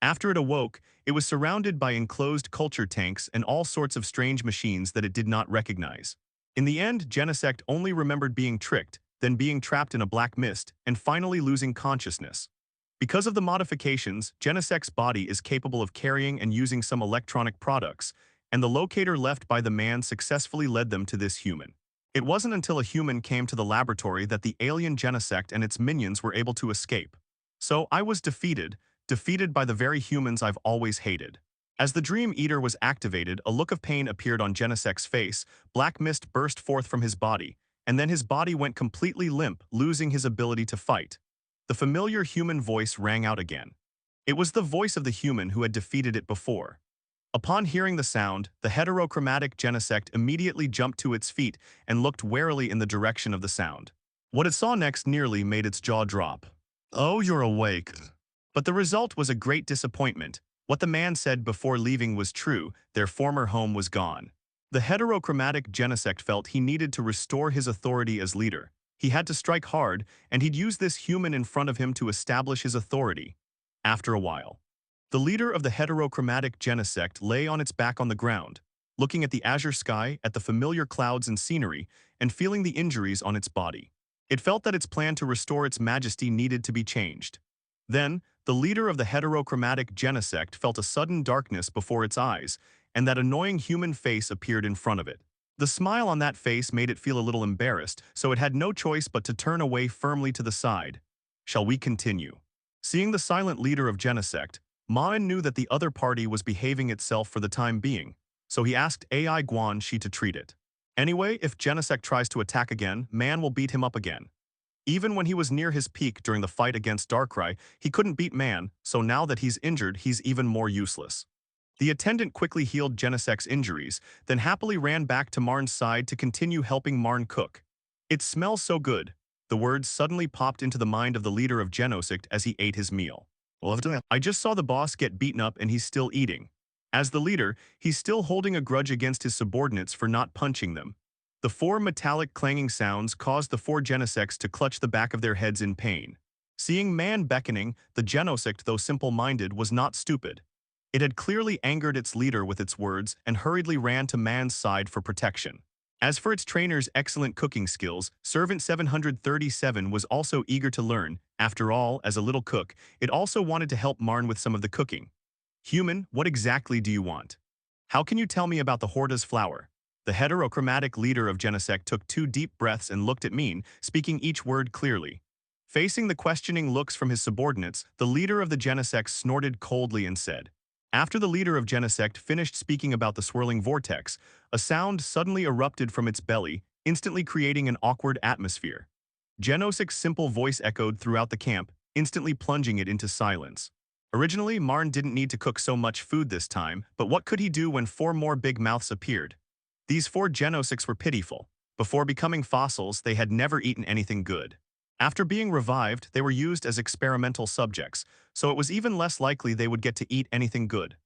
After it awoke, it was surrounded by enclosed culture tanks and all sorts of strange machines that it did not recognize. In the end, Genesect only remembered being tricked, then being trapped in a black mist, and finally losing consciousness. Because of the modifications, Genesect's body is capable of carrying and using some electronic products, and the locator left by the man successfully led them to this human. It wasn't until a human came to the laboratory that the alien Genesect and its minions were able to escape. So I was defeated by the very humans I've always hated. As the Dream Eater was activated, a look of pain appeared on Genesect's face, black mist burst forth from his body, and then his body went completely limp, losing his ability to fight. The familiar human voice rang out again. It was the voice of the human who had defeated it before. Upon hearing the sound, the heterochromatic Genesect immediately jumped to its feet and looked warily in the direction of the sound. What it saw next nearly made its jaw drop. "Oh, you're awake." But the result was a great disappointment. What the man said before leaving was true, their former home was gone. The heterochromatic Genesect felt he needed to restore his authority as leader. He had to strike hard, and he'd use this human in front of him to establish his authority. After a while, the leader of the heterochromatic Genesect lay on its back on the ground, looking at the azure sky, at the familiar clouds and scenery, and feeling the injuries on its body. It felt that its plan to restore its majesty needed to be changed. Then, the leader of the heterochromatic Genesect felt a sudden darkness before its eyes, and that annoying human face appeared in front of it. The smile on that face made it feel a little embarrassed, so it had no choice but to turn away firmly to the side. Shall we continue? Seeing the silent leader of Genesect, Maen knew that the other party was behaving itself for the time being, so he asked AI Guanxi to treat it. Anyway, if Genesect tries to attack again, Maen will beat him up again. Even when he was near his peak during the fight against Darkrai, he couldn't beat Maen, so now that he's injured, he's even more useless. The attendant quickly healed Genesect's injuries, then happily ran back to Marn's side to continue helping Marn cook. "It smells so good." The words suddenly popped into the mind of the leader of Genesect as he ate his meal. "I just saw the boss get beaten up and he's still eating." As the leader, he's still holding a grudge against his subordinates for not punching them. The four metallic clanging sounds caused the four Genesects to clutch the back of their heads in pain. Seeing Maen beckoning, the Genesect, though simple-minded, was not stupid. It had clearly angered its leader with its words and hurriedly ran to Maen's side for protection. As for its trainer's excellent cooking skills, Servant 737 was also eager to learn. After all, as a little cook, it also wanted to help Marn with some of the cooking. "Human, what exactly do you want? How can you tell me about the Horta's flower?" The heterochromatic leader of Genesect took 2 deep breaths and looked at Maen, speaking each word clearly. Facing the questioning looks from his subordinates, the leader of the Genesect snorted coldly and said. After the leader of Genesect finished speaking about the swirling vortex, a sound suddenly erupted from its belly, instantly creating an awkward atmosphere. Genesect's simple voice echoed throughout the camp, instantly plunging it into silence. Originally, Maen didn't need to cook so much food this time, but what could he do when 4 more big mouths appeared? These 4 Genesects were pitiful. Before becoming fossils, they had never eaten anything good. After being revived, they were used as experimental subjects, so it was even less likely they would get to eat anything good.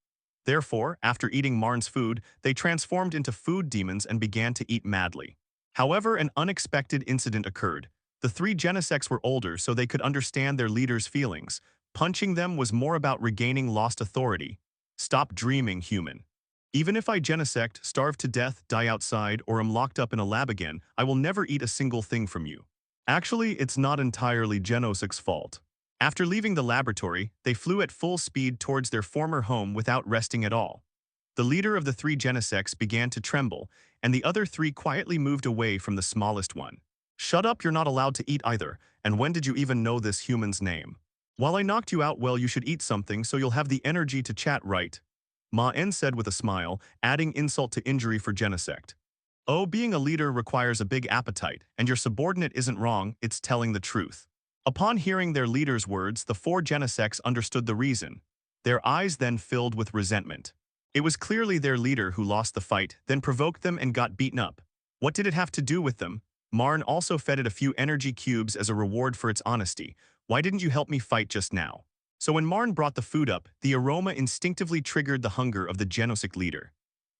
Therefore, after eating Maen's food, they transformed into food demons and began to eat madly. However, an unexpected incident occurred. The 3 Genesects were older, so they could understand their leader's feelings. Punching them was more about regaining lost authority. Stop dreaming, human. Even if I Genesect, starve to death, die outside, or am locked up in a lab again, I will never eat a single thing from you. Actually, it's not entirely Genesect's fault. After leaving the laboratory, they flew at full speed towards their former home without resting at all. The leader of the 3 Genesects began to tremble, and the other 3 quietly moved away from the smallest one. Shut up, you're not allowed to eat either, and when did you even know this human's name? While I knocked you out, well, you should eat something so you'll have the energy to chat, right? Maen said with a smile, adding insult to injury for Genesect. Oh, being a leader requires a big appetite, and your subordinate isn't wrong, it's telling the truth. Upon hearing their leader's words, the 4 Genesects understood the reason. Their eyes then filled with resentment. It was clearly their leader who lost the fight, then provoked them and got beaten up. What did it have to do with them? Maen also fed it a few energy cubes as a reward for its honesty. Why didn't you help me fight just now? So when Maen brought the food up, the aroma instinctively triggered the hunger of the Genesect leader.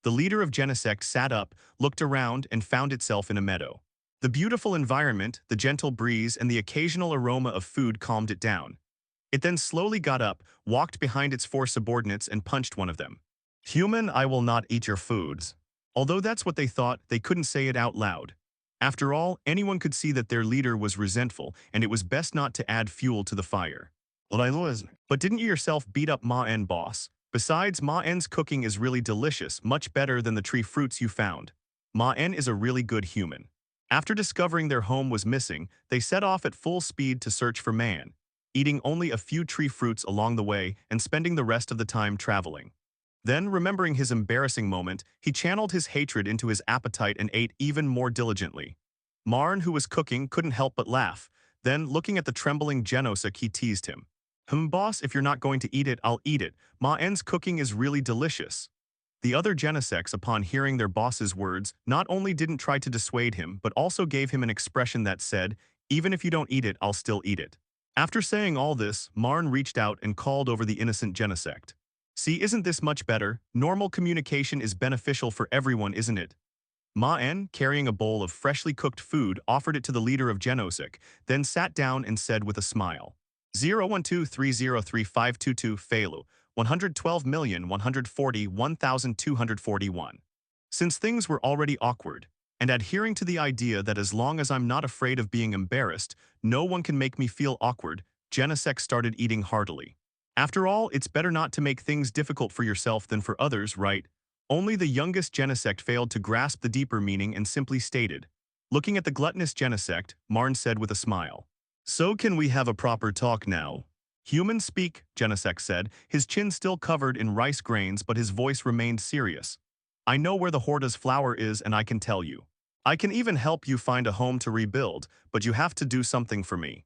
The leader of Genesect sat up, looked around, and found itself in a meadow. The beautiful environment, the gentle breeze, and the occasional aroma of food calmed it down. It then slowly got up, walked behind its 4 subordinates, and punched one of them. Human, I will not eat your foods. Although that's what they thought, they couldn't say it out loud. After all, anyone could see that their leader was resentful, and it was best not to add fuel to the fire. But didn't you yourself beat up Maen, boss? Besides, Maen's cooking is really delicious, much better than the tree fruits you found. Maen is a really good human. After discovering their home was missing, they set off at full speed to search for Maen, eating only a few tree fruits along the way and spending the rest of the time traveling. Then, remembering his embarrassing moment, he channeled his hatred into his appetite and ate even more diligently. Maen, who was cooking, couldn't help but laugh. Then, looking at the trembling Genesect, he teased him. Boss, if you're not going to eat it, I'll eat it. Maen's cooking is really delicious. The other Genesects, upon hearing their boss's words, not only didn't try to dissuade him, but also gave him an expression that said, even if you don't eat it, I'll still eat it. After saying all this, Maen reached out and called over the innocent Genesect. See, isn't this much better? Normal communication is beneficial for everyone, isn't it? Maen, carrying a bowl of freshly cooked food, offered it to the leader of Genesect, then sat down and said with a smile, 012303522 Felu, 112,140,1241. Since things were already awkward, and adhering to the idea that as long as I'm not afraid of being embarrassed, no one can make me feel awkward, Genesect started eating heartily. After all, it's better not to make things difficult for yourself than for others, right? Only the youngest Genesect failed to grasp the deeper meaning and simply stated. Looking at the gluttonous Genesect, Maen said with a smile. So can we have a proper talk now? Human speak, Genesect said, his chin still covered in rice grains but his voice remained serious. I know where the Horda's flower is and I can tell you. I can even help you find a home to rebuild, but you have to do something for me.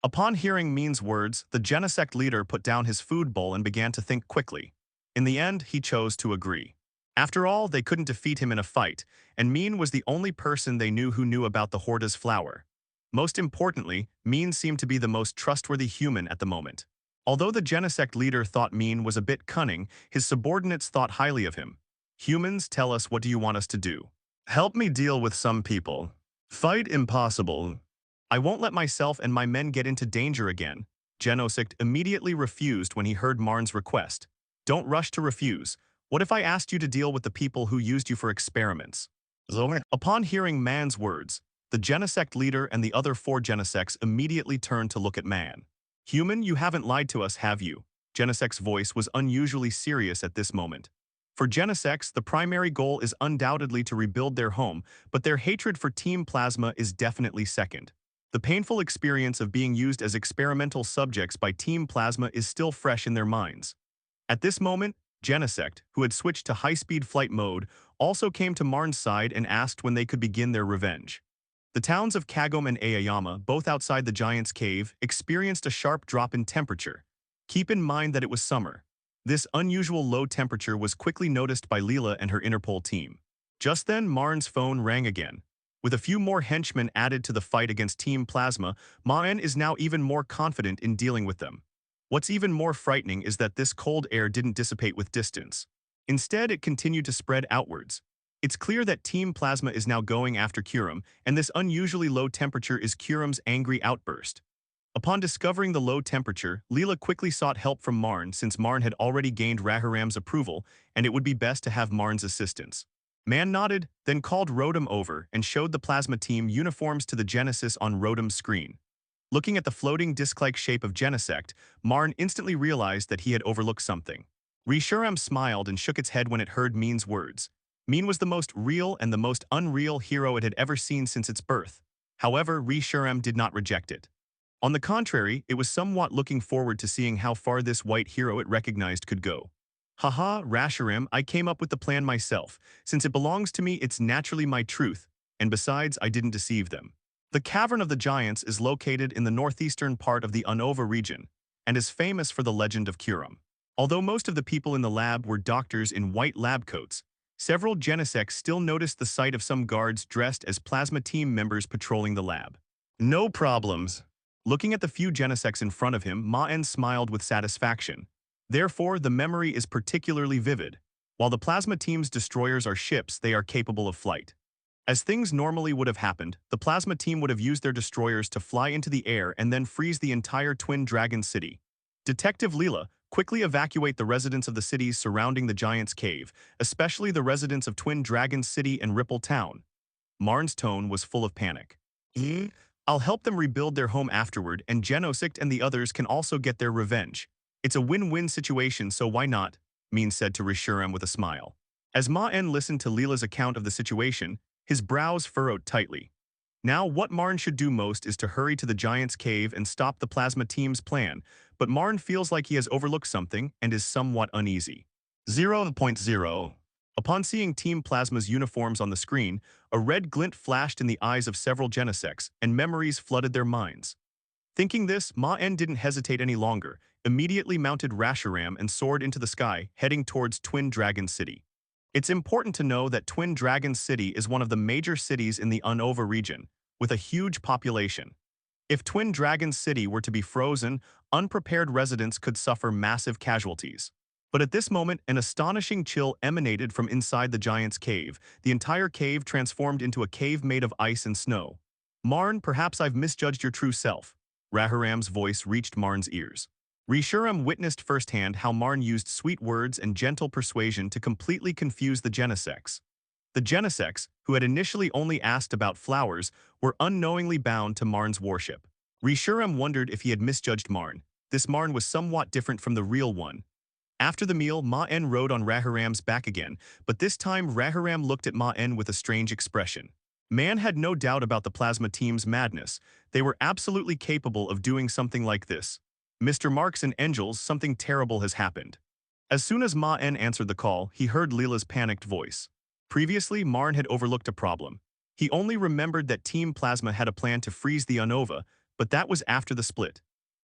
Upon hearing Maen's words, the Genesect leader put down his food bowl and began to think quickly. In the end, he chose to agree. After all, they couldn't defeat him in a fight, and Maen was the only person they knew who knew about the Horda's flower. Most importantly, Maen seemed to be the most trustworthy human at the moment. Although the Genesect leader thought Maen was a bit cunning, his subordinates thought highly of him. Humans, tell us, what do you want us to do? Help me deal with some people. Fight impossible. I won't let myself and my men get into danger again. Genesect immediately refused when he heard Maen's request. Don't rush to refuse. What if I asked you to deal with the people who used you for experiments? Upon hearing Maen's words, the Genesect leader and the other 4 Genesects immediately turned to look at Maen. Human, you haven't lied to us, have you? Genesect's voice was unusually serious at this moment. For Genesects, the primary goal is undoubtedly to rebuild their home, but their hatred for Team Plasma is definitely second. The painful experience of being used as experimental subjects by Team Plasma is still fresh in their minds. At this moment, Genesect, who had switched to high-speed flight mode, also came to Maen's side and asked when they could begin their revenge. The towns of Kagome and Aoyama, both outside the Giant's Cave, experienced a sharp drop in temperature. Keep in mind that it was summer. This unusual low temperature was quickly noticed by Leela and her Interpol team. Just then, Maen's phone rang again. With a few more henchmen added to the fight against Team Plasma, Maen is now even more confident in dealing with them. What's even more frightening is that this cold air didn't dissipate with distance. Instead, it continued to spread outwards. It's clear that Team Plasma is now going after Kyurem, and this unusually low temperature is Kyurem's angry outburst. Upon discovering the low temperature, Leela quickly sought help from Maen since Maen had already gained Raharam's approval, and it would be best to have Maen's assistance. Maen nodded, then called Rotom over and showed the Plasma team uniforms to the Genesis on Rotom's screen. Looking at the floating disc-like shape of Genesect, Maen instantly realized that he had overlooked something. Reshiram smiled and shook its head when it heard Maen's words. Maen was the most real and the most unreal hero it had ever seen since its birth. However, Reshiram did not reject it. On the contrary, it was somewhat looking forward to seeing how far this white hero it recognized could go. Haha, Reshiram, I came up with the plan myself. Since it belongs to me, it's naturally my truth, and besides, I didn't deceive them. The Cavern of the Giants is located in the northeastern part of the Unova region, and is famous for the legend of Kyurem. Although most of the people in the lab were doctors in white lab coats, several Genesects still noticed the sight of some guards dressed as Plasma team members patrolling the lab. No problems. Looking at the few Genesects in front of him, Maen smiled with satisfaction. Therefore, the memory is particularly vivid. While the Plasma team's destroyers are ships, they are capable of flight. As things normally would have happened, the Plasma team would have used their destroyers to fly into the air and then freeze the entire Twin Dragon City. Detective Leela, quickly evacuate the residents of the cities surrounding the Giant's Cave, especially the residents of Twin Dragon City and Ripple Town. Maen's tone was full of panic. I'll help them rebuild their home afterward, and Genesect and the others can also get their revenge. It's a win-win situation, so why not? Maen said to Reshiram with a smile. As Maen listened to Leela's account of the situation, his brows furrowed tightly. Now, what Maen should do most is to hurry to the Giant's Cave and stop the Plasma team's plan, but Maen feels like he has overlooked something and is somewhat uneasy. 0.0. Upon seeing Team Plasma's uniforms on the screen, a red glint flashed in the eyes of several Genesects, and memories flooded their minds. Thinking this, Maen didn't hesitate any longer, immediately mounted Reshiram and soared into the sky, heading towards Twin Dragon City. It's important to know that Twin Dragon City is one of the major cities in the Unova region, with a huge population. If Twin Dragon City were to be frozen, unprepared residents could suffer massive casualties. But at this moment, an astonishing chill emanated from inside the Giant's Cave. The entire cave transformed into a cave made of ice and snow. Maen, perhaps I've misjudged your true self. Raharam's voice reached Maen's ears. Reshiram witnessed firsthand how Maen used sweet words and gentle persuasion to completely confuse the Genesects. The Genesects, who had initially only asked about flowers, were unknowingly bound to Maen's worship. Reshiram wondered if he had misjudged Maen. This Maen was somewhat different from the real one. After the meal, Maen rode on Raharam's back again, but this time Raharam looked at Maen with a strange expression. Maen had no doubt about the Plasma team's madness. They were absolutely capable of doing something like this. Mr. Marks and Angels, something terrible has happened. As soon as Maen answered the call, he heard Leela's panicked voice. Previously, Maen had overlooked a problem. He only remembered that Team Plasma had a plan to freeze the Unova, but that was after the split.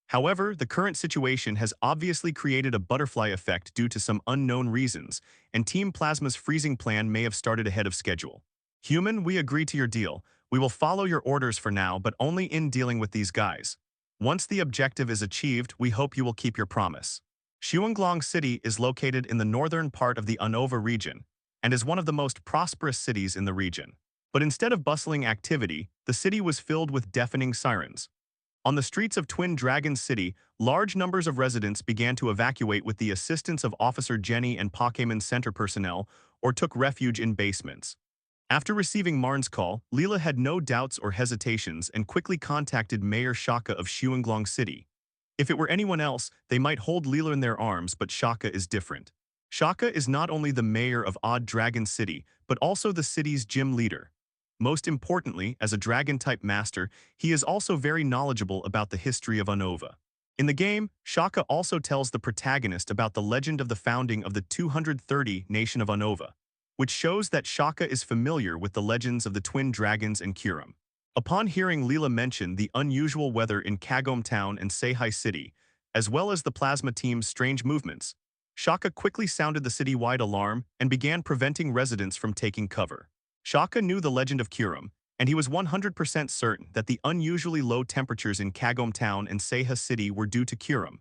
However, the current situation has obviously created a butterfly effect due to some unknown reasons, and Team Plasma's freezing plan may have started ahead of schedule. Human, we agree to your deal. We will follow your orders for now, but only in dealing with these guys. Once the objective is achieved, we hope you will keep your promise. Xuanglong City is located in the northern part of the Unova region, and is one of the most prosperous cities in the region. But instead of bustling activity, the city was filled with deafening sirens. On the streets of Twin Dragon City, large numbers of residents began to evacuate with the assistance of Officer Jenny and Pokémon Center personnel, or took refuge in basements. After receiving Maen's call, Leela had no doubts or hesitations and quickly contacted Mayor Shaka of Xuanglong City. If it were anyone else, they might hold Leela in their arms, but Shaka is different. Shaka is not only the mayor of Odd Dragon City, but also the city's gym leader. Most importantly, as a dragon-type master, he is also very knowledgeable about the history of Unova. In the game, Shaka also tells the protagonist about the legend of the founding of the 230 nation of Unova, which shows that Shaka is familiar with the legends of the Twin Dragons and Kyurem. Upon hearing Leela mention the unusual weather in Kagome Town and Seihai City, as well as the plasma team's strange movements, Shaka quickly sounded the city-wide alarm and began preventing residents from taking cover. Shaka knew the legend of Kyurem, and he was 100% certain that the unusually low temperatures in Kagome Town and Seihai City were due to Kyurem.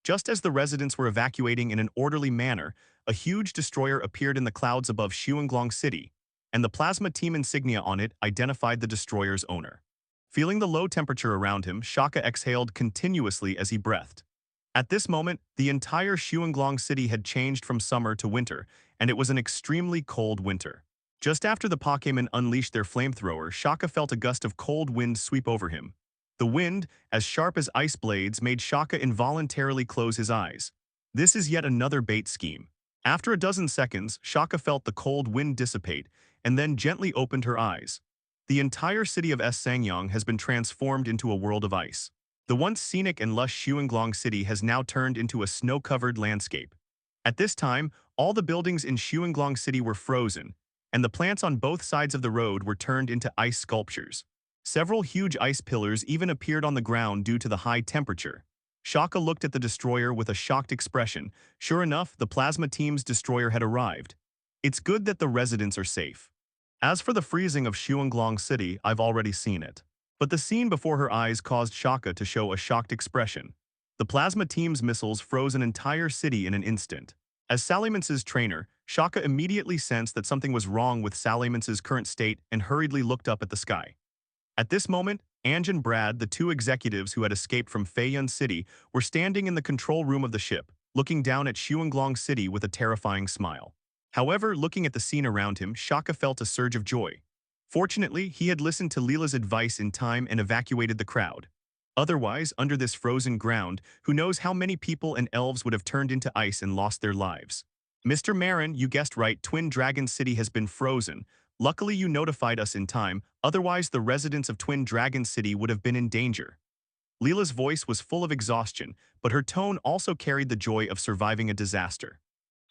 Just as the residents were evacuating in an orderly manner, a huge destroyer appeared in the clouds above Shuanglong City, and the plasma team insignia on it identified the destroyer's owner. Feeling the low temperature around him, Shaka exhaled continuously as he breathed. At this moment, the entire Shuanglong City had changed from summer to winter, and it was an extremely cold winter. Just after the Pokémon unleashed their flamethrower, Shaka felt a gust of cold wind sweep over him. The wind, as sharp as ice blades, made Shaka involuntarily close his eyes. This is yet another bait scheme. After a dozen seconds, Shaka felt the cold wind dissipate, and then gently opened her eyes. The entire city of Sangyang has been transformed into a world of ice. The once scenic and lush Shuanglong City has now turned into a snow-covered landscape. At this time, all the buildings in Shuanglong City were frozen, and the plants on both sides of the road were turned into ice sculptures. Several huge ice pillars even appeared on the ground due to the high temperature. Shaka looked at the destroyer with a shocked expression. Sure enough, the plasma team's destroyer had arrived. It's good that the residents are safe. As for the freezing of Shuanglong City, I've already seen it. But the scene before her eyes caused Shaka to show a shocked expression. The plasma team's missiles froze an entire city in an instant. As Salamence' trainer, Shaka immediately sensed that something was wrong with Salamence' current state and hurriedly looked up at the sky. At this moment, Ange and Brad, the two executives who had escaped from Feiyun City, were standing in the control room of the ship, looking down at Shuanglong City with a terrifying smile. However, looking at the scene around him, Shaka felt a surge of joy. Fortunately, he had listened to Leela's advice in time and evacuated the crowd. Otherwise, under this frozen ground, who knows how many people and elves would have turned into ice and lost their lives. Mr. Maen, you guessed right, Twin Dragon City has been frozen. Luckily you notified us in time, otherwise the residents of Twin Dragon City would have been in danger. Leela's voice was full of exhaustion, but her tone also carried the joy of surviving a disaster.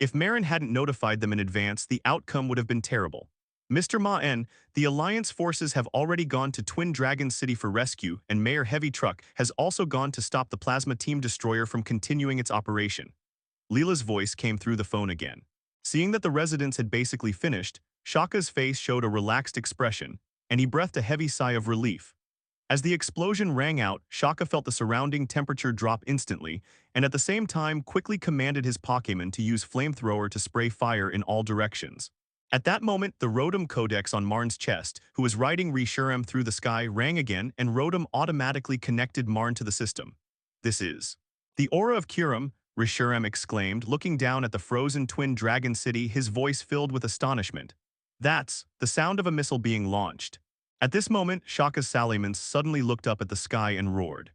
If Maen hadn't notified them in advance, the outcome would have been terrible. Mr. Maen, the Alliance forces have already gone to Twin Dragon City for rescue, and Mayor Heavy Truck has also gone to stop the Plasma Team Destroyer from continuing its operation. Leela's voice came through the phone again. Seeing that the residents had basically finished, Shaka's face showed a relaxed expression, and he breathed a heavy sigh of relief. As the explosion rang out, Shaka felt the surrounding temperature drop instantly, and at the same time quickly commanded his Pokémon to use Flamethrower to spray fire in all directions. At that moment, the Rotom Codex on Marn's chest, who was riding Kyurem through the sky, rang again, and Rotom automatically connected Marn to the system. This is the aura of Kyurem, Kyurem exclaimed, looking down at the frozen Twin Dragon City, his voice filled with astonishment. That's the sound of a missile being launched. At this moment, Shaka's Salamence suddenly looked up at the sky and roared.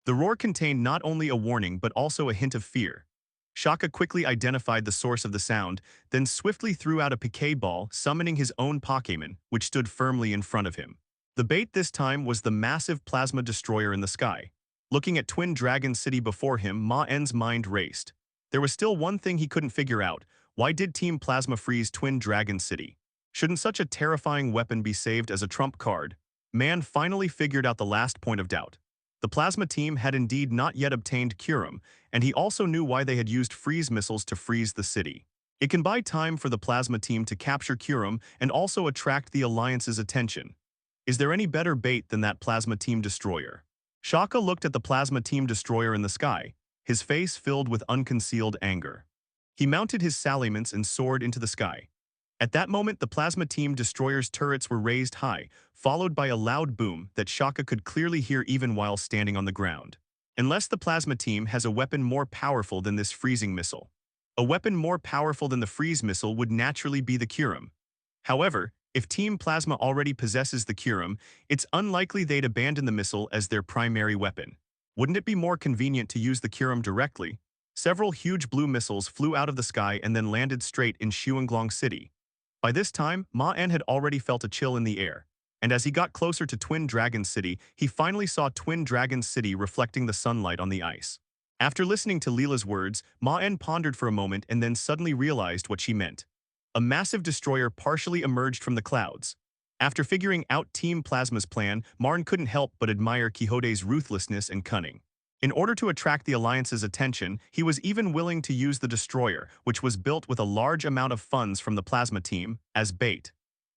The roar contained not only a warning but also a hint of fear. Shaka quickly identified the source of the sound, then swiftly threw out a Piquet ball, summoning his own Pokémon, which stood firmly in front of him. The bait this time was the massive plasma destroyer in the sky. Looking at Twin Dragon City before him, Maen's mind raced. There was still one thing he couldn't figure out. Why did Team Plasma freeze Twin Dragon City? Shouldn't such a terrifying weapon be saved as a trump card? Maen finally figured out the last point of doubt. The Plasma team had indeed not yet obtained Kyurem, and he also knew why they had used freeze missiles to freeze the city. It can buy time for the Plasma team to capture Kyurem and also attract the Alliance's attention. Is there any better bait than that Plasma team destroyer? Shaka looked at the Plasma team destroyer in the sky, his face filled with unconcealed anger. He mounted his Salamence and soared into the sky. At that moment, the Plasma Team Destroyer's turrets were raised high, followed by a loud boom that Shaka could clearly hear even while standing on the ground. Unless the Plasma Team has a weapon more powerful than this freezing missile. A weapon more powerful than the freeze missile would naturally be the Kyurem. However, if Team Plasma already possesses the Kyurem, it's unlikely they'd abandon the missile as their primary weapon. Wouldn't it be more convenient to use the Kyurem directly? Several huge blue missiles flew out of the sky and then landed straight in Shuanglong City. By this time, Maen had already felt a chill in the air, and as he got closer to Twin Dragon City, he finally saw Twin Dragon City reflecting the sunlight on the ice. After listening to Leela's words, Maen pondered for a moment and then suddenly realized what she meant. A massive destroyer partially emerged from the clouds. After figuring out Team Plasma's plan, Maen couldn't help but admire Quixote's ruthlessness and cunning. In order to attract the Alliance's attention, he was even willing to use the Destroyer, which was built with a large amount of funds from the Plasma team, as bait.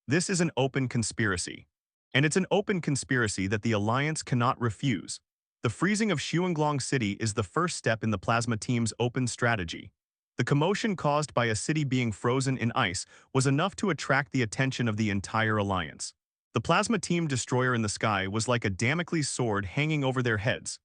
This is an open conspiracy. And it's an open conspiracy that the Alliance cannot refuse. The freezing of Xuanglong City is the first step in the Plasma team's open strategy. The commotion caused by a city being frozen in ice was enough to attract the attention of the entire Alliance. The Plasma team Destroyer in the sky was like a Damocles sword hanging over their heads.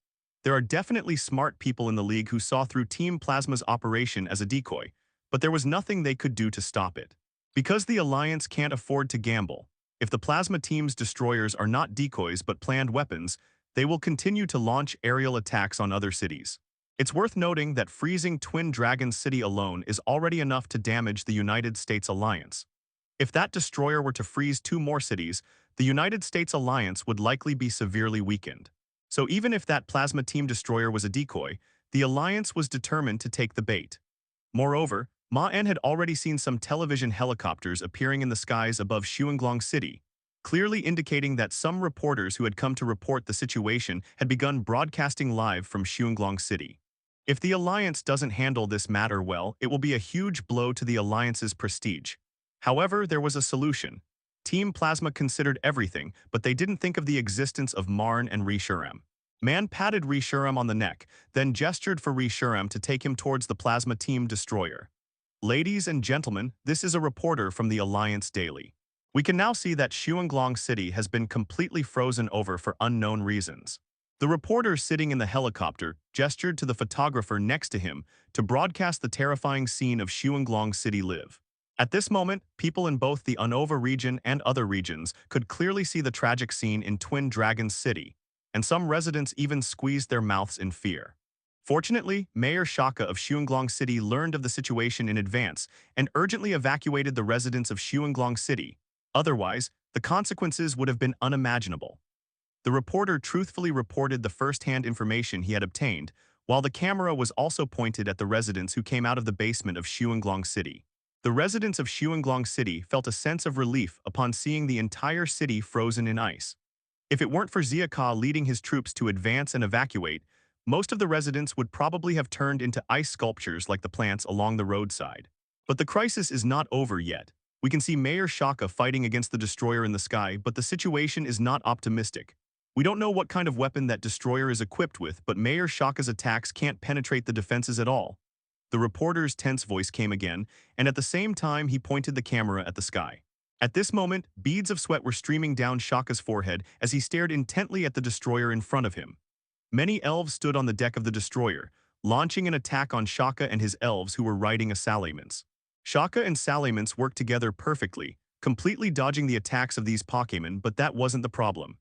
There are definitely smart people in the league who saw through Team Plasma's operation as a decoy, but there was nothing they could do to stop it. Because the Alliance can't afford to gamble, if the Plasma team's destroyers are not decoys but planned weapons, they will continue to launch aerial attacks on other cities. It's worth noting that freezing Twin Dragon City alone is already enough to damage the United States Alliance. If that destroyer were to freeze 2 more cities, the United States Alliance would likely be severely weakened. So even if that Plasma Team Destroyer was a decoy, the Alliance was determined to take the bait. Moreover, Maen had already seen some television helicopters appearing in the skies above Xuanglong City, clearly indicating that some reporters who had come to report the situation had begun broadcasting live from Xuanglong City. If the Alliance doesn't handle this matter well, it will be a huge blow to the Alliance's prestige. However, there was a solution. Team Plasma considered everything, but they didn't think of the existence of Maen and Kyurem. Maen patted Kyurem on the neck, then gestured for Kyurem to take him towards the Plasma Team Destroyer. Ladies and gentlemen, this is a reporter from the Alliance Daily. We can now see that Xuanglong City has been completely frozen over for unknown reasons. The reporter sitting in the helicopter gestured to the photographer next to him to broadcast the terrifying scene of Xuanglong City live. At this moment, people in both the Unova region and other regions could clearly see the tragic scene in Twin Dragon City, and some residents even squeezed their mouths in fear. Fortunately, Mayor Shaka of Xuanglong City learned of the situation in advance and urgently evacuated the residents of Xuanglong City. Otherwise, the consequences would have been unimaginable. The reporter truthfully reported the first-hand information he had obtained, while the camera was also pointed at the residents who came out of the basement of Xuanglong City. The residents of Xuanglong City felt a sense of relief upon seeing the entire city frozen in ice. If it weren't for Ziaka leading his troops to advance and evacuate, most of the residents would probably have turned into ice sculptures like the plants along the roadside. But the crisis is not over yet. We can see Mayor Shaka fighting against the destroyer in the sky, but the situation is not optimistic. We don't know what kind of weapon that destroyer is equipped with, but Mayor Shaka's attacks can't penetrate the defenses at all. The reporter's tense voice came again, and at the same time he pointed the camera at the sky. At this moment, beads of sweat were streaming down Shaka's forehead as he stared intently at the destroyer in front of him. Many elves stood on the deck of the destroyer, launching an attack on Shaka and his elves who were riding assailants. Shaka and Salamence worked together perfectly, completely dodging the attacks of these Pokémon, but that wasn't the problem.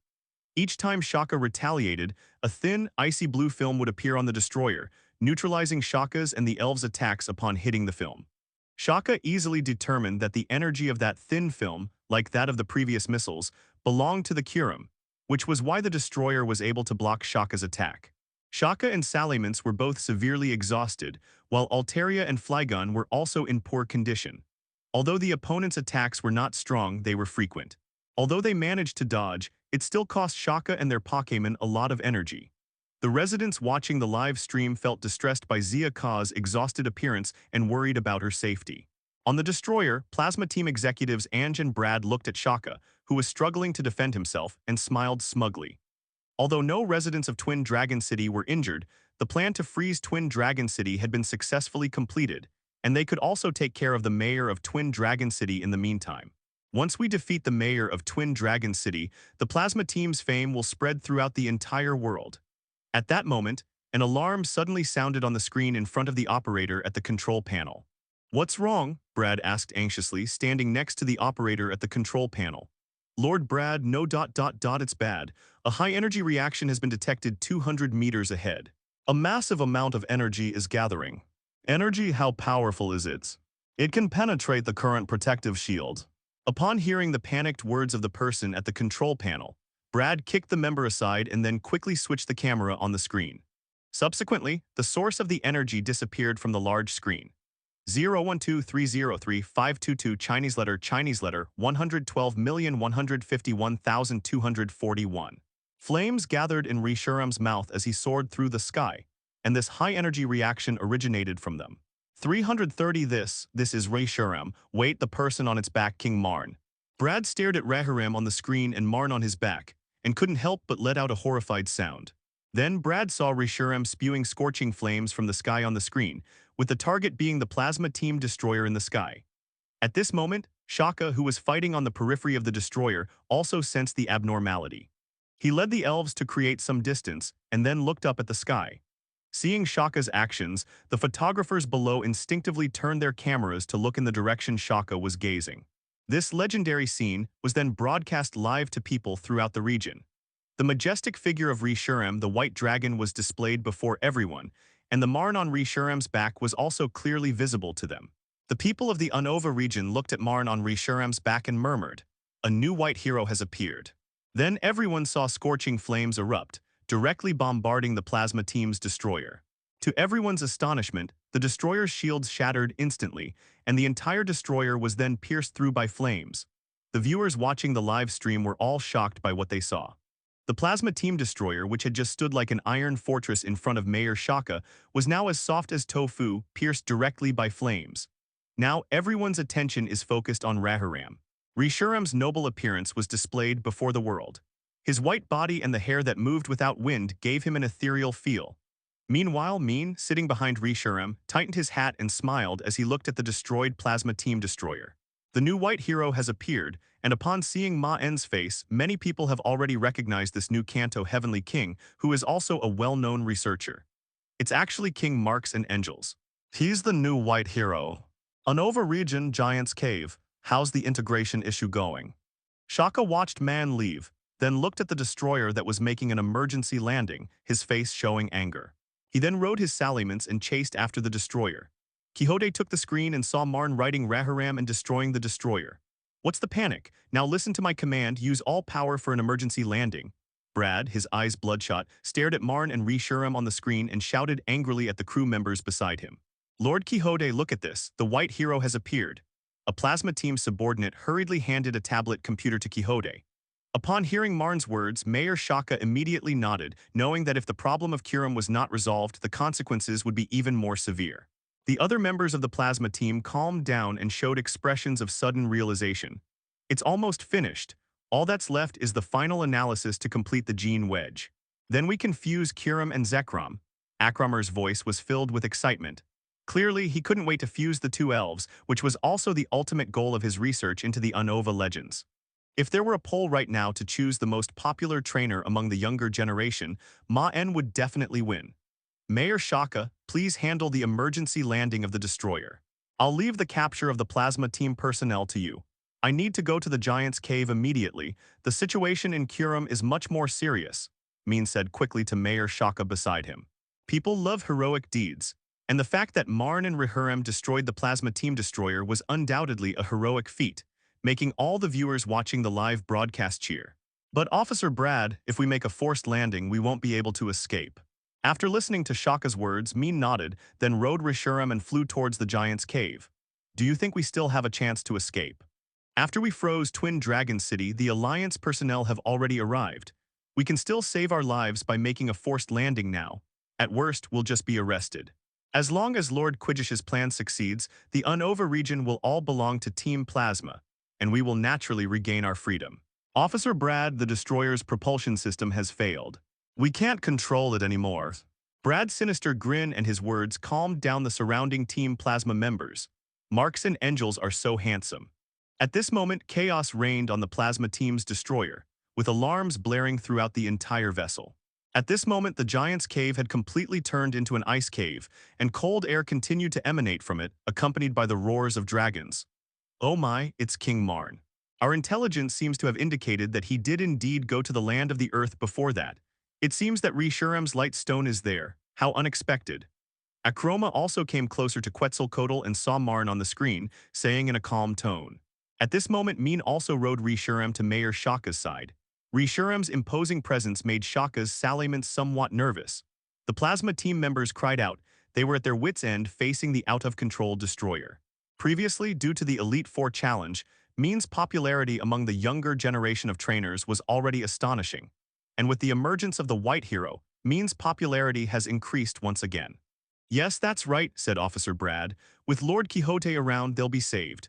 Each time Shaka retaliated, a thin, icy blue film would appear on the destroyer, neutralizing Shaka's and the elves' attacks upon hitting the film. Shaka easily determined that the energy of that thin film, like that of the previous missiles, belonged to the Kyurem, which was why the destroyer was able to block Shaka's attack. Shaka and Salamence were both severely exhausted, while Altaria and Flygon were also in poor condition. Although the opponent's attacks were not strong, they were frequent. Although they managed to dodge, it still cost Shaka and their Pokémon a lot of energy. The residents watching the live stream felt distressed by Ziaka's exhausted appearance and worried about her safety. On the destroyer, Plasma Team executives Ange and Brad looked at Shaka, who was struggling to defend himself, and smiled smugly. Although no residents of Twin Dragon City were injured, the plan to freeze Twin Dragon City had been successfully completed, and they could also take care of the mayor of Twin Dragon City in the meantime. Once we defeat the mayor of Twin Dragon City, the Plasma Team's fame will spread throughout the entire world. At that moment, an alarm suddenly sounded on the screen in front of the operator at the control panel. "What's wrong?" Brad asked anxiously, standing next to the operator at the control panel. "Lord Brad, no ... it's bad. A high-energy reaction has been detected 200 meters ahead. A massive amount of energy is gathering." "Energy, how powerful is it?" "It can penetrate the current protective shield." Upon hearing the panicked words of the person at the control panel, Brad kicked the member aside and then quickly switched the camera on the screen. Subsequently, the source of the energy disappeared from the large screen. 012303522 Chinese letter 112,151,241. Flames gathered in Reshurem's mouth as he soared through the sky, and this high-energy reaction originated from them. 330 This is Reshurem, wait the person on its back King Maen. Brad stared at Reshurem on the screen and Maen on his back, and couldn't help but let out a horrified sound. Then Brad saw Reshurem spewing scorching flames from the sky on the screen, with the target being the Plasma Team Destroyer in the sky. At this moment, Shaka, who was fighting on the periphery of the destroyer, also sensed the abnormality. He led the elves to create some distance, and then looked up at the sky. Seeing Shaka's actions, the photographers below instinctively turned their cameras to look in the direction Shaka was gazing. This legendary scene was then broadcast live to people throughout the region. The majestic figure of Reshurem, the white dragon, was displayed before everyone, and the Maen on Reshurem's back was also clearly visible to them. The people of the Unova region looked at Maen on Reshurem's back and murmured, "A new white hero has appeared." Then everyone saw scorching flames erupt, directly bombarding the Plasma Team's destroyer. To everyone's astonishment, the destroyer's shields shattered instantly, and the entire destroyer was then pierced through by flames. The viewers watching the live stream were all shocked by what they saw. The Plasma Team Destroyer, which had just stood like an iron fortress in front of Mayor Shaka, was now as soft as tofu, pierced directly by flames. Now everyone's attention is focused on Reshurem. Reshurem's noble appearance was displayed before the world. His white body and the hair that moved without wind gave him an ethereal feel. Meanwhile, Maen, sitting behind Reshurem, tightened his hat and smiled as he looked at the destroyed Plasma Team Destroyer. The new white hero has appeared, and upon seeing Maen's face, many people have already recognized this new Kanto Heavenly King, who is also a well-known researcher. It's actually King Marks and Angels. He's the new white hero. Unova region, Giant's Cave. How's the integration issue going? Shaka watched Maen leave, then looked at the destroyer that was making an emergency landing, his face showing anger. He then rode his salamence and chased after the destroyer. Quixote took the screen and saw Maen riding Reshurem and destroying the destroyer. What's the panic? Now listen to my command, use all power for an emergency landing. Brad, his eyes bloodshot, stared at Maen and Reshurem on the screen and shouted angrily at the crew members beside him. Lord Quixote, look at this, the white hero has appeared. A Plasma Team subordinate hurriedly handed a tablet computer to Quixote. Upon hearing Maen's words, Mayor Shaka immediately nodded, knowing that if the problem of Kyurem was not resolved, the consequences would be even more severe. The other members of the Plasma Team calmed down and showed expressions of sudden realization. It's almost finished. All that's left is the final analysis to complete the gene wedge. Then we can fuse Kyurem and Zekrom. Akramer's voice was filled with excitement. Clearly, he couldn't wait to fuse the two elves, which was also the ultimate goal of his research into the Unova legends. If there were a poll right now to choose the most popular trainer among the younger generation, Maen would definitely win. Mayor Shaka, please handle the emergency landing of the destroyer. I'll leave the capture of the Plasma Team personnel to you. I need to go to the Giant's Cave immediately. The situation in Kyurem is much more serious, Maen said quickly to Mayor Shaka beside him. People love heroic deeds, and the fact that Maen and Reshurem destroyed the Plasma Team Destroyer was undoubtedly a heroic feat, making all the viewers watching the live broadcast cheer. But Officer Brad, if we make a forced landing, we won't be able to escape. After listening to Shaka's words, Maen nodded, then rode Reshurem and flew towards the Giant's Cave. Do you think we still have a chance to escape? After we froze Twin Dragon City, the Alliance personnel have already arrived. We can still save our lives by making a forced landing now. At worst, we'll just be arrested. As long as Lord Quijish's plan succeeds, the Unova region will all belong to Team Plasma, and we will naturally regain our freedom. Officer Brad, the destroyer's propulsion system has failed. We can't control it anymore. Brad's sinister grin and his words calmed down the surrounding Team Plasma members. Marks and Angels are so handsome. At this moment, chaos reigned on the Plasma Team's destroyer, with alarms blaring throughout the entire vessel. At this moment, the Giant's Cave had completely turned into an ice cave, and cold air continued to emanate from it, accompanied by the roars of dragons. Oh my, it's King Maen. Our intelligence seems to have indicated that he did indeed go to the land of the earth before that. It seems that Reshurem's light stone is there. How unexpected. Akroma also came closer to Quetzalcoatl and saw Maen on the screen, saying in a calm tone. At this moment, Maen also rode Reshurem to Mayor Shaka's side. Reshurem's imposing presence made Shaka's salamence somewhat nervous. The Plasma Team members cried out, They were at their wits' end facing the out-of-control destroyer. Previously, due to the Elite Four challenge, Maen's popularity among the younger generation of trainers was already astonishing. And with the emergence of the white hero, Maen's popularity has increased once again. "Yes, that's right," said Officer Brad. "With Lord Quixote around, they'll be saved."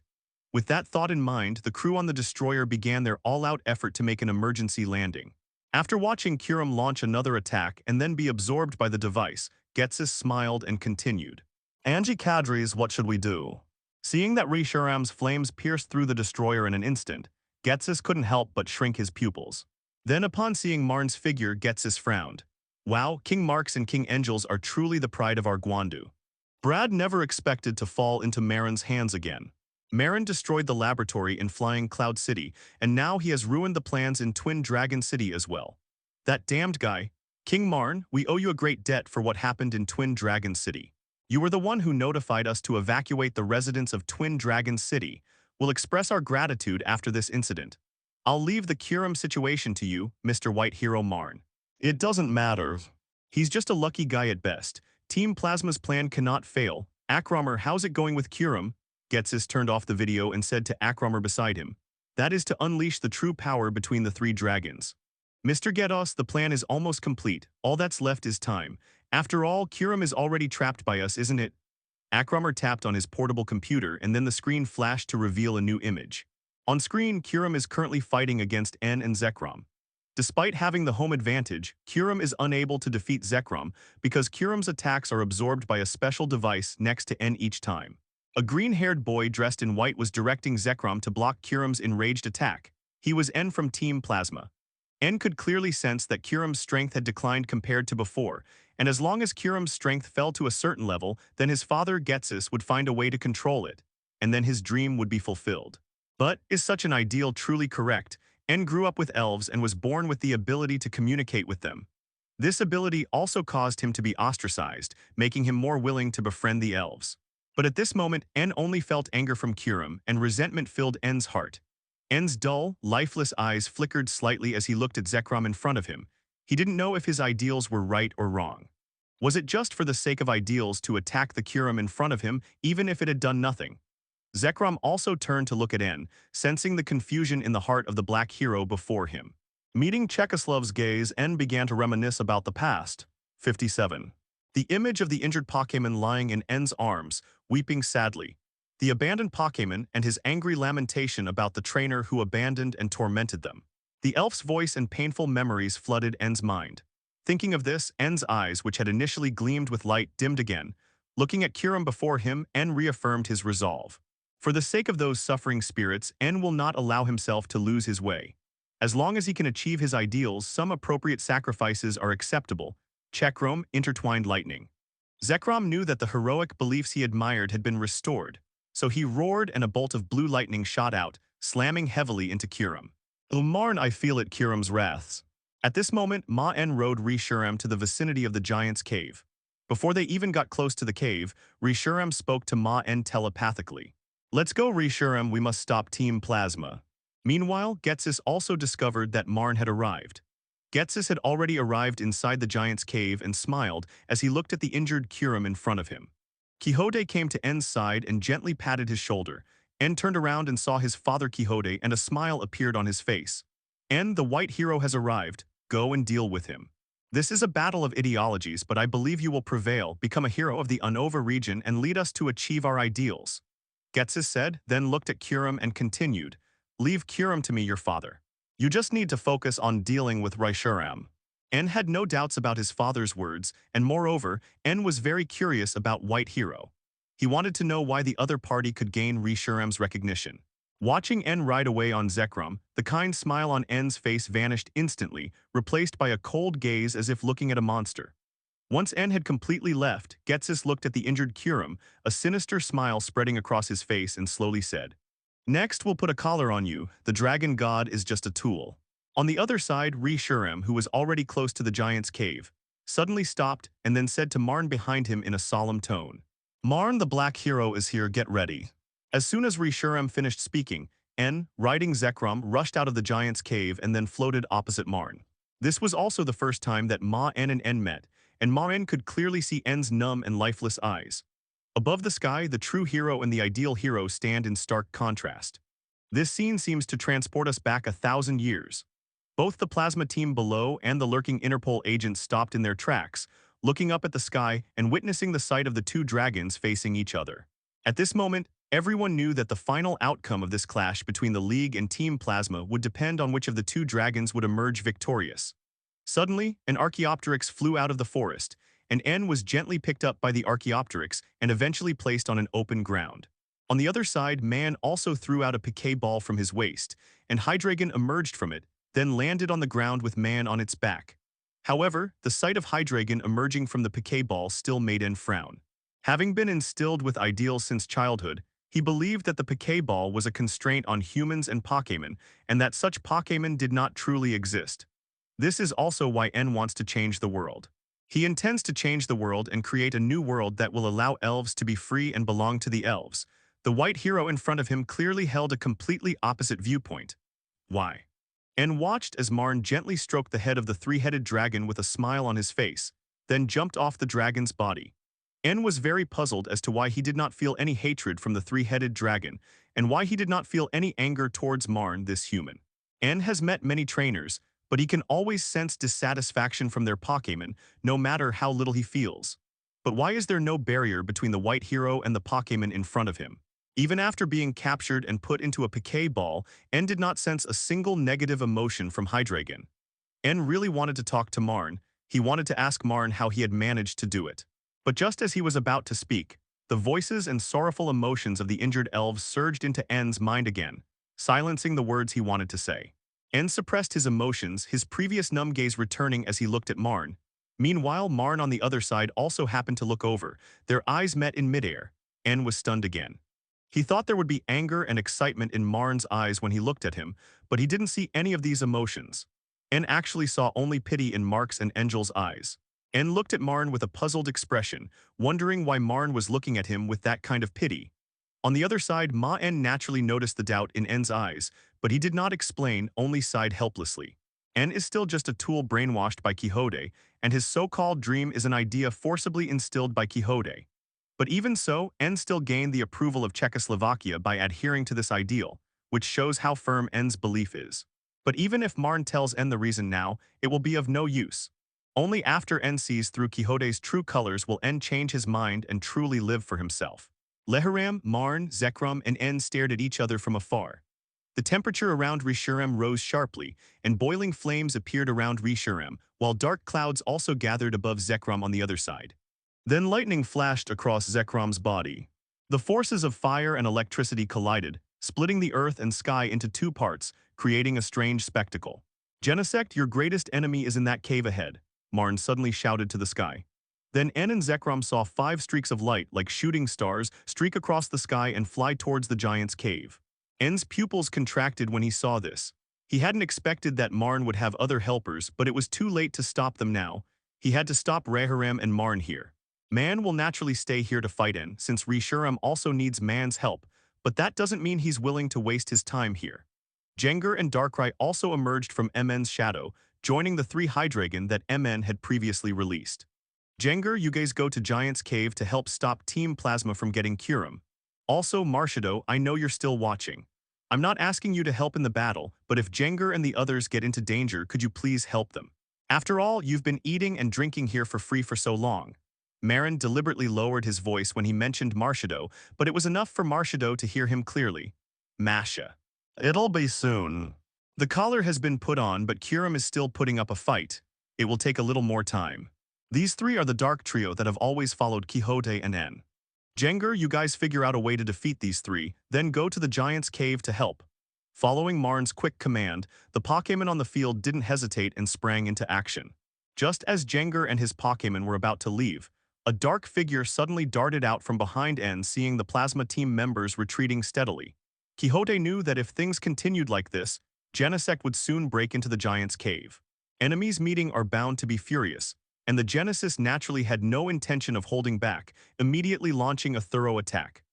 With that thought in mind, the crew on the destroyer began their all-out effort to make an emergency landing. After watching Kyurem launch another attack and then be absorbed by the device, Ghetsis smiled and continued. "Angie Kadris, what should we do?" Seeing that Reshiram's flames pierced through the destroyer in an instant, Ghetsis couldn't help but shrink his pupils. Then upon seeing Maen's figure, Ghetsis frowned. "Wow, King Marks and King Angels are truly the pride of our Guandu." Brad never expected to fall into Maen's hands again. Maen destroyed the laboratory in Flying Cloud City, and now he has ruined the plans in Twin Dragon City as well. That damned guy. "King Maen, we owe you a great debt for what happened in Twin Dragon City. You were the one who notified us to evacuate the residents of Twin Dragon City. We'll express our gratitude after this incident. I'll leave the Kyurem situation to you, Mr. White Hero Maen." "It doesn't matter. He's just a lucky guy at best. Team Plasma's plan cannot fail. Akramar, how's it going with Kyurem?" Ghetsis turned off the video and said to Akramar beside him, "That is to unleash the true power between the three dragons." "Mr. Ghettos, the plan is almost complete. All that's left is time. After all, Kyurem is already trapped by us, isn't it?" Akramar tapped on his portable computer and then the screen flashed to reveal a new image. On screen, Kyurem is currently fighting against En and Zekrom. Despite having the home advantage, Kyurem is unable to defeat Zekrom because Kyurem's attacks are absorbed by a special device next to En each time. A green-haired boy dressed in white was directing Zekrom to block Kyurem's enraged attack. He was En from Team Plasma. En could clearly sense that Kyurem's strength had declined compared to before, and as long as Kyurem's strength fell to a certain level, then his father Ghetsis would find a way to control it, and then his dream would be fulfilled. But is such an ideal truly correct? En grew up with elves and was born with the ability to communicate with them. This ability also caused him to be ostracized, making him more willing to befriend the elves. But at this moment, En only felt anger from Kyurem, and resentment filled En's heart. En's dull, lifeless eyes flickered slightly as he looked at Zekrom in front of him. He didn't know if his ideals were right or wrong. Was it just for the sake of ideals to attack the Kyurem in front of him, even if it had done nothing? Zekrom also turned to look at En, sensing the confusion in the heart of the black hero before him. Meeting Chekoslov's gaze, En began to reminisce about the past. 57. The image of the injured Pokémon lying in En's arms, weeping sadly. The abandoned Pokémon and his angry lamentation about the trainer who abandoned and tormented them. The elf's voice and painful memories flooded En's mind. Thinking of this, En's eyes, which had initially gleamed with light, dimmed again. Looking at Kyurem before him, En reaffirmed his resolve. For the sake of those suffering spirits, En will not allow himself to lose his way. As long as he can achieve his ideals, some appropriate sacrifices are acceptable. Chekrom, intertwined lightning. Zekrom knew that the heroic beliefs he admired had been restored, so he roared and a bolt of blue lightning shot out, slamming heavily into Kyurem. "Maen, I feel it, Kyurem's wraths." At this moment, Maen rode Reshiram to the vicinity of the giant's cave. Before they even got close to the cave, Reshiram spoke to Maen telepathically. "Let's go, Reshiram, we must stop Team Plasma." Meanwhile, Ghetsis also discovered that Maen had arrived. Ghetsis had already arrived inside the giant's cave and smiled as he looked at the injured Kyurem in front of him. Quixote came to En's side and gently patted his shoulder. En turned around and saw his father Quixote, and a smile appeared on his face. "En, the white hero has arrived. Go and deal with him. This is a battle of ideologies, but I believe you will prevail, become a hero of the Unova region, and lead us to achieve our ideals." Ghetsis said, then looked at Kyurem and continued, "Leave Kyurem to me, your father. You just need to focus on dealing with Reshiram." En had no doubts about his father's words, and moreover, En was very curious about White Hero. He wanted to know why the other party could gain Reshiram's recognition. Watching En ride away on Zekrom, the kind smile on En's face vanished instantly, replaced by a cold gaze as if looking at a monster. Once En had completely left, Ghetsis looked at the injured Kyurem, a sinister smile spreading across his face, and slowly said, "Next, we'll put a collar on you. The dragon god is just a tool." On the other side, Reshiram, who was already close to the giant's cave, suddenly stopped and then said to Maen behind him in a solemn tone, "Maen, the black hero is here, get ready." As soon as Reshiram finished speaking, En, riding Zekrom, rushed out of the giant's cave and then floated opposite Maen. This was also the first time that Maen and En met, and Maen could clearly see En's numb and lifeless eyes. Above the sky, the true hero and the ideal hero stand in stark contrast. This scene seems to transport us back 1,000 years. Both the plasma team below and the lurking Interpol agents stopped in their tracks, looking up at the sky and witnessing the sight of the two dragons facing each other. At this moment, everyone knew that the final outcome of this clash between the League and Team Plasma would depend on which of the two dragons would emerge victorious. Suddenly, an Archaeopteryx flew out of the forest, and En was gently picked up by the Archaeopteryx and eventually placed on an open ground. On the other side, Maen also threw out a piquet ball from his waist, and Hydreigon emerged from it, then landed on the ground with Maen on its back. However, the sight of Hydreigon emerging from the piquet ball still made En frown. Having been instilled with ideals since childhood, he believed that the piquet ball was a constraint on humans and Pokémon, and that such Pokémon did not truly exist. This is also why En wants to change the world. He intends to change the world and create a new world that will allow elves to be free and belong to the elves. The white hero in front of him clearly held a completely opposite viewpoint. Why? En watched as Maen gently stroked the head of the three-headed dragon with a smile on his face, then jumped off the dragon's body. En was very puzzled as to why he did not feel any hatred from the three-headed dragon, and why he did not feel any anger towards Maen, this human. En has met many trainers, but he can always sense dissatisfaction from their Pokémon, no matter how little he feels. But why is there no barrier between the white hero and the Pokémon in front of him? Even after being captured and put into a piquet ball, En did not sense a single negative emotion from Hydreigon. En really wanted to talk to Maen. He wanted to ask Maen how he had managed to do it. But just as he was about to speak, the voices and sorrowful emotions of the injured elves surged into En's mind again, silencing the words he wanted to say. En suppressed his emotions, his previous numb gaze returning as he looked at Maen. Meanwhile, Maen on the other side also happened to look over. Their eyes met in midair. En was stunned again. He thought there would be anger and excitement in Maen's eyes when he looked at him, but he didn't see any of these emotions. En actually saw only pity in Mark's and Angel's eyes. En looked at Maen with a puzzled expression, wondering why Maen was looking at him with that kind of pity. On the other side, Maen naturally noticed the doubt in En's eyes, but he did not explain, only sighed helplessly. En is still just a tool brainwashed by Quixote, and his so-called dream is an idea forcibly instilled by Quixote. But even so, En still gained the approval of Czechoslovakia by adhering to this ideal, which shows how firm En's belief is. But even if Maen tells En the reason now, it will be of no use. Only after En sees through Quixote's true colors will En change his mind and truly live for himself. Leharam, Maen, Zekrom, and En stared at each other from afar. The temperature around Reshiram rose sharply, and boiling flames appeared around Reshiram, while dark clouds also gathered above Zekrom on the other side. Then lightning flashed across Zekrom's body. The forces of fire and electricity collided, splitting the earth and sky into two parts, creating a strange spectacle. Genesect, your greatest enemy is in that cave ahead, Maen suddenly shouted to the sky. Then En and Zekrom saw 5 streaks of light like shooting stars streak across the sky and fly towards the giant's cave. En's pupils contracted when he saw this. He hadn't expected that Maen would have other helpers, but it was too late to stop them now. He had to stop Reharam and Maen here. Maen will naturally stay here to fight En, since Reshiram also needs Maen's help, but that doesn't mean he's willing to waste his time here. Jengar and Darkrai also emerged from Men's shadow, joining the 3 Hydreigon that Men had previously released. Jengar, you guys go to Giant's Cave to help stop Team Plasma from getting Kyurem. Also, Marshadow, I know you're still watching. I'm not asking you to help in the battle, but if Jengar and the others get into danger, could you please help them? After all, you've been eating and drinking here for free for so long. Maen deliberately lowered his voice when he mentioned Marshadow, but it was enough for Marshadow to hear him clearly. Masha. It'll be soon. The collar has been put on, but Kyurem is still putting up a fight. It will take a little more time. These 3 are the dark trio that have always followed Quixote and En. Jengar, you guys figure out a way to defeat these 3, then go to the giant's cave to help. Following Maen's quick command, the Pokémon on the field didn't hesitate and sprang into action. Just as Jengar and his Pokémon were about to leave, a dark figure suddenly darted out from behind En, seeing the Plasma team members retreating steadily. Quixote knew that if things continued like this, Genesect would soon break into the giant's cave. Enemies meeting are bound to be furious, and the Genesis naturally had no intention of holding back, immediately launching a thorough attack.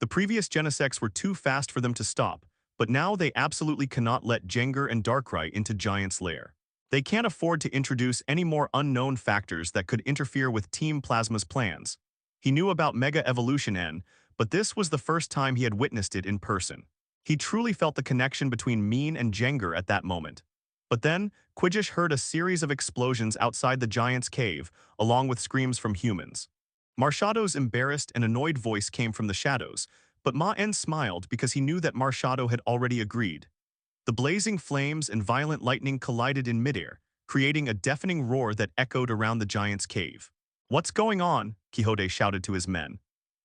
The previous Genesects were too fast for them to stop, but now they absolutely cannot let Jengar and Darkrai into Giant's lair. They can't afford to introduce any more unknown factors that could interfere with Team Plasma's plans. He knew about Mega Evolution N, but this was the first time he had witnessed it in person. He truly felt the connection between Maen and Jengar at that moment. But then, Quijish heard a series of explosions outside the giant's cave, along with screams from humans. Marshado's embarrassed and annoyed voice came from the shadows, but Maen smiled because he knew that Marshado had already agreed. The blazing flames and violent lightning collided in midair, creating a deafening roar that echoed around the giant's cave. "What's going on?" Quixote shouted to his men.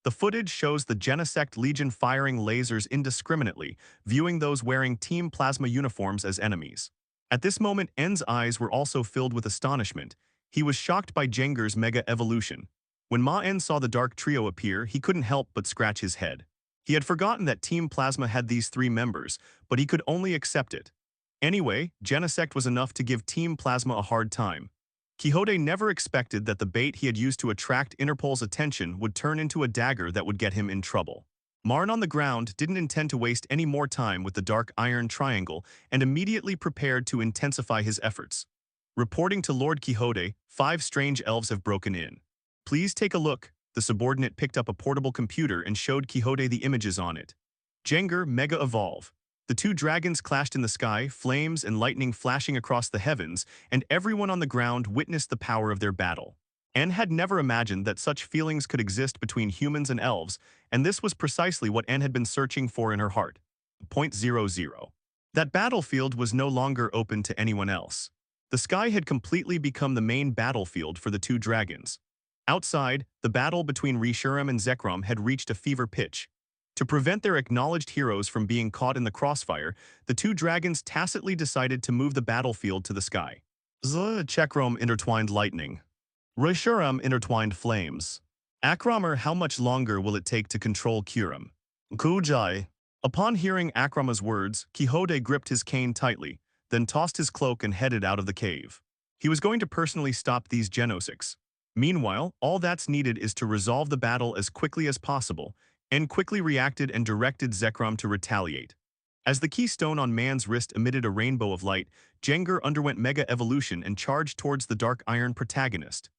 The footage shows the Genesect Legion firing lasers indiscriminately, viewing those wearing Team Plasma uniforms as enemies. At this moment, En's eyes were also filled with astonishment. He was shocked by Jengar's mega evolution. When Maen saw the Dark Trio appear, he couldn't help but scratch his head. He had forgotten that Team Plasma had these three members, but he could only accept it. Anyway, Genesect was enough to give Team Plasma a hard time. Quixote never expected that the bait he had used to attract Interpol's attention would turn into a dagger that would get him in trouble. Maen on the ground didn't intend to waste any more time with the Dark Iron Triangle and immediately prepared to intensify his efforts. Reporting to Lord Quixote, 5 strange elves have broken in. "Please take a look." The subordinate picked up a portable computer and showed Quixote the images on it. Jengar Mega Evolve. The 2 dragons clashed in the sky, flames and lightning flashing across the heavens, and everyone on the ground witnessed the power of their battle. En had never imagined that such feelings could exist between humans and elves, and this was precisely what En had been searching for in her heart. .00. That battlefield was no longer open to anyone else. The sky had completely become the main battlefield for the 2 dragons. Outside, the battle between Kyurem and Zekrom had reached a fever pitch. To prevent their acknowledged heroes from being caught in the crossfire, the 2 dragons tacitly decided to move the battlefield to the sky. Zekrom intertwined lightning. Kyurem intertwined flames. Akramer, how much longer will it take to control Kyurem? Kujai. Upon hearing Akrama's words, Quixote gripped his cane tightly, then tossed his cloak and headed out of the cave. He was going to personally stop these Genesects. Meanwhile, all that's needed is to resolve the battle as quickly as possible, and quickly reacted and directed Zekrom to retaliate. As the keystone on Maen's wrist emitted a rainbow of light, Jengar underwent mega evolution and charged towards the Dark Iron protagonist.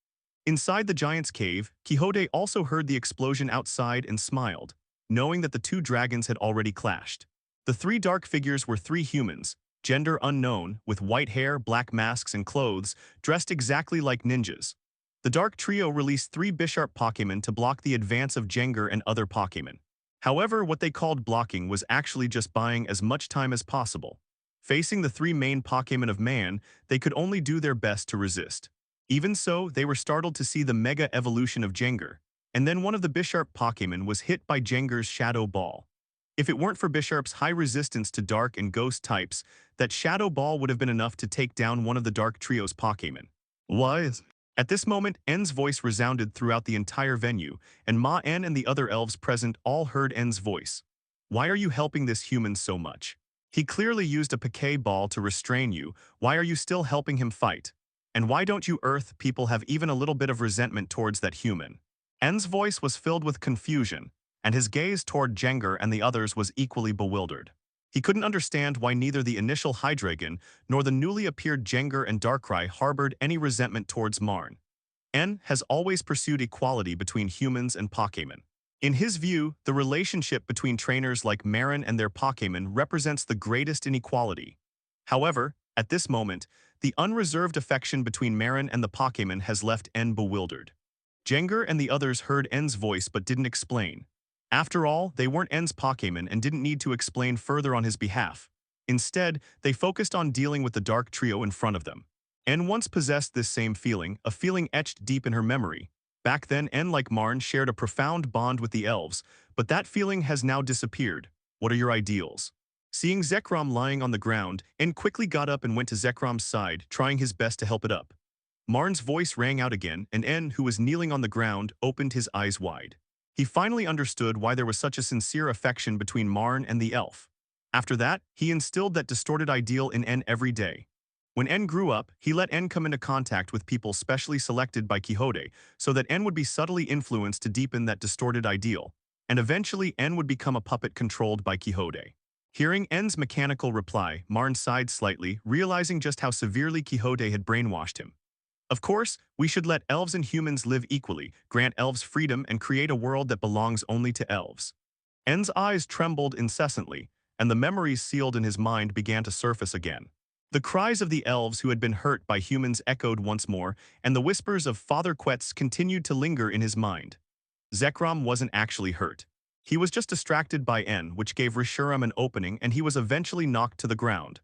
Inside the giant's cave, Quixote also heard the explosion outside and smiled, knowing that the 2 dragons had already clashed. The 3 dark figures were 3 humans, gender unknown, with white hair, black masks, and clothes, dressed exactly like ninjas. The Dark Trio released 3 Bisharp Pokémon to block the advance of Jengar and other Pokémon. However, what they called blocking was actually just buying as much time as possible. Facing the 3 main Pokémon of Maen, they could only do their best to resist. Even so, they were startled to see the mega evolution of Jengar, and then one of the Bisharp Pokémon was hit by Jengar's Shadow Ball. If it weren't for Bisharp's high resistance to Dark and Ghost types, that Shadow Ball would have been enough to take down one of the Dark Trio's Pokémon. Why? At this moment, En's voice resounded throughout the entire venue, and Maen and the other elves present all heard En's voice. "Why are you helping this human so much? He clearly used a Poké Ball to restrain you. Why are you still helping him fight? And why don't you Earth people have even a little bit of resentment towards that human?" En's voice was filled with confusion, and his gaze toward Jengar and the others was equally bewildered. He couldn't understand why neither the initial Hydreigon nor the newly appeared Jengar and Darkrai harbored any resentment towards Maen. En has always pursued equality between humans and Pokémon. In his view, the relationship between trainers like Maen and their Pokémon represents the greatest inequality. However, at this moment, the unreserved affection between Maen and the Pokémon has left En bewildered. Jengar and the others heard En's voice but didn't explain. After all, they weren't En's Pokémon and didn't need to explain further on his behalf. Instead, they focused on dealing with the Dark Trio in front of them. En once possessed this same feeling, a feeling etched deep in her memory. Back then, En, like Maen, shared a profound bond with the elves, but that feeling has now disappeared. What are your ideals? Seeing Zekrom lying on the ground, En quickly got up and went to Zekrom's side, trying his best to help it up. Maen's voice rang out again, and En, who was kneeling on the ground, opened his eyes wide. He finally understood why there was such a sincere affection between Maen and the elf. After that, he instilled that distorted ideal in En every day. When En grew up, he let En come into contact with people specially selected by Quixote, so that En would be subtly influenced to deepen that distorted ideal, and eventually En would become a puppet controlled by Quixote. Hearing N's mechanical reply, Maen sighed slightly, realizing just how severely Quixote had brainwashed him. Of course, we should let elves and humans live equally, grant elves freedom, and create a world that belongs only to elves. N's eyes trembled incessantly, and the memories sealed in his mind began to surface again. The cries of the elves who had been hurt by humans echoed once more, and the whispers of Father Quetz continued to linger in his mind. Zekrom wasn't actually hurt. He was just distracted by N, which gave Reshuram an opening, and he was eventually knocked to the ground.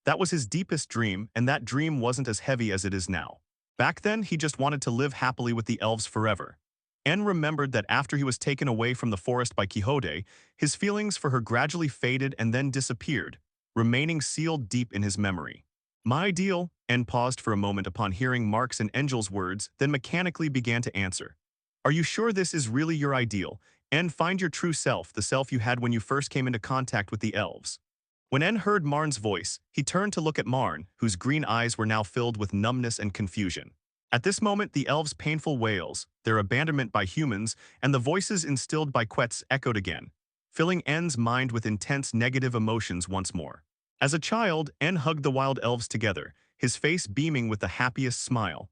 That was his deepest dream, and that dream wasn't as heavy as it is now. Back then, he just wanted to live happily with the elves forever. N remembered that after he was taken away from the forest by Quixote, his feelings for her gradually faded and then disappeared, remaining sealed deep in his memory. My ideal, N paused for a moment upon hearing Mark's and Angel's words, then mechanically began to answer. Are you sure this is really your ideal? N, find your true self, the self you had when you first came into contact with the elves. When N heard Maen's voice, he turned to look at Maen, whose green eyes were now filled with numbness and confusion. At this moment, the elves' painful wails, their abandonment by humans, and the voices instilled by Quetz echoed again, filling N's mind with intense negative emotions once more. As a child, N hugged the wild elves together, his face beaming with the happiest smile.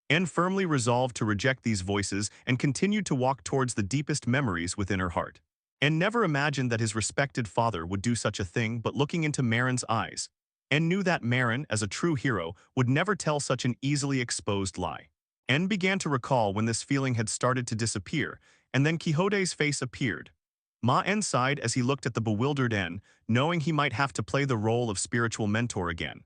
N firmly resolved to reject these voices and continued to walk towards the deepest memories within her heart. N never imagined that his respected father would do such a thing, but looking into Maen's eyes, N knew that Maen, as a true hero, would never tell such an easily exposed lie. N began to recall when this feeling had started to disappear, and then Quixote's face appeared. Maen sighed as he looked at the bewildered N, knowing he might have to play the role of spiritual mentor again.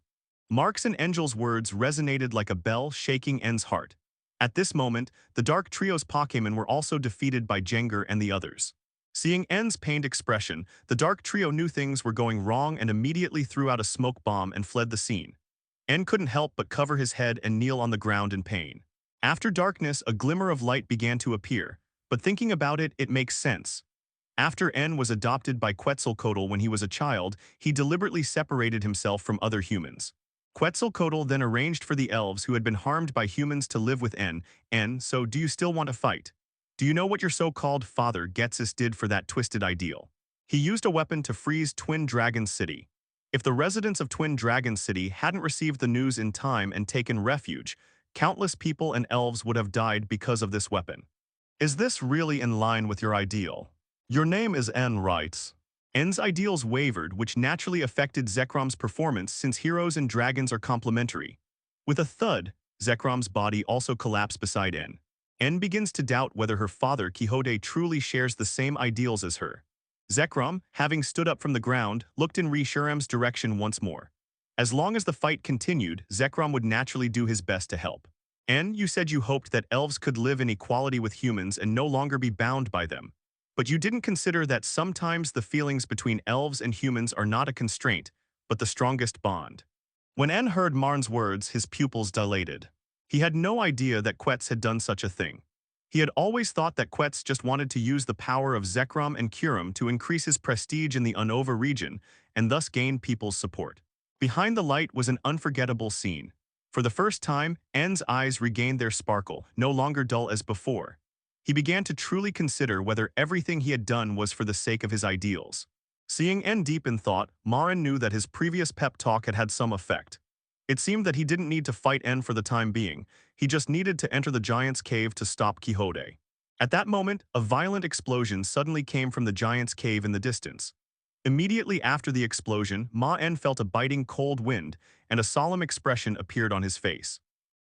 Mark's and Angel's words resonated like a bell, shaking N's heart. At this moment, the Dark Trio's Pokémon were also defeated by Jengar and the others. Seeing N's pained expression, the Dark Trio knew things were going wrong and immediately threw out a smoke bomb and fled the scene. N couldn't help but cover his head and kneel on the ground in pain. After darkness, a glimmer of light began to appear, but thinking about it, it makes sense. After N was adopted by Quetzalcoatl when he was a child, he deliberately separated himself from other humans. Quetzalcoatl then arranged for the elves who had been harmed by humans to live with N, so do you still want to fight? Do you know what your so-called father Ghetsis did for that twisted ideal? He used a weapon to freeze Twin Dragon City. If the residents of Twin Dragon City hadn't received the news in time and taken refuge, countless people and elves would have died because of this weapon. Is this really in line with your ideal? Your name is N, right? N's ideals wavered, which naturally affected Zekrom's performance since heroes and dragons are complementary. With a thud, Zekrom's body also collapsed beside N. N begins to doubt whether her father Quixote truly shares the same ideals as her. Zekrom, having stood up from the ground, looked in Reshuram's direction once more. As long as the fight continued, Zekrom would naturally do his best to help. N, you said you hoped that elves could live in equality with humans and no longer be bound by them. But you didn't consider that sometimes the feelings between elves and humans are not a constraint, but the strongest bond. When N heard Maen's words, his pupils dilated. He had no idea that Quetz had done such a thing. He had always thought that Quetz just wanted to use the power of Zekrom and Kyurem to increase his prestige in the Unova region and thus gain people's support. Behind the light was an unforgettable scene. For the first time, N's eyes regained their sparkle, no longer dull as before. He began to truly consider whether everything he had done was for the sake of his ideals. Seeing N deep in thought, Maen knew that his previous pep talk had had some effect. It seemed that he didn't need to fight N for the time being, he just needed to enter the giant's cave to stop Quixote. At that moment, a violent explosion suddenly came from the giant's cave in the distance. Immediately after the explosion, Maen felt a biting cold wind, and a solemn expression appeared on his face.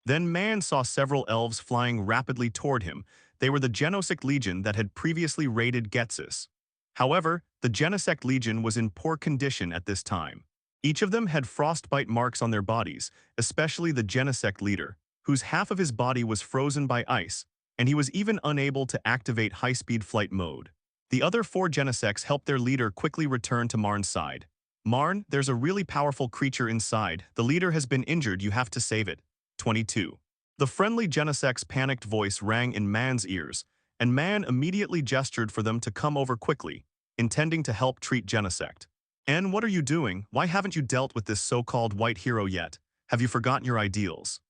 Then Maen saw several elves flying rapidly toward him. They were the Genesect Legion that had previously raided Ghetsis. However, the Genesect Legion was in poor condition at this time. Each of them had frostbite marks on their bodies, especially the Genesect leader, whose half of his body was frozen by ice, and he was even unable to activate high-speed flight mode. The other 4 Genesects helped their leader quickly return to Maen's side. Maen, there's a really powerful creature inside. The leader has been injured, you have to save it. 22. The friendly Genesect's panicked voice rang in Maen's ears, and Maen immediately gestured for them to come over quickly, intending to help treat Genesect. N, what are you doing? Why haven't you dealt with this so-called white hero yet? Have you forgotten your ideals?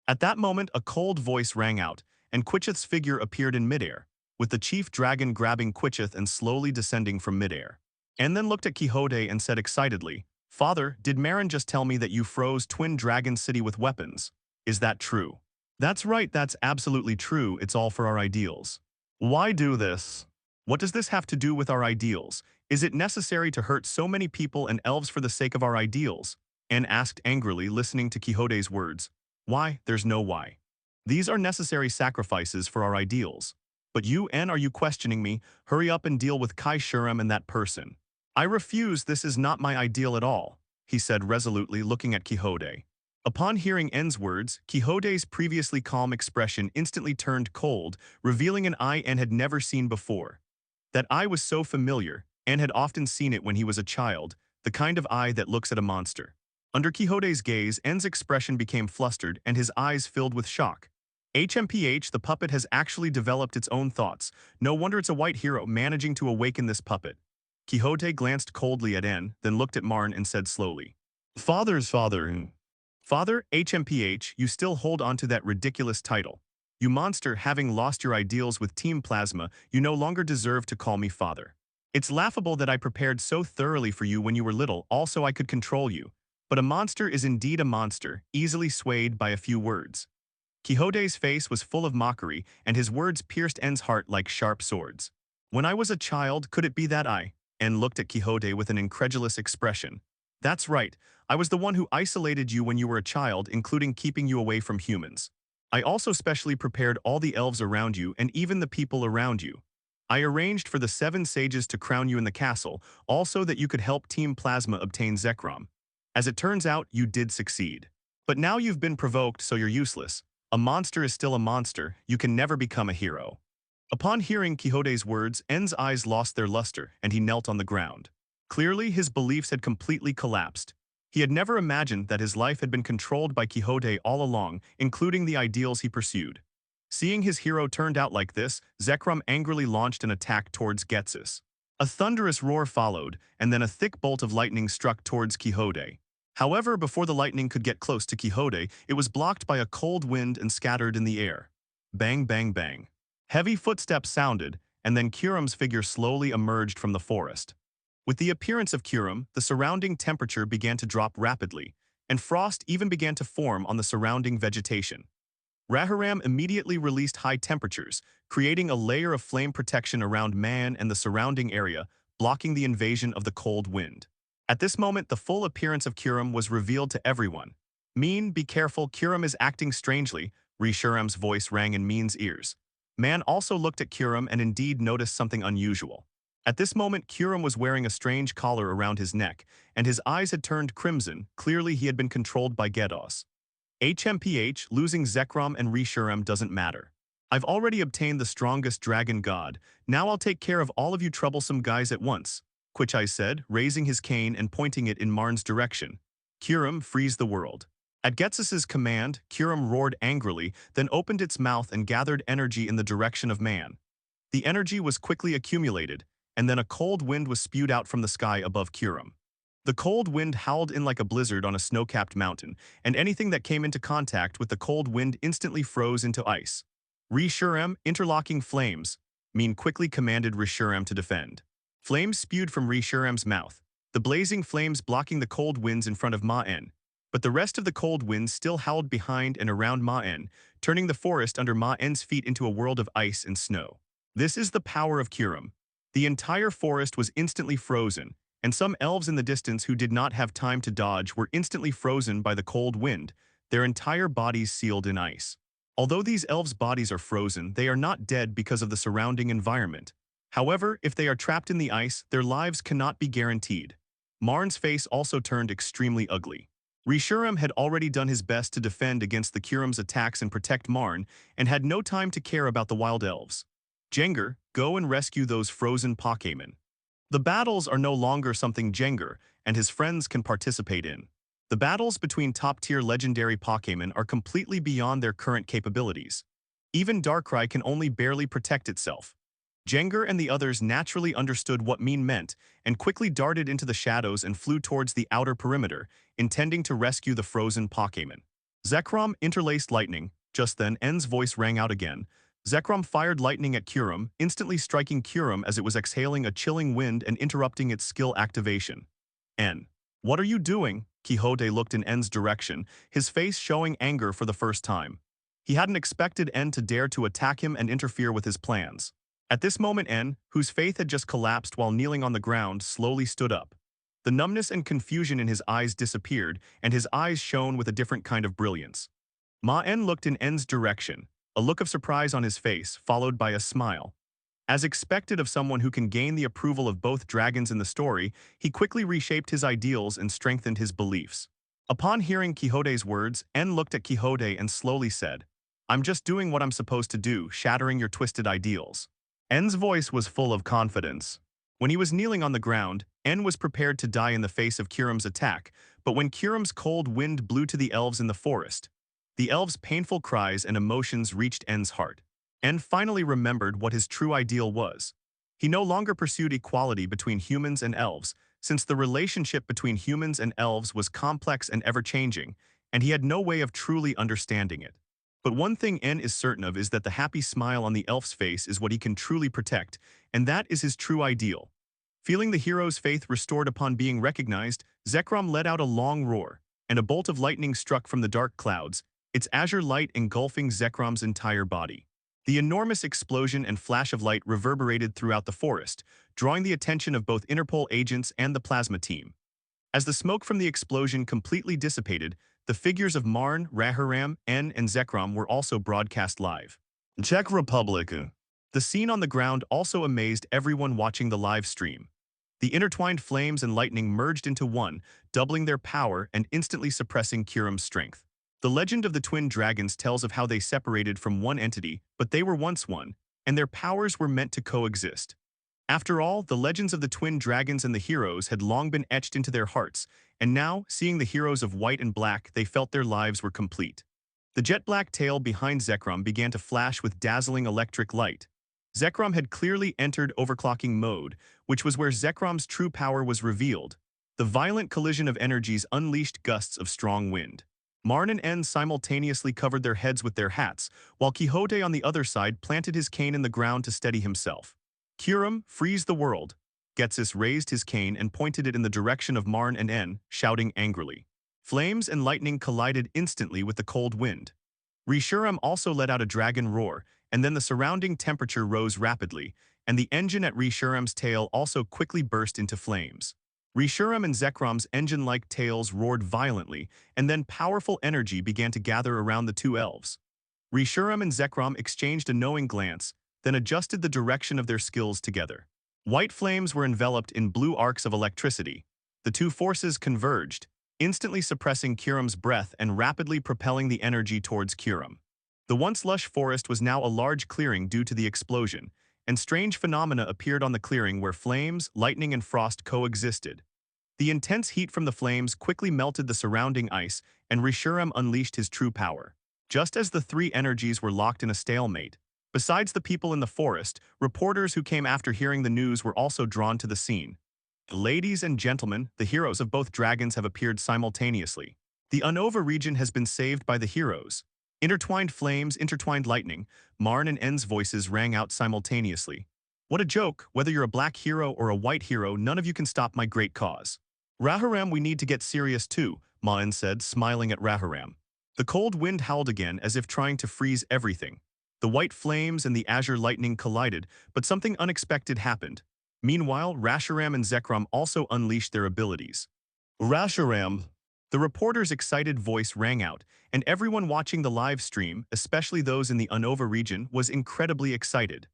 At that moment, a cold voice rang out, and Quicheth's figure appeared in midair, with the chief dragon grabbing Quicheth and slowly descending from midair. and then looked at Quixote and said excitedly, "Father, did Maen just tell me that you froze Twin Dragon City with weapons? Is that true?" "That's right, that's absolutely true, it's all for our ideals." "Why do this? What does this have to do with our ideals? Is it necessary to hurt so many people and elves for the sake of our ideals?" Anne asked angrily, listening to Quixote's words. "Why? There's no why. These are necessary sacrifices for our ideals. But you, Anne, are you questioning me? Hurry up and deal with Kyurem and that person." "I refuse, this is not my ideal at all," he said resolutely, looking at Quixote. Upon hearing Anne's words, Quixote's previously calm expression instantly turned cold, revealing an eye Anne had never seen before. That eye was so familiar, Anne had often seen it when he was a child, the kind of eye that looks at a monster. Under Quixote's gaze, Anne's expression became flustered and his eyes filled with shock. HMPH, the puppet has actually developed its own thoughts. No wonder it's a white hero managing to awaken this puppet. Quixote glanced coldly at Anne, then looked at Maen and said slowly, "Father's father." "Father, HMPH, you still hold on to that ridiculous title. You monster, having lost your ideals with Team Plasma, you no longer deserve to call me father. It's laughable that I prepared so thoroughly for you when you were little, also I could control you. But a monster is indeed a monster, easily swayed by a few words." Quixote's face was full of mockery, and his words pierced Anne's heart like sharp swords. "When I was a child, could it be that I?" Anne looked at Quixote with an incredulous expression. "That's right, I was the one who isolated you when you were a child, including keeping you away from humans. I also specially prepared all the elves around you and even the people around you. I arranged for the 7 sages to crown you in the castle, also that you could help Team Plasma obtain Zekrom. As it turns out, you did succeed. But now you've been provoked, so you're useless. A monster is still a monster, you can never become a hero." Upon hearing Quixote's words, Anne's eyes lost their luster, and he knelt on the ground. Clearly, his beliefs had completely collapsed. He had never imagined that his life had been controlled by Quixote all along, including the ideals he pursued. Seeing his hero turned out like this, Zekrom angrily launched an attack towards Ghetsis. A thunderous roar followed, and then a thick bolt of lightning struck towards Quixote. However, before the lightning could get close to Quixote, it was blocked by a cold wind and scattered in the air. Bang, bang, bang. Heavy footsteps sounded, and then Kyurem's figure slowly emerged from the forest. With the appearance of Kyurem, the surrounding temperature began to drop rapidly, and frost even began to form on the surrounding vegetation. Raharam immediately released high temperatures, creating a layer of flame protection around Maen and the surrounding area, blocking the invasion of the cold wind. At this moment, the full appearance of Kyurem was revealed to everyone. "Maen, be careful, Kyurem is acting strangely," Reshurem's voice rang in Maen's ears. Maen also looked at Kyurem and indeed noticed something unusual. At this moment, Kyurem was wearing a strange collar around his neck, and his eyes had turned crimson. Clearly, he had been controlled by Ghetsis. HMPH, losing Zekrom and Reshurem doesn't matter. I've already obtained the strongest dragon god. Now I'll take care of all of you troublesome guys at once, Quichai said, raising his cane and pointing it in Maen's direction. "Kyurem, freeze the world." At Ghetsis' command, Kyurem roared angrily, then opened its mouth and gathered energy in the direction of Maen. The energy was quickly accumulated, and then a cold wind was spewed out from the sky above Kyurem. The cold wind howled in like a blizzard on a snow-capped mountain, and anything that came into contact with the cold wind instantly froze into ice. "Reshurem, interlocking flames," Maen quickly commanded Reshurem to defend. Flames spewed from Reshurem's mouth, the blazing flames blocking the cold winds in front of Maen. But the rest of the cold winds still howled behind and around Maen, turning the forest under Maen's feet into a world of ice and snow. This is the power of Kyurem. The entire forest was instantly frozen, and some elves in the distance who did not have time to dodge were instantly frozen by the cold wind, their entire bodies sealed in ice. Although these elves' bodies are frozen, they are not dead because of the surrounding environment. However, if they are trapped in the ice, their lives cannot be guaranteed. Maen's face also turned extremely ugly. Reshurem had already done his best to defend against the Kyurem's attacks and protect Maen, and had no time to care about the wild elves. "Jengar, go and rescue those frozen Pokémon." The battles are no longer something Jengar and his friends can participate in. The battles between top-tier legendary Pokémon are completely beyond their current capabilities. Even Darkrai can only barely protect itself. Jengar and the others naturally understood what Maen meant and quickly darted into the shadows and flew towards the outer perimeter, intending to rescue the frozen Pokémon. Zekrom interlaced lightning. Just then, En's voice rang out again. Zekrom fired lightning at Kyurem, instantly striking Kyurem as it was exhaling a chilling wind and interrupting its skill activation. N. What are you doing? Quixote looked in N's direction, his face showing anger for the first time. He hadn't expected N to dare to attack him and interfere with his plans. At this moment N, whose faith had just collapsed while kneeling on the ground, slowly stood up. The numbness and confusion in his eyes disappeared, and his eyes shone with a different kind of brilliance. Maen looked in N's direction, a look of surprise on his face, followed by a smile. As expected of someone who can gain the approval of both dragons in the story, he quickly reshaped his ideals and strengthened his beliefs. Upon hearing Quixote's words, N looked at Quixote and slowly said, "I'm just doing what I'm supposed to do, shattering your twisted ideals." N's voice was full of confidence. When he was kneeling on the ground, N was prepared to die in the face of Kyurem's attack, but when Kyurem's cold wind blew to the elves in the forest, the elves' painful cries and emotions reached N's heart. N finally remembered what his true ideal was. He no longer pursued equality between humans and elves, since the relationship between humans and elves was complex and ever-changing, and he had no way of truly understanding it. But one thing N is certain of is that the happy smile on the elf's face is what he can truly protect, and that is his true ideal. Feeling the hero's faith restored upon being recognized, Zekrom let out a long roar, and a bolt of lightning struck from the dark clouds, its azure light engulfing Zekrom's entire body. The enormous explosion and flash of light reverberated throughout the forest, drawing the attention of both Interpol agents and the plasma team. As the smoke from the explosion completely dissipated, the figures of Maen, Raharam, N, and Zekrom were also broadcast live. Czech Republic. The scene on the ground also amazed everyone watching the live stream. The intertwined flames and lightning merged into one, doubling their power and instantly suppressing Kyurem's strength. The legend of the twin dragons tells of how they separated from one entity, but they were once one, and their powers were meant to coexist. After all, the legends of the twin dragons and the heroes had long been etched into their hearts, and now, seeing the heroes of white and black, they felt their lives were complete. The jet-black tail behind Zekrom began to flash with dazzling electric light. Zekrom had clearly entered overclocking mode, which was where Zekrom's true power was revealed. The violent collision of energies unleashed gusts of strong wind. Maen and N simultaneously covered their heads with their hats, while Quixote on the other side planted his cane in the ground to steady himself. "Kyurem, freeze the world." Ghetsis raised his cane and pointed it in the direction of Maen and N, shouting angrily. Flames and lightning collided instantly with the cold wind. Reshiram also let out a dragon roar, and then the surrounding temperature rose rapidly, and the engine at Reshiram's tail also quickly burst into flames. Reshiram and Zekrom's engine-like tails roared violently, and then powerful energy began to gather around the two elves. Reshiram and Zekrom exchanged a knowing glance, then adjusted the direction of their skills together. White flames were enveloped in blue arcs of electricity. The two forces converged, instantly suppressing Kyurem's breath and rapidly propelling the energy towards Kyurem. The once lush forest was now a large clearing due to the explosion, and strange phenomena appeared on the clearing where flames, lightning, and frost coexisted. The intense heat from the flames quickly melted the surrounding ice, and Reshiram unleashed his true power. Just as the three energies were locked in a stalemate, besides the people in the forest, reporters who came after hearing the news were also drawn to the scene. Ladies and gentlemen, the heroes of both dragons have appeared simultaneously. The Unova region has been saved by the heroes. Intertwined flames, intertwined lightning, Maen and N's voices rang out simultaneously. What a joke, whether you're a black hero or a white hero, none of you can stop my great cause. Raharam, we need to get serious too, Maen said, smiling at Raharam. The cold wind howled again as if trying to freeze everything. The white flames and the azure lightning collided, but something unexpected happened. Meanwhile, Rasharam and Zekrom also unleashed their abilities. Rasharam! The reporter's excited voice rang out, and everyone watching the live stream, especially those in the Unova region, was incredibly excited.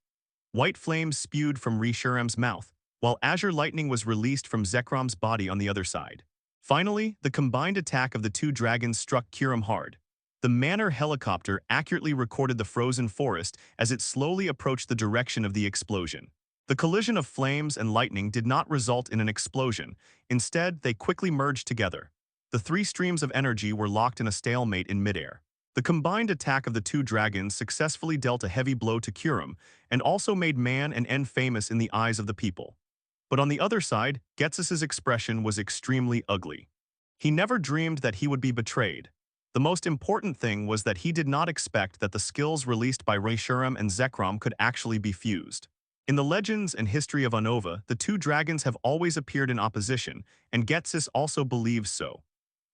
White flames spewed from Reshiram's mouth, while azure lightning was released from Zekrom's body on the other side. Finally, the combined attack of the two dragons struck Kyurem hard. The Manor helicopter accurately recorded the frozen forest as it slowly approached the direction of the explosion. The collision of flames and lightning did not result in an explosion. Instead, they quickly merged together. The three streams of energy were locked in a stalemate in midair. The combined attack of the two dragons successfully dealt a heavy blow to Kyurem and also made Maen and N famous in the eyes of the people. But on the other side, Ghetsis' expression was extremely ugly. He never dreamed that he would be betrayed. The most important thing was that he did not expect that the skills released by Kyurem and Zekrom could actually be fused. In the legends and history of Unova, the two dragons have always appeared in opposition, and Ghetsis also believes so.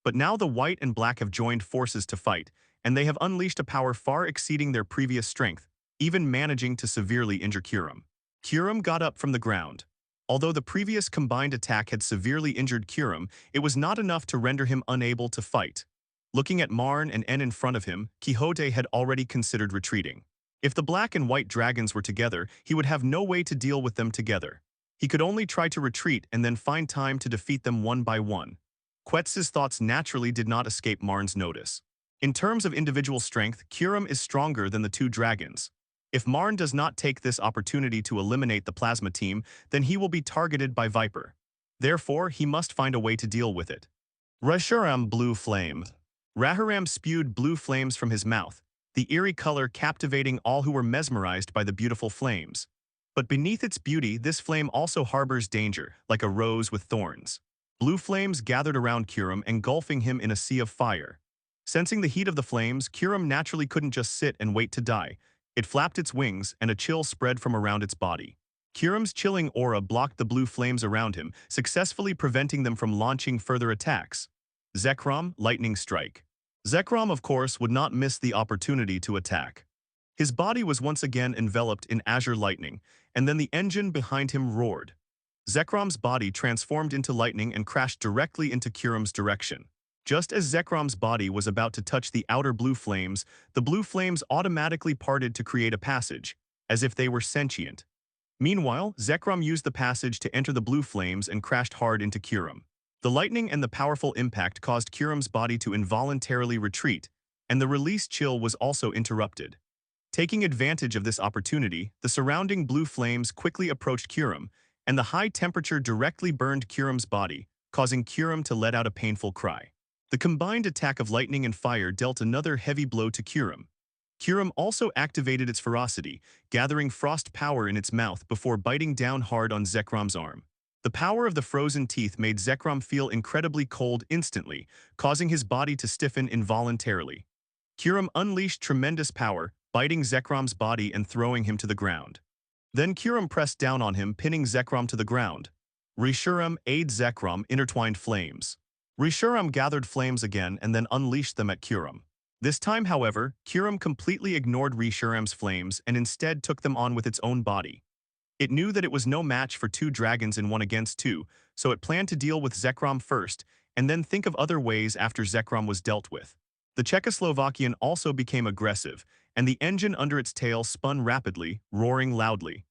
But now the white and black have joined forces to fight, and they have unleashed a power far exceeding their previous strength, even managing to severely injure Kyurem. Kyurem got up from the ground. Although the previous combined attack had severely injured Kyurem, it was not enough to render him unable to fight. Looking at Maen and En in front of him, Quixote had already considered retreating. If the black and white dragons were together, he would have no way to deal with them together. He could only try to retreat and then find time to defeat them one by one. Quetz's thoughts naturally did not escape Maen's notice. In terms of individual strength, Kyurem is stronger than the two dragons. If Maen does not take this opportunity to eliminate the plasma team, then he will be targeted by Viper. Therefore, he must find a way to deal with it. Reshuram Blue Flame. Rahuram spewed blue flames from his mouth, the eerie color captivating all who were mesmerized by the beautiful flames. But beneath its beauty, this flame also harbors danger, like a rose with thorns. Blue flames gathered around Kyurem, engulfing him in a sea of fire. Sensing the heat of the flames, Kyurem naturally couldn't just sit and wait to die. It flapped its wings, and a chill spread from around its body. Kyurem's chilling aura blocked the blue flames around him, successfully preventing them from launching further attacks. Zekrom, Lightning Strike. Zekrom, of course, would not miss the opportunity to attack. His body was once again enveloped in azure lightning, and then the engine behind him roared. Zekrom's body transformed into lightning and crashed directly into Kyurem's direction. Just as Zekrom's body was about to touch the outer blue flames, the blue flames automatically parted to create a passage, as if they were sentient. Meanwhile, Zekrom used the passage to enter the blue flames and crashed hard into Kyurem. The lightning and the powerful impact caused Kyurem's body to involuntarily retreat, and the release chill was also interrupted. Taking advantage of this opportunity, the surrounding blue flames quickly approached Kyurem, and the high temperature directly burned Kyurem's body, causing Kyurem to let out a painful cry. The combined attack of lightning and fire dealt another heavy blow to Kyurem. Kyurem also activated its ferocity, gathering frost power in its mouth before biting down hard on Zekrom's arm. The power of the frozen teeth made Zekrom feel incredibly cold instantly, causing his body to stiffen involuntarily. Kyurem unleashed tremendous power, biting Zekrom's body and throwing him to the ground. Then Kyurem pressed down on him, pinning Zekrom to the ground. Reshuram, Aid Zekrom, intertwined flames. Reshuram gathered flames again and then unleashed them at Kyurem. This time, however, Kyurem completely ignored Reshuram's flames and instead took them on with its own body. It knew that it was no match for two dragons in 1-against-2, so it planned to deal with Zekrom first and then think of other ways after Zekrom was dealt with. The Czechoslovakian also became aggressive, and the engine under its tail spun rapidly, roaring loudly.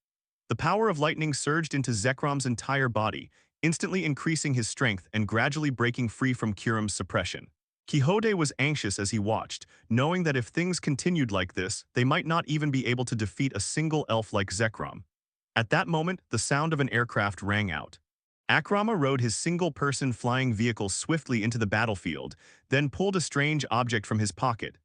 The power of lightning surged into Zekrom's entire body, instantly increasing his strength and gradually breaking free from Kyurem's suppression. Quixote was anxious as he watched, knowing that if things continued like this, they might not even be able to defeat a single elf like Zekrom. At that moment, the sound of an aircraft rang out. Akrama rode his single-person flying vehicle swiftly into the battlefield, then pulled a strange object from his pocket.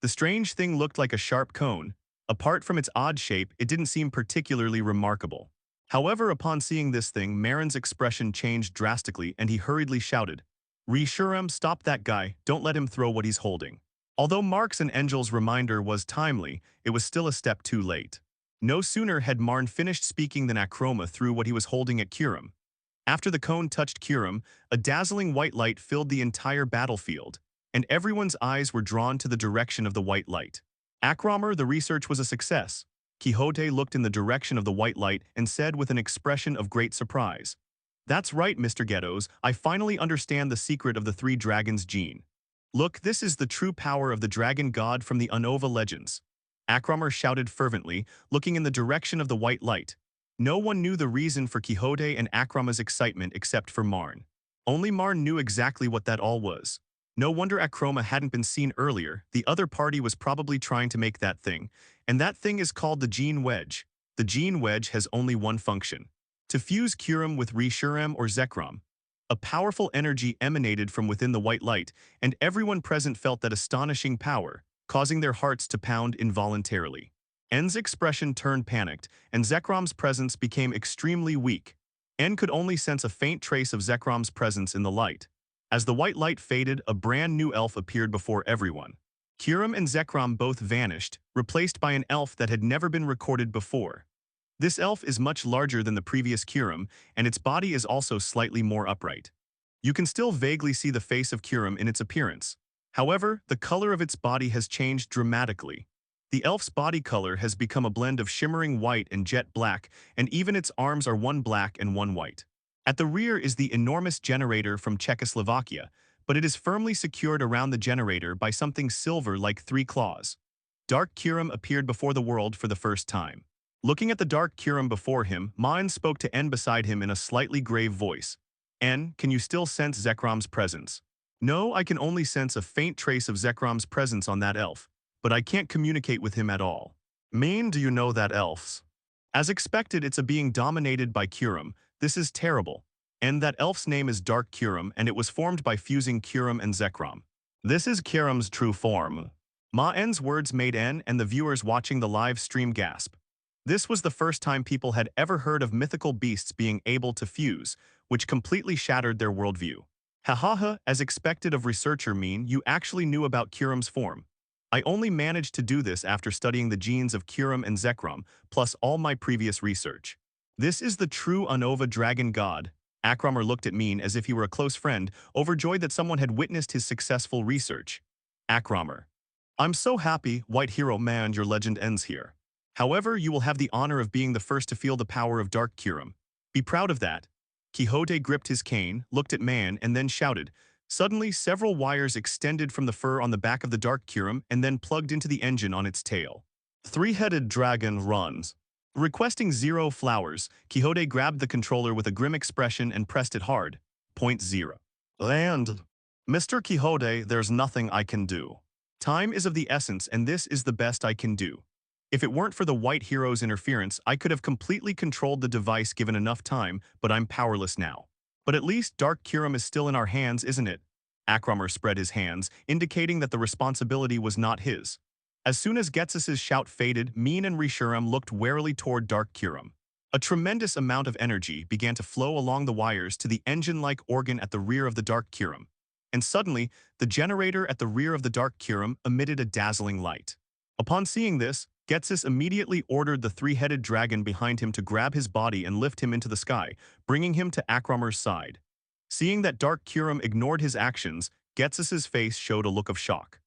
The strange thing looked like a sharp cone. Apart from its odd shape, it didn't seem particularly remarkable. However, upon seeing this thing, Maren's expression changed drastically and he hurriedly shouted, "Reshuram, stop that guy, don't let him throw what he's holding." Although Mark's and Angel's reminder was timely, it was still a step too late. No sooner had Maen finished speaking than Akroma threw what he was holding at Kyurem. After the cone touched Kyurem, a dazzling white light filled the entire battlefield, and everyone's eyes were drawn to the direction of the white light. Akromer, the research was a success. Quixote looked in the direction of the white light and said with an expression of great surprise, "That's right, Mr. Ghettos, I finally understand the secret of the three dragons gene. Look, this is the true power of the dragon god from the Unova legends." Akromer shouted fervently, looking in the direction of the white light. No one knew the reason for Quixote and Akroma's excitement except for Maen. Only Maen knew exactly what that all was. No wonder Akroma hadn't been seen earlier. The other party was probably trying to make that thing, and that thing is called the Gene Wedge. The Gene Wedge has only one function: to fuse Kyurem with Reshuram or Zekrom. A powerful energy emanated from within the white light, and everyone present felt that astonishing power, causing their hearts to pound involuntarily. En's expression turned panicked, and Zekrom's presence became extremely weak. En could only sense a faint trace of Zekrom's presence in the light. As the white light faded, a brand new elf appeared before everyone. Kyurem and Zekrom both vanished, replaced by an elf that had never been recorded before. This elf is much larger than the previous Kyurem, and its body is also slightly more upright. You can still vaguely see the face of Kyurem in its appearance. However, the color of its body has changed dramatically. The elf's body color has become a blend of shimmering white and jet black, and even its arms are one black and one white. At the rear is the enormous generator from Czechoslovakia, but it is firmly secured around the generator by something silver like three claws. Dark Kyurem appeared before the world for the first time. Looking at the Dark Kyurem before him, Maen spoke to En beside him in a slightly grave voice. En, can you still sense Zekrom's presence? No, I can only sense a faint trace of Zekrom's presence on that elf, but I can't communicate with him at all. Maen, do you know that elf's? As expected, it's a being dominated by Kyurem. This is terrible. And that elf's name is Dark Kyurem, and it was formed by fusing Kyurem and Zekrom. This is Kyurem's true form. Maen's words made En and the viewers watching the live stream gasp. This was the first time people had ever heard of mythical beasts being able to fuse, which completely shattered their worldview. Hahaha, as expected of researcher Maen, you actually knew about Kyurem's form. I only managed to do this after studying the genes of Kyurem and Zekrom, plus all my previous research. This is the true Unova dragon god. Akramar looked at Maen as if he were a close friend, overjoyed that someone had witnessed his successful research. Akramar. I'm so happy, White Hero Man, your legend ends here. However, you will have the honor of being the first to feel the power of Dark Kyurem. Be proud of that. Quixote gripped his cane, looked at Maen, and then shouted. Suddenly, several wires extended from the fur on the back of the Dark Kyurem and then plugged into the engine on its tail. Three-headed dragon runs. Requesting 0 flowers, Quixote grabbed the controller with a grim expression and pressed it hard. Point 0. Land. Mr. Quixote, there's nothing I can do. Time is of the essence, and this is the best I can do. If it weren't for the White Hero's interference, I could have completely controlled the device given enough time, but I'm powerless now. But at least Dark Kyurem is still in our hands, isn't it? Akramar spread his hands, indicating that the responsibility was not his. As soon as Ghetsis' shout faded, Maen and Reshiram looked warily toward Dark Kyurem. A tremendous amount of energy began to flow along the wires to the engine-like organ at the rear of the Dark Kyurem. And suddenly, the generator at the rear of the Dark Kyurem emitted a dazzling light. Upon seeing this, Ghetsis immediately ordered the three-headed dragon behind him to grab his body and lift him into the sky, bringing him to Akramar's side. Seeing that Dark Kyurem ignored his actions, Ghetsis' face showed a look of shock.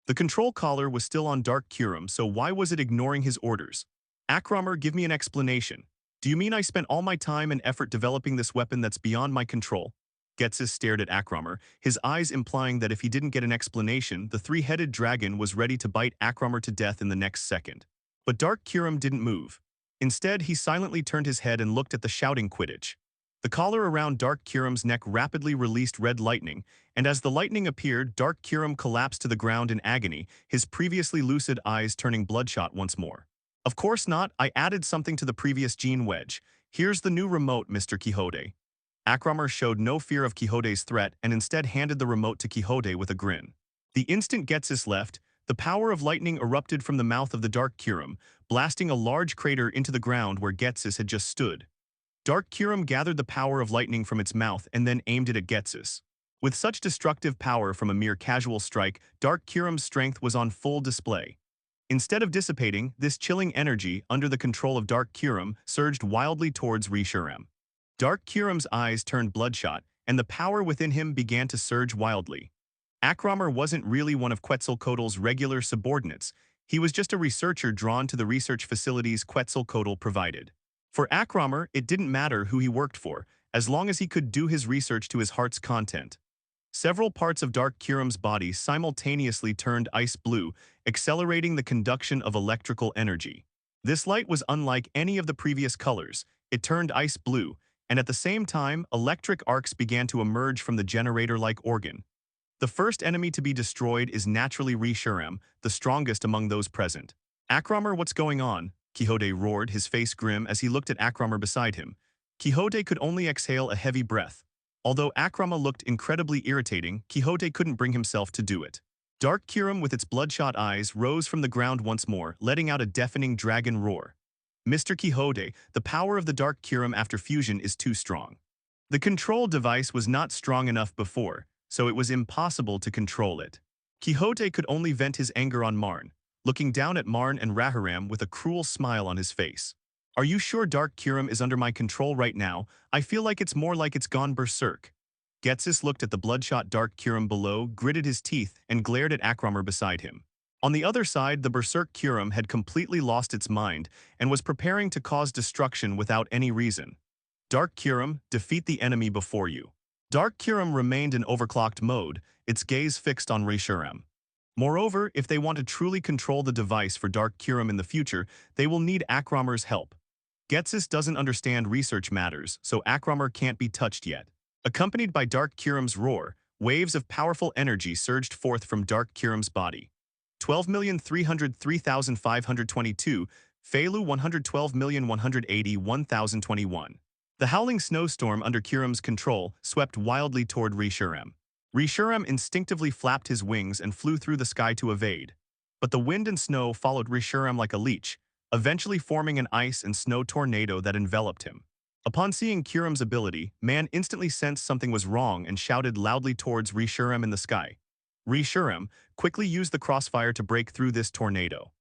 The control collar was still on Dark Kyurem, so why was it ignoring his orders? Akramar, give me an explanation. Do you mean I spent all my time and effort developing this weapon that's beyond my control? Ghetsis stared at Akramar, his eyes implying that if he didn't get an explanation, the three-headed dragon was ready to bite Akramar to death in the next second. But Dark Kyurem didn't move. Instead, he silently turned his head and looked at the shouting Quidditch. The collar around Dark Kyurem's neck rapidly released red lightning, and as the lightning appeared, Dark Kyurem collapsed to the ground in agony, his previously lucid eyes turning bloodshot once more. Of course not, I added something to the previous gene wedge. Here's the new remote, Mr. Quixote. Akramar showed no fear of Quixote's threat and instead handed the remote to Quixote with a grin. The instant Ghetsis left, the power of lightning erupted from the mouth of the Dark Kyurem, blasting a large crater into the ground where Ghetsis had just stood. Dark Kyurem gathered the power of lightning from its mouth and then aimed it at Ghetsis. With such destructive power from a mere casual strike, Dark Kyurem's strength was on full display. Instead of dissipating, this chilling energy, under the control of Dark Kyurem, surged wildly towards Reshiram. Dark Kyurem's eyes turned bloodshot, and the power within him began to surge wildly. Akramar wasn't really one of Quetzalcoatl's regular subordinates. He was just a researcher drawn to the research facilities Quetzalcoatl provided. For Akramar, it didn't matter who he worked for, as long as he could do his research to his heart's content. Several parts of Dark Kyurem's body simultaneously turned ice blue, accelerating the conduction of electrical energy. This light was unlike any of the previous colors. It turned ice blue, and at the same time, electric arcs began to emerge from the generator-like organ. The first enemy to be destroyed is naturally Reshiram, the strongest among those present. Akramar, what's going on? Quixote roared, his face grim as he looked at Akramar beside him. Quixote could only exhale a heavy breath. Although Akramar looked incredibly irritating, Quixote couldn't bring himself to do it. Dark Kyurem with its bloodshot eyes rose from the ground once more, letting out a deafening dragon roar. Mr. Quixote, the power of the Dark Kyurem after fusion is too strong. The control device was not strong enough before, so it was impossible to control it. Quixote could only vent his anger on Maen, looking down at Maen and Raharam with a cruel smile on his face. Are you sure Dark Kyurem is under my control right now? I feel like it's more like it's gone berserk. Ghetsis looked at the bloodshot Dark Kyurem below, gritted his teeth, and glared at Akramer beside him. On the other side, the berserk Kyurem had completely lost its mind and was preparing to cause destruction without any reason. Dark Kyurem, defeat the enemy before you. Dark Kyurem remained in overclocked mode, its gaze fixed on Reshiram. Moreover, if they want to truly control the device for Dark Kyurem in the future, they will need Akramer's help. Ghetsis doesn't understand research matters, so Akramer can't be touched yet. Accompanied by Dark Kyurem's roar, waves of powerful energy surged forth from Dark Kyurem's body. 12,303,522, Feilu 112,180,1021. The howling snowstorm under Kyurem's control swept wildly toward Reshiram. Reshiram instinctively flapped his wings and flew through the sky to evade. But the wind and snow followed Reshiram like a leech, eventually forming an ice and snow tornado that enveloped him. Upon seeing Kyurem's ability, Maen instantly sensed something was wrong and shouted loudly towards Reshiram in the sky. Reshiram quickly used the crossfire to break through this tornado.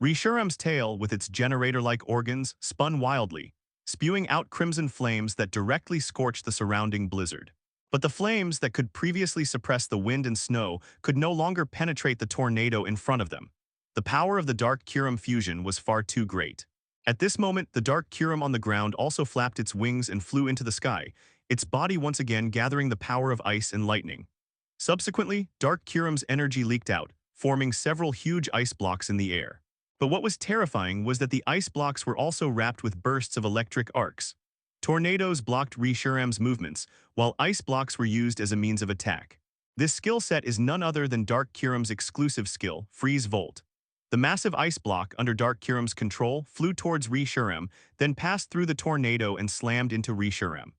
Reshiram's tail, with its generator-like organs, spun wildly, spewing out crimson flames that directly scorched the surrounding blizzard. But the flames that could previously suppress the wind and snow could no longer penetrate the tornado in front of them. The power of the Dark Kyurem fusion was far too great. At this moment, the Dark Kyurem on the ground also flapped its wings and flew into the sky, its body once again gathering the power of ice and lightning. Subsequently, Dark Kyurem's energy leaked out, forming several huge ice blocks in the air. But what was terrifying was that the ice blocks were also wrapped with bursts of electric arcs. Tornadoes blocked Reshiram's movements, while ice blocks were used as a means of attack. This skill set is none other than Dark Kyurem's exclusive skill, Freeze Volt. The massive ice block under Dark Kyurem's control flew towards Reshiram, then passed through the tornado and slammed into Reshiram.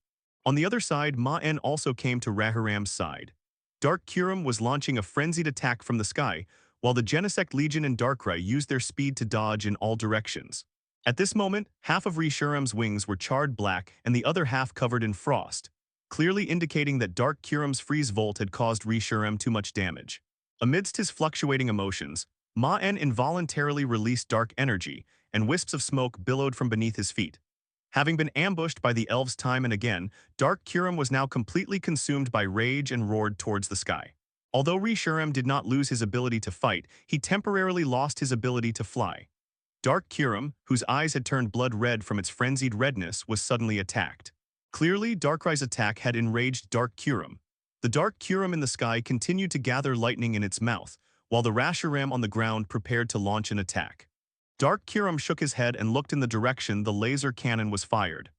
On the other side, Maen also came to Raharam's side. Dark Kyurem was launching a frenzied attack from the sky, while the Genesect Legion and Darkrai used their speed to dodge in all directions. At this moment, half of Reshiram's wings were charred black and the other half covered in frost, clearly indicating that Dark Kyurem's Freeze Volt had caused Reshiram too much damage. Amidst his fluctuating emotions, Maen involuntarily released dark energy, and wisps of smoke billowed from beneath his feet. Having been ambushed by the elves time and again, Dark Kyurem was now completely consumed by rage and roared towards the sky. Although Reshiram did not lose his ability to fight, he temporarily lost his ability to fly. Dark Kyurem, whose eyes had turned blood red from its frenzied redness, was suddenly attacked. Clearly, Darkrai's attack had enraged Dark Kyurem. The Dark Kyurem in the sky continued to gather lightning in its mouth, while the Reshiram on the ground prepared to launch an attack. Dark Kyurem shook his head and looked in the direction the laser cannon was fired.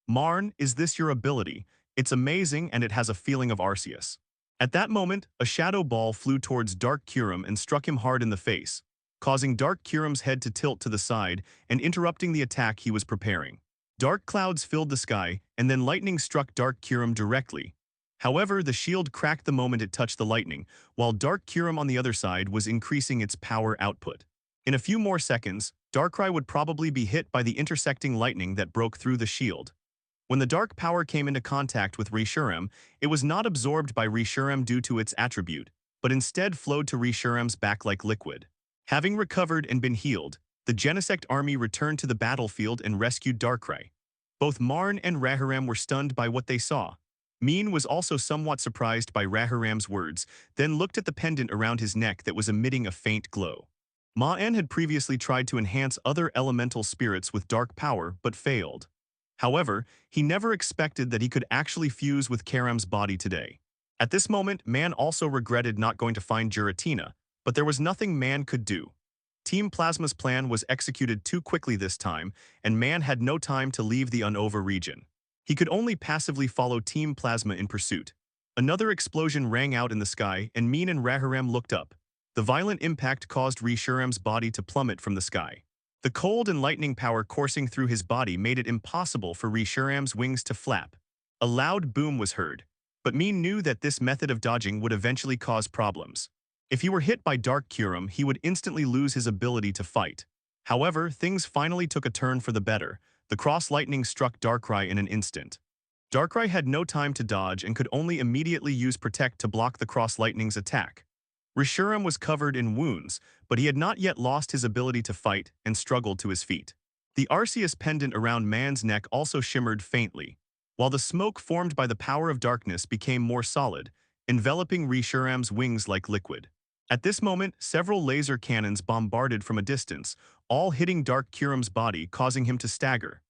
Maen, is this your ability? It's amazing and it has a feeling of Arceus. At that moment, a shadow ball flew towards Dark Kyurem and struck him hard in the face, causing Dark Kyurem's head to tilt to the side and interrupting the attack he was preparing. Dark clouds filled the sky, and then lightning struck Dark Kyurem directly. However, the shield cracked the moment it touched the lightning, while Dark Kyurem on the other side was increasing its power output. In a few more seconds, Darkrai would probably be hit by the intersecting lightning that broke through the shield. When the dark power came into contact with Reshiram, it was not absorbed by Reshiram due to its attribute, but instead flowed to Reshiram's back like liquid. Having recovered and been healed, the Genesect army returned to the battlefield and rescued Darkrai. Both Maen and Raharam were stunned by what they saw. Maen was also somewhat surprised by Raharam's words, then looked at the pendant around his neck that was emitting a faint glow. Maen had previously tried to enhance other elemental spirits with dark power, but failed. However, he never expected that he could actually fuse with Kyurem's body today. At this moment, Maen also regretted not going to find Giratina, but there was nothing Maen could do. Team Plasma's plan was executed too quickly this time, and Maen had no time to leave the Unova region. He could only passively follow Team Plasma in pursuit. Another explosion rang out in the sky, and Maen and Raharam looked up. The violent impact caused Reshiram's body to plummet from the sky. The cold and lightning power coursing through his body made it impossible for Reshiram's wings to flap. A loud boom was heard, but Maen knew that this method of dodging would eventually cause problems. If he were hit by Dark Kyurem, he would instantly lose his ability to fight. However, things finally took a turn for the better. The cross lightning struck Darkrai in an instant. Darkrai had no time to dodge and could only immediately use Protect to block the Cross Lightning's attack. Reshiram was covered in wounds, but he had not yet lost his ability to fight and struggled to his feet. The Arceus pendant around Maen's neck also shimmered faintly, while the smoke formed by the power of darkness became more solid, enveloping Reshiram's wings like liquid. At this moment, several laser cannons bombarded from a distance, all hitting Dark Kyurem's body, causing him to stagger.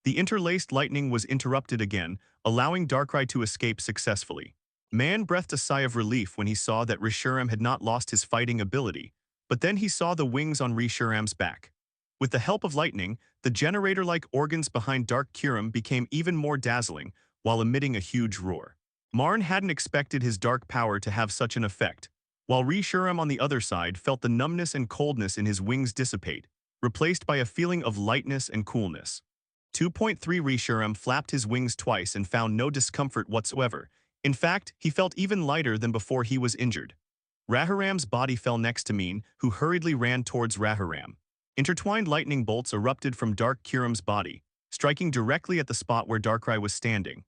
The interlaced lightning was interrupted again, allowing Darkrai to escape successfully. Maen breathed a sigh of relief when he saw that Reshiram had not lost his fighting ability, but then he saw the wings on Reshiram's back. With the help of lightning, the generator-like organs behind Dark Kyurem became even more dazzling, while emitting a huge roar. Maen hadn't expected his dark power to have such an effect, while Reshiram on the other side felt the numbness and coldness in his wings dissipate, replaced by a feeling of lightness and coolness. 2.3 Reshiram flapped his wings twice and found no discomfort whatsoever. In fact, he felt even lighter than before he was injured. Raharam's body fell next to Maen, who hurriedly ran towards Raharam. Intertwined lightning bolts erupted from Dark Kyurem's body, striking directly at the spot where Darkrai was standing.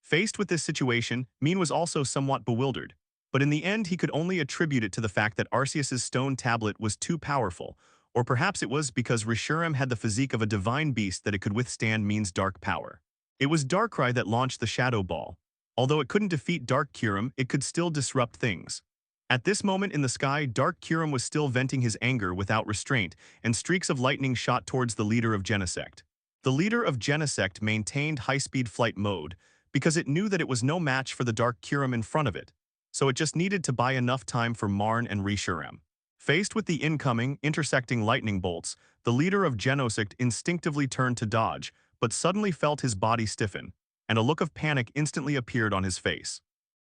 Faced with this situation, Maen was also somewhat bewildered, but in the end he could only attribute it to the fact that Arceus's stone tablet was too powerful, or perhaps it was because Reshiram had the physique of a divine beast that it could withstand Maen's dark power. It was Darkrai that launched the Shadow Ball. Although it couldn't defeat Dark Kyurem, it could still disrupt things. At this moment in the sky, Dark Kyurem was still venting his anger without restraint, and streaks of lightning shot towards the leader of Genesect. The leader of Genesect maintained high-speed flight mode because it knew that it was no match for the Dark Kyurem in front of it, so it just needed to buy enough time for Maen and Reshiram. Faced with the incoming, intersecting lightning bolts, the leader of Genesect instinctively turned to dodge, but suddenly felt his body stiffen, and a look of panic instantly appeared on his face.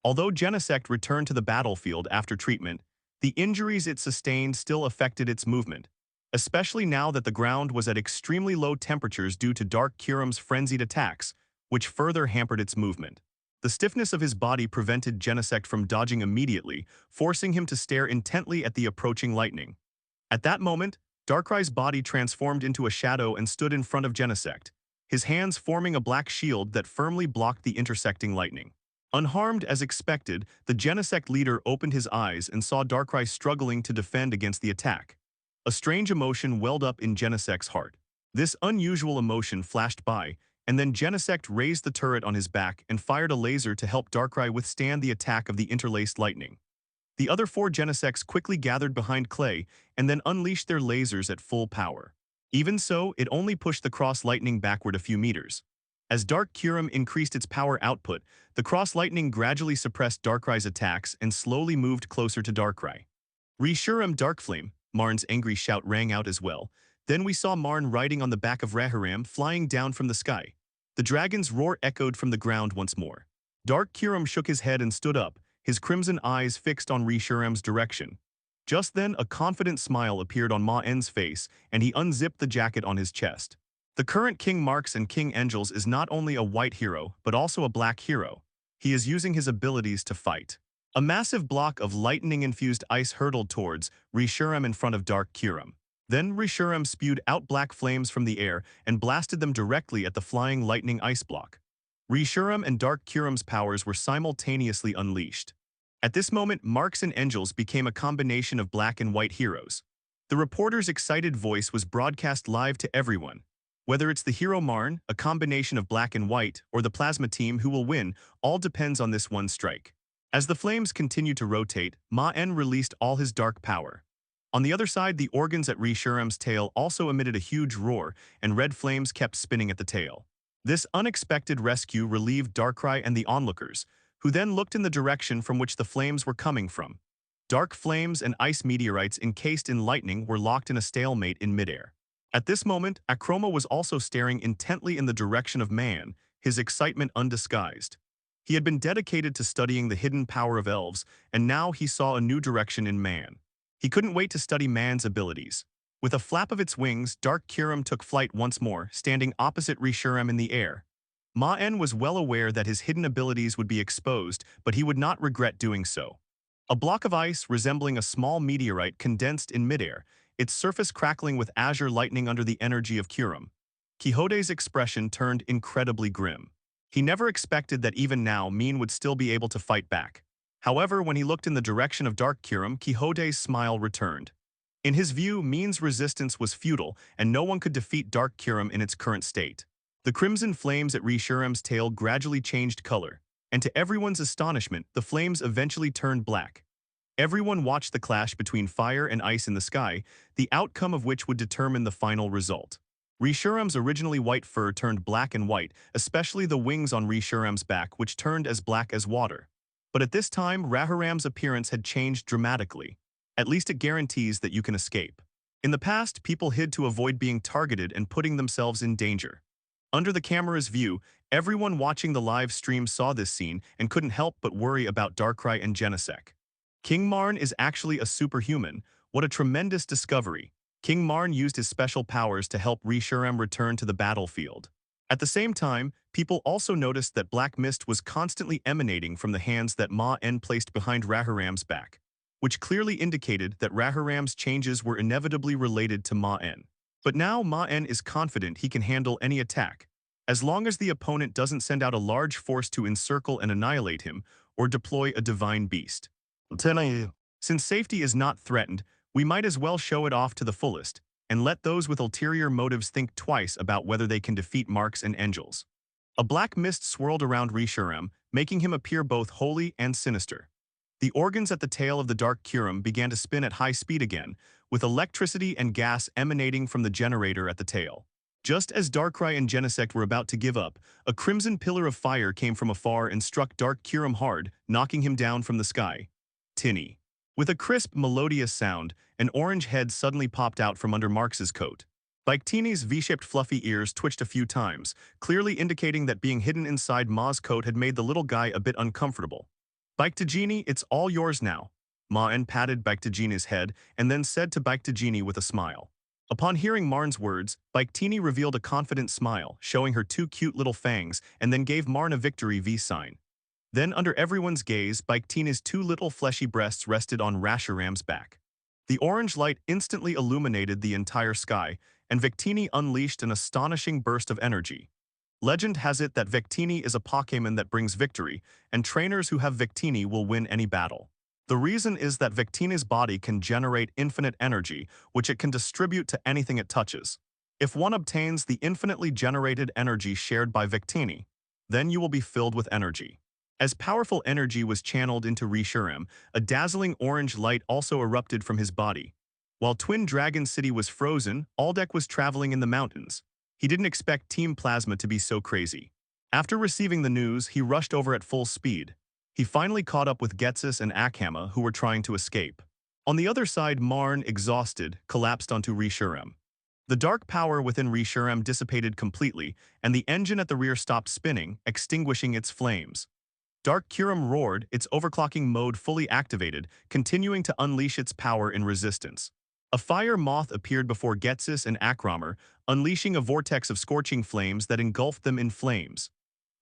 Although Genesect returned to the battlefield after treatment, the injuries it sustained still affected its movement, especially now that the ground was at extremely low temperatures due to Dark Kyurem's frenzied attacks, which further hampered its movement. The stiffness of his body prevented Genesect from dodging immediately, forcing him to stare intently at the approaching lightning. At that moment, Darkrai's body transformed into a shadow and stood in front of Genesect, his hands forming a black shield that firmly blocked the intersecting lightning. Unharmed as expected, the Genesect leader opened his eyes and saw Darkrai struggling to defend against the attack. A strange emotion welled up in Genesect's heart. This unusual emotion flashed by, and then Genesect raised the turret on his back and fired a laser to help Darkrai withstand the attack of the interlaced lightning. The other 4 Genesects quickly gathered behind Clay and then unleashed their lasers at full power. Even so, it only pushed the cross lightning backward a few meters. As Dark Kyurem increased its power output, the cross lightning gradually suppressed Darkrai's attacks and slowly moved closer to Darkrai. Reshiram Darkflame, Maen's angry shout rang out as well. Then we saw Maen riding on the back of Raharam, flying down from the sky. The dragon's roar echoed from the ground once more. Dark Kyurem shook his head and stood up, his crimson eyes fixed on Reshiram's direction. Just then, a confident smile appeared on Maen's face, and he unzipped the jacket on his chest. The current King Marks and King Angels is not only a white hero, but also a black hero. He is using his abilities to fight. A massive block of lightning-infused ice hurtled towards Reshiram in front of Dark Kyurem. Then Reshiram spewed out black flames from the air and blasted them directly at the flying lightning ice block. Reshiram and Dark Kyurem's powers were simultaneously unleashed. At this moment, Marks and Angels became a combination of black and white heroes. The reporter's excited voice was broadcast live to everyone. Whether it's the hero Maen, a combination of black and white, or the plasma team who will win, all depends on this one strike. As the flames continued to rotate, Maen released all his dark power. On the other side, the organs at Reshiram's tail also emitted a huge roar, and red flames kept spinning at the tail. This unexpected rescue relieved Darkrai and the onlookers, who then looked in the direction from which the flames were coming from. Dark flames and ice meteorites encased in lightning were locked in a stalemate in midair. At this moment, Akroma was also staring intently in the direction of Maen, his excitement undisguised. He had been dedicated to studying the hidden power of elves, and now he saw a new direction in Maen. He couldn't wait to study Maen's abilities. With a flap of its wings, Dark Kyurem took flight once more, standing opposite Reshiram in the air. Maen was well aware that his hidden abilities would be exposed, but he would not regret doing so. A block of ice resembling a small meteorite condensed in midair, its surface crackling with azure lightning under the energy of Kyurem. Quixote's expression turned incredibly grim. He never expected that even now Maen would still be able to fight back. However, when he looked in the direction of Dark Kyurem, Quixote's smile returned. In his view, Maen's resistance was futile, and no one could defeat Dark Kyurem in its current state. The crimson flames at Reshurem's tail gradually changed color, and to everyone's astonishment, the flames eventually turned black. Everyone watched the clash between fire and ice in the sky, the outcome of which would determine the final result. Reshurem's originally white fur turned black and white, especially the wings on Reshurem's back, which turned as black as water. But at this time, Rahuram's appearance had changed dramatically. At least it guarantees that you can escape. In the past, people hid to avoid being targeted and putting themselves in danger. Under the camera's view, everyone watching the live stream saw this scene and couldn't help but worry about Darkrai and Genesect. King Maen is actually a superhuman. What a tremendous discovery. King Maen used his special powers to help Reshurem return to the battlefield. At the same time, people also noticed that black mist was constantly emanating from the hands that Maen placed behind Rahuram's back, which clearly indicated that Rahuram's changes were inevitably related to Maen. But now Maen is confident he can handle any attack, as long as the opponent doesn't send out a large force to encircle and annihilate him or deploy a divine beast. Since safety is not threatened, we might as well show it off to the fullest, and let those with ulterior motives think twice about whether they can defeat Marks and Angels. A black mist swirled around Reshurem, making him appear both holy and sinister. The organs at the tail of the Dark Kyurem began to spin at high speed again, with electricity and gas emanating from the generator at the tail. Just as Darkrai and Genesect were about to give up, a crimson pillar of fire came from afar and struck Dark Kyurem hard, knocking him down from the sky. Tinny. With a crisp, melodious sound, an orange head suddenly popped out from under Marks's coat. Victini's V-shaped fluffy ears twitched a few times, clearly indicating that being hidden inside Ma's coat had made the little guy a bit uncomfortable. Victini, it's all yours now. Maen patted Victini's head and then said to Victini with a smile. Upon hearing Maen's words, Victini revealed a confident smile, showing her two cute little fangs, and then gave Maen a victory V sign. Then, under everyone's gaze, Victini's two little fleshy breasts rested on Reshuram's back. The orange light instantly illuminated the entire sky, and Victini unleashed an astonishing burst of energy. Legend has it that Victini is a Pokémon that brings victory, and trainers who have Victini will win any battle. The reason is that Victini's body can generate infinite energy, which it can distribute to anything it touches. If one obtains the infinitely generated energy shared by Victini, then you will be filled with energy. As powerful energy was channeled into Reshurem, a dazzling orange light also erupted from his body. While Twin Dragon City was frozen, Aldeck was traveling in the mountains. He didn't expect Team Plasma to be so crazy. After receiving the news, he rushed over at full speed. He finally caught up with Ghetsis and Agatha, who were trying to escape. On the other side, Maen, exhausted, collapsed onto Reshurem. The dark power within Reshurem dissipated completely, and the engine at the rear stopped spinning, extinguishing its flames. Dark Kyurem roared, its overclocking mode fully activated, continuing to unleash its power in resistance. A fire moth appeared before Ghetsis and Akramer, unleashing a vortex of scorching flames that engulfed them in flames.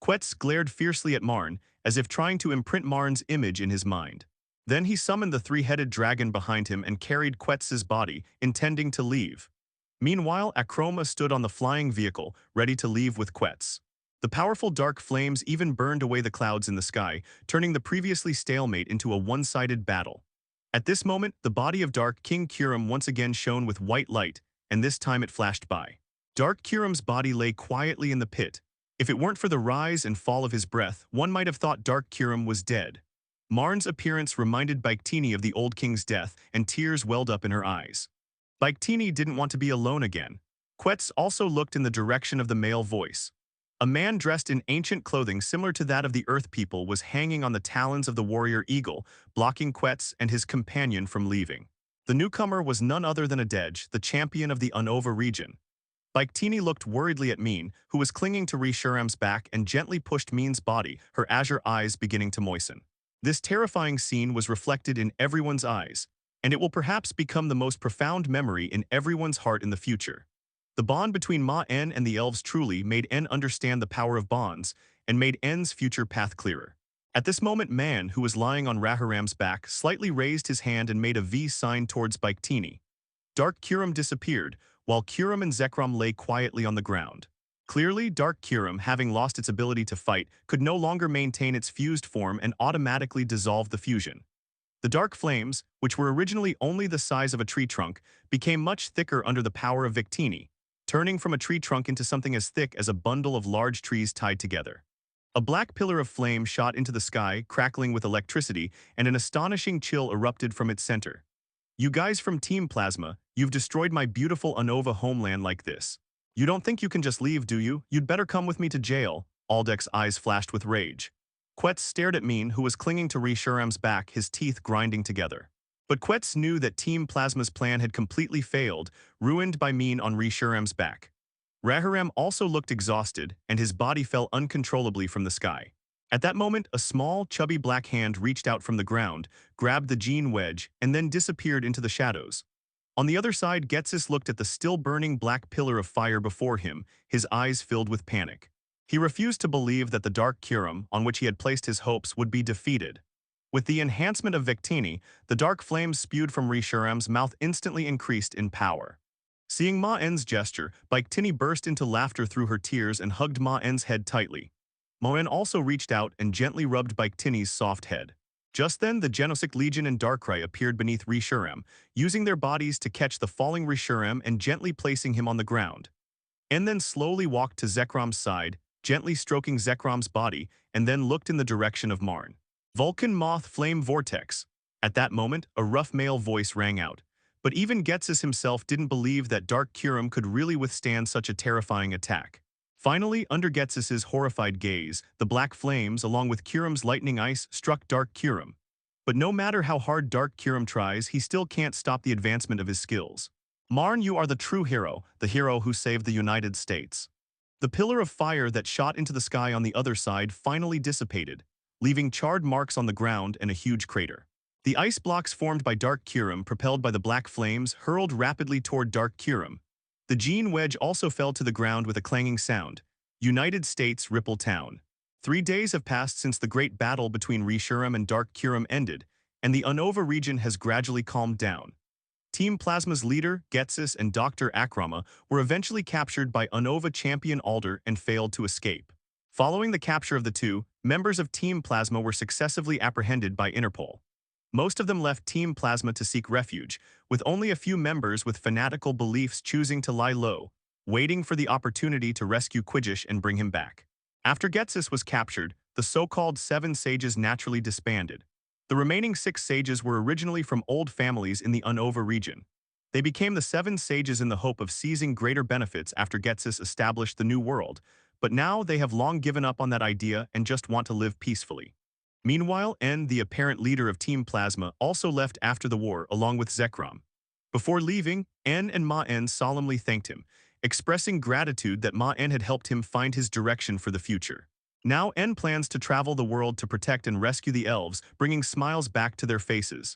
Quetz glared fiercely at Maen, as if trying to imprint Maen's image in his mind. Then he summoned the three-headed dragon behind him and carried Quetz's body, intending to leave. Meanwhile, Akroma stood on the flying vehicle, ready to leave with Quetz. The powerful dark flames even burned away the clouds in the sky, turning the previously stalemate into a one-sided battle. At this moment, the body of Dark King Kyurem once again shone with white light, and this time it flashed by. Dark Kyurem's body lay quietly in the pit. If it weren't for the rise and fall of his breath, one might have thought Dark Kyurem was dead. Maen's appearance reminded Victini of the old king's death, and tears welled up in her eyes. Victini didn't want to be alone again. Quetz also looked in the direction of the male voice. A man dressed in ancient clothing similar to that of the Earth People was hanging on the talons of the warrior eagle, blocking Quetz and his companion from leaving. The newcomer was none other than Adej, the champion of the Unova region. Victini looked worriedly at Maen, who was clinging to Reshurem's back, and gently pushed Maen's body, her azure eyes beginning to moisten. This terrifying scene was reflected in everyone's eyes, and it will perhaps become the most profound memory in everyone's heart in the future. The bond between Maen and the elves truly made En understand the power of bonds, and made En's future path clearer. At this moment, Maen, who was lying on Rahuram's back, slightly raised his hand and made a V sign towards Victini. Dark Kyurem disappeared, while Kyurem and Zekrom lay quietly on the ground. Clearly, Dark Kyurem, having lost its ability to fight, could no longer maintain its fused form and automatically dissolved the fusion. The dark flames, which were originally only the size of a tree trunk, became much thicker under the power of Victini, turning from a tree trunk into something as thick as a bundle of large trees tied together. A black pillar of flame shot into the sky, crackling with electricity, and an astonishing chill erupted from its center. You guys from Team Plasma, you've destroyed my beautiful Unova homeland like this. You don't think you can just leave, do you? You'd better come with me to jail. Aldec's eyes flashed with rage. Quetz stared at Maen, who was clinging to Reshiram's back, his teeth grinding together. But Quetz knew that Team Plasma's plan had completely failed, ruined by Maen on Reshiram's back. Reshiram also looked exhausted, and his body fell uncontrollably from the sky. At that moment, a small, chubby black hand reached out from the ground, grabbed the gene wedge, and then disappeared into the shadows. On the other side, Ghetsis looked at the still-burning black pillar of fire before him, his eyes filled with panic. He refused to believe that the Dark Kyurem, on which he had placed his hopes, would be defeated. With the enhancement of Victini, the dark flames spewed from Reshiram's mouth instantly increased in power. Seeing Maen's gesture, Victini burst into laughter through her tears and hugged Maen's head tightly. Maen also reached out and gently rubbed Victini's soft head. Just then, the Genesect Legion and Darkrai appeared beneath Reshiram, using their bodies to catch the falling Reshiram and gently placing him on the ground. And then slowly walked to Zekram's side, gently stroking Zekram's body, and then looked in the direction of Maen. Vulcan Moth Flame Vortex. At that moment, a rough male voice rang out. But even Ghetsis himself didn't believe that Dark Kyurem could really withstand such a terrifying attack. Finally, under Ghetsis' horrified gaze, the black flames, along with Kyurem's lightning ice, struck Dark Kyurem. But no matter how hard Dark Kyurem tries, he still can't stop the advancement of his skills. Maen, you are the true hero, the hero who saved the United States. The pillar of fire that shot into the sky on the other side finally dissipated, leaving charred marks on the ground and a huge crater. The ice blocks formed by Dark Kyurem, propelled by the black flames, hurled rapidly toward Dark Kyurem. The gene wedge also fell to the ground with a clanging sound. United States, Ripple Town. 3 days have passed since the great battle between Reshiram and Dark Kyurem ended, and the Unova region has gradually calmed down. Team Plasma's leader, Ghetsis, and Dr. Akrama were eventually captured by Unova champion Alder and failed to escape. Following the capture of the two, members of Team Plasma were successively apprehended by Interpol. Most of them left Team Plasma to seek refuge, with only a few members with fanatical beliefs choosing to lie low, waiting for the opportunity to rescue Quidditch and bring him back. After Ghetsis was captured, the so-called 7 sages naturally disbanded. The remaining 6 sages were originally from old families in the Unova region. They became the 7 sages in the hope of seizing greater benefits after Ghetsis established the New World, but now they have long given up on that idea and just want to live peacefully. Meanwhile, En, the apparent leader of Team Plasma, also left after the war along with Zekrom. Before leaving, En and Maen solemnly thanked him, expressing gratitude that Maen had helped him find his direction for the future. Now En plans to travel the world to protect and rescue the elves, bringing smiles back to their faces.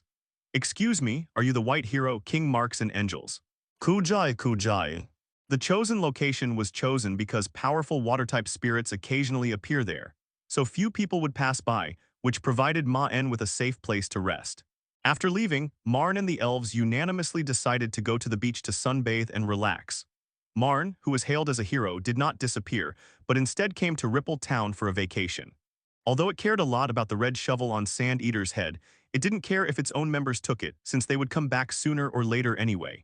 Excuse me, are you the white hero King Marks and Angels? Kujai Kujai. The chosen location was chosen because powerful water-type spirits occasionally appear there, so few people would pass by, which provided Maen with a safe place to rest. After leaving, Maen and the elves unanimously decided to go to the beach to sunbathe and relax. Maen, who was hailed as a hero, did not disappear, but instead came to Ripple Town for a vacation. Although it cared a lot about the red shovel on Sand Eater's head, it didn't care if its own members took it, since they would come back sooner or later anyway.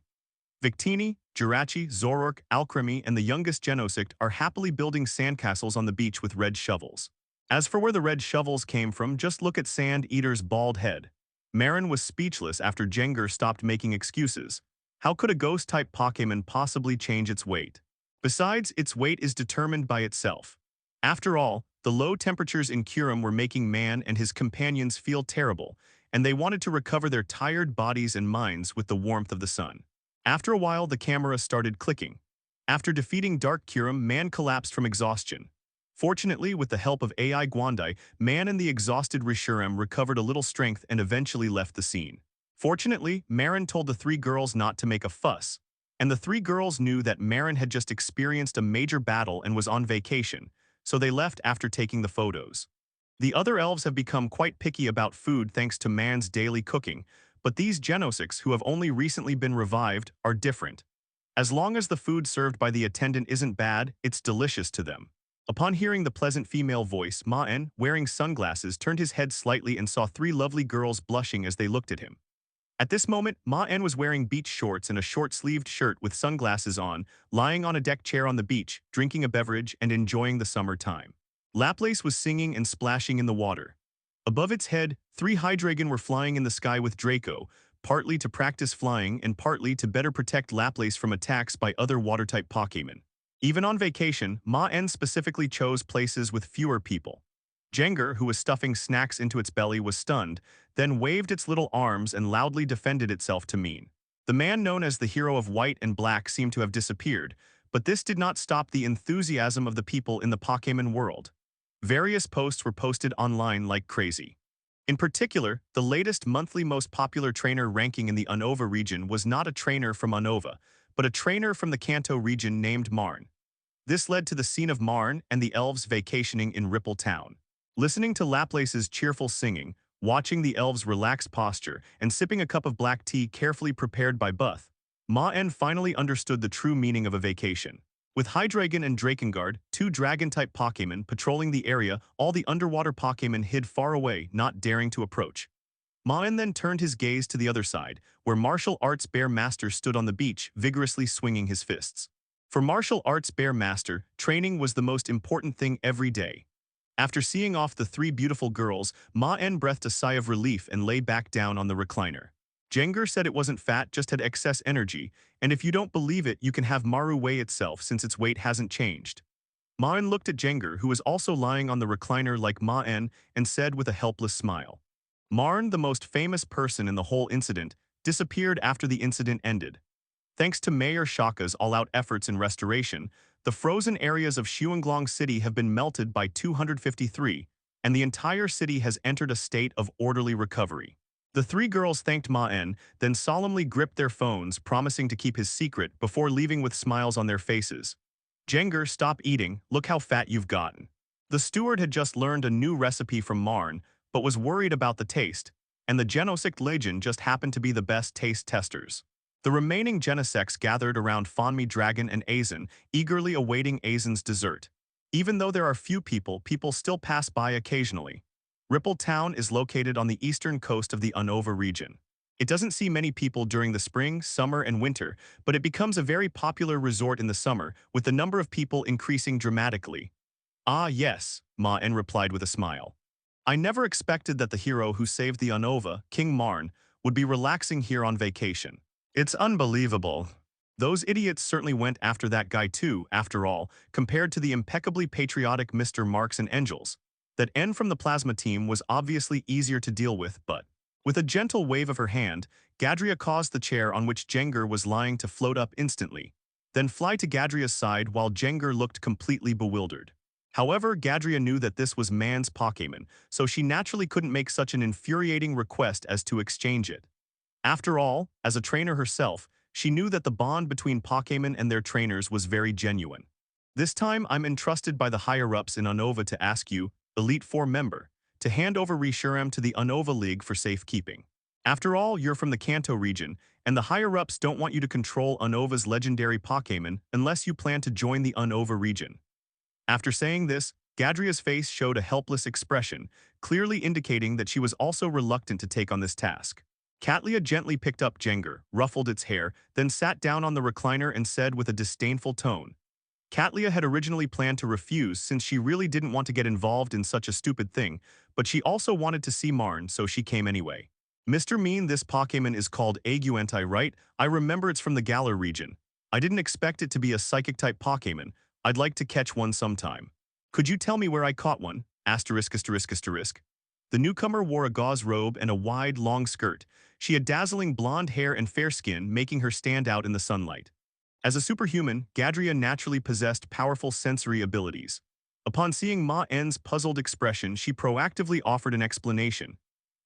Victini, Jirachi, Zorork, Alchemy, and the youngest Genesect are happily building sandcastles on the beach with red shovels. As for where the red shovels came from, just look at Sand Eater's bald head. Maen was speechless after Jengar stopped making excuses. How could a ghost-type Pokémon possibly change its weight? Besides, its weight is determined by itself. After all, the low temperatures in Kyurem were making Maen and his companions feel terrible, and they wanted to recover their tired bodies and minds with the warmth of the sun. After a while, the camera started clicking. After defeating Dark Kyurem, Maen collapsed from exhaustion. Fortunately, with the help of AI Gwandai, Maen and the exhausted Reshiram recovered a little strength and eventually left the scene. Fortunately, Maen told the 3 girls not to make a fuss, and the 3 girls knew that Maen had just experienced a major battle and was on vacation, so they left after taking the photos. The other elves have become quite picky about food thanks to Maen's daily cooking, but these Genesects, who have only recently been revived, are different. As long as the food served by the attendant isn't bad, it's delicious to them. Upon hearing the pleasant female voice, Maen, wearing sunglasses, turned his head slightly and saw three lovely girls blushing as they looked at him. At this moment, Maen was wearing beach shorts and a short-sleeved shirt with sunglasses on, lying on a deck chair on the beach, drinking a beverage and enjoying the summer time. Laplace was singing and splashing in the water. Above its head, three Hydreigon were flying in the sky with Dreo, partly to practice flying and partly to better protect Laplace from attacks by other water-type Pokémon. Even on vacation, Maen specifically chose places with fewer people. Jengar, who was stuffing snacks into its belly, was stunned, then waved its little arms and loudly defended itself to Maen. The man known as the hero of white and black seemed to have disappeared, but this did not stop the enthusiasm of the people in the Pokémon world. Various posts were posted online like crazy. In particular, the latest monthly most popular trainer ranking in the Unova region was not a trainer from Unova, but a trainer from the Kanto region named Maen. This led to the scene of Maen and the elves vacationing in Ripple Town. Listening to Laplace's cheerful singing, watching the elves' relaxed posture, and sipping a cup of black tea carefully prepared by Buth, Maen finally understood the true meaning of a vacation. With Hydreigon and Drakengard, two dragon-type Pokémon patrolling the area, all the underwater Pokémon hid far away, not daring to approach. Maen then turned his gaze to the other side, where martial arts Bear Master stood on the beach, vigorously swinging his fists. For martial arts Bear Master, training was the most important thing every day. After seeing off the three beautiful girls, Maen breathed a sigh of relief and lay back down on the recliner. Jengar said it wasn't fat, just had excess energy, and if you don't believe it, you can have Maru weigh itself since its weight hasn't changed. Maen looked at Jengar, who was also lying on the recliner like Maen, and said with a helpless smile. Maen, the most famous person in the whole incident, disappeared after the incident ended. Thanks to Mayor Shaka's all-out efforts in restoration, the frozen areas of Xuanglong City have been melted by 253, and the entire city has entered a state of orderly recovery. The three girls thanked Maen, then solemnly gripped their phones, promising to keep his secret before leaving with smiles on their faces. Jengar, stop eating, look how fat you've gotten. The steward had just learned a new recipe from Maen, but was worried about the taste, and the Genesect Legion just happened to be the best taste testers. The remaining Genesects gathered around Fonmi Dragon and Azen, eagerly awaiting Azen's dessert. Even though there are few people still pass by occasionally. Ripple Town is located on the eastern coast of the Unova region. It doesn't see many people during the spring, summer, and winter, but it becomes a very popular resort in the summer, with the number of people increasing dramatically. Ah yes, Maen replied with a smile. I never expected that the hero who saved the Unova, King Maen, would be relaxing here on vacation. It's unbelievable. Those idiots certainly went after that guy too, after all, compared to the impeccably patriotic Mr. Marks and Angels. That N from the plasma team was obviously easier to deal with, but with a gentle wave of her hand, Gadria caused the chair on which Jengar was lying to float up instantly, then fly to Gadria's side while Jengar looked completely bewildered. However, Gadria knew that this was Maen's Pokémon, so she naturally couldn't make such an infuriating request as to exchange it. After all, as a trainer herself, she knew that the bond between Pokémon and their trainers was very genuine. This time, I'm entrusted by the higher-ups in Unova to ask you, Elite Four member, to hand over Kyurem to the Unova League for safekeeping. After all, you're from the Kanto region, and the higher-ups don't want you to control Unova's legendary Pokémon unless you plan to join the Unova region. After saying this, Gadria's face showed a helpless expression, clearly indicating that she was also reluctant to take on this task. Castelia gently picked up Jengar, ruffled its hair, then sat down on the recliner and said with a disdainful tone. Castelia had originally planned to refuse since she really didn't want to get involved in such a stupid thing, but she also wanted to see Maen, so she came anyway. Mr. Mean, this Pokémon is called Aguentai, right? I remember it's from the Galar region. I didn't expect it to be a psychic-type Pokémon. I'd like to catch one sometime. Could you tell me where I caught one? Asterisk. The newcomer wore a gauze robe and a wide, long skirt. She had dazzling blonde hair and fair skin, making her stand out in the sunlight. As a superhuman, Gadria naturally possessed powerful sensory abilities. Upon seeing Maen's puzzled expression, she proactively offered an explanation.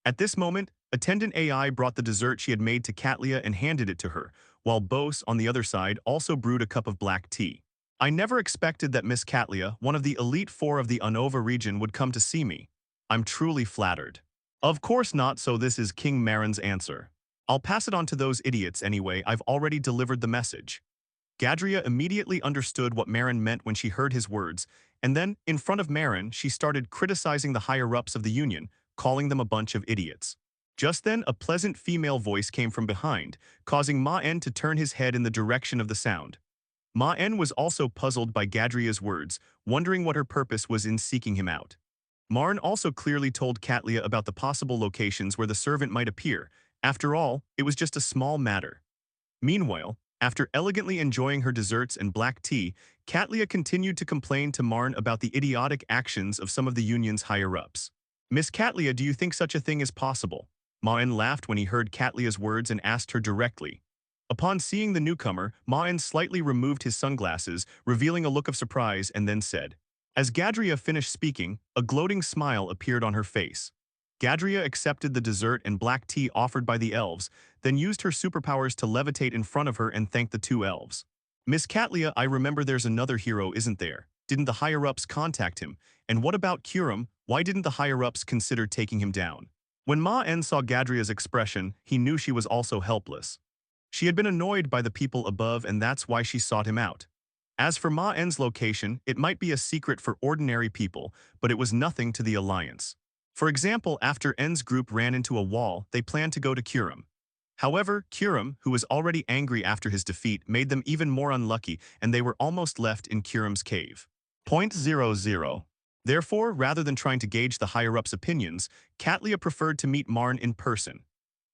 At this moment, attendant AI brought the dessert she had made to Castelia and handed it to her, while Bose, on the other side, also brewed a cup of black tea. I never expected that Miss Castelia, one of the Elite Four of the Unova region, would come to see me. I'm truly flattered. Of course not, so this is King Maren's answer. I'll pass it on to those idiots anyway, I've already delivered the message. Gadria immediately understood what Maen meant when she heard his words, and then, in front of Maen, she started criticizing the higher-ups of the Union, calling them a bunch of idiots. Just then, a pleasant female voice came from behind, causing Maen to turn his head in the direction of the sound. Maen was also puzzled by Gadria's words, wondering what her purpose was in seeking him out. Maen also clearly told Castelia about the possible locations where the servant might appear. After all, it was just a small matter. Meanwhile, after elegantly enjoying her desserts and black tea, Castelia continued to complain to Maen about the idiotic actions of some of the Union's higher-ups. "Miss Castelia, do you think such a thing is possible?" Maen laughed when he heard Catlia's words and asked her directly. Upon seeing the newcomer, Maen slightly removed his sunglasses, revealing a look of surprise, and then said. As Gadria finished speaking, a gloating smile appeared on her face. Gadria accepted the dessert and black tea offered by the elves, then used her superpowers to levitate in front of her and thank the two elves. "Miss Castelia, I remember there's another hero, isn't there? Didn't the higher-ups contact him? And what about Kyurem? Why didn't the higher-ups consider taking him down?" When Maen saw Gadria's expression, he knew she was also helpless. She had been annoyed by the people above, and that's why she sought him out. As for Maen's location, it might be a secret for ordinary people, but it was nothing to the Alliance. For example, after En's group ran into a wall, they planned to go to Kyurem. However, Kyurem, who was already angry after his defeat, made them even more unlucky, and they were almost left in Kyurem's cave. Point 00. Therefore, rather than trying to gauge the higher-ups' opinions, Castelia preferred to meet Maen in person.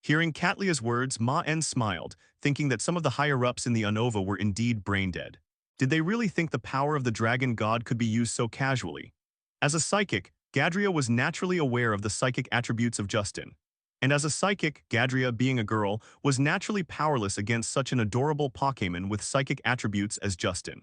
Hearing Catlia's words, Maen smiled, thinking that some of the higher-ups in the Unova were indeed brain-dead. Did they really think the power of the dragon god could be used so casually? As a psychic, Gadria was naturally aware of the psychic attributes of Justin. And as a psychic, Gadria, being a girl, was naturally powerless against such an adorable Pokémon with psychic attributes as Justin.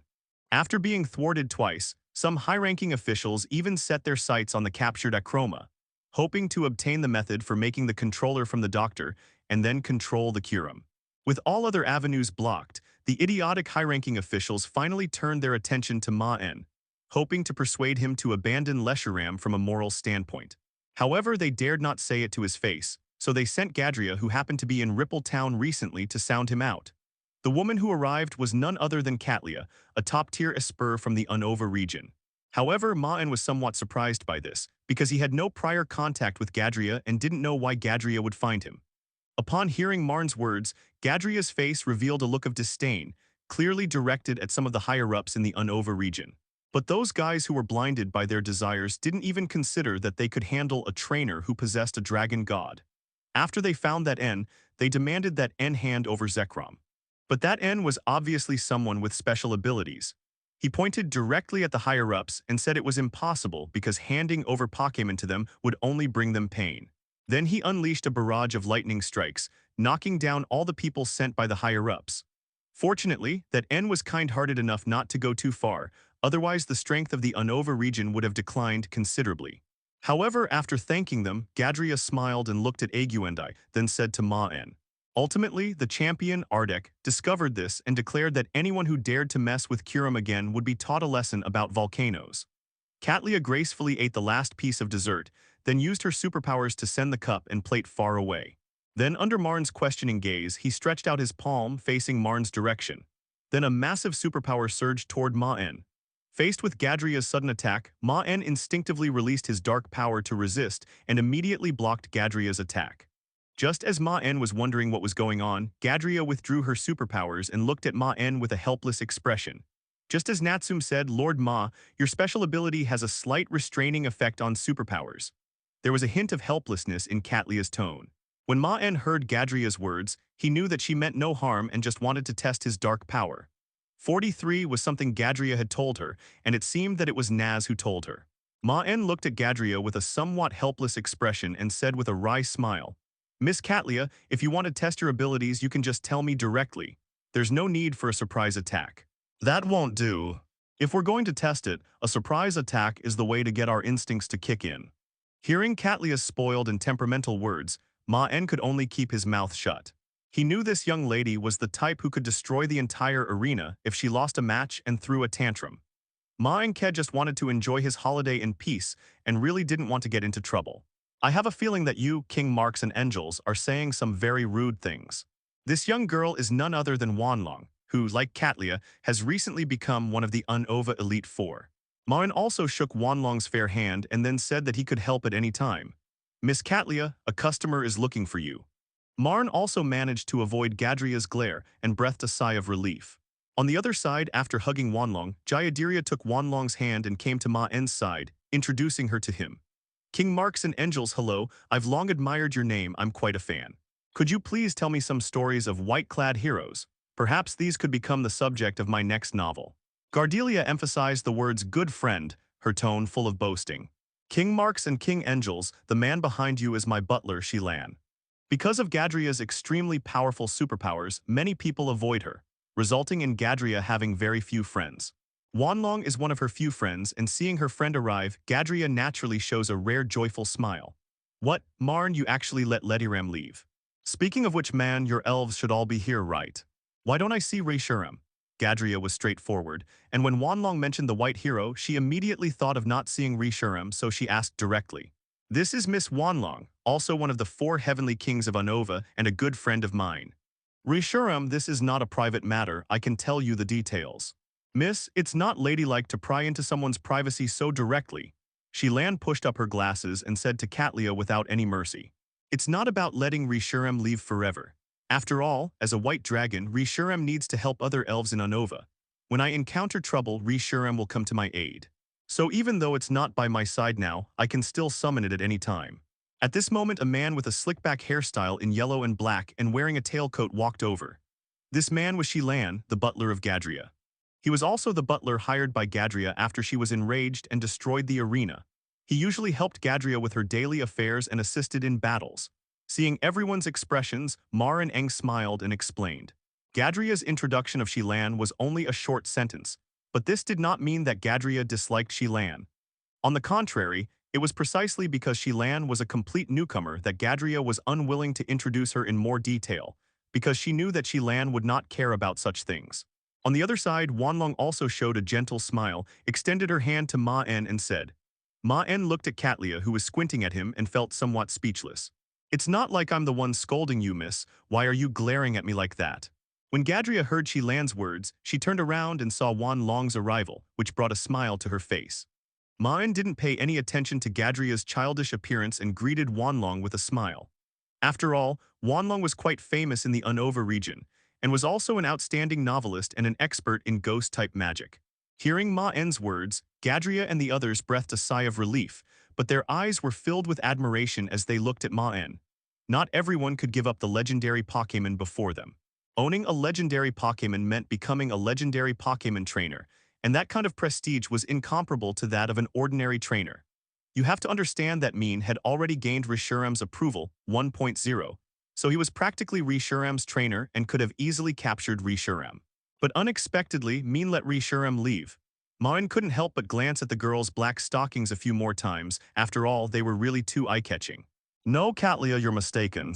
After being thwarted twice, some high-ranking officials even set their sights on the captured Akroma, hoping to obtain the method for making the controller from the doctor and then control the Kyurem. With all other avenues blocked, the idiotic high-ranking officials finally turned their attention to Maen, hoping to persuade him to abandon Leshuram from a moral standpoint. However, they dared not say it to his face, so they sent Gadria, who happened to be in Ripple Town recently, to sound him out. The woman who arrived was none other than Castelia, a top-tier Esper from the Unova region. However, Maen was somewhat surprised by this, because he had no prior contact with Gadria and didn't know why Gadria would find him. Upon hearing Maen's words, Gadria's face revealed a look of disdain, clearly directed at some of the higher-ups in the Unova region. But those guys who were blinded by their desires didn't even consider that they could handle a trainer who possessed a dragon god. After they found that En, they demanded that En hand over Zekrom. But that En was obviously someone with special abilities. He pointed directly at the higher-ups and said it was impossible because handing over Pokémon to them would only bring them pain. Then he unleashed a barrage of lightning strikes, knocking down all the people sent by the higher-ups. Fortunately, that En was kind-hearted enough not to go too far, otherwise the strength of the Unova region would have declined considerably. However, after thanking them, Gadria smiled and looked at Aguendai, then said to Maen. Ultimately, the champion, Ardek, discovered this and declared that anyone who dared to mess with Kyurem again would be taught a lesson about volcanoes. Castelia gracefully ate the last piece of dessert, then used her superpowers to send the cup and plate far away. Then, under Maen's questioning gaze, he stretched out his palm, facing Maen's direction. Then a massive superpower surged toward Maen. Faced with Gadria's sudden attack, Maen instinctively released his dark power to resist and immediately blocked Gadria's attack. Just as Maen was wondering what was going on, Gadria withdrew her superpowers and looked at Maen with a helpless expression. Just as Natsum said, "Lord Ma, your special ability has a slight restraining effect on superpowers." There was a hint of helplessness in Catlia's tone. When Maen heard Gadria's words, he knew that she meant no harm and just wanted to test his dark power. 43 was something Gadria had told her, and it seemed that it was Naz who told her. Maen looked at Gadria with a somewhat helpless expression and said with a wry smile, "Miss Castelia, if you want to test your abilities, you can just tell me directly. There's no need for a surprise attack." "That won't do. If we're going to test it, a surprise attack is the way to get our instincts to kick in." Hearing Catlia's spoiled and temperamental words, Maen could only keep his mouth shut. He knew this young lady was the type who could destroy the entire arena if she lost a match and threw a tantrum. Maen just wanted to enjoy his holiday in peace and really didn't want to get into trouble. "I have a feeling that you, King Marks and Angels, are saying some very rude things. This young girl is none other than Wanlong, who, like Castelia, has recently become one of the Unova Elite Four. Maen also shook Wanlong's fair hand and then said that he could help at any time. Miss Castelia, a customer is looking for you. Maen also managed to avoid Gadria's glare and breathed a sigh of relief. On the other side, after hugging Wanlong, Jayadiria took Wanlong's hand and came to Maen's side, introducing her to him. King Marks and Angels, hello, I've long admired your name, I'm quite a fan. Could you please tell me some stories of white-clad heroes? Perhaps these could become the subject of my next novel. Gardelia emphasized the words good friend, her tone full of boasting. King Marks and King Angels, the man behind you is my butler, Shilan. Because of Gadria's extremely powerful superpowers, many people avoid her, resulting in Gadria having very few friends. Wanlong is one of her few friends, and seeing her friend arrive, Gadria naturally shows a rare joyful smile. What, Maen, you actually let Lediram leave? Speaking of which, man, your elves should all be here, right? Why don't I see Kyurem? Gadria was straightforward, and when Wanlong mentioned the white hero, she immediately thought of not seeing Kyurem, so she asked directly. This is Miss Wanlong, also one of the 4 heavenly kings of Unova and a good friend of mine. Kyurem, this is not a private matter, I can tell you the details. Miss, it's not ladylike to pry into someone's privacy so directly. Shilan pushed up her glasses and said to Castelia without any mercy. It's not about letting Kyurem leave forever. After all, as a white dragon, Kyurem needs to help other elves in Unova. When I encounter trouble, Kyurem will come to my aid. So even though it's not by my side now, I can still summon it at any time. At this moment, a man with a slick-back hairstyle in yellow and black and wearing a tailcoat walked over. This man was Shilan, the butler of Gadria. He was also the butler hired by Gadria after she was enraged and destroyed the arena. He usually helped Gadria with her daily affairs and assisted in battles. Seeing everyone's expressions, Maen Eng smiled and explained. Gadria's introduction of Shilan was only a short sentence, but this did not mean that Gadria disliked Shilan. On the contrary, it was precisely because Shilan was a complete newcomer that Gadria was unwilling to introduce her in more detail, because she knew that Shilan would not care about such things. On the other side, Wanlong also showed a gentle smile, extended her hand to Maen and said. Maen looked at Castelia, who was squinting at him, and felt somewhat speechless. It's not like I'm the one scolding you, miss, why are you glaring at me like that? When Gadria heard Shilan's words, she turned around and saw Wanlong's arrival, which brought a smile to her face. Maen didn't pay any attention to Gadria's childish appearance and greeted Wanlong with a smile. After all, Wanlong was quite famous in the Unova region, and was also an outstanding novelist and an expert in ghost-type magic. Hearing Maen's words, Gadria and the others breathed a sigh of relief, but their eyes were filled with admiration as they looked at Maen. Not everyone could give up the legendary Pokémon before them. Owning a legendary Pokémon meant becoming a legendary Pokémon trainer, and that kind of prestige was incomparable to that of an ordinary trainer. You have to understand that Maen had already gained Kyurem's approval, 1.0, so he was practically Kyurem's trainer and could have easily captured Kyurem. But unexpectedly, Maen let Kyurem leave. Maen couldn't help but glance at the girl's black stockings a few more times. After all, they were really too eye-catching. No, Castelia, you're mistaken.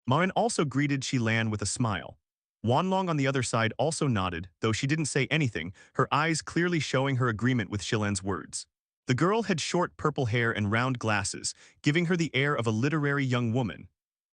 Maen also greeted Shilan with a smile. Wanlong on the other side also nodded, though she didn't say anything, her eyes clearly showing her agreement with Shilan's words. The girl had short purple hair and round glasses, giving her the air of a literary young woman.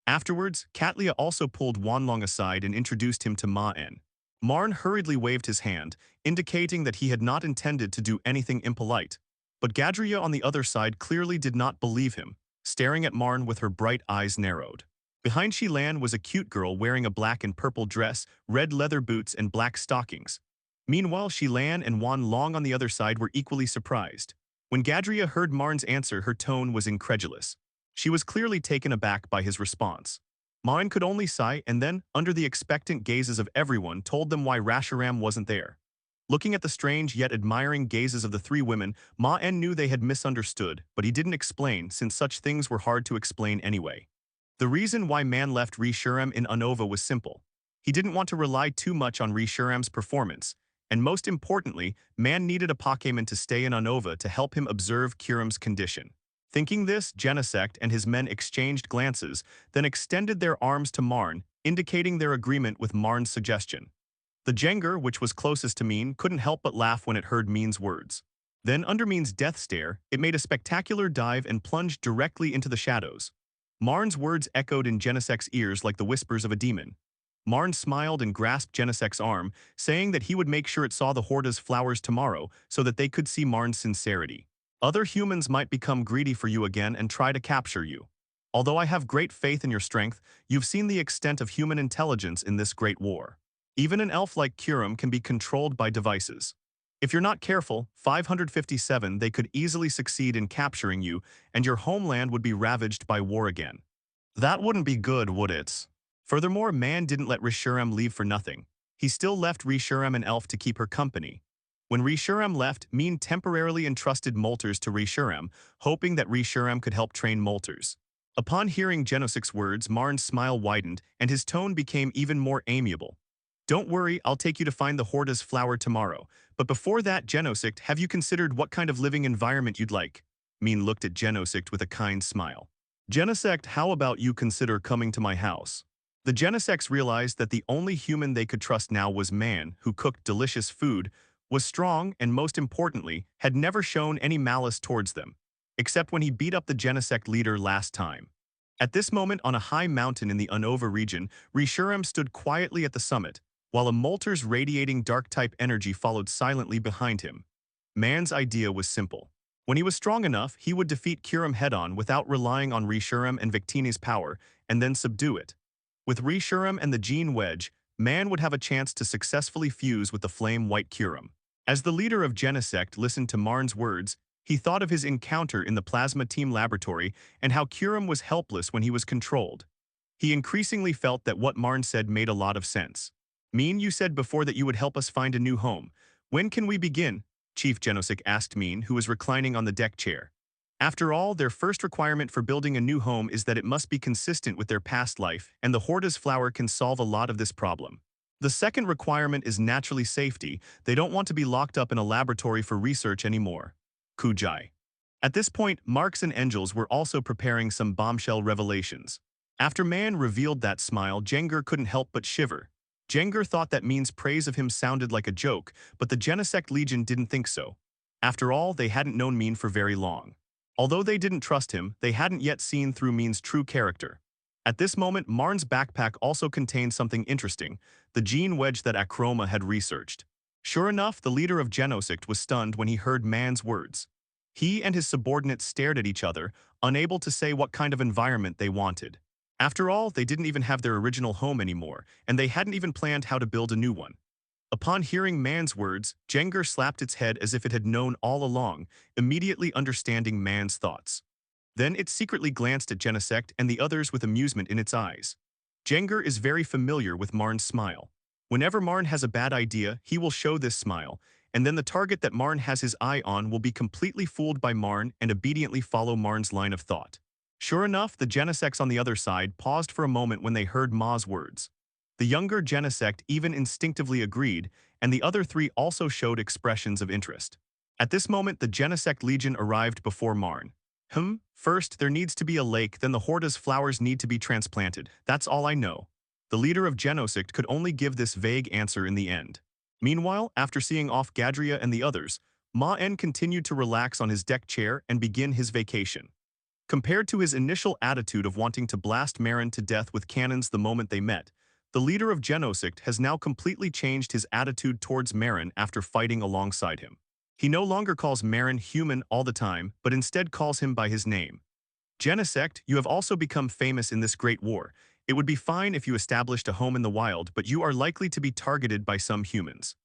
Afterwards, Castelia also pulled Wanlong aside and introduced him to Maen. Maen hurriedly waved his hand, indicating that he had not intended to do anything impolite. But Gadria on the other side clearly did not believe him, staring at Maen with her bright eyes narrowed. Behind Shilan was a cute girl wearing a black and purple dress, red leather boots, and black stockings. Meanwhile, Shilan and Wanlong on the other side were equally surprised. When Gadria heard Maen's answer, her tone was incredulous. She was clearly taken aback by his response. Maen could only sigh and then, under the expectant gazes of everyone, told them why Kyurem wasn't there. Looking at the strange yet admiring gazes of the 3 women, Maen knew they had misunderstood, but he didn't explain since such things were hard to explain anyway. The reason why Maen left Kyurem in Unova was simple. He didn't want to rely too much on Kyurem's performance, and most importantly, Maen needed a Pokémon to stay in Unova to help him observe Kyurem's condition. Thinking this, Genesect and his men exchanged glances, then extended their arms to Maen, indicating their agreement with Maen's suggestion. The Jenger, which was closest to Maen, couldn't help but laugh when it heard Maen's words. Then, under Maen's death stare, it made a spectacular dive and plunged directly into the shadows. Maen's words echoed in Genesect's ears like the whispers of a demon. Maen smiled and grasped Genesect's arm, saying that he would make sure it saw the Horda's flowers tomorrow so that they could see Maen's sincerity. Other humans might become greedy for you again and try to capture you. Although I have great faith in your strength, you've seen the extent of human intelligence in this great war. Even an elf like Kyurem can be controlled by devices. If you're not careful, 557 they could easily succeed in capturing you, and your homeland would be ravaged by war again. That wouldn't be good, would it? Furthermore, Maen didn't let Reshiram leave for nothing. He still left Reshiram an elf to keep her company. When Reshiram left, Maen temporarily entrusted Molters to Reshiram, hoping that Reshiram could help train Molters. Upon hearing Genesect's words, Maen's smile widened, and his tone became even more amiable. Don't worry, I'll take you to find the Horda's flower tomorrow. But before that, Genesect, have you considered what kind of living environment you'd like? Maen looked at Genesect with a kind smile. Genesect, how about you consider coming to my house? The Genesects realized that the only human they could trust now was Maen, who cooked delicious food, was strong, and most importantly, had never shown any malice towards them, except when he beat up the Genesect leader last time. At this moment, on a high mountain in the Unova region, Reshiram stood quietly at the summit, while a Molter's radiating dark-type energy followed silently behind him. Maen's idea was simple. When he was strong enough, he would defeat Kyurem head-on without relying on Reshiram and Victini's power, and then subdue it. With Reshiram and the Gene Wedge, Maen would have a chance to successfully fuse with the flame-white Kyurem. As the leader of Genesect listened to Maen's words, he thought of his encounter in the Plasma Team laboratory and how Kyurem was helpless when he was controlled. He increasingly felt that what Maen said made a lot of sense. Maen, you said before that you would help us find a new home. When can we begin? Chief Genesect asked Maen, who was reclining on the deck chair. After all, their first requirement for building a new home is that it must be consistent with their past life, and the Horda's flower can solve a lot of this problem. The second requirement is naturally safety. They don't want to be locked up in a laboratory for research anymore. Kujai. At this point, Marks and Angels were also preparing some bombshell revelations. After Maen revealed that smile, Jengar couldn't help but shiver. Jengar thought that Maen's praise of him sounded like a joke, but the Genesect Legion didn't think so. After all, they hadn't known Maen for very long. Although they didn't trust him, they hadn't yet seen through Maen's true character. At this moment, Maen's backpack also contained something interesting, the gene wedge that Akroma had researched. Sure enough, the leader of Genesect was stunned when he heard Maen's words. He and his subordinates stared at each other, unable to say what kind of environment they wanted. After all, they didn't even have their original home anymore, and they hadn't even planned how to build a new one. Upon hearing Maen's words, Jengar slapped its head as if it had known all along, immediately understanding Maen's thoughts. Then it secretly glanced at Genesect and the others with amusement in its eyes. Jengar is very familiar with Maen's smile. Whenever Maen has a bad idea, he will show this smile, and then the target that Maen has his eye on will be completely fooled by Maen and obediently follow Maen's line of thought. Sure enough, the Genesects on the other side paused for a moment when they heard Ma's words. The younger Genesect even instinctively agreed, and the other three also showed expressions of interest. At this moment, the Genesect Legion arrived before Maen. First, there needs to be a lake, then the Horda's flowers need to be transplanted. That's all I know. The leader of Genesect could only give this vague answer in the end. Meanwhile, after seeing off Gadria and the others, Maen continued to relax on his deck chair and begin his vacation. Compared to his initial attitude of wanting to blast Maen to death with cannons the moment they met, the leader of Genesect has now completely changed his attitude towards Maen after fighting alongside him. He no longer calls Maen human all the time, but instead calls him by his name. Genesect, you have also become famous in this great war. It would be fine if you established a home in the wild, but you are likely to be targeted by some humans.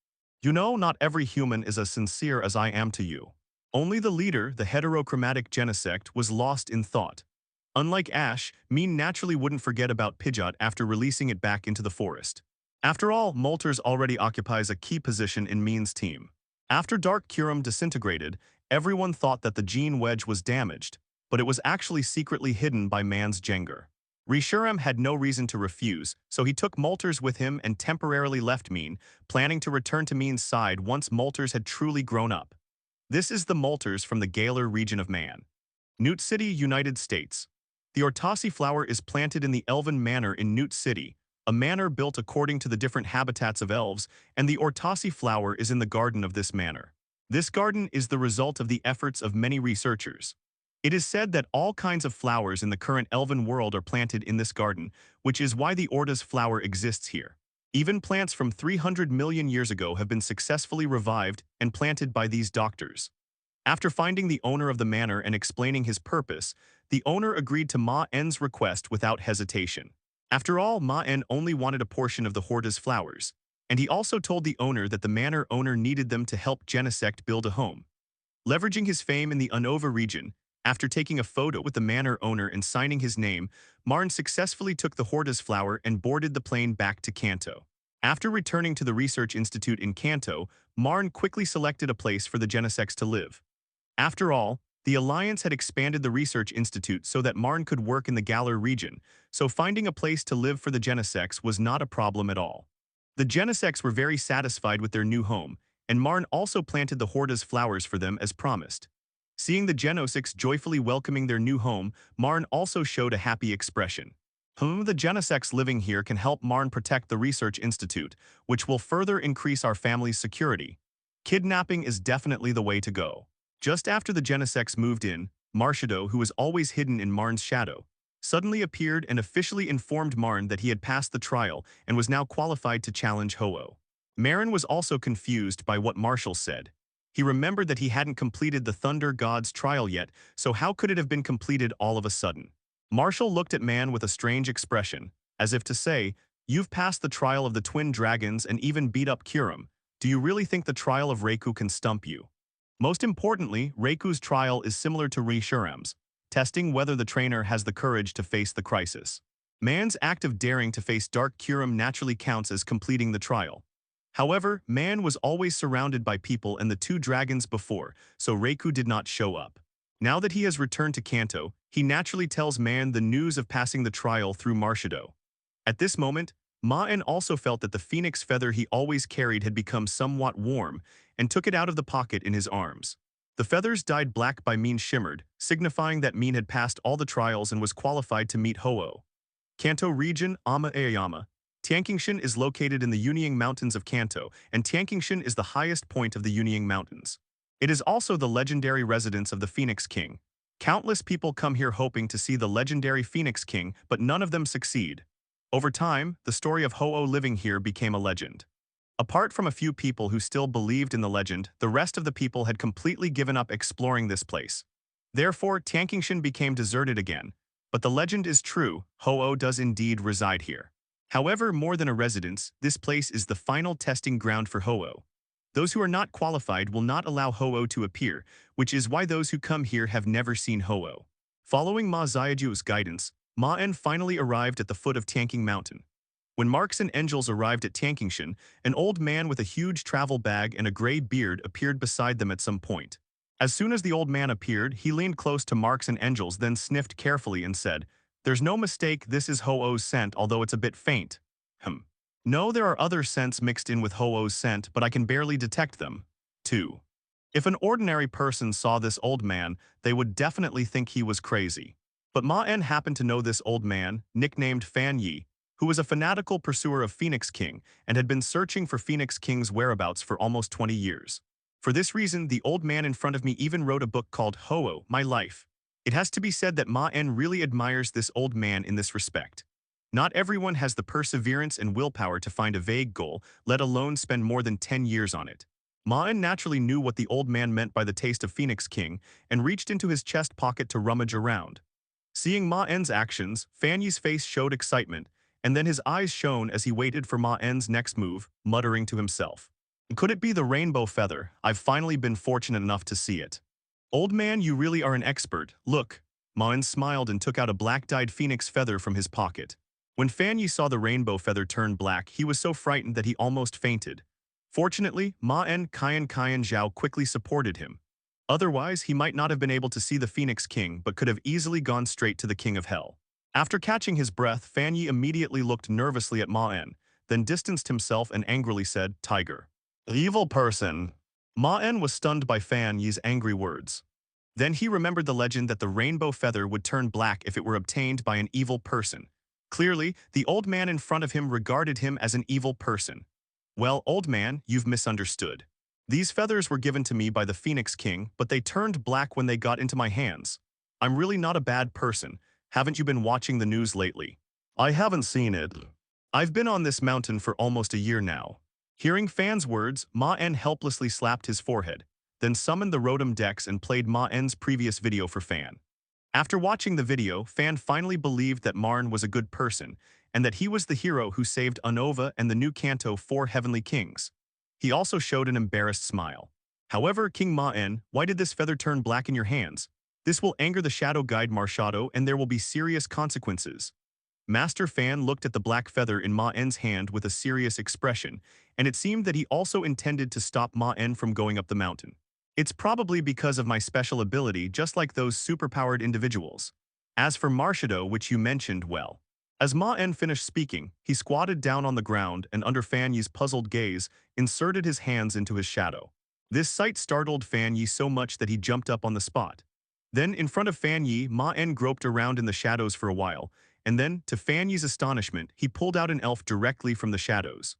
You know, not every human is as sincere as I am to you. Only the leader, the heterochromatic Genesect, was lost in thought. Unlike Ash, Maen naturally wouldn't forget about Pidgeot after releasing it back into the forest. After all, Molters already occupies a key position in Maen's team. After Dark Kyurem disintegrated, everyone thought that the gene wedge was damaged, but it was actually secretly hidden by Maen's Jengar. Reshiram had no reason to refuse, so he took Molters with him and temporarily left Maen, planning to return to Maen's side once Molters had truly grown up. This is the Molters from the Galar region of Maen. Newt City, United States. The Ortasi flower is planted in the Elven Manor in Newt City, a manor built according to the different habitats of elves, and the Ortasi flower is in the garden of this manor. This garden is the result of the efforts of many researchers. It is said that all kinds of flowers in the current elven world are planted in this garden, which is why the Orda's flower exists here. Even plants from 300 million years ago have been successfully revived and planted by these doctors. After finding the owner of the manor and explaining his purpose, the owner agreed to Maen's request without hesitation. After all, Maen only wanted a portion of the Horda's flowers, and he also told the owner that the manor owner needed them to help Genesect build a home. Leveraging his fame in the Unova region, after taking a photo with the manor owner and signing his name, Maen successfully took the Horda's flower and boarded the plane back to Kanto. After returning to the research institute in Kanto, Maen quickly selected a place for the Genesects to live. After all, the Alliance had expanded the research institute so that Maen could work in the Galar region, so finding a place to live for the Genesects was not a problem at all. The Genesects were very satisfied with their new home, and Maen also planted the Horda's flowers for them as promised. Seeing the Genesects joyfully welcoming their new home, Maen also showed a happy expression. The Genesects living here can help Maen protect the research institute, which will further increase our family's security. Kidnapping is definitely the way to go. Just after the Genesects moved in, Marshadow, who was always hidden in Maen's shadow, suddenly appeared and officially informed Maen that he had passed the trial and was now qualified to challenge Ho-Oh. Maen was also confused by what Marshall said. He remembered that he hadn't completed the Thunder God's trial yet, so how could it have been completed all of a sudden? Marshall looked at Maen with a strange expression, as if to say, "You've passed the trial of the Twin Dragons and even beat up Kyurem. Do you really think the trial of Reiku can stump you?" Most importantly, Reiku's trial is similar to Rishurem's, testing whether the trainer has the courage to face the crisis. Maen's act of daring to face Dark Kyurem naturally counts as completing the trial. However, Maen was always surrounded by people and the two dragons before, so Reiku did not show up. Now that he has returned to Kanto, he naturally tells Maen the news of passing the trial through Marshadow. At this moment, Maen also felt that the phoenix feather he always carried had become somewhat warm and took it out of the pocket in his arms. The feathers dyed black by Maen shimmered, signifying that Maen had passed all the trials and was qualified to meet Ho-Oh. Kanto region, Ama-Aoyama. Tianqingshan is located in the Yunying Mountains of Kanto, and Tianqingshan is the highest point of the Yunying Mountains. It is also the legendary residence of the Phoenix King. Countless people come here hoping to see the legendary Phoenix King, but none of them succeed. Over time, the story of Ho-Oh living here became a legend. Apart from a few people who still believed in the legend, the rest of the people had completely given up exploring this place. Therefore, Tianqingshan became deserted again. But the legend is true, Ho-Oh does indeed reside here. However, more than a residence, this place is the final testing ground for Ho-Oh. Those who are not qualified will not allow Ho-Oh to appear, which is why those who come here have never seen Ho-Oh. Following Ma Xiaoju's guidance, Maen finally arrived at the foot of Tianqing Mountain. When Marks and Angels arrived at Tianqingshan, an old man with a huge travel bag and a gray beard appeared beside them at some point. As soon as the old man appeared, he leaned close to Marks and Angels, then sniffed carefully and said, "There's no mistake, this is Ho-Oh's scent, although it's a bit faint." No, there are other scents mixed in with Ho-Oh's scent, but I can barely detect them. 2. If an ordinary person saw this old man, they would definitely think he was crazy. But Maen happened to know this old man, nicknamed Fan Yi, who was a fanatical pursuer of Phoenix King and had been searching for Phoenix King's whereabouts for almost 20 years. For this reason, the old man in front of me even wrote a book called Ho-Oh, My Life. It has to be said that Maen really admires this old man in this respect. Not everyone has the perseverance and willpower to find a vague goal, let alone spend more than 10 years on it. Maen naturally knew what the old man meant by the taste of Phoenix King and reached into his chest pocket to rummage around. Seeing Maen's actions, Fan Yi's face showed excitement, and then his eyes shone as he waited for Maen's next move, muttering to himself. "Could it be the rainbow feather? I've finally been fortunate enough to see it." "Old man, you really are an expert. Look." Maen smiled and took out a black-dyed phoenix feather from his pocket. When Fan Yi saw the rainbow feather turn black, he was so frightened that he almost fainted. Fortunately, Maen Qian Zhao quickly supported him. Otherwise, he might not have been able to see the Phoenix King, but could have easily gone straight to the King of Hell. After catching his breath, Fan Yi immediately looked nervously at Maen, then distanced himself and angrily said, "Tiger. Evil person." Maen was stunned by Fan Yi's angry words. Then he remembered the legend that the rainbow feather would turn black if it were obtained by an evil person. Clearly, the old man in front of him regarded him as an evil person. "Well, old man, you've misunderstood. These feathers were given to me by the Phoenix King, but they turned black when they got into my hands. I'm really not a bad person. Haven't you been watching the news lately? I haven't seen it. I've been on this mountain for almost a year now. Hearing Fan's words, Maen helplessly slapped his forehead, then summoned the Rotom Dex and played Maen's previous video for Fan. After watching the video, Fan finally believed that Maen was a good person, and that he was the hero who saved Unova and the new Kanto 4 Heavenly Kings. He also showed an embarrassed smile. However, King Maen, why did this feather turn black in your hands? This will anger the Shadow Guide Marshadow and there will be serious consequences. Master Fan looked at the black feather in Maen's hand with a serious expression, and it seemed that he also intended to stop Maen from going up the mountain. It's probably because of my special ability, just like those superpowered individuals. As for Marshadow, which you mentioned, well. As Maen finished speaking, he squatted down on the ground and under Fan Yi's puzzled gaze, inserted his hands into his shadow. This sight startled Fan Yi so much that he jumped up on the spot. Then, in front of Fan Yi, Maen groped around in the shadows for a while, and then, to Fan Yi's astonishment, he pulled out an elf directly from the shadows.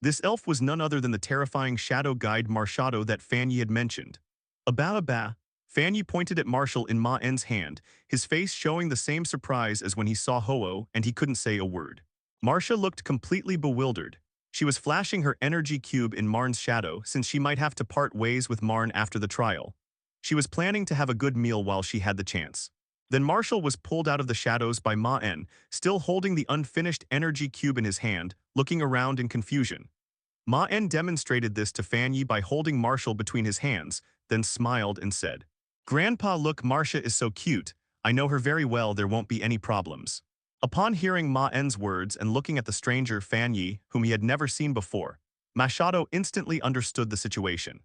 This elf was none other than the terrifying Shadow Guide Marshadow that Fan Yi had mentioned. Abba. Fan Yi pointed at Marshall in Maen's hand, his face showing the same surprise as when he saw Ho-Oh, and he couldn't say a word. Marcia looked completely bewildered. She was flashing her energy cube in Marn's shadow since she might have to part ways with Marn after the trial. She was planning to have a good meal while she had the chance. Then Marshall was pulled out of the shadows by Maen, still holding the unfinished energy cube in his hand, looking around in confusion. Maen demonstrated this to Fan Yi by holding Marshall between his hands, then smiled and said, "Grandpa, look, Marcia is so cute. I know her very well, there won't be any problems." Upon hearing Maen's words and looking at the stranger Fan Yi, whom he had never seen before, Machado instantly understood the situation.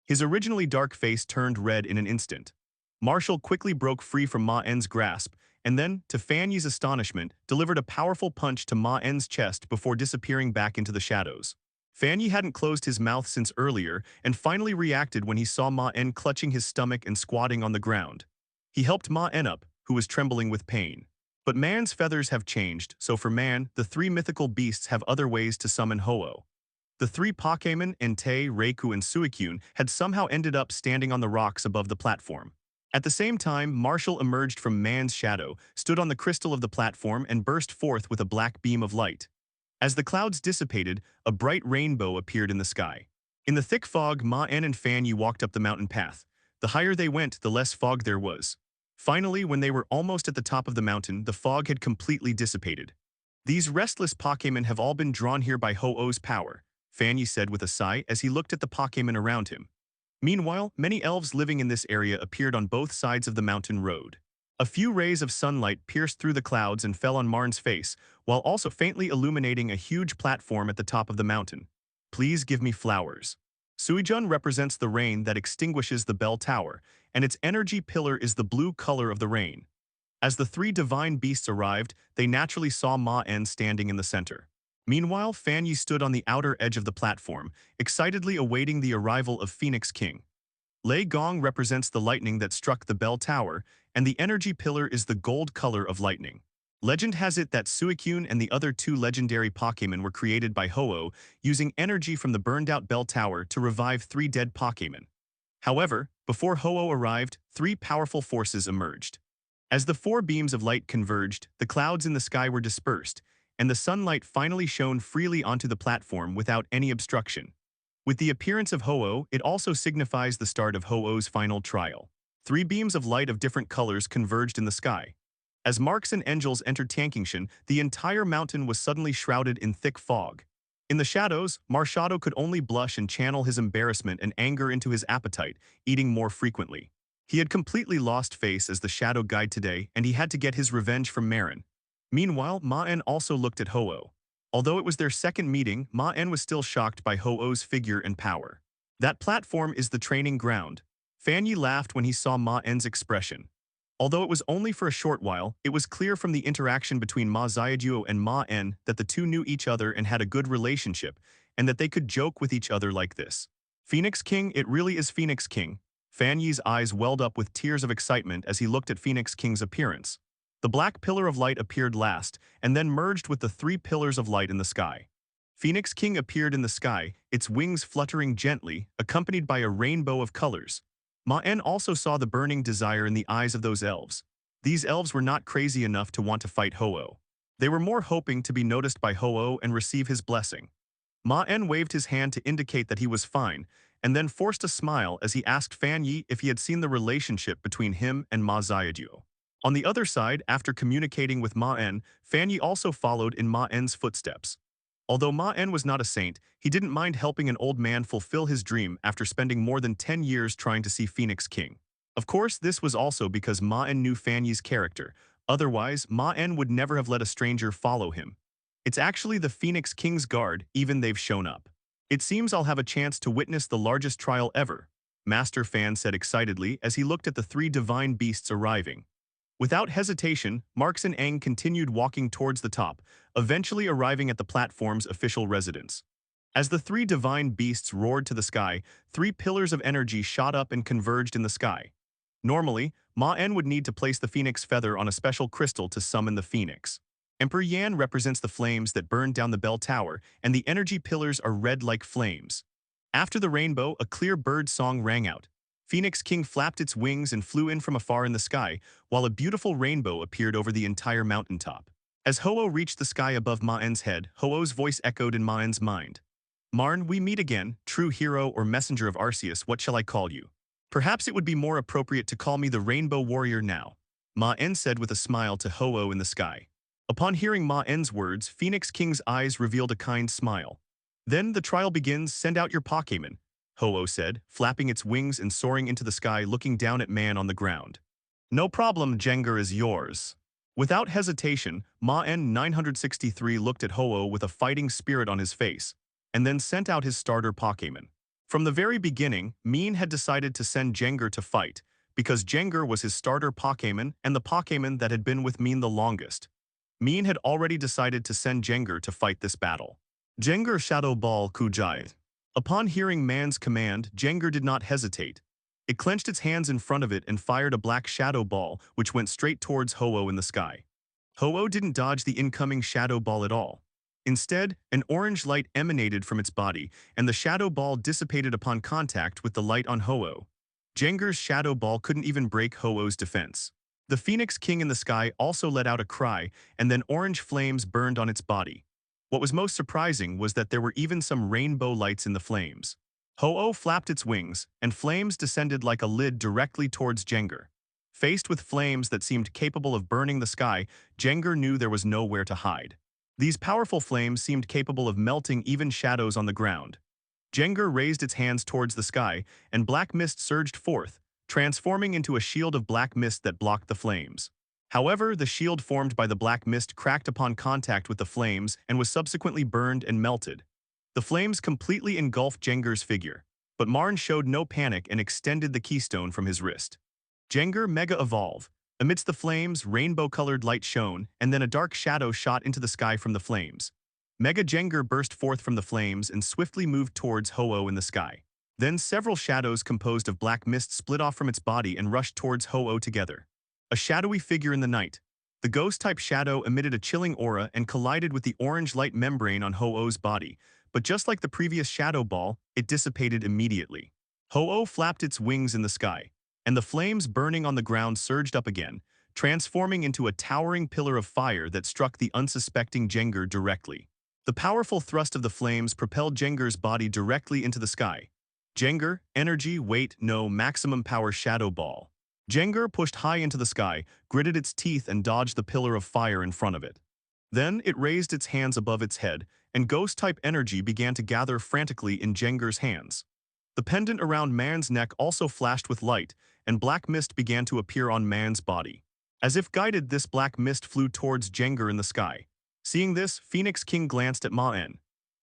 His originally dark face turned red in an instant. Marshall quickly broke free from Maen's grasp, and then, to Fan Yi's astonishment, delivered a powerful punch to Maen's chest before disappearing back into the shadows. Fan Yi hadn't closed his mouth since earlier, and finally reacted when he saw Maen clutching his stomach and squatting on the ground. He helped Maen up, who was trembling with pain. But Maen's feathers have changed, so for Maen, the three mythical beasts have other ways to summon Ho-Oh. The three Pokémon, Entei, Reiku, and Suicune, had somehow ended up standing on the rocks above the platform. At the same time, Marshall emerged from Maen's shadow, stood on the crystal of the platform, and burst forth with a black beam of light. As the clouds dissipated, a bright rainbow appeared in the sky. In the thick fog, Maen and Fan Yi walked up the mountain path. The higher they went, the less fog there was. Finally, when they were almost at the top of the mountain, the fog had completely dissipated. "These restless Pokémon have all been drawn here by Ho-Oh's power," Fan Yi said with a sigh as he looked at the Pokémon around him. Meanwhile, many elves living in this area appeared on both sides of the mountain road. A few rays of sunlight pierced through the clouds and fell on Marn's face, while also faintly illuminating a huge platform at the top of the mountain. "Please give me flowers." Suijun represents the rain that extinguishes the bell tower, and its energy pillar is the blue color of the rain. As the three divine beasts arrived, they naturally saw Maen standing in the center. Meanwhile, Fan Yi stood on the outer edge of the platform, excitedly awaiting the arrival of Phoenix King. Lei Gong represents the lightning that struck the bell tower, and the energy pillar is the gold color of lightning. Legend has it that Suicune and the other two legendary Pokémon were created by Ho-Oh, using energy from the burned-out bell tower to revive three dead Pokémon. However, before Ho-Oh arrived, three powerful forces emerged. As the four beams of light converged, the clouds in the sky were dispersed, and the sunlight finally shone freely onto the platform without any obstruction. With the appearance of Ho-Oh, it also signifies the start of Ho-Oh's final trial. Three beams of light of different colors converged in the sky. As Marks and Angels entered Tankingshan, the entire mountain was suddenly shrouded in thick fog. In the shadows, Marshadow could only blush and channel his embarrassment and anger into his appetite, eating more frequently. He had completely lost face as the Shadow Guide today, and he had to get his revenge from Maen. Meanwhile, Maen also looked at Ho-Oh. Although it was their second meeting, Maen was still shocked by Ho-Oh's figure and power. "That platform is the training ground." Fan Yi laughed when he saw Maen's expression. Although it was only for a short while, it was clear from the interaction between Ma Xiaoduo and Maen that the two knew each other and had a good relationship, and that they could joke with each other like this. "Phoenix King, it really is Phoenix King." Fan Yi's eyes welled up with tears of excitement as he looked at Phoenix King's appearance. The black pillar of light appeared last, and then merged with the three pillars of light in the sky. Phoenix King appeared in the sky, its wings fluttering gently, accompanied by a rainbow of colors. Maen also saw the burning desire in the eyes of those elves. These elves were not crazy enough to want to fight Ho-Oh. They were more hoping to be noticed by Ho-Oh and receive his blessing. Maen waved his hand to indicate that he was fine, and then forced a smile as he asked Fan Yi if he had seen the relationship between him and Ma Xiaoduo. On the other side, after communicating with Maen, Fan Yi also followed in Maen's footsteps. Although Maen was not a saint, he didn't mind helping an old man fulfill his dream after spending more than 10 years trying to see Phoenix King. Of course, this was also because Maen knew Fan Yi's character. Otherwise, Maen would never have let a stranger follow him. It's actually the Phoenix King's guard, even they've shown up. It seems I'll have a chance to witness the largest trial ever, Master Fan said excitedly as he looked at the three divine beasts arriving. Without hesitation, Marx and Aang continued walking towards the top, eventually arriving at the platform's official residence. As the three divine beasts roared to the sky, three pillars of energy shot up and converged in the sky. Normally, Maen would need to place the phoenix feather on a special crystal to summon the phoenix. Emperor Yan represents the flames that burned down the bell tower, and the energy pillars are red like flames. After the rainbow, a clear bird song rang out. Phoenix King flapped its wings and flew in from afar in the sky, while a beautiful rainbow appeared over the entire mountaintop. As Ho-Oh reached the sky above Maen's head, Ho-Oh's voice echoed in Maen's mind. Marn, we meet again, true hero or messenger of Arceus, what shall I call you? Perhaps it would be more appropriate to call me the Rainbow Warrior now, Maen said with a smile to Ho-Oh in the sky. Upon hearing Maen's words, Phoenix King's eyes revealed a kind smile. Then the trial begins, send out your Pokémon, Ho-Oh said, flapping its wings and soaring into the sky looking down at Maen on the ground. No problem, Jengar is yours. Without hesitation, Maen 963 looked at Ho-Oh with a fighting spirit on his face, and then sent out his starter Pokémon. From the very beginning, Maen had decided to send Jengar to fight, because Jengar was his starter Pokémon and the Pokémon that had been with Maen the longest. Maen had already decided to send Jengar to fight this battle. Jengar Shadow Ball Kujai. Upon hearing Maen's command, Jengar did not hesitate. It clenched its hands in front of it and fired a black shadow ball, which went straight towards Ho-Oh in the sky. Ho-Oh didn't dodge the incoming shadow ball at all. Instead, an orange light emanated from its body, and the shadow ball dissipated upon contact with the light on Ho-Oh. Jengar's shadow ball couldn't even break Ho-Oh's defense. The Phoenix King in the sky also let out a cry, and then orange flames burned on its body. What was most surprising was that there were even some rainbow lights in the flames. Ho-Oh flapped its wings, and flames descended like a lid directly towards Jengar. Faced with flames that seemed capable of burning the sky, Jengar knew there was nowhere to hide. These powerful flames seemed capable of melting even shadows on the ground. Jengar raised its hands towards the sky, and black mist surged forth, transforming into a shield of black mist that blocked the flames. However, the shield formed by the black mist cracked upon contact with the flames and was subsequently burned and melted. The flames completely engulfed Jengar's figure, but Marn showed no panic and extended the keystone from his wrist. Jengar Mega Evolve. Amidst the flames, rainbow-colored light shone, and then a dark shadow shot into the sky from the flames. Mega Jengar burst forth from the flames and swiftly moved towards Ho-Oh in the sky. Then several shadows composed of black mist split off from its body and rushed towards Ho-Oh together. A shadowy figure in the night. The ghost-type shadow emitted a chilling aura and collided with the orange light membrane on Ho-Oh's body, but just like the previous shadow ball, it dissipated immediately. Ho-Oh flapped its wings in the sky, and the flames burning on the ground surged up again, transforming into a towering pillar of fire that struck the unsuspecting Jengar directly. The powerful thrust of the flames propelled Jengar's body directly into the sky. Jengar, energy, weight, no, maximum power shadow ball. Jengar pushed high into the sky, gritted its teeth and dodged the pillar of fire in front of it. Then it raised its hands above its head, and ghost-type energy began to gather frantically in Jengar's hands. The pendant around Maen's neck also flashed with light, and black mist began to appear on Maen's body. As if guided, this black mist flew towards Jengar in the sky. Seeing this, Phoenix King glanced at Maen.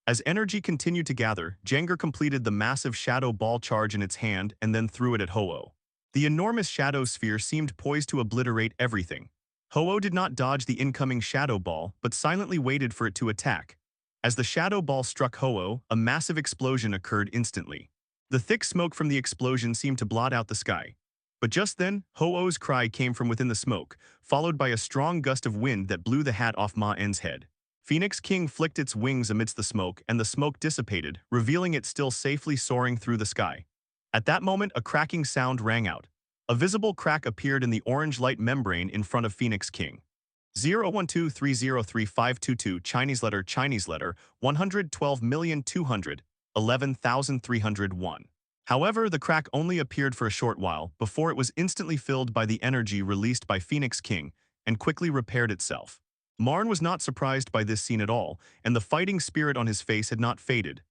As energy continued to gather, Jengar completed the massive shadow ball charge in its hand and then threw it at Ho-Oh. The enormous shadow sphere seemed poised to obliterate everything. Ho-Oh did not dodge the incoming shadow ball, but silently waited for it to attack. As the shadow ball struck Ho-Oh, a massive explosion occurred instantly. The thick smoke from the explosion seemed to blot out the sky. But just then, Ho-Oh's cry came from within the smoke, followed by a strong gust of wind that blew the hat off Maen's head. Phoenix King flicked its wings amidst the smoke, and the smoke dissipated, revealing it still safely soaring through the sky. At that moment, a cracking sound rang out. A visible crack appeared in the orange light membrane in front of Phoenix King. 012303522 Chinese letter 112,211,301. However, the crack only appeared for a short while before it was instantly filled by the energy released by Phoenix King and quickly repaired itself. Maen was not surprised by this scene at all, and the fighting spirit on his face had not faded.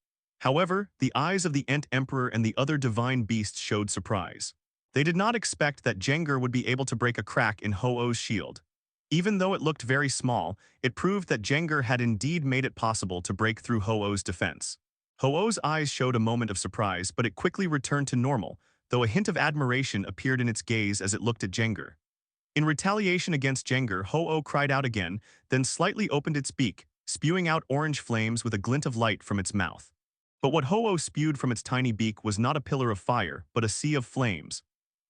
However, the eyes of the Ent Emperor and the other divine beasts showed surprise. They did not expect that Jenger would be able to break a crack in Ho-Oh's shield. Even though it looked very small, it proved that Jenger had indeed made it possible to break through Ho-Oh's defense. Ho-Oh's eyes showed a moment of surprise, but it quickly returned to normal, though a hint of admiration appeared in its gaze as it looked at Jenger. In retaliation against Jenger, Ho-Oh cried out again, then slightly opened its beak, spewing out orange flames with a glint of light from its mouth. But what Ho-Oh spewed from its tiny beak was not a pillar of fire, but a sea of flames.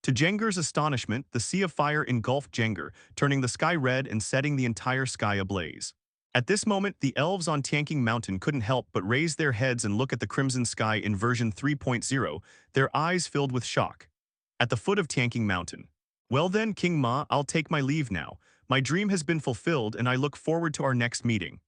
To Jenger's astonishment, the sea of fire engulfed Jenger, turning the sky red and setting the entire sky ablaze. At this moment, the elves on Tanking Mountain couldn't help but raise their heads and look at the crimson sky in version 3.0, their eyes filled with shock. At the foot of Tanking Mountain. Well then, King Ma, I'll take my leave now. My dream has been fulfilled and I look forward to our next meeting.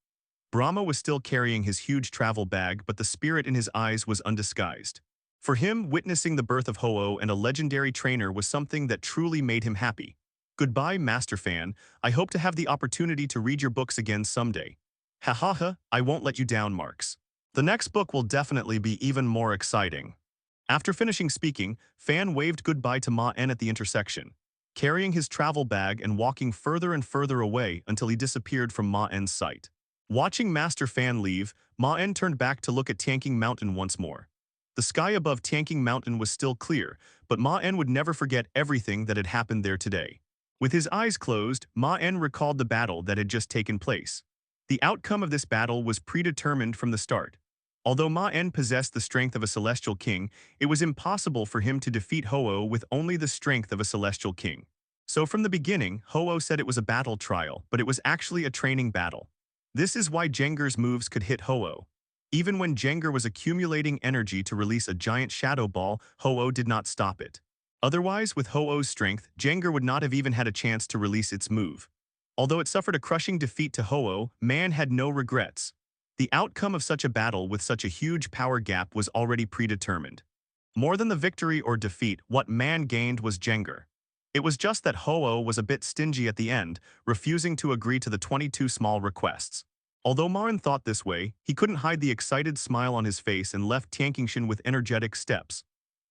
Brahma was still carrying his huge travel bag, but the spirit in his eyes was undisguised. For him, witnessing the birth of Ho-Oh and a legendary trainer was something that truly made him happy. Goodbye, Master Fan. I hope to have the opportunity to read your books again someday. Ha ha ha, I won't let you down, Marks. The next book will definitely be even more exciting. After finishing speaking, Fan waved goodbye to Maen at the intersection, carrying his travel bag and walking further and further away until he disappeared from Maen's sight. Watching Master Fan leave, Maen turned back to look at Tanking Mountain once more. The sky above Tanking Mountain was still clear, but Maen would never forget everything that had happened there today. With his eyes closed, Maen recalled the battle that had just taken place. The outcome of this battle was predetermined from the start. Although Maen possessed the strength of a celestial king, it was impossible for him to defeat Ho-Oh with only the strength of a celestial king. So from the beginning, Ho-Oh said it was a battle trial, but it was actually a training battle. This is why Jenger's moves could hit Ho-Oh. Even when Jenger was accumulating energy to release a giant shadow ball, Ho-Oh did not stop it. Otherwise, with Ho-Oh's strength, Jenger would not have even had a chance to release its move. Although it suffered a crushing defeat to Ho-Oh, Maen had no regrets. The outcome of such a battle with such a huge power gap was already predetermined. More than the victory or defeat, what Maen gained was Jenger. It was just that Ho-Oh was a bit stingy at the end, refusing to agree to the 22 small requests. Although Maen thought this way, he couldn't hide the excited smile on his face and left Tankingshan with energetic steps.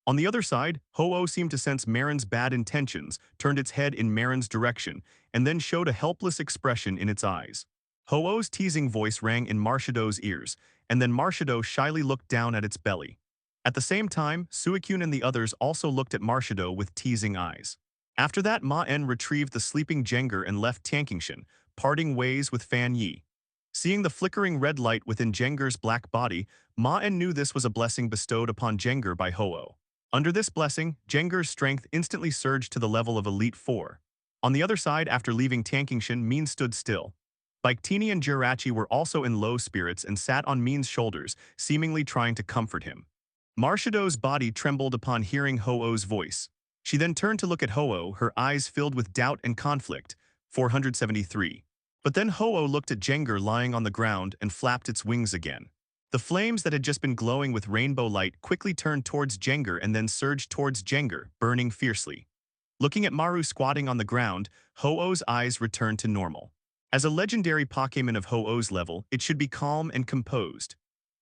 On the other side, Ho-Oh seemed to sense Maren's bad intentions, turned its head in Maren's direction, and then showed a helpless expression in its eyes. Ho-Oh's teasing voice rang in Marshadow's ears, and then Marshadow shyly looked down at its belly. At the same time, Suicune and the others also looked at Marshadow with teasing eyes. After that, Maen retrieved the sleeping Jenger and left Tankingshan, parting ways with Fan Yi. Seeing the flickering red light within Jenger's black body, Maen knew this was a blessing bestowed upon Jenger by Ho-Oh. Under this blessing, Jenger's strength instantly surged to the level of Elite Four. On the other side, after leaving Tankingshan, Maen stood still. Victini and Jirachi were also in low spirits and sat on Maen's shoulders, seemingly trying to comfort him. Marshadow's body trembled upon hearing Ho-Oh's voice. She then turned to look at Ho-Oh, her eyes filled with doubt and conflict. 473. But then Ho-Oh looked at Jenger lying on the ground and flapped its wings again. The flames that had just been glowing with rainbow light quickly turned towards Jenger and then surged towards Jenger, burning fiercely. Looking at Maru squatting on the ground, Ho-Oh's eyes returned to normal. As a legendary Pokémon of Ho-Oh's level, it should be calm and composed.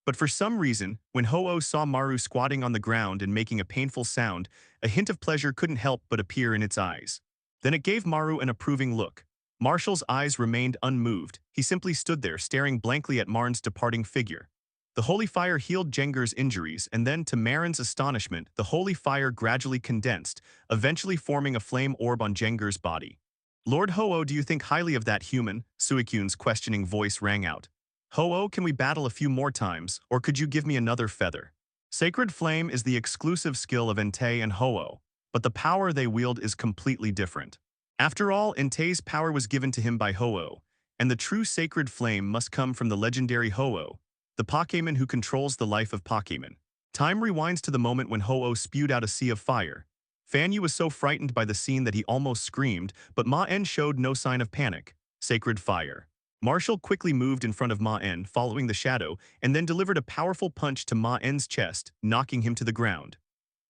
But for some reason, when Ho-Oh saw Maru squatting on the ground and making a painful sound, a hint of pleasure couldn't help but appear in its eyes. Then it gave Maru an approving look. Marshall's eyes remained unmoved. He simply stood there, staring blankly at Maren's departing figure. The holy fire healed Jenger's injuries, and then, to Maren's astonishment, the holy fire gradually condensed, eventually forming a flame orb on Jenger's body. Lord Ho-Oh, do you think highly of that human? Suicune's questioning voice rang out. Ho-Oh, can we battle a few more times, or could you give me another feather? Sacred Flame is the exclusive skill of Entei and Ho-Oh, but the power they wield is completely different. After all, Entei's power was given to him by Ho-Oh, and the true Sacred Flame must come from the legendary Ho-Oh, the Pokémon who controls the life of Pokémon. Time rewinds to the moment when Ho-Oh spewed out a sea of fire. Fanyu was so frightened by the scene that he almost screamed, but Maen showed no sign of panic. Sacred fire. Marshall quickly moved in front of Maen, following the shadow, and then delivered a powerful punch to Maen's chest, knocking him to the ground.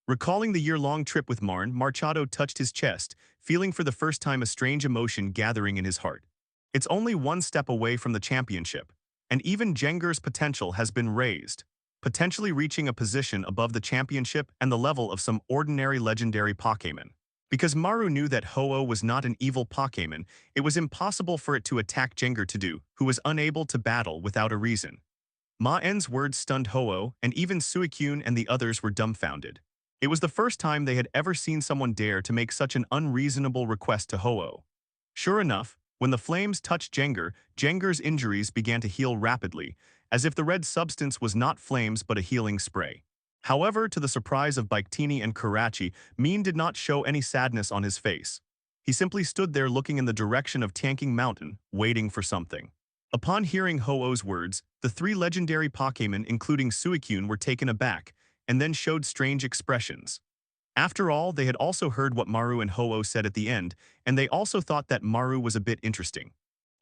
Recalling the year-long trip with Marn, Machado touched his chest, feeling for the first time a strange emotion gathering in his heart. It's only one step away from the championship, and even Jenger's potential has been raised, potentially reaching a position above the championship and the level of some ordinary legendary Pokémon. Because Maru knew that Ho-Oh was not an evil Pokémon, it was impossible for it to attack Jenger Tadu, who was unable to battle without a reason. Maen's words stunned Ho-Oh, and even Suikyun and the others were dumbfounded. It was the first time they had ever seen someone dare to make such an unreasonable request to Ho-Oh. Sure enough, when the flames touched Jenger, Jenger's injuries began to heal rapidly, as if the red substance was not flames but a healing spray. However, to the surprise of Victini and Karachi, Maen did not show any sadness on his face. He simply stood there looking in the direction of Tanking Mountain, waiting for something. Upon hearing Ho-Oh's words, the three legendary Pokémon, including Suikyun, were taken aback, and then showed strange expressions. After all, they had also heard what Maru and Ho-Oh said at the end, and they also thought that Maru was a bit interesting.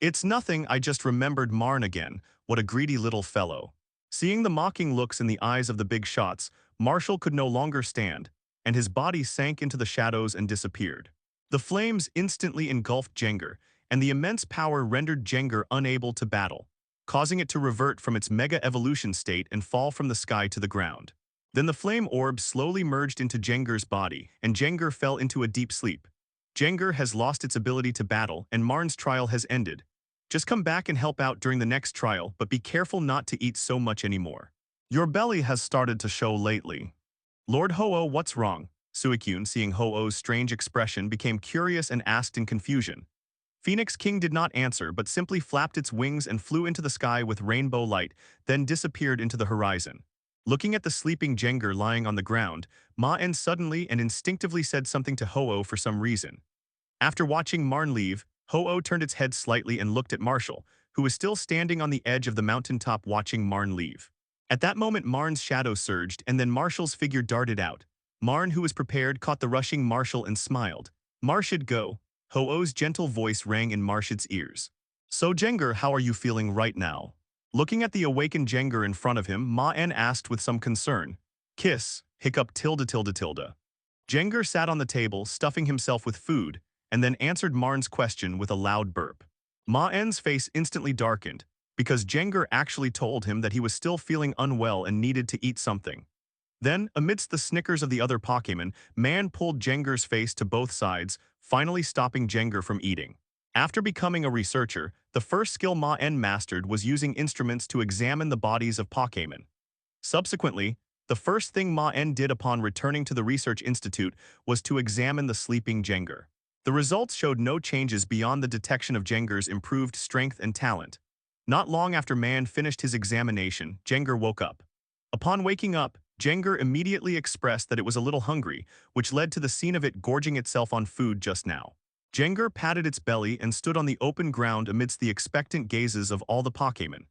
"It's nothing, I just remembered Marn again, what a greedy little fellow." Seeing the mocking looks in the eyes of the big shots, Marshall could no longer stand, and his body sank into the shadows and disappeared. The flames instantly engulfed Jenger, and the immense power rendered Jenger unable to battle, causing it to revert from its mega evolution state and fall from the sky to the ground. Then the flame orb slowly merged into Jenger's body, and Jenger fell into a deep sleep. Jenger has lost its ability to battle, and Marn's trial has ended. Just come back and help out during the next trial, but be careful not to eat so much anymore. Your belly has started to show lately. Lord Ho-Oh, what's wrong? Suikyun, seeing Ho-Oh's strange expression, became curious and asked in confusion. Phoenix King did not answer, but simply flapped its wings and flew into the sky with rainbow light, then disappeared into the horizon. Looking at the sleeping Jenger lying on the ground, Maen suddenly and instinctively said something to Ho-Oh for some reason. After watching Marn leave, Ho-Oh turned its head slightly and looked at Marshall, who was still standing on the edge of the mountaintop watching Marn leave. At that moment, Marn's shadow surged, and then Marshall's figure darted out. Marn, who was prepared, caught the rushing Marshall and smiled. "Marshad, go." Ho-Oh's gentle voice rang in Marshad's ears. "So Jenger, how are you feeling right now?" Looking at the awakened Jenger in front of him, Maen asked with some concern. "Kiss, hiccup tilde tilde tilde." Jenger sat on the table, stuffing himself with food, and then answered Marn's question with a loud burp. Maen's face instantly darkened, because Jenger actually told him that he was still feeling unwell and needed to eat something. Then, amidst the snickers of the other Pokémon, Maen pulled Jenger's face to both sides, finally stopping Jenger from eating. After becoming a researcher, the first skill Maen mastered was using instruments to examine the bodies of Pokémon. Subsequently, the first thing Maen did upon returning to the Research Institute was to examine the sleeping Jenger. The results showed no changes beyond the detection of Jenger's improved strength and talent. Not long after Maen finished his examination, Jenger woke up. Upon waking up, Jenger immediately expressed that it was a little hungry, which led to the scene of it gorging itself on food just now. Jenger patted its belly and stood on the open ground amidst the expectant gazes of all the Pokémon.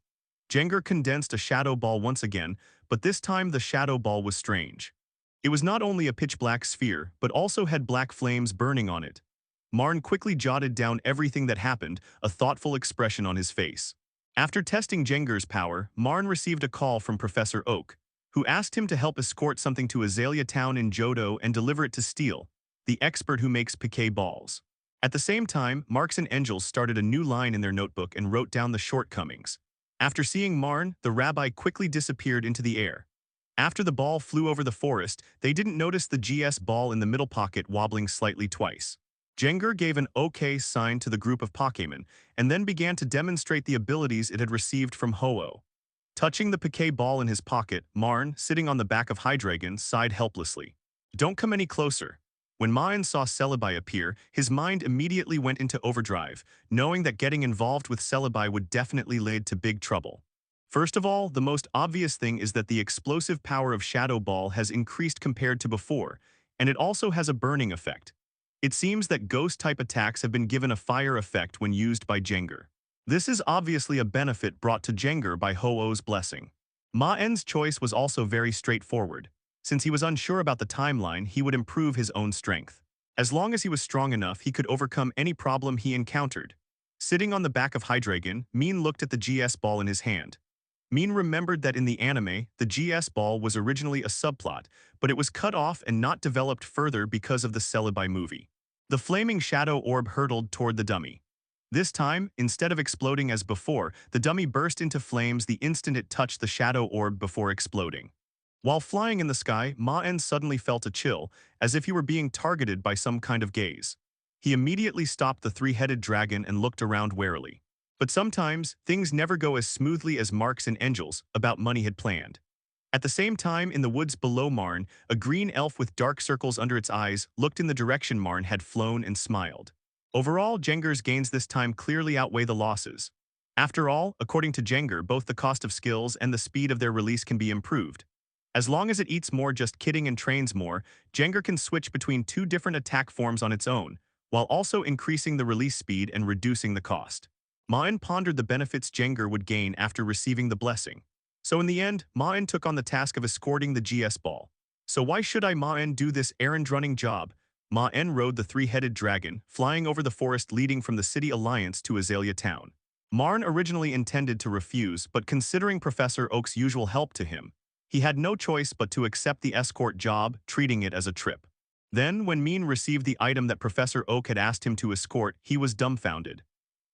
Jenger condensed a shadow ball once again, but this time the shadow ball was strange. It was not only a pitch-black sphere, but also had black flames burning on it. Marn quickly jotted down everything that happened, a thoughtful expression on his face. After testing Jenger's power, Marn received a call from Professor Oak, who asked him to help escort something to Azalea Town in Johto and deliver it to Steel, the expert who makes piquet balls. At the same time, Marks and Angels started a new line in their notebook and wrote down the shortcomings. After seeing Marn, the rabbi quickly disappeared into the air. After the ball flew over the forest, they didn't notice the GS ball in the middle pocket wobbling slightly twice. Jenger gave an OK sign to the group of Pokémon, and then began to demonstrate the abilities it had received from Ho-Oh. Touching the piquet ball in his pocket, Marn, sitting on the back of Hydreigon, sighed helplessly. "Don't come any closer." When Maen saw Celebi appear, his mind immediately went into overdrive, knowing that getting involved with Celebi would definitely lead to big trouble. First of all, the most obvious thing is that the explosive power of Shadow Ball has increased compared to before, and it also has a burning effect. It seems that ghost-type attacks have been given a fire effect when used by Jenger. This is obviously a benefit brought to Jenger by Ho-Oh's blessing. Maen's choice was also very straightforward. Since he was unsure about the timeline, he would improve his own strength. As long as he was strong enough, he could overcome any problem he encountered. Sitting on the back of Hydreigon, Maen looked at the GS ball in his hand. Maen remembered that in the anime, the GS ball was originally a subplot, but it was cut off and not developed further because of the Celebi movie. The flaming shadow orb hurtled toward the dummy. This time, instead of exploding as before, the dummy burst into flames the instant it touched the shadow orb before exploding. While flying in the sky, Maen suddenly felt a chill, as if he were being targeted by some kind of gaze. He immediately stopped the three-headed dragon and looked around warily. But sometimes, things never go as smoothly as Marks and Angels about money had planned. At the same time, in the woods below Maen, a green elf with dark circles under its eyes looked in the direction Maen had flown and smiled. Overall, Jenger's gains this time clearly outweigh the losses. After all, according to Jenger, both the cost of skills and the speed of their release can be improved. As long as it eats more just kidding and trains more, Jenger can switch between two different attack forms on its own, while also increasing the release speed and reducing the cost. Maen pondered the benefits Jenger would gain after receiving the blessing. So in the end, Maen took on the task of escorting the GS ball. So why should Maen do this errand-running job? Maen rode the three-headed dragon, flying over the forest leading from the City Alliance to Azalea Town. Maen originally intended to refuse, but considering Professor Oak's usual help to him, he had no choice but to accept the escort job, treating it as a trip. Then, when Maen received the item that Professor Oak had asked him to escort, he was dumbfounded.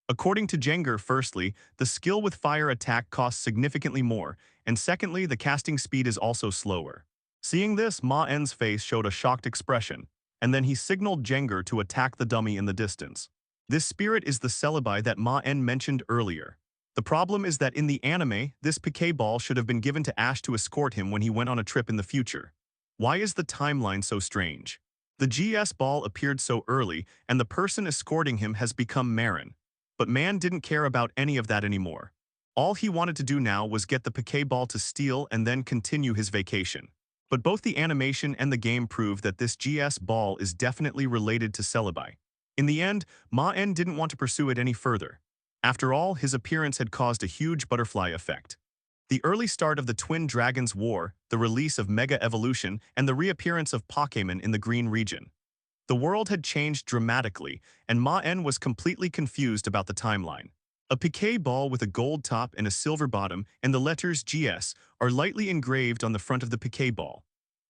According to Jenger, firstly, the skill with fire attack costs significantly more, and secondly, the casting speed is also slower. Seeing this, Maen's face showed a shocked expression, and then he signaled Jenger to attack the dummy in the distance. This spirit is the Celebi that Maen mentioned earlier. The problem is that in the anime, this Piquet ball should have been given to Ash to escort him when he went on a trip in the future. Why is the timeline so strange? The GS ball appeared so early, and the person escorting him has become Maen. But Maen didn't care about any of that anymore. All he wanted to do now was get the Piquet ball to steal and then continue his vacation. But both the animation and the game prove that this GS ball is definitely related to Celebi. In the end, Maen didn't want to pursue it any further. After all, his appearance had caused a huge butterfly effect. The early start of the Twin Dragons War, the release of Mega Evolution, and the reappearance of Pokémon in the Green region. The world had changed dramatically, and Maen was completely confused about the timeline. A Piquet ball with a gold top and a silver bottom and the letters GS are lightly engraved on the front of the Piquet ball.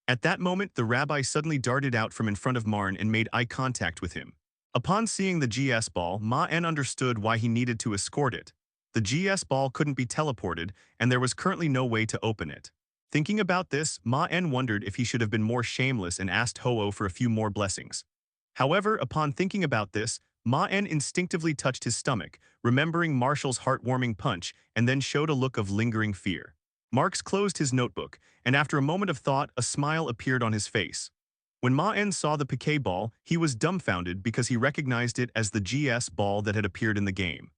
At that moment, the rabbi suddenly darted out from in front of Maen and made eye contact with him. Upon seeing the GS ball, Maen understood why he needed to escort it. The GS ball couldn't be teleported, and there was currently no way to open it. Thinking about this, Maen wondered if he should have been more shameless and asked Ho-Oh for a few more blessings. However, upon thinking about this, Maen instinctively touched his stomach, remembering Marshall's heartwarming punch, and then showed a look of lingering fear. Marks closed his notebook, and after a moment of thought, a smile appeared on his face. When Maen saw the Piquet ball, he was dumbfounded because he recognized it as the GS ball that had appeared in the game.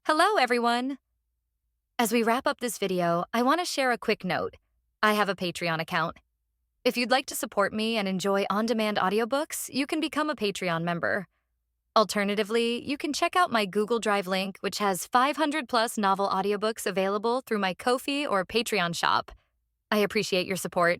Hello, everyone! As we wrap up this video, I want to share a quick note. I have a Patreon account. If you'd like to support me and enjoy on-demand audiobooks, you can become a Patreon member. Alternatively, you can check out my Google Drive link, which has 500-plus novel audiobooks available through my Ko-fi or Patreon shop. I appreciate your support.